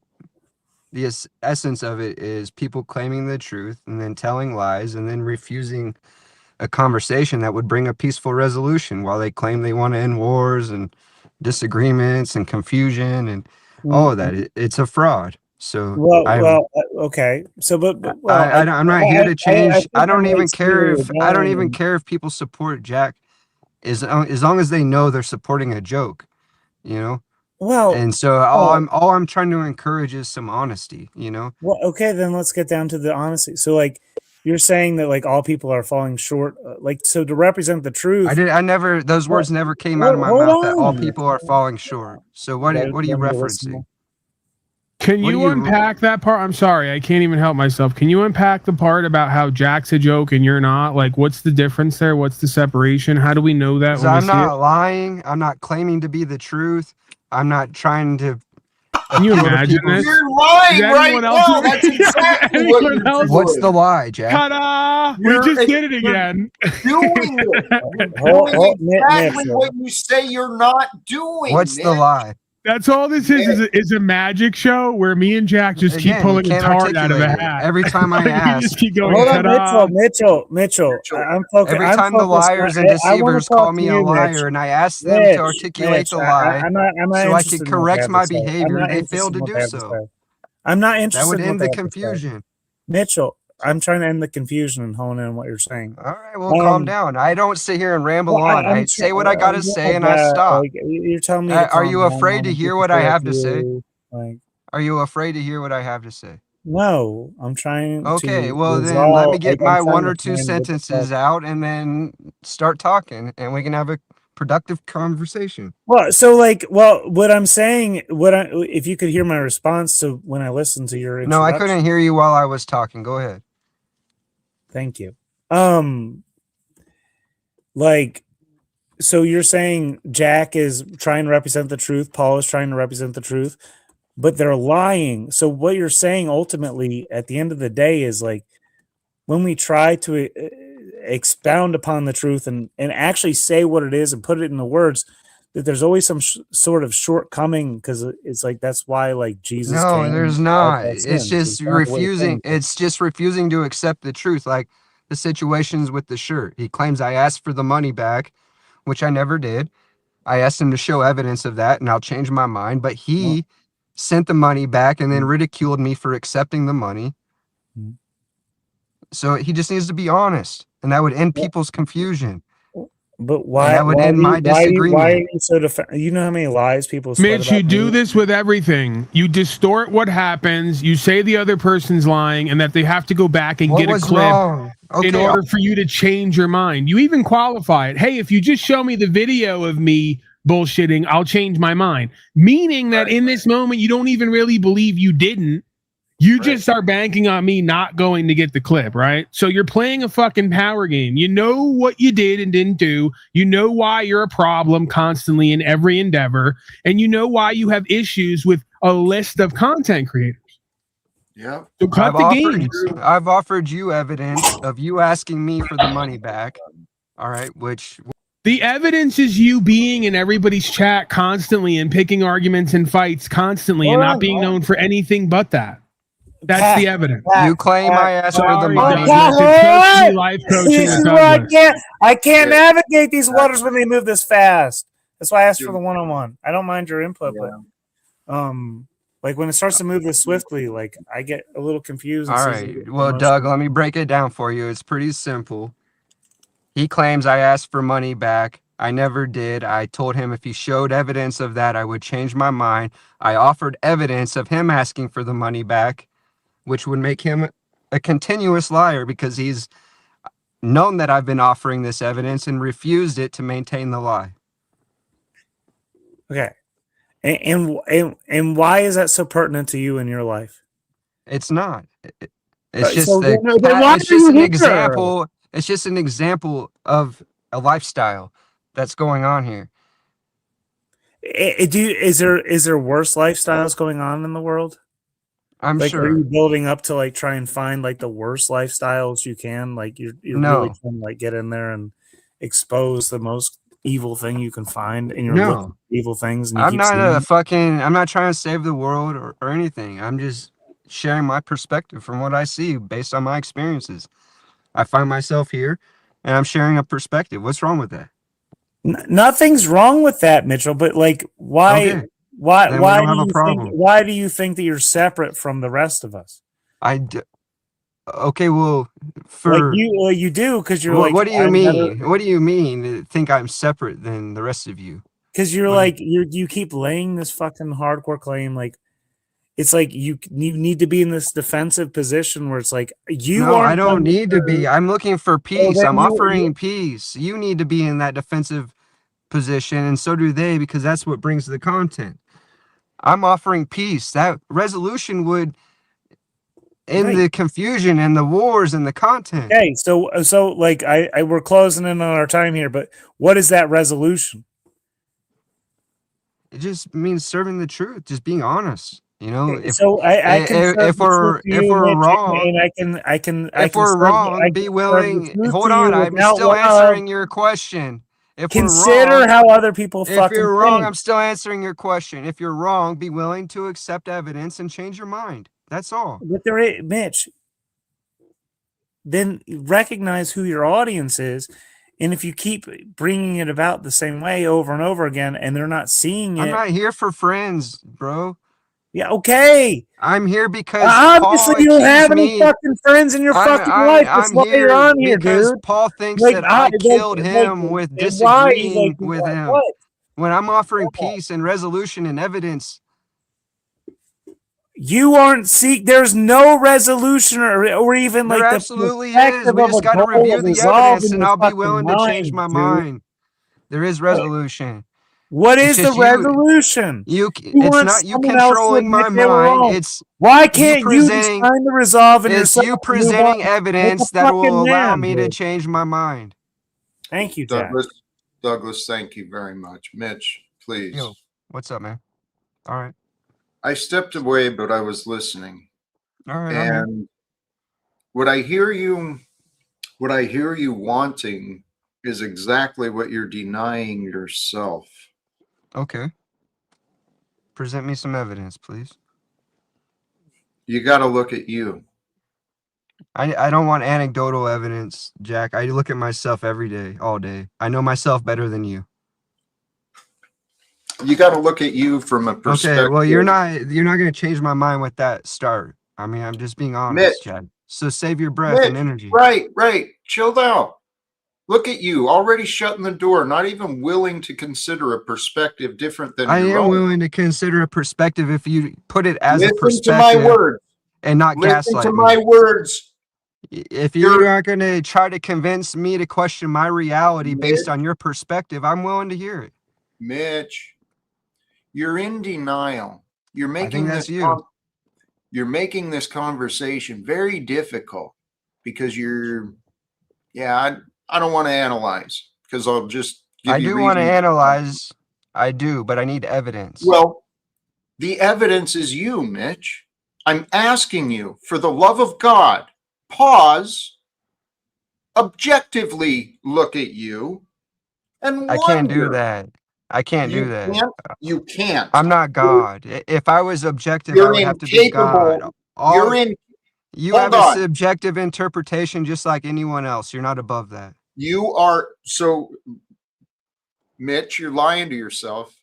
S10: The essence of it is people claiming the truth and then telling lies and then refusing a conversation that would bring a peaceful resolution while they claim they want to end wars and disagreements and confusion and all of that. It's a fraud. So
S16: okay. So, but
S10: I'm not here to change. I don't even care if people support Jack, as long as they know they're supporting a joke,
S16: Well,
S10: and so all I'm trying to encourage is some honesty,
S16: Well, okay, then let's get down to the honesty. So, like, you're saying that like all people are falling short. Like, so to represent the truth.
S10: I never. Those words never came out of my mouth that all people are falling short. So what are you referencing?
S4: Can you unpack that part? I'm sorry, I can't even help myself. Can you unpack the part about how Jack's a joke and you're not? Like, what's the difference there? What's the separation? How do we know that?
S10: I'm not lying. I'm not claiming to be the truth. I'm not trying to.
S4: Can you imagine this?
S1: You're lying right now. That's exactly what you're doing.
S10: What's the lie, Jack?
S4: Ta-da! We just did it again.
S1: Doing it. You're doing exactly what you say you're not doing.
S10: What's the lie?
S4: That's all this is a magic show where me and Jack just keep pulling a tart out of a hat.
S10: Every time I ask.
S4: Just keep going,
S16: hold on, Mitchell. I'm focused.
S10: Every time the liars and deceivers call me a liar and I ask them to articulate the lie so I can correct my behavior, they fail to do so.
S16: I'm not interested.
S10: That would end the confusion.
S16: Mitchell, I'm trying to end the confusion and hone in on what you're saying.
S10: All right, well, calm down. I don't sit here and ramble on. I say what I got to say and I stop.
S16: Like, you're telling me.
S10: Are you afraid to hear what I have to say? Are you afraid to hear what I have to say?
S16: No, I'm trying.
S10: Okay, well then let me get my one or two sentences out and then start talking, and we can have a productive conversation.
S16: Well, so what I'm saying, if you could hear my response to when I listened to your
S10: No, I couldn't hear you while I was talking. Go ahead.
S16: Thank you. So you're saying Jack is trying to represent the truth, Paul is trying to represent the truth, but they're lying. So what you're saying ultimately at the end of the day is like when we try to expound upon the truth and actually say what it is and put it in the words, that there's always some sort of shortcoming, because it's like that's why like Jesus.
S10: No, there's not. It's just refusing. It's just refusing to accept the truth. Like the situations with the shirt. He claims I asked for the money back, which I never did. I asked him to show evidence of that, and I'll change my mind. But he sent the money back and then ridiculed me for accepting the money. So he just needs to be honest, and that would end people's confusion.
S16: But why?
S10: That would end my disagreement.
S16: Why are you so you know how many lies people spread
S4: Mitch,
S16: about
S4: you do
S16: me?
S4: this with everything. You distort what happens. You say the other person's lying and that they have to go back and get a clip in order for you to change your mind. You even qualify it. Hey, if you just show me the video of me bullshitting, I'll change my mind. Meaning that in this moment, you don't even really believe you didn't. You just are banking on me not going to get the clip, right? So you're playing a fucking power game. You know what you did and didn't do. You know why you're a problem constantly in every endeavor. And you know why you have issues with a list of content creators.
S1: Yeah.
S4: So cut the games.
S10: I've offered you evidence of you asking me for the money back. All right, which...
S4: The evidence is you being in everybody's chat constantly and picking arguments and fights constantly and not being known for anything but that. That's the evidence.
S10: You claim I asked for the money.
S16: This is why I can't navigate these waters when they move this fast. That's why I asked for the one-on-one. I don't mind your input, but like when it starts to move this swiftly, like I get a little confused.
S10: All right. Well, Doug, let me break it down for you. It's pretty simple. He claims I asked for money back. I never did. I told him if he showed evidence of that, I would change my mind. I offered evidence of him asking for the money back, which would make him a continuous liar because he's known that I've been offering this evidence and refused it to maintain the lie.
S16: Okay. And why is that so pertinent to you in your life?
S10: It's not. It's just
S16: So then why
S10: it's
S16: are you
S10: just an
S16: here?
S10: example. It's just an example of a lifestyle that's going on here.
S16: Is there worse lifestyles going on in the world?
S10: I'm
S16: like,
S10: sure.
S16: Are you building up to like try and find like the worst lifestyles you can? Like you're really trying to like get in there and expose the most evil thing you can find in your looking for evil things. And you
S10: I'm
S16: keep
S10: not
S16: seeing
S10: I'm not trying to save the world or anything. I'm just sharing my perspective from what I see based on my experiences. I find myself here and I'm sharing a perspective. What's wrong with that?
S16: Nothing's wrong with that, Mitchell. But like, why?
S10: Okay.
S16: Why
S10: Then
S16: do
S10: we don't have a
S16: you
S10: problem.
S16: think? Why do you think that you're separate from the rest of us?
S10: Okay, well, for
S16: you do because you're
S10: what,
S16: like.
S10: what do you mean? What do you mean? Think I'm separate than the rest of you?
S16: Because you're like you keep laying this fucking hardcore claim like it's like you need to be in this defensive position where it's like you
S10: No,
S16: aren't.
S10: I don't need to be. I'm looking for peace.
S16: then
S10: I'm
S16: you-
S10: offering peace. You need to be in that defensive position, and so do they, because that's what brings the content. I'm offering peace. That resolution would end the confusion and the wars and the content.
S16: Okay, so like I we're closing in on our time here, but what is that resolution?
S10: It just means serving the truth, just being honest. You know,
S16: So I can serve
S10: if
S16: the truth
S10: we're
S16: to you, Mitch,
S10: wrong,
S16: and I can
S10: if we're
S16: serve,
S10: wrong, be
S16: serve the
S10: willing.
S16: truth
S10: Hold
S16: to you
S10: on, I'm
S16: without
S10: still
S16: love.
S10: answering your question. If we're
S16: Consider
S10: wrong,
S16: how other people
S10: if
S16: fucking
S10: you're wrong,
S16: think.
S10: I'm still answering your question. If you're wrong, be willing to accept evidence and change your mind. That's all.
S16: But there is, Mitch, then recognize who your audience is. And if you keep bringing it about the same way over and over again, and they're not seeing it,
S10: I'm not here for friends, bro.
S16: Yeah, okay.
S10: I'm here because
S16: obviously
S10: Paul
S16: you don't have
S10: accused
S16: any
S10: me.
S16: fucking friends in your fucking life. That's
S10: I'm
S16: why you're
S10: here
S16: on here,
S10: because
S16: dude.
S10: Paul thinks
S16: Like,
S10: that I killed him
S16: like,
S10: with
S16: why?
S10: disagreeing
S16: Like,
S10: with him.
S16: what?
S10: When I'm offering peace and resolution and evidence,
S16: You aren't there's no resolution or even
S10: there
S16: like the
S10: absolutely is.
S16: perspective
S10: We
S16: of
S10: just
S16: a
S10: got to
S16: goal
S10: review
S16: of
S10: the
S16: resolve
S10: evidence,
S16: in
S10: and
S16: your
S10: I'll be
S16: fucking
S10: willing to change
S16: mind,
S10: my
S16: dude.
S10: mind. There is resolution.
S16: What
S10: It's
S16: is the
S10: just
S16: resolution?
S10: it's
S16: want
S10: not you
S16: someone else to
S10: controlling my
S16: admit they were
S10: mind.
S16: wrong.
S10: It's
S16: Why can't you just
S10: presenting.
S16: find the resolve in
S10: It's
S16: yourself
S10: you
S16: and move
S10: presenting
S16: on like
S10: evidence
S16: a
S10: that will
S16: fucking
S10: allow
S16: man,
S10: me to
S16: dude?
S10: change my mind.
S16: Thank you, Jack.
S1: Douglas, thank you very much. Mitch, please.
S10: Yo, what's up, man? All right.
S1: I stepped away, but I was listening.
S10: All right. I'm here.
S1: And what I hear you wanting is exactly what you're denying yourself.
S10: Okay. Present me some evidence, please.
S1: You got to look at you.
S10: I don't want anecdotal evidence, Jack. I look at myself every day, all day. I know myself better than you.
S1: You got to look at you from a perspective.
S10: Okay, well, you're not going to change my mind with that start. I mean, I'm just being honest, Jack. So save your breath and energy.
S1: Right. Chill out. Look at you, already shutting the door, not even willing to consider a perspective different than your own.
S10: I am willing to consider a perspective if you put it as a perspective.
S1: Listen to my words.
S10: And not
S1: Listen
S10: gaslight
S1: to
S10: me.
S1: my words.
S10: If you're not going to try to convince me to question my reality based on your perspective, I'm willing to hear it.
S1: Mitch, you're in denial. You're making you're making this conversation very difficult because I don't want to analyze because I'll just give
S10: I
S1: you
S10: do want to
S1: reasons.
S10: analyze. I do, but I need evidence.
S1: Well, the evidence is you, Mitch. I'm asking you, for the love of God, pause, objectively look at you, and
S10: I can't do
S1: wonder.
S10: that. I can't do that.
S1: You can't.
S10: I'm not God. If I was objective, I would have to be God. You have a subjective interpretation just like anyone else. You're not above that.
S1: You are. So, Mitch, you're lying to yourself.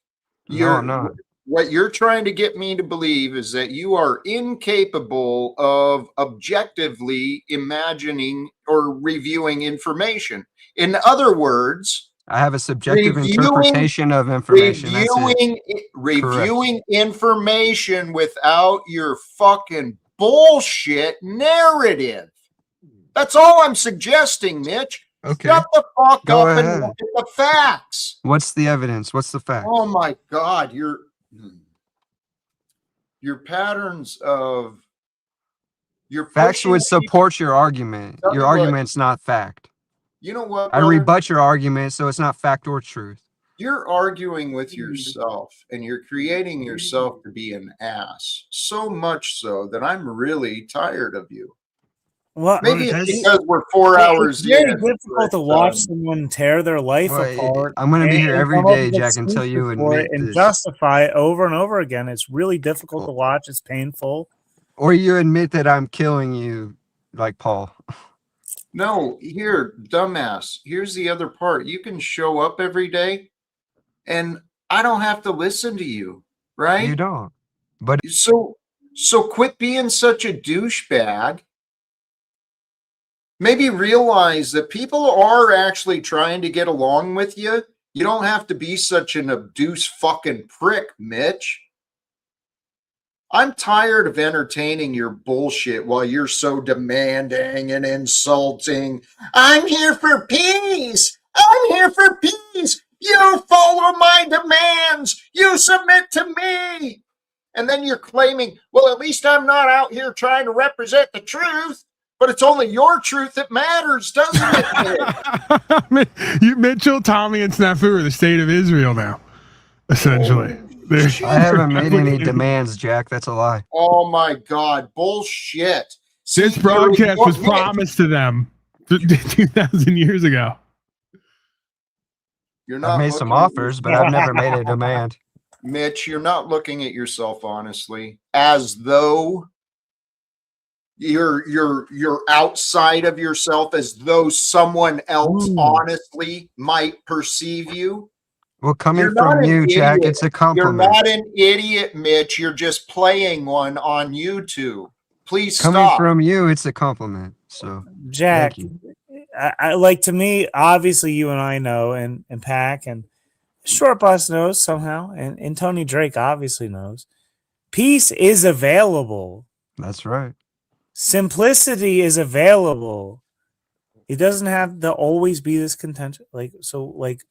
S10: No, I'm not.
S1: What you're trying to get me to believe is that you are incapable of objectively imagining or reviewing information. In other words,
S10: I have a subjective interpretation of information.
S1: Reviewing information without your fucking bullshit narrative. That's all I'm suggesting, Mitch.
S10: Okay.
S1: Shut the fuck
S10: Go
S1: up
S10: ahead.
S1: and look at the facts.
S10: What's the evidence? What's the fact?
S1: Oh my God, your patterns of your
S10: facts would support your argument. Your argument's not fact.
S1: You know what,
S10: I
S1: brother?
S10: rebut your argument, so it's not fact or truth.
S1: You're arguing with yourself and you're creating yourself to be an ass. So much so that I'm really tired of you.
S16: Well,
S1: maybe it's because we're 4 hours
S16: It's very
S1: in.
S16: difficult to watch someone tear their life apart.
S10: I'm going to be here every
S16: come up
S10: day,
S16: with
S10: Jack, until you
S16: excuses for
S10: admit
S16: it and
S10: this.
S16: justify it over and over again. It's really difficult to watch. It's painful.
S10: Or you admit that I'm killing you, like Paul.
S1: No, here, dumbass. Here's the other part. You can show up every day, and I don't have to listen to you, right?
S10: You don't. But
S1: so quit being such a douchebag. Maybe realize that people are actually trying to get along with you. You don't have to be such an obtuse fucking prick, Mitch. I'm tired of entertaining your bullshit while you're so demanding and insulting. I'm here for peace. I'm here for peace. You follow my demands. You submit to me. And then you're claiming, well, at least I'm not out here trying to represent the truth. But it's only your truth that matters, doesn't
S4: it? Mitchell, Tommy, and Snafu are the state of Israel now, essentially.
S10: I haven't made any demands, Jack. That's a lie.
S1: Oh, my God. Bullshit.
S4: This broadcast was promised to them 2,000 years ago.
S10: I've made some offers, but I've never made a demand.
S1: Mitch, you're not looking at yourself honestly, as though you're outside of yourself, as though someone else honestly might perceive you.
S10: Well, coming from you, Jack, it's a compliment.
S1: You're not an idiot, Mitch. You're just playing one on YouTube. Please stop.
S10: Coming from you, it's a compliment. So,
S16: Jack, I like, to me, obviously you and I know, and Pac and Short Bus knows somehow, and Tony Drake obviously knows. Peace is available.
S10: That's right.
S16: Simplicity is available. It doesn't have to always be this contention.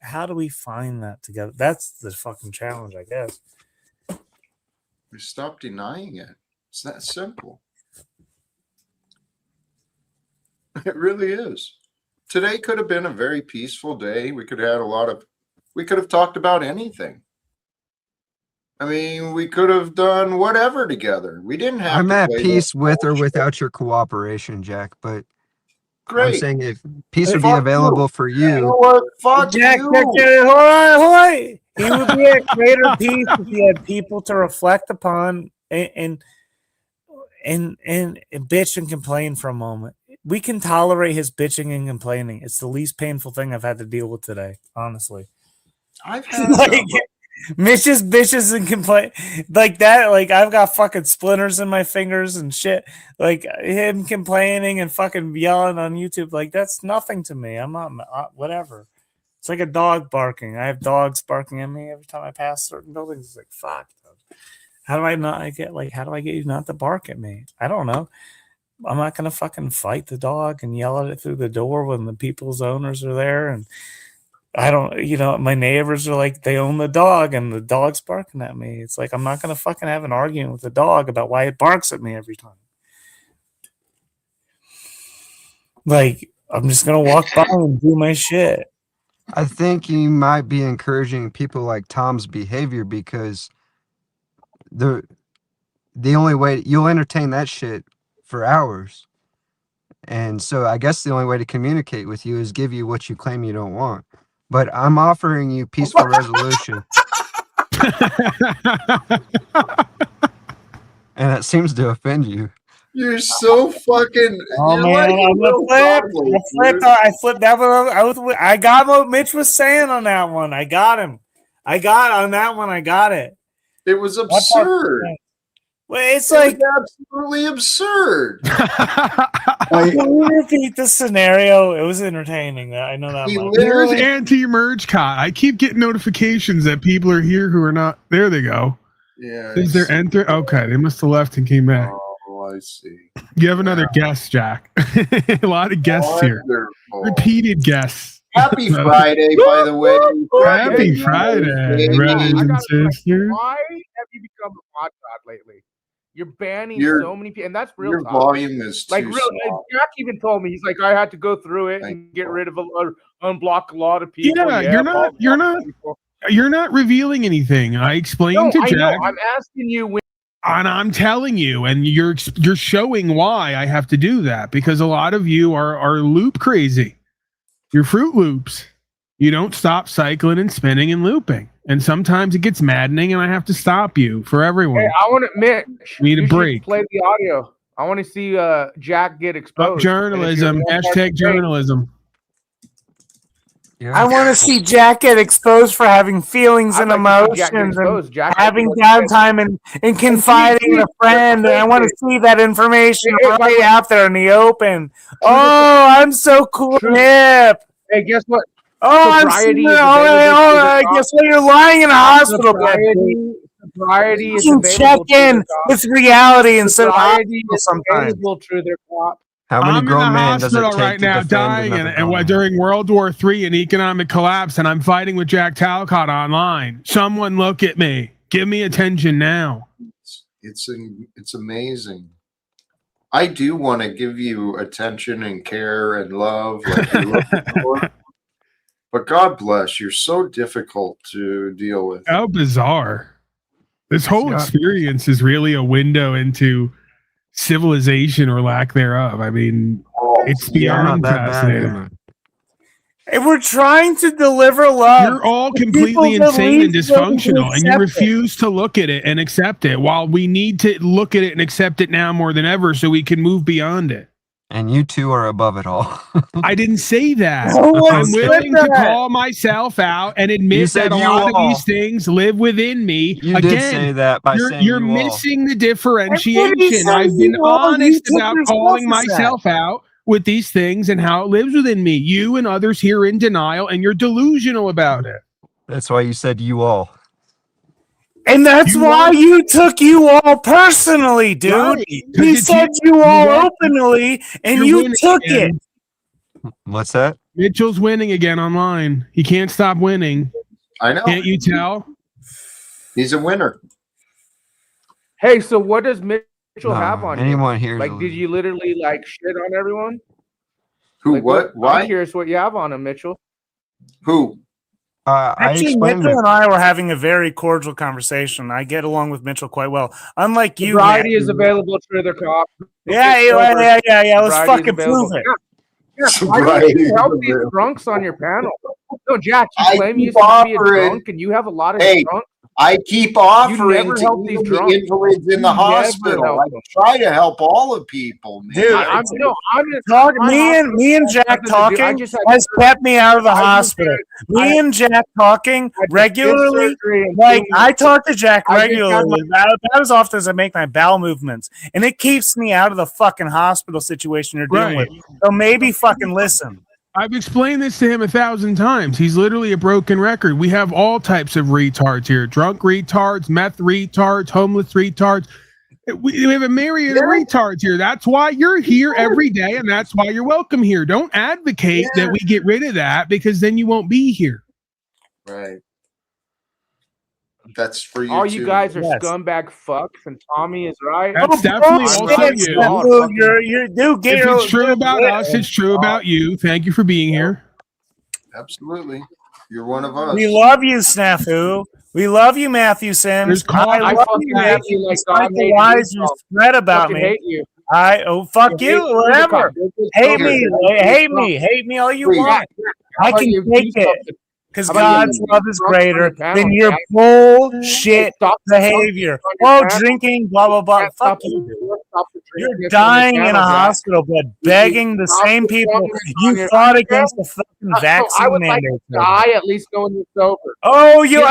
S16: How do we find that together? That's the fucking challenge, I guess.
S1: Stop denying it. It's that simple. It really is. Today could have been a very peaceful day. We could have talked about anything. I mean, we could have done whatever together. We didn't have
S10: I'm
S1: to
S10: at
S1: play
S10: peace
S1: that
S10: with or
S1: bullshit.
S10: without your cooperation, Jack, but
S1: Great.
S10: I'm saying if peace would be available for you.
S1: You know what? Fuck
S16: Jack,
S1: you.
S16: hold on. He would be at greater peace if he had people to reflect upon and bitch and complain for a moment. We can tolerate his bitching and complaining. It's the least painful thing I've had to deal with today, honestly.
S1: I've had
S16: Mitch's bitches and complain like that. Like, I've got fucking splinters in my fingers and shit. Like, him complaining and fucking yelling on YouTube. Like, that's nothing to me. I'm not whatever. It's like a dog barking. I have dogs barking at me every time I pass certain buildings. It's like, fuck. How do I get you not to bark at me? I don't know. I'm not going to fucking fight the dog and yell at it through the door when the people's owners are there. And I don't, my neighbors are like, they own the dog and the dog's barking at me. It's like, I'm not going to fucking have an argument with the dog about why it barks at me every time. Like, I'm just going to walk by and do my shit.
S10: I think you might be encouraging people like Tom's behavior because the only way you'll entertain that shit for hours. And so I guess the only way to communicate with you is give you what you claim you don't want. But I'm offering you peaceful resolution. And that seems to offend you.
S1: You're so fucking.
S16: Oh man, I flipped that one. I got what Mitch was saying on that one. I got him. I got it.
S1: It was absurd.
S16: Well, it's like
S1: absolutely absurd.
S16: Can you repeat the scenario? It was entertaining. I know that.
S4: There's anti-merge cot. I keep getting notifications that people are here who are not. There they go.
S1: Yeah.
S4: Is there enter? Okay, they must have left and came back.
S1: Oh, I see.
S4: You have another guest, Jack. A lot of guests here. Repeated guests.
S1: Happy Friday, by the way.
S4: Happy Friday, brothers and sisters.
S8: Why have you become a podcast lately? You're banning so many people, and that's real.
S1: Your volume is
S8: like
S1: too
S8: real.
S1: small.
S8: Jack even told me, he's like, I had to go through it and get rid of unblock a lot of people.
S4: Yeah, you're not revealing anything. I explained to Jack.
S8: I know. I'm asking you when.
S4: And I'm telling you, and you're showing why I have to do that, because a lot of you are loop crazy. You're Fruit Loops. You don't stop cycling and spinning and looping. And sometimes it gets maddening and I have to stop you for everyone.
S8: Hey, I want to admit,
S4: need a break.
S8: Play the audio. I want to see Jack get exposed.
S4: Journalism. Hashtag journalism.
S16: I want to see Jack get exposed for having feelings and emotions and having downtime and confiding in a friend. And I want to see that information right out there in the open. Oh, I'm so cool and hip.
S8: Hey, guess what?
S16: Oh, I'm so, I guess what? You're lying in a hospital bed.
S8: Sobriety is
S16: You check
S8: available to
S16: in
S8: their cop.
S16: with reality instead of
S8: Sobriety
S16: hospital
S8: is
S16: sometimes.
S8: available to their cop.
S10: How many
S4: I'm in the
S10: grown men does it
S4: hospital
S10: take
S4: right
S10: to
S4: now,
S10: defend
S4: dying,
S10: another
S4: and
S10: grown man?
S4: during World War III and economic collapse, and I'm fighting with Jack Talcott online. Someone look at me. Give me attention now.
S1: It's amazing. I do want to give you attention and care and love like you're looking for. But God bless, you're so difficult to deal with.
S4: How bizarre. This whole experience is really a window into civilization or lack thereof. I mean, it's beyond fascinating.
S16: And we're trying to deliver love.
S4: You're all completely insane and dysfunctional, and you refuse to look at it and accept it, while we need to look at it and accept it now more than ever so we can move beyond it.
S10: And you two are above it all.
S4: I didn't say that.
S16: No
S4: I'm willing to call myself out and admit that a lot of these things live within me.
S10: You
S4: Again,
S10: did say that by saying
S4: you're
S10: you all.
S4: missing the differentiation. I've been honest about calling myself out with these things and how it lives within me. You and others here are in denial, and you're delusional about it.
S10: That's why you said you all.
S16: And that's why you took you all personally, dude.
S4: Right.
S16: He said you all openly, and you took it.
S10: What's that?
S4: Mitchell's winning again online. He can't stop winning.
S1: I know.
S4: Can't you tell?
S1: He's a winner.
S8: Hey, so what does Mitchell have on
S10: anyone
S8: you?
S10: here?
S8: Like, did you literally like shit on everyone?
S1: Who?
S8: Like,
S1: What? Why?
S8: I'm curious what you have on him, Mitchell.
S1: Who?
S16: Actually, Mitchell and I were having a very cordial conversation. I get along with Mitchell quite well. Unlike you,
S8: Sobriety is available through their cop.
S16: Yeah. Let's fucking prove it.
S8: Yeah, why don't you help these drunks on your panel? No, Jack, you claim you used to be a drunk and you have a lot of drunk.
S1: I keep offering
S8: never
S1: to
S8: help these
S1: heal the
S8: drunks.
S1: invalids in
S8: You
S1: the
S8: never
S1: hospital.
S8: help
S1: I
S8: them.
S1: try to help all of people, man.
S16: Dude, me and Jack talking has kept me out of the hospital. Me and Jack talking regularly, like I talk to Jack regularly, about as often as I make my bowel movements, and it keeps me out of the fucking hospital situation you're dealing with. So maybe fucking listen.
S4: I've explained this to him 1,000 times. He's literally a broken record. We have all types of retards here. Drunk retards, meth retards, homeless retards. We have a myriad of retards here. That's why you're here every day, and that's why you're welcome here. Don't advocate that we get rid of that, because then you won't be here.
S1: Right. That's for you.
S8: All you guys are scumbag fucks, and Tommy is right.
S4: That's definitely also you.
S16: You're
S4: If it's true about us, it's true about you. Thank you for being here.
S1: Absolutely. You're one of us.
S16: We love you, Snafu. We love you, Matthew Sims. I love you, Matthew.
S8: like
S16: Despite the lies you spread about me.
S8: Hate you.
S16: Fuck you, whatever. Hate me all you want. I can take it. Because God's love is greater than your bullshit behavior. Oh, drinking, blah, blah, blah. Fuck you. You're dying in a hospital, but begging the same people you fought against the fucking vaccine
S8: I would like
S16: mandate.
S8: to die at least going sober.
S16: Oh, you'll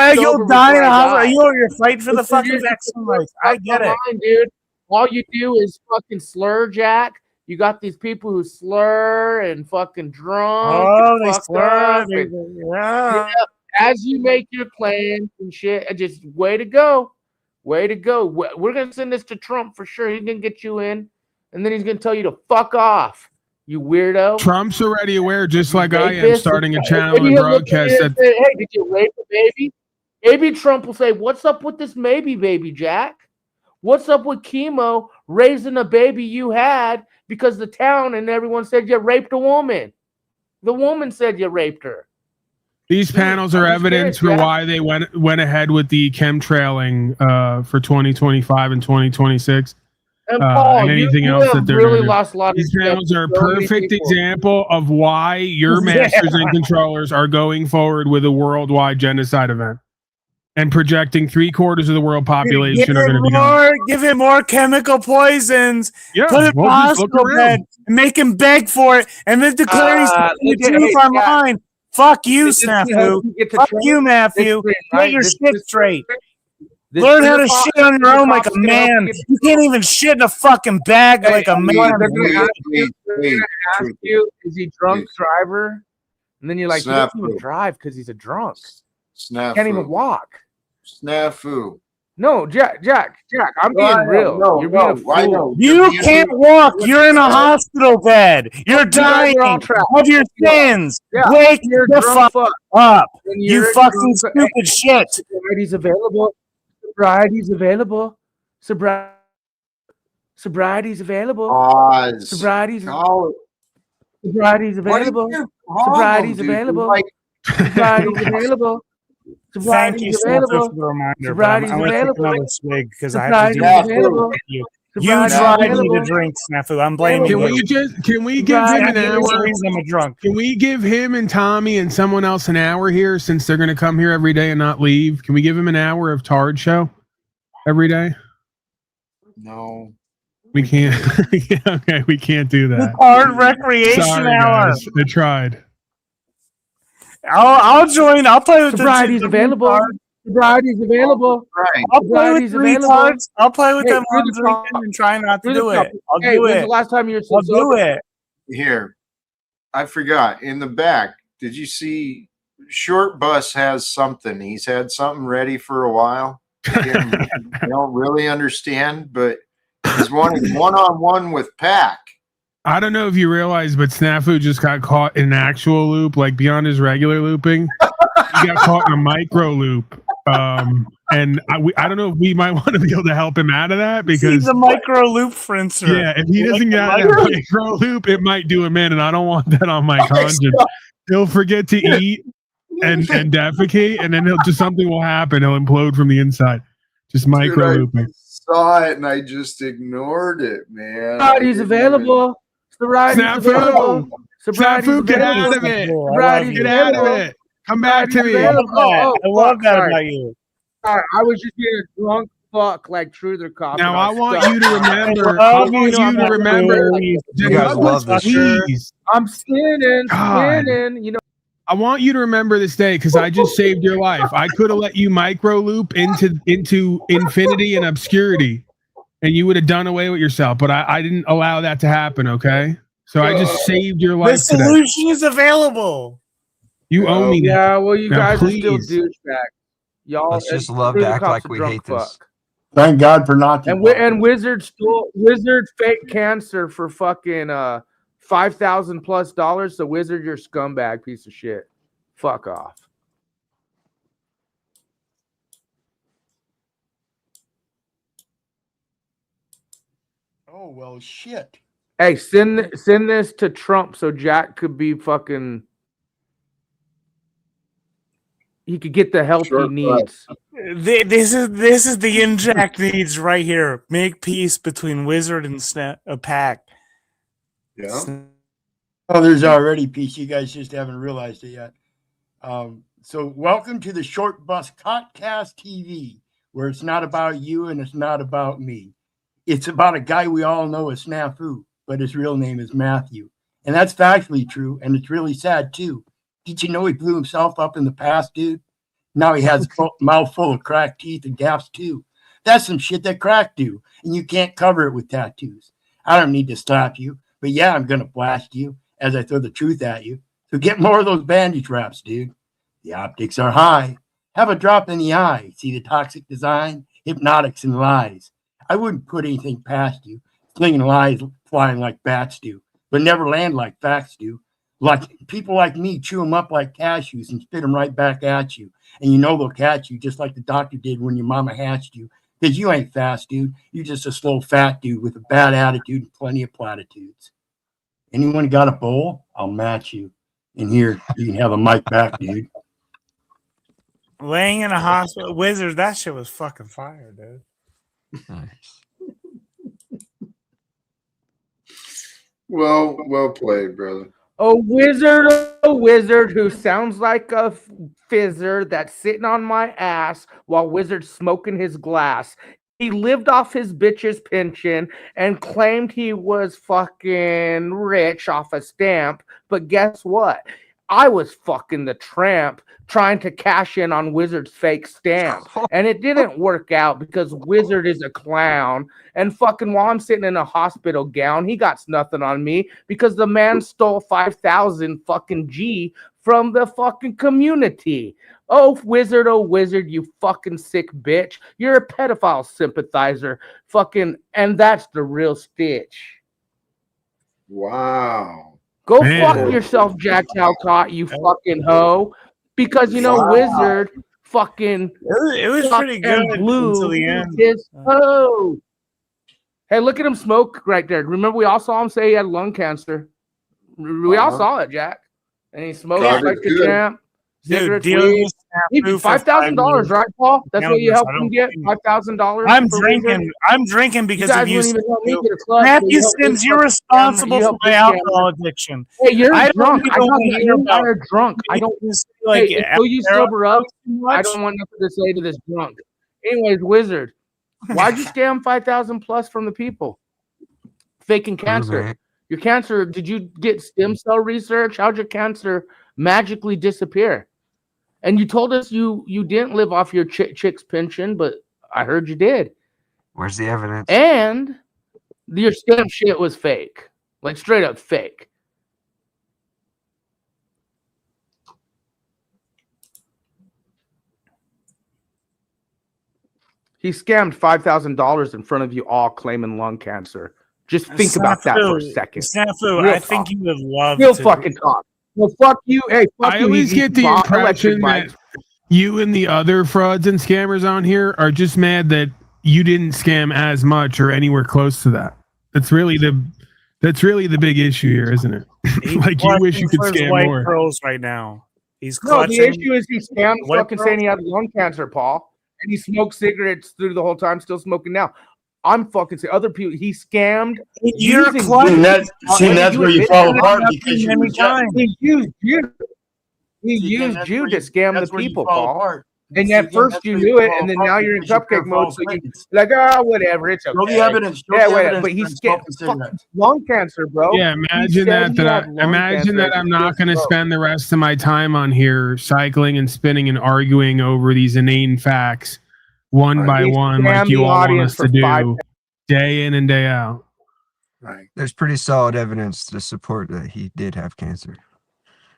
S16: die in a
S8: hospital.
S16: hospital. You're fighting for the fucking vaccine rights. I get it.
S8: Dude. All you do is fucking slur, Jack. You got these people who slur and fucking drunk.
S16: Oh,
S8: and
S16: they
S8: fucked
S16: slur.
S8: up and, as you make your plans and shit, just way to go. Way to go. We're going to send this to Trump for sure. He's going to get you in, and then he's going to tell you to fuck off, you weirdo.
S4: Trump's already aware, just like I am, starting a channel and broadcast that.
S8: Hey, did you rape a baby? Maybe Trump will say, what's up with this baby, Jack? What's up with chemo raising a baby you had because the town and everyone said you raped a woman? The woman said you raped her.
S4: These panels are evidence for why they went ahead with the chemtrailing for 2025 and 2026.
S8: And Paul,
S4: and anything else that they're
S8: really
S4: doing.
S8: lost a lot of
S4: These panels are a perfect example of why your masters and controllers are going forward with a worldwide genocide event. And projecting 3/4 of the world population are going to be gone.
S16: Give him more chemical poisons.
S4: Yeah,
S16: put it in hospital bed and make him beg for it, and then declare he's the truth online. Fuck you, Snafu. Fuck you, Matthew. Get your shit straight. Learn how to shit on your own like a man. You can't even shit in a fucking bag like a man.
S8: They're going to ask you, is he drunk driver? And then you're like, he doesn't even drive because he's a drunk.
S1: Snafu.
S8: Can't even walk.
S1: Snafu.
S8: No, Jack, I'm being real. You're being a fool.
S16: You can't walk. You're in a hospital bed. You're dying of your sins. Wake the fuck up. You fucking stupid shit.
S8: Sobriety's available. Sobriety's available. Sobriety's available.
S1: Pause.
S8: Sobriety's
S1: Oh.
S8: Sobriety's available. Sobriety's available. Sobriety's available.
S16: Thank you, Snafu, for the reminder. But I'm going to take another swig because I have to do it. You drive me to drink, Snafu. I'm blaming you.
S4: Can we give him an hour?
S16: I'm a drunk.
S4: Can we give him and Tommy and someone else an hour here since they're going to come here every day and not leave? Can we give him an hour of Tard show every day?
S1: No.
S4: We can't. Okay, we can't do that.
S16: Tard recreation
S4: Sorry,
S16: hour.
S4: guys. I tried.
S16: I'll join. I'll play with
S8: Sobriety's available. Sobriety's available.
S16: I'll play with three cards. I'll play with them on drinking and try not to do it. I'll do it.
S8: When's the last time you were
S16: I'll do it.
S1: Here, I forgot. In the back, did you see Short Bus has something? He's had something ready for a while. Again, I don't really understand, but he's wanting one-on-one with Pac.
S4: I don't know if you realize, but Snafu just got caught in an actual loop, like beyond his regular looping. He got caught in a micro loop. And I don't know if we might want to be able to help him out of that because
S16: he's a micro loop frincer.
S4: Yeah, if he doesn't get out of that micro loop, it might do him in, and I don't want that on my conscience. He'll forget to eat and defecate, and then something will happen. He'll implode from the inside. Just micro looping.
S1: Saw it and I just ignored it, man.
S8: Sobriety's available.
S4: Snafu, get out of it. Get out of it. Come back to me.
S16: I love that about you.
S8: I was just being a drunk fuck like Truther Cop.
S4: Now I want you to remember. I want you to remember.
S10: You guys love this shit.
S8: I'm spinning. You know.
S4: I want you to remember this day because I just saved your life. I could have let you micro loop into infinity and obscurity, and you would have done away with yourself. But I didn't allow that to happen. Okay, so I just saved your life.
S16: The solution is available.
S4: You owe me.
S8: Yeah, well, you
S4: now,
S8: guys are still douchebags. Y'all,
S10: let's just love to act like we hate this.
S5: Thank God for not.
S8: And Wizard fake cancer for fucking $5,000+ So Wizard, you're a scumbag piece of shit. Fuck off.
S5: Oh well, shit.
S8: Hey, send this to Trump so Jack could be fucking. He could get the help he needs.
S16: This is the inject needs right here. Make peace between Wizard and Pac.
S1: Yeah.
S5: Oh, there's already peace. You guys just haven't realized it yet. So welcome to the Short Bus Podcast TV, where it's not about you and it's not about me. It's about a guy we all know as Snafu, but his real name is Matthew. And that's factually true, and it's really sad, too. Did you know he blew himself up in the past, dude? Now he has a mouth full of cracked teeth and gaps, too. That's some shit that crack do, and you can't cover it with tattoos. I don't need to slap you, but yeah, I'm going to blast you as I throw the truth at you. So get more of those bandage wraps, dude. The optics are high. Have a drop in the eye. See the toxic design? Hypnotics and lies. I wouldn't put anything past you. Slinging lies flying like bats do, but never land like facts do. Like people like me chew them up like cashews and spit them right back at you. And you know they'll catch you just like the doctor did when your mama hatched you. Because you ain't fast, dude. You're just a slow fat dude with a bad attitude and plenty of platitudes. Anyone got a bowl? I'll match you. And here, you can have a mic back, dude.
S16: Laying in a hospital. Wizard, that shit was fucking fire, dude.
S10: Nice.
S1: Well played, brother.
S8: A wizard who sounds like a fizzer that's sitting on my ass while Wizard's smoking his glass. He lived off his bitch's pension and claimed he was fucking rich off a stamp. But guess what? I was fucking the tramp trying to cash in on Wizard's fake stamp. And it didn't work out because Wizard is a clown. And fucking while I'm sitting in a hospital gown, he got nothing on me because the man stole 5,000 fucking G
S17: from the fucking community. Oh, wizard, you fucking sick bitch. You're a pedophile sympathizer. Fucking, and that's the real Stitch.
S1: Wow.
S17: Go fuck yourself, Jack Talcott, you fucking hoe. Because, Wizard fucking
S16: It was pretty good until the end.
S17: his hoe. Hey, look at him smoke right there. Remember, we all saw him say he had lung cancer. We all saw it, Jack. And he smoked like a champ. Cigarettes, weed. $5,000, right, Paul? That's what you helped him get. $5,000.
S16: I'm drinking because of you. Matthew Sims, you're responsible for my alcohol addiction.
S17: Hey, you're drunk. I don't know you're drunk. I don't like. Hey, until you sober up, I don't want nothing to say to this drunk. Anyways, Wizard, why'd you scam 5,000 plus from the people? Faking cancer. Your cancer. Did you get stem cell research? How'd your cancer magically disappear? And you told us you didn't live off your chick's pension, but I heard you did.
S10: Where's the evidence?
S17: And your scam shit was fake, like straight up fake. He scammed $5,000 in front of you all, claiming lung cancer. Just think about that for a second.
S16: Snafu, I think you would love
S17: Real
S16: to.
S17: fucking talk. Well, fuck you. Hey, fuck
S4: I
S17: you.
S4: always get the impression
S17: Mike.
S4: that you and the other frauds and scammers on here are just mad that you didn't scam as much or anywhere close to that. That's really the big issue here, isn't it? Like you wish you could scam
S16: white
S4: more.
S16: Pearls right now. He's
S17: No,
S16: clutching.
S17: the issue is he scammed
S16: White
S17: fucking saying he had lung cancer, Paul. And he smoked cigarettes through the whole time, still smoking now. I'm fucking saying other people. He scammed.
S16: You're
S17: using
S16: clutching.
S17: you.
S5: That's where you fall apart because
S17: He used you. He used you to scam the people, Paul. And at first you knew it, and then now you're in cupcake mode. So you like, whatever, it's okay.
S5: Show the evidence. Show the evidence.
S17: But he scammed lung cancer, bro.
S4: Yeah, imagine that I'm not going to spend the rest of my time on here cycling and spinning and arguing over these inane facts one by one, like you all want us to do, day in and day out.
S1: Right.
S10: There's pretty solid evidence to support that he did have cancer.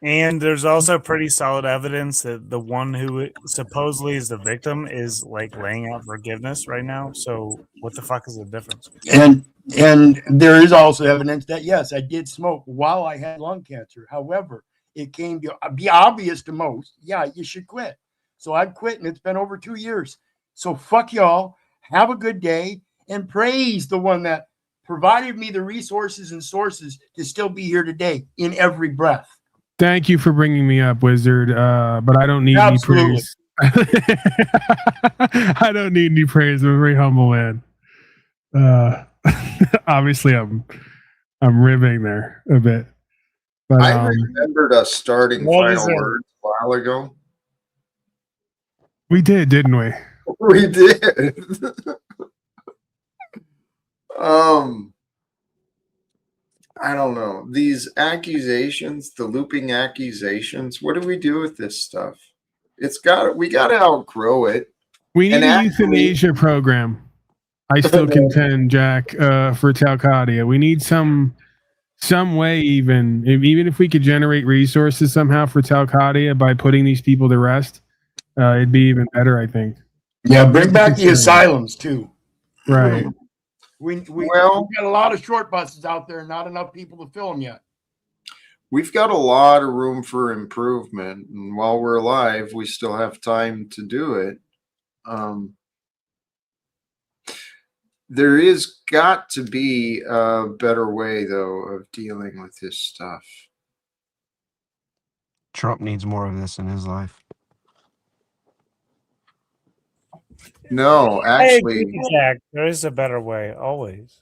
S16: And there's also pretty solid evidence that the one who supposedly is the victim is like laying out forgiveness right now. So what the fuck is the difference?
S5: And there is also evidence that yes, I did smoke while I had lung cancer. However, it came to be obvious to most. Yeah, you should quit. So I've quit, and it's been over 2 years. So fuck y'all. Have a good day, and praise the one that provided me the resources and sources to still be here today in every breath.
S4: Thank you for bringing me up, Wizard. But I don't need any praise. I don't need any praise. I'm a very humble man. Obviously, I'm ribbing there a bit. But,
S1: I remembered us starting final words a while ago.
S4: We did, didn't we?
S1: We did. I don't know. These accusations, the looping accusations, what do we do with this stuff? We got to outgrow it.
S4: We need a euthanasia program. I still contend, Jack, for Talcott. We need some way, even if we could generate resources somehow for Talcott by putting these people to rest, it'd be even better, I think.
S5: Yeah, bring back the asylums too.
S4: Right.
S5: We've got a lot of short buses out there, not enough people to fill them yet.
S1: We've got a lot of room for improvement, and while we're alive, we still have time to do it. There is got to be a better way, though, of dealing with this stuff.
S10: Trump needs more of this in his life.
S1: No, actually,
S16: Jack, there is a better way, always.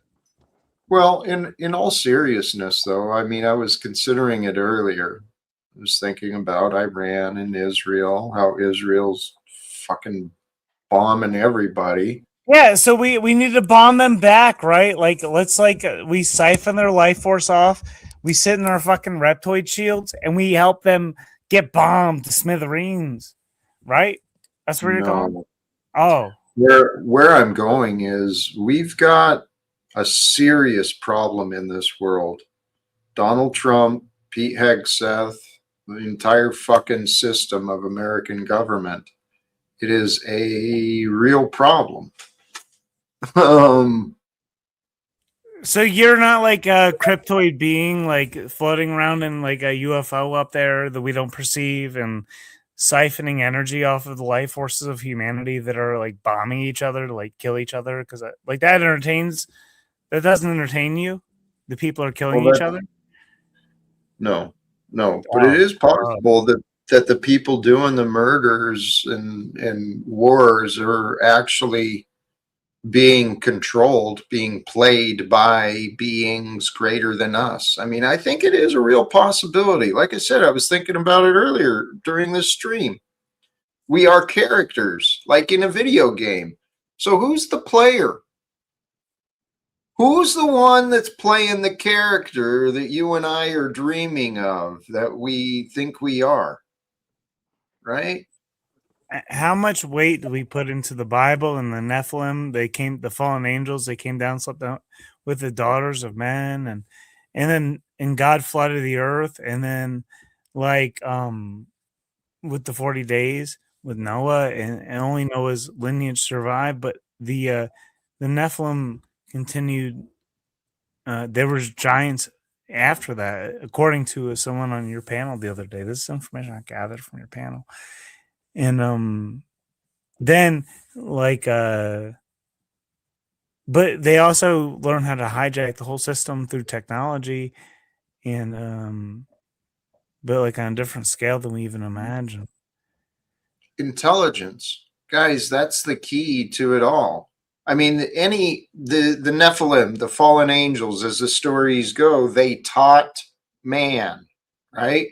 S1: Well, in all seriousness, though, I mean, I was considering it earlier. I was thinking about Iran and Israel, how Israel's fucking bombing everybody.
S16: Yeah, so we need to bomb them back, right? We siphon their life force off. We sit in our fucking reptoid shields and we help them get bombed to smithereens, right? That's where you're going. Oh,
S1: where I'm going is we've got a serious problem in this world. Donald Trump, Pete Hegseth, the entire fucking system of American government. It is a real problem.
S16: So you're not like a cryptoid being, like floating around in like a UFO up there that we don't perceive and siphoning energy off of the life forces of humanity that are like bombing each other to like kill each other, because like that doesn't entertain you. The people are killing each other.
S1: No, but it is possible that the people doing the murders and wars are actually being controlled, being played by beings greater than us. I mean, I think it is a real possibility. Like I said, I was thinking about it earlier during this stream. We are characters, like in a video game. So who's the player? Who's the one that's playing the character that you and I are dreaming of, that we think we are? Right?
S16: How much weight do we put into the Bible and the Nephilim? The fallen angels, they came down, slept down with the daughters of men, and God flooded the earth, and then like with the 40 days with Noah, and only Noah's lineage survived, but the Nephilim continued. There was giants after that, according to someone on your panel the other day. This is information I gathered from your panel. And then like but they also learn how to hijack the whole system through technology, and but like on a different scale than we even imagine.
S1: Intelligence, guys, that's the key to it all. I mean, the Nephilim, the fallen angels, as the stories go, they taught man, right?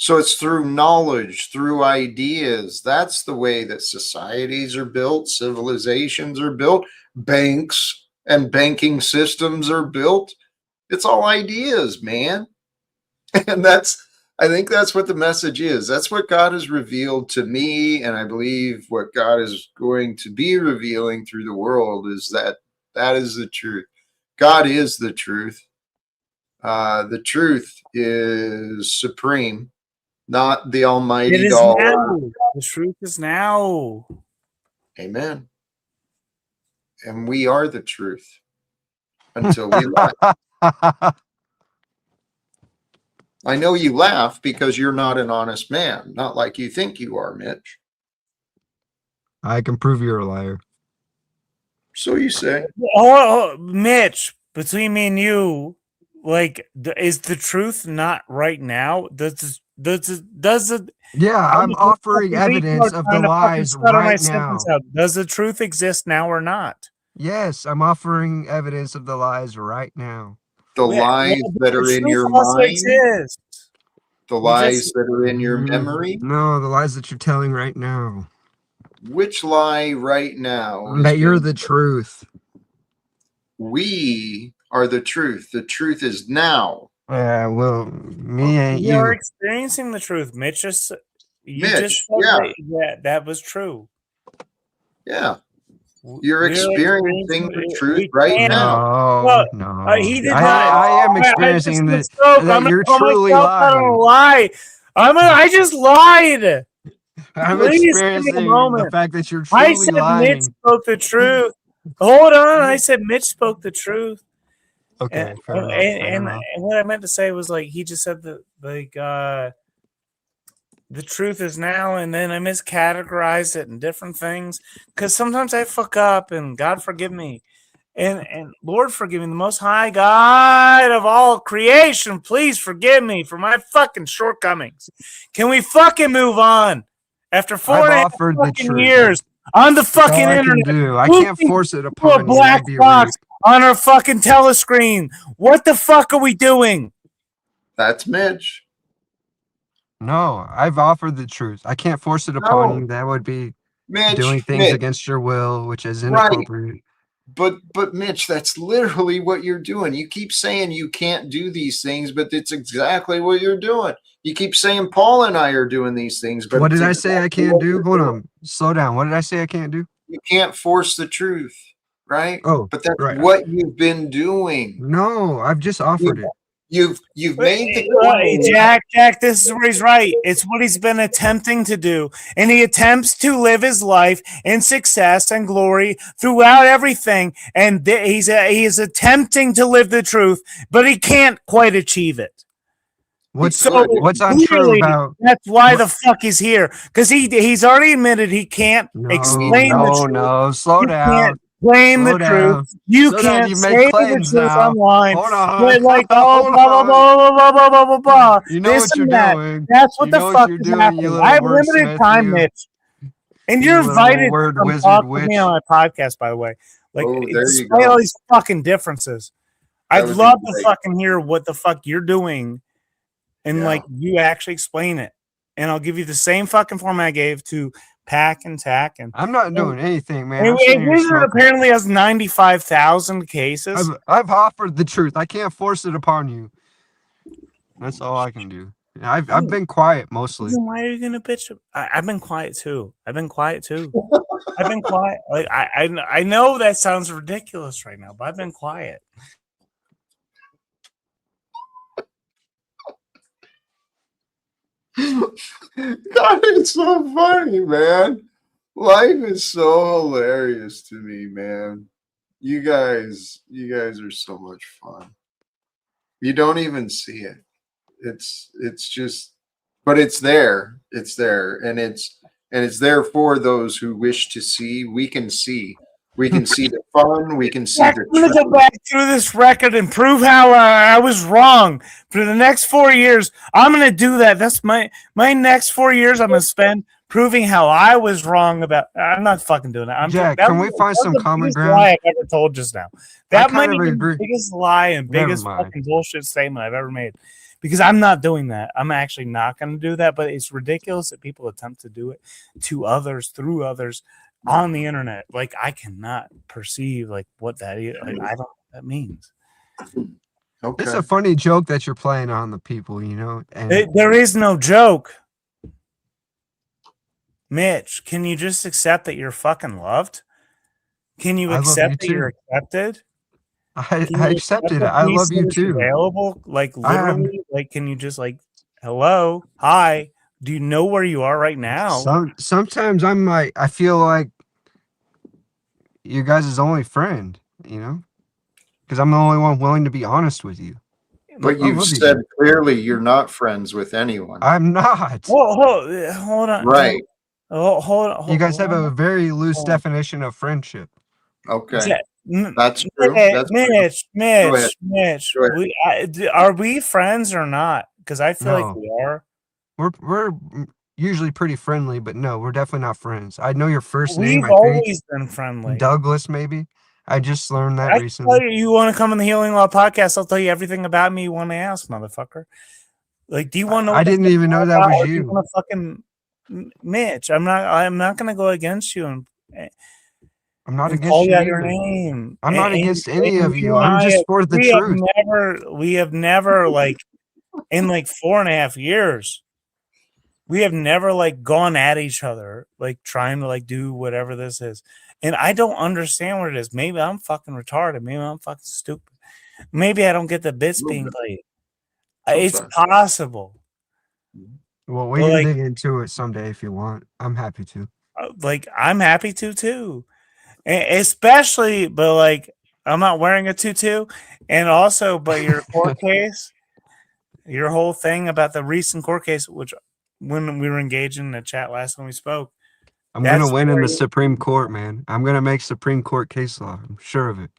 S1: So it's through knowledge, through ideas. That's the way that societies are built, civilizations are built, banks and banking systems are built. It's all ideas, man. And I think that's what the message is. That's what God has revealed to me, and I believe what God is going to be revealing through the world is that is the truth. God is the truth. The truth is supreme, not the almighty dollar.
S16: Now. The truth is now.
S1: Amen. And we are the truth until we lie. I know you laugh because you're not an honest man, not like you think you are, Mitch.
S10: I can prove you're a liar.
S1: So you say.
S16: Oh, Mitch, between me and you, like, is the truth not right now? Does it?
S10: Yeah, I'm offering evidence of the lies right now.
S16: Does the truth exist now or not?
S10: Yes, I'm offering evidence of the lies right now.
S1: The lies that are in your mind? The lies that are in your memory?
S10: No, the lies that you're telling right now.
S1: Which lie right now?
S10: That you're the truth.
S1: We are the truth. The truth is now.
S10: Yeah, well, me ain't you.
S16: You're experiencing the truth, Mitch. Just said that was true.
S1: Yeah. You're experiencing the truth right now.
S10: No.
S16: He did
S10: not. I am experiencing that you're truly
S16: lying. I just lied.
S10: I'm experiencing the fact that you're truly
S16: lying. I said
S10: lying.
S16: Mitch spoke the truth. Hold on. I said Mitch spoke the truth.
S10: Okay,
S16: and what I meant to say was, like, he just said that, like, the truth is now, and then I miscategorized it in different things, because sometimes I fuck up, and God forgive me, and Lord forgive me, the Most High God of all creation, please forgive me for my fucking shortcomings. Can we fucking move on after 4.5 years on the fucking internet?
S10: I can't force it upon
S16: a black box on our fucking telescreen. What the fuck are we doing?
S1: That's Mitch.
S10: No, I've offered the truth. I can't force it upon you. That would be doing things against your will, which is inappropriate.
S1: Right. But Mitch, that's literally what you're doing. You keep saying you can't do these things, but it's exactly what you're doing. You keep saying Paul and I are doing these things, but
S10: what did I say I can't do? Hold on, slow down. What did I say I can't do?
S1: You can't force the truth, right?
S10: Oh,
S1: but that's what you've been doing.
S10: No, I've just offered it.
S1: You've made the
S16: Jack, this is where he's right. It's what he's been attempting to do. And he attempts to live his life in success and glory throughout everything. And he is attempting to live the truth, but he can't quite achieve it.
S10: What's untrue about?
S16: That's why the fuck he's here. Because he's already admitted he can't explain the truth.
S10: No, slow down.
S16: Claim the truth. You can't say the truth online.
S10: Hold on.
S16: But like, oh, blah, blah, blah, blah, blah, blah, blah, blah.
S10: You know what you're doing.
S16: That's what the fuck is happening. I have limited time, Mitch. And you're invited to come talk with me on my podcast, by the way. Like, despite all these fucking differences. I'd love to fucking hear what the fuck you're doing and like you actually explain it. And I'll give you the same fucking format I gave to Pack and Tack. And
S10: I'm not doing anything, man.
S16: Wizard apparently has 95,000 cases.
S10: I've offered the truth. I can't force it upon you. That's all I can do. I've been quiet mostly.
S16: Why are you gonna bitch? I've been quiet too. I've been quiet. Like I know that sounds ridiculous right now, but I've been quiet.
S1: God, it's so funny, man. Life is so hilarious to me, man. You guys are so much fun. You don't even see it. It's just, but it's there. It's there, and it's there for those who wish to see. We can see the fun. We can see.
S16: I'm gonna go back through this record and prove how I was wrong for the next 4 years. I'm gonna do that. That's my next 4 years. I'm gonna spend proving how I was wrong about. I'm not fucking doing that.
S10: Jack, can we find some common ground?
S16: Lie I've ever told just now. That might be the biggest lie and biggest fucking bullshit statement I've ever made. Because I'm not doing that. I'm actually not going to do that. But it's ridiculous that people attempt to do it to others, through others, on the internet. Like, I cannot perceive like what that is. Like, I don't know what that means.
S1: Okay.
S10: It's a funny joke that you're playing on the people, you know. And
S16: there is no joke. Mitch, can you just accept that you're fucking loved? Can you accept that you're accepted?
S10: I accepted it. I love you too.
S16: Available, like literally, like can you just like, hello, hi? Do you know where you are right now?
S10: Sometimes I'm like, I feel like you guys' only friend, you know, because I'm the only one willing to be honest with you.
S1: But you've said clearly you're not friends with anyone.
S10: I'm not.
S16: Hold on.
S1: Right.
S16: Hold on.
S10: You guys have a very loose definition of friendship.
S1: Okay. That's true.
S16: Mitch. Are we friends or not? Because I feel like we are.
S10: We're usually pretty friendly, but no, we're definitely not friends. I know your first name.
S16: We've always been friendly.
S10: Douglas, maybe. I just learned that recently.
S16: You want to come on the Healing Law podcast? I'll tell you everything about me you want to ask, motherfucker. Like, do you want to know?
S10: I didn't even know that was you.
S16: Want to fucking Mitch? I'm not going to go against you and.
S10: I'm not against
S16: call
S10: you.
S16: Out your name.
S10: I'm not against any of you. I'm just for the truth.
S16: We have never like in like 4.5 years. We have never like gone at each other, like trying to like do whatever this is. And I don't understand what it is. Maybe I'm fucking retarded. Maybe I'm fucking stupid. Maybe I don't get the bits being played. It's possible.
S10: Well, we can dig into it someday if you want. I'm happy to.
S16: Like, I'm happy to too. Especially, but like, I'm not wearing a tutu. And also, but your court case, your whole thing about the recent court case, which when we were engaged in the chat last time we spoke,
S10: I'm going to win in the Supreme Court, man. I'm going to make Supreme Court case law. I'm sure of it.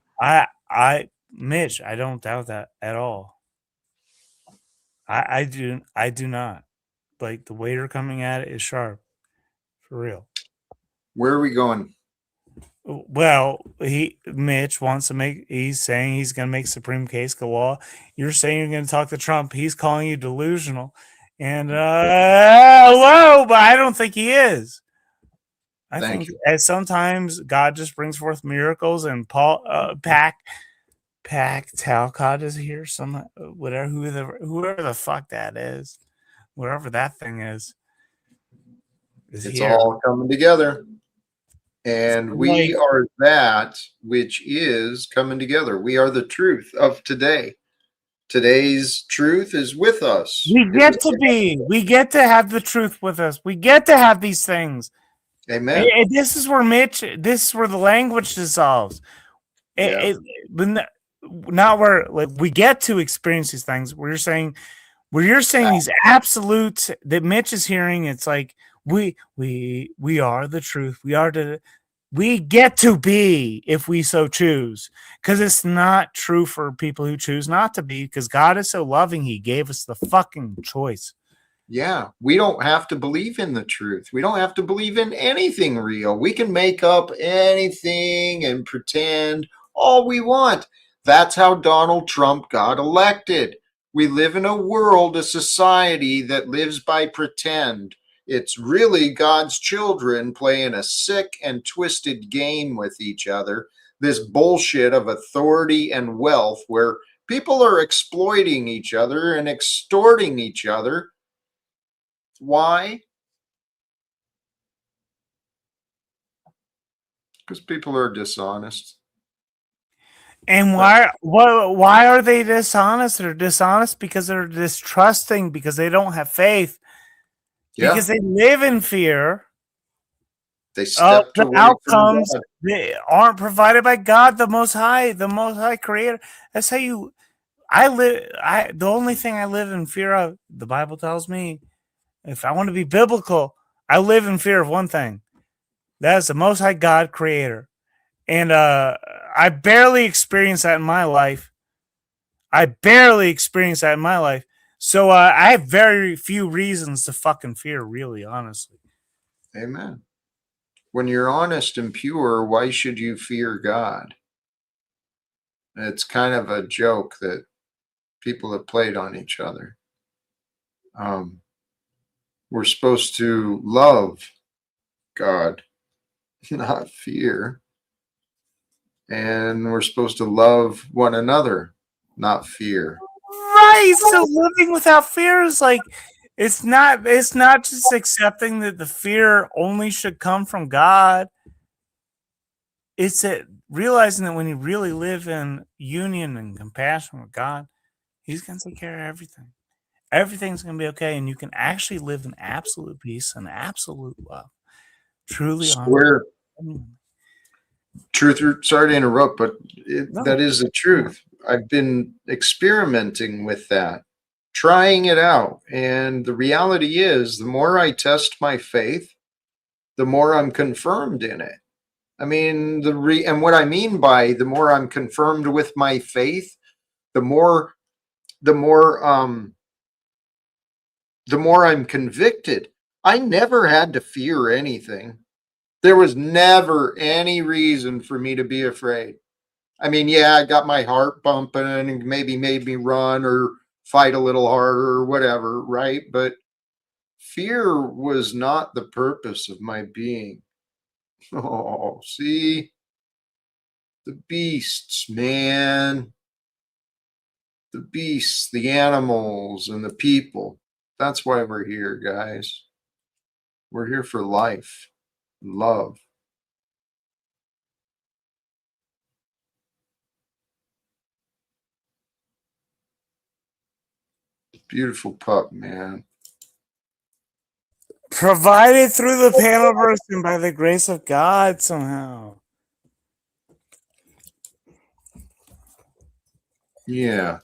S16: Mitch, I don't doubt that at all. I do not. Like, the way you're coming at it is sharp. For real.
S1: Where are we going?
S16: Well, Mitch wants to make. He's saying he's going to make Supreme Case law. You're saying you're going to talk to Trump. He's calling you delusional, and hello, but I don't think he is. I think sometimes God just brings forth miracles, and Pack Talcott is here. Whoever the fuck that is, whatever that thing is
S1: it's
S16: here.
S1: All coming together. And we are that which is coming together. We are the truth of today. Today's truth is with us.
S16: We get to be. We get to have the truth with us. We get to have these things.
S1: Amen.
S16: And this is where this is where the language dissolves. Not where like we get to experience these things. Where you're saying these absolutes that Mitch is hearing, it's like we are the truth. We get to be if we so choose, because it's not true for people who choose not to be, because God is so loving, he gave us the fucking choice.
S1: Yeah, we don't have to believe in the truth. We don't have to believe in anything real. We can make up anything and pretend all we want. That's how Donald Trump got elected. We live in a world, a society that lives by pretend. It's really God's children playing a sick and twisted game with each other. This bullshit of authority and wealth where people are exploiting each other and extorting each other. Why? Because people are dishonest.
S16: And why are they dishonest? They're dishonest because they're distrusting, because they don't have faith. Because they live in fear.
S1: They step
S16: the outcomes they aren't provided by God, the Most High Creator. That's how you. The only thing I live in fear of, the Bible tells me, if I want to be biblical, I live in fear of one thing. That is the Most High God Creator, and I barely experience that in my life. So I have very few reasons to fucking fear, really, honestly.
S1: Amen. When you're honest and pure, why should you fear God? It's kind of a joke that people have played on each other. We're supposed to love God, not fear. And we're supposed to love one another, not fear.
S16: Right. So living without fear is like, it's not just accepting that the fear only should come from God. It's realizing that when you really live in union and compassion with God, he's going to take care of everything. Everything's going to be okay. And you can actually live in absolute peace and absolute love. Truly.
S1: Swear. Truth, sorry to interrupt, but that is the truth. I've been experimenting with that, trying it out. And the reality is, the more I test my faith, the more I'm confirmed in it. I mean, and what I mean by the more I'm confirmed with my faith, the more I'm convicted. I never had to fear anything. There was never any reason for me to be afraid. I mean, yeah, I got my heart pumping and maybe made me run or fight a little harder or whatever, right? But fear was not the purpose of my being. Oh, see? The beasts, man. The beasts, the animals, and the people. That's why we're here, guys. We're here for life, love. Beautiful pup, man.
S16: Provided through the panel version by the grace of God somehow.
S1: Yeah.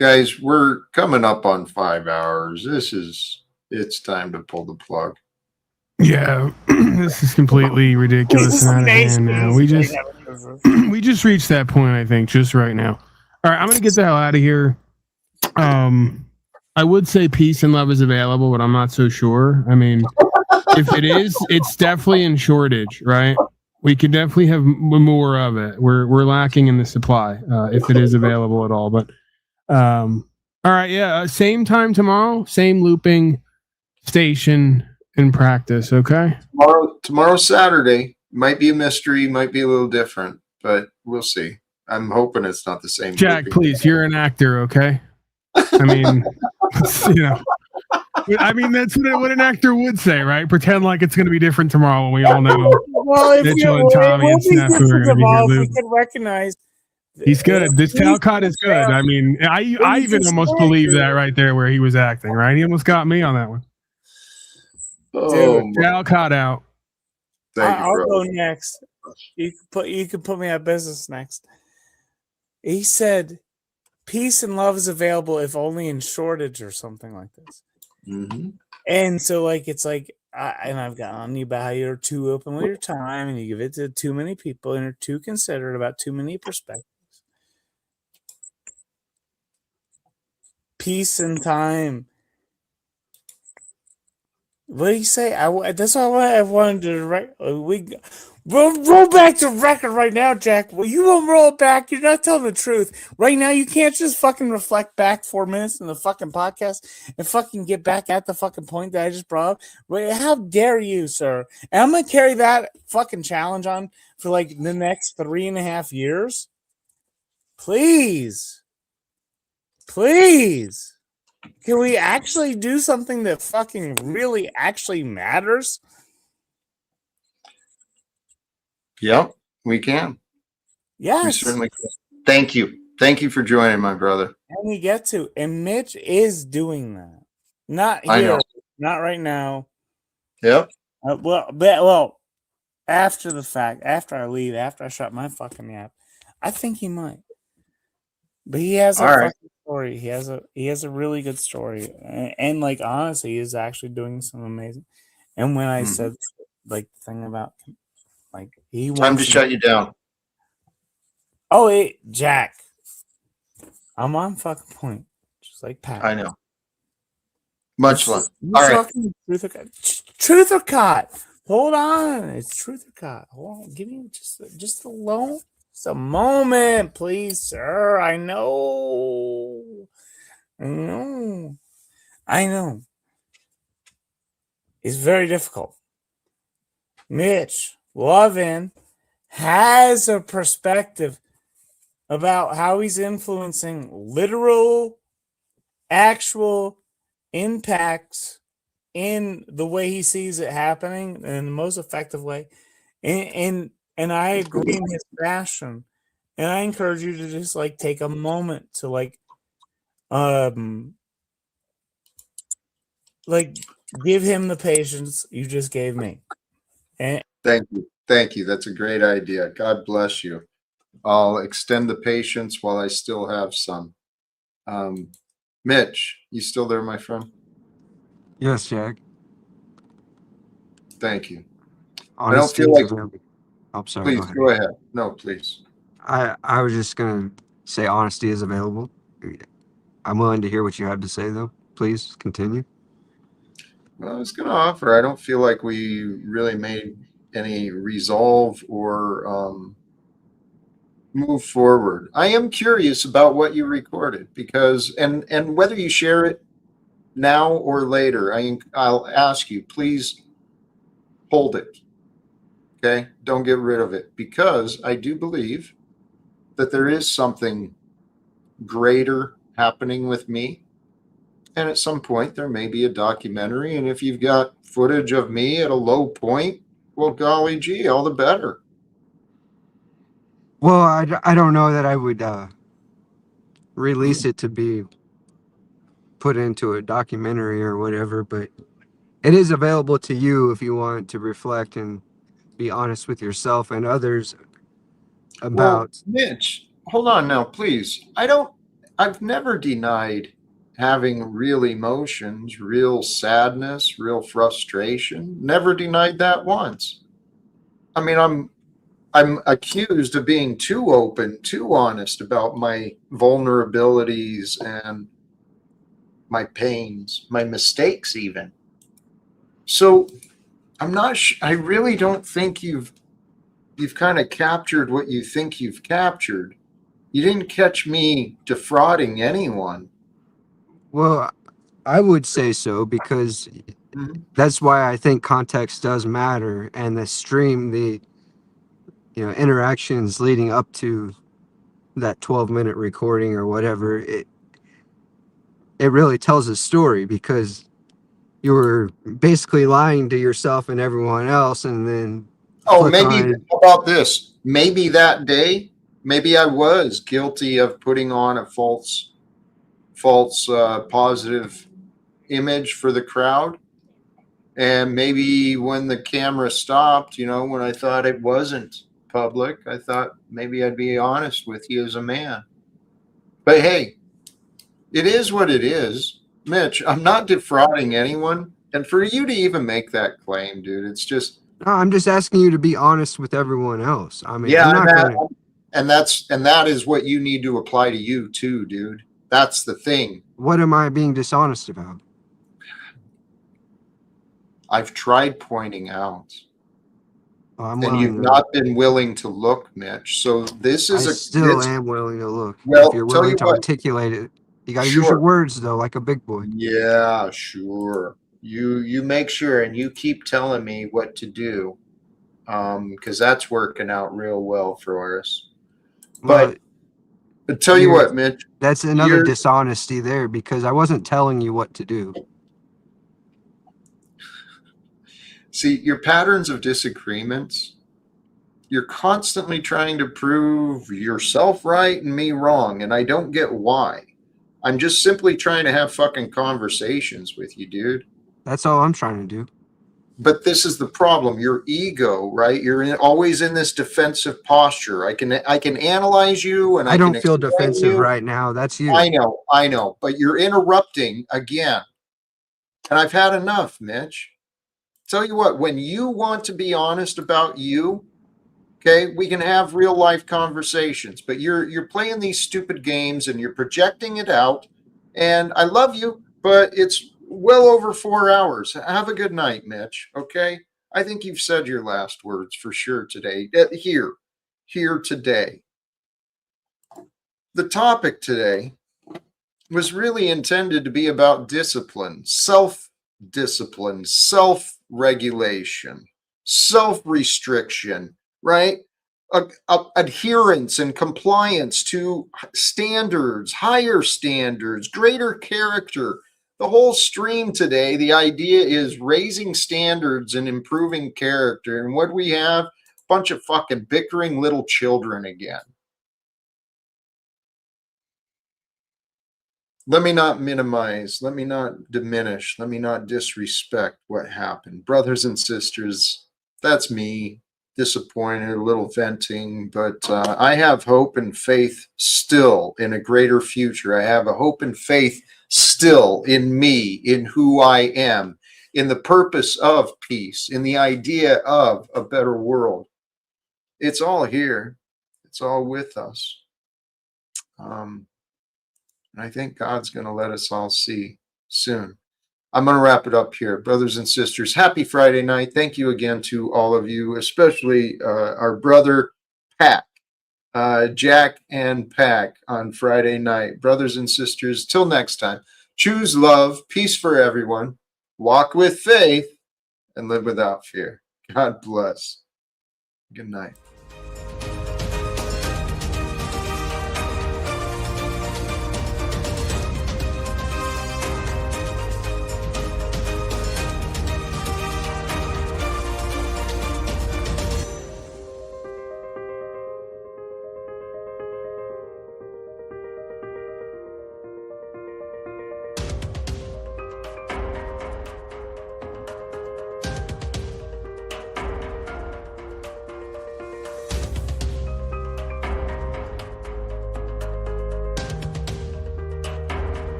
S1: Guys, we're coming up on 5 hours. It's time to pull the plug.
S4: Yeah, this is completely ridiculous and out of hand now. We just reached that point, I think, just right now. All right, I'm gonna get the hell out of here. I would say peace and love is available, but I'm not so sure. I mean, if it is, it's definitely in shortage, right? We could definitely have more of it. We're lacking in the supply, if it is available at all. But all right, yeah, same time tomorrow, same looping station in practice. Okay.
S1: Tomorrow's Saturday. Might be a mystery, might be a little different, but we'll see. I'm hoping it's not the same.
S4: Jack, please, you're an actor, okay? I mean, you know, I mean, that's what an actor would say, right? Pretend like it's going to be different tomorrow when we all know
S16: Well, if
S4: Mitchell
S16: it
S4: and Tommy
S16: will
S4: and
S16: be
S4: Snafu are
S16: different
S4: going to be here.
S16: tomorrow if we
S4: Lou.
S16: can recognize.
S4: He's good. This Talcott is good. I mean, I
S16: he's
S4: even
S16: just
S4: almost
S16: an
S4: believe
S16: actor.
S4: that right there where he was acting, right? He almost got me on that one.
S16: Dude,
S4: Talcott out.
S16: I'll go next. You can put me out of business next. He said, "Peace and love is available if only in shortage," or something like this.
S1: Mm-hmm.
S16: And so, like, it's like, and I've got on you about how you're too open with your time, and you give it to too many people, and you're too considerate about too many perspectives. Peace and time. What do you say? That's all I wanted to roll back the record right now, Jack. Well, you won't roll it back. You're not telling the truth. Right now, you can't just fucking reflect back 4 minutes in the fucking podcast and fucking get back at the fucking point that I just brought up. Wait, how dare you, sir? And I'm going to carry that fucking challenge on for like the next 3.5 years. Please. Please. Can we actually do something that fucking really actually matters?
S1: Yep, we can.
S16: Yes.
S1: We certainly can. Thank you. Thank you for joining, my brother.
S16: And we get to. And Mitch is doing that. Not
S1: I
S16: here.
S1: know.
S16: Not right now.
S1: Yep.
S16: Well, after the fact, after I leave, after I shut my fucking app, I think he might. But he has a fucking story. He has a really good story. And like, honestly, he is actually doing some amazing. And when I said like the thing about like he wants
S1: time to shut you down.
S16: Oh, Jack. I'm on fucking point. Just like Pat.
S1: I know. Much love.
S16: All right. Truth or Cot? Hold on. It's Truth or Cot. Hold on. Give me just a moment, please, sir. I know. It's very difficult. Mitch Lovin has a perspective about how he's influencing literal, actual impacts in the way he sees it happening in the most effective way. And I agree in his fashion. And I encourage you to just like take a moment to like give him the patience you just gave me. And
S1: thank you. That's a great idea. God bless you. I'll extend the patience while I still have some. Mitch, you still there, my friend?
S10: Yes, Jack.
S1: Thank you.
S10: Honesty, I don't feel like. I'm sorry.
S1: Please go ahead. No, please.
S10: I was just gonna say honesty is available. I'm willing to hear what you have to say, though. Please continue.
S1: Well, I was going to offer. I don't feel like we really made any resolve or move forward. I am curious about what you recorded because, and whether you share it now or later, I'll ask you, please hold it. Okay, don't get rid of it because I do believe that there is something greater happening with me. And at some point, there may be a documentary. And if you've got footage of me at a low point, well, golly gee, all the better.
S10: Well, I don't know that I would release it to be put into a documentary or whatever, but it is available to you if you want to reflect and be honest with yourself and others about.
S1: Well, Mitch, hold on now, please. I've never denied having real emotions, real sadness, real frustration. Never denied that once. I mean, I'm accused of being too open, too honest about my vulnerabilities and my pains, my mistakes even. So I'm not I really don't think you've kind of captured what you think you've captured. You didn't catch me defrauding anyone.
S10: Well, I would say so because that's why I think context does matter, and the stream, the interactions leading up to that 12-minute recording or whatever, it really tells a story because you were basically lying to yourself and everyone else, and then
S1: how about this? Maybe that day, maybe I was guilty of putting on a false positive image for the crowd. And maybe when the camera stopped, when I thought it wasn't public, I thought maybe I'd be honest with you as a man. But hey, it is what it is. Mitch, I'm not defrauding anyone. And for you to even make that claim, dude, it's just...
S10: No, I'm just asking you to be honest with everyone else. I mean,
S1: yeah,
S10: I'm not gonna...
S1: and that is what you need to apply to you too, dude. That's the thing.
S10: What am I being dishonest about?
S1: I've tried pointing out.
S10: And
S1: you've not been willing to look, Mitch. So this is
S10: I still am willing to look.
S1: Well,
S10: if you're willing to articulate it, you got to use your words though, like a big boy.
S1: Yeah, sure. You make sure, and you keep telling me what to do, because that's working out real well for us. But tell you what, Mitch,
S10: that's another dishonesty there, because I wasn't telling you what to do.
S1: See, your patterns of disagreements, you're constantly trying to prove yourself right and me wrong, and I don't get why. I'm just simply trying to have fucking conversations with you, dude.
S10: That's all I'm trying to do.
S1: But this is the problem. Your ego, right? You're always in this defensive posture. I can analyze you, and
S10: I don't feel defensive right now. That's you.
S1: I know. But you're interrupting again. And I've had enough, Mitch. Tell you what, when you want to be honest about you, okay, we can have real life conversations, but you're playing these stupid games and you're projecting it out. And I love you, but it's well over 4 hours. Have a good night, Mitch. Okay. I think you've said your last words for sure today. Here today. The topic today was really intended to be about discipline, self-discipline, self-regulation, self-restriction, right? Adherence and compliance to standards, higher standards, greater character. The whole stream today, the idea is raising standards and improving character. And what we have, a bunch of fucking bickering little children again. Let me not minimize, let me not diminish, let me not disrespect what happened. Brothers and sisters, that's me, disappointed, a little venting, but I have hope and faith still in a greater future. I have a hope and faith still in me, in who I am, in the purpose of peace, in the idea of a better world. It's all here. It's all with us. And I think God's going to let us all see soon. I'm going to wrap it up here. Brothers and sisters, happy Friday night. Thank you again to all of you, especially our brother, Pack, Jack and Pack on Friday night. Brothers and sisters, till next time, choose love, peace for everyone, walk with faith, and live without fear. God bless. Good night.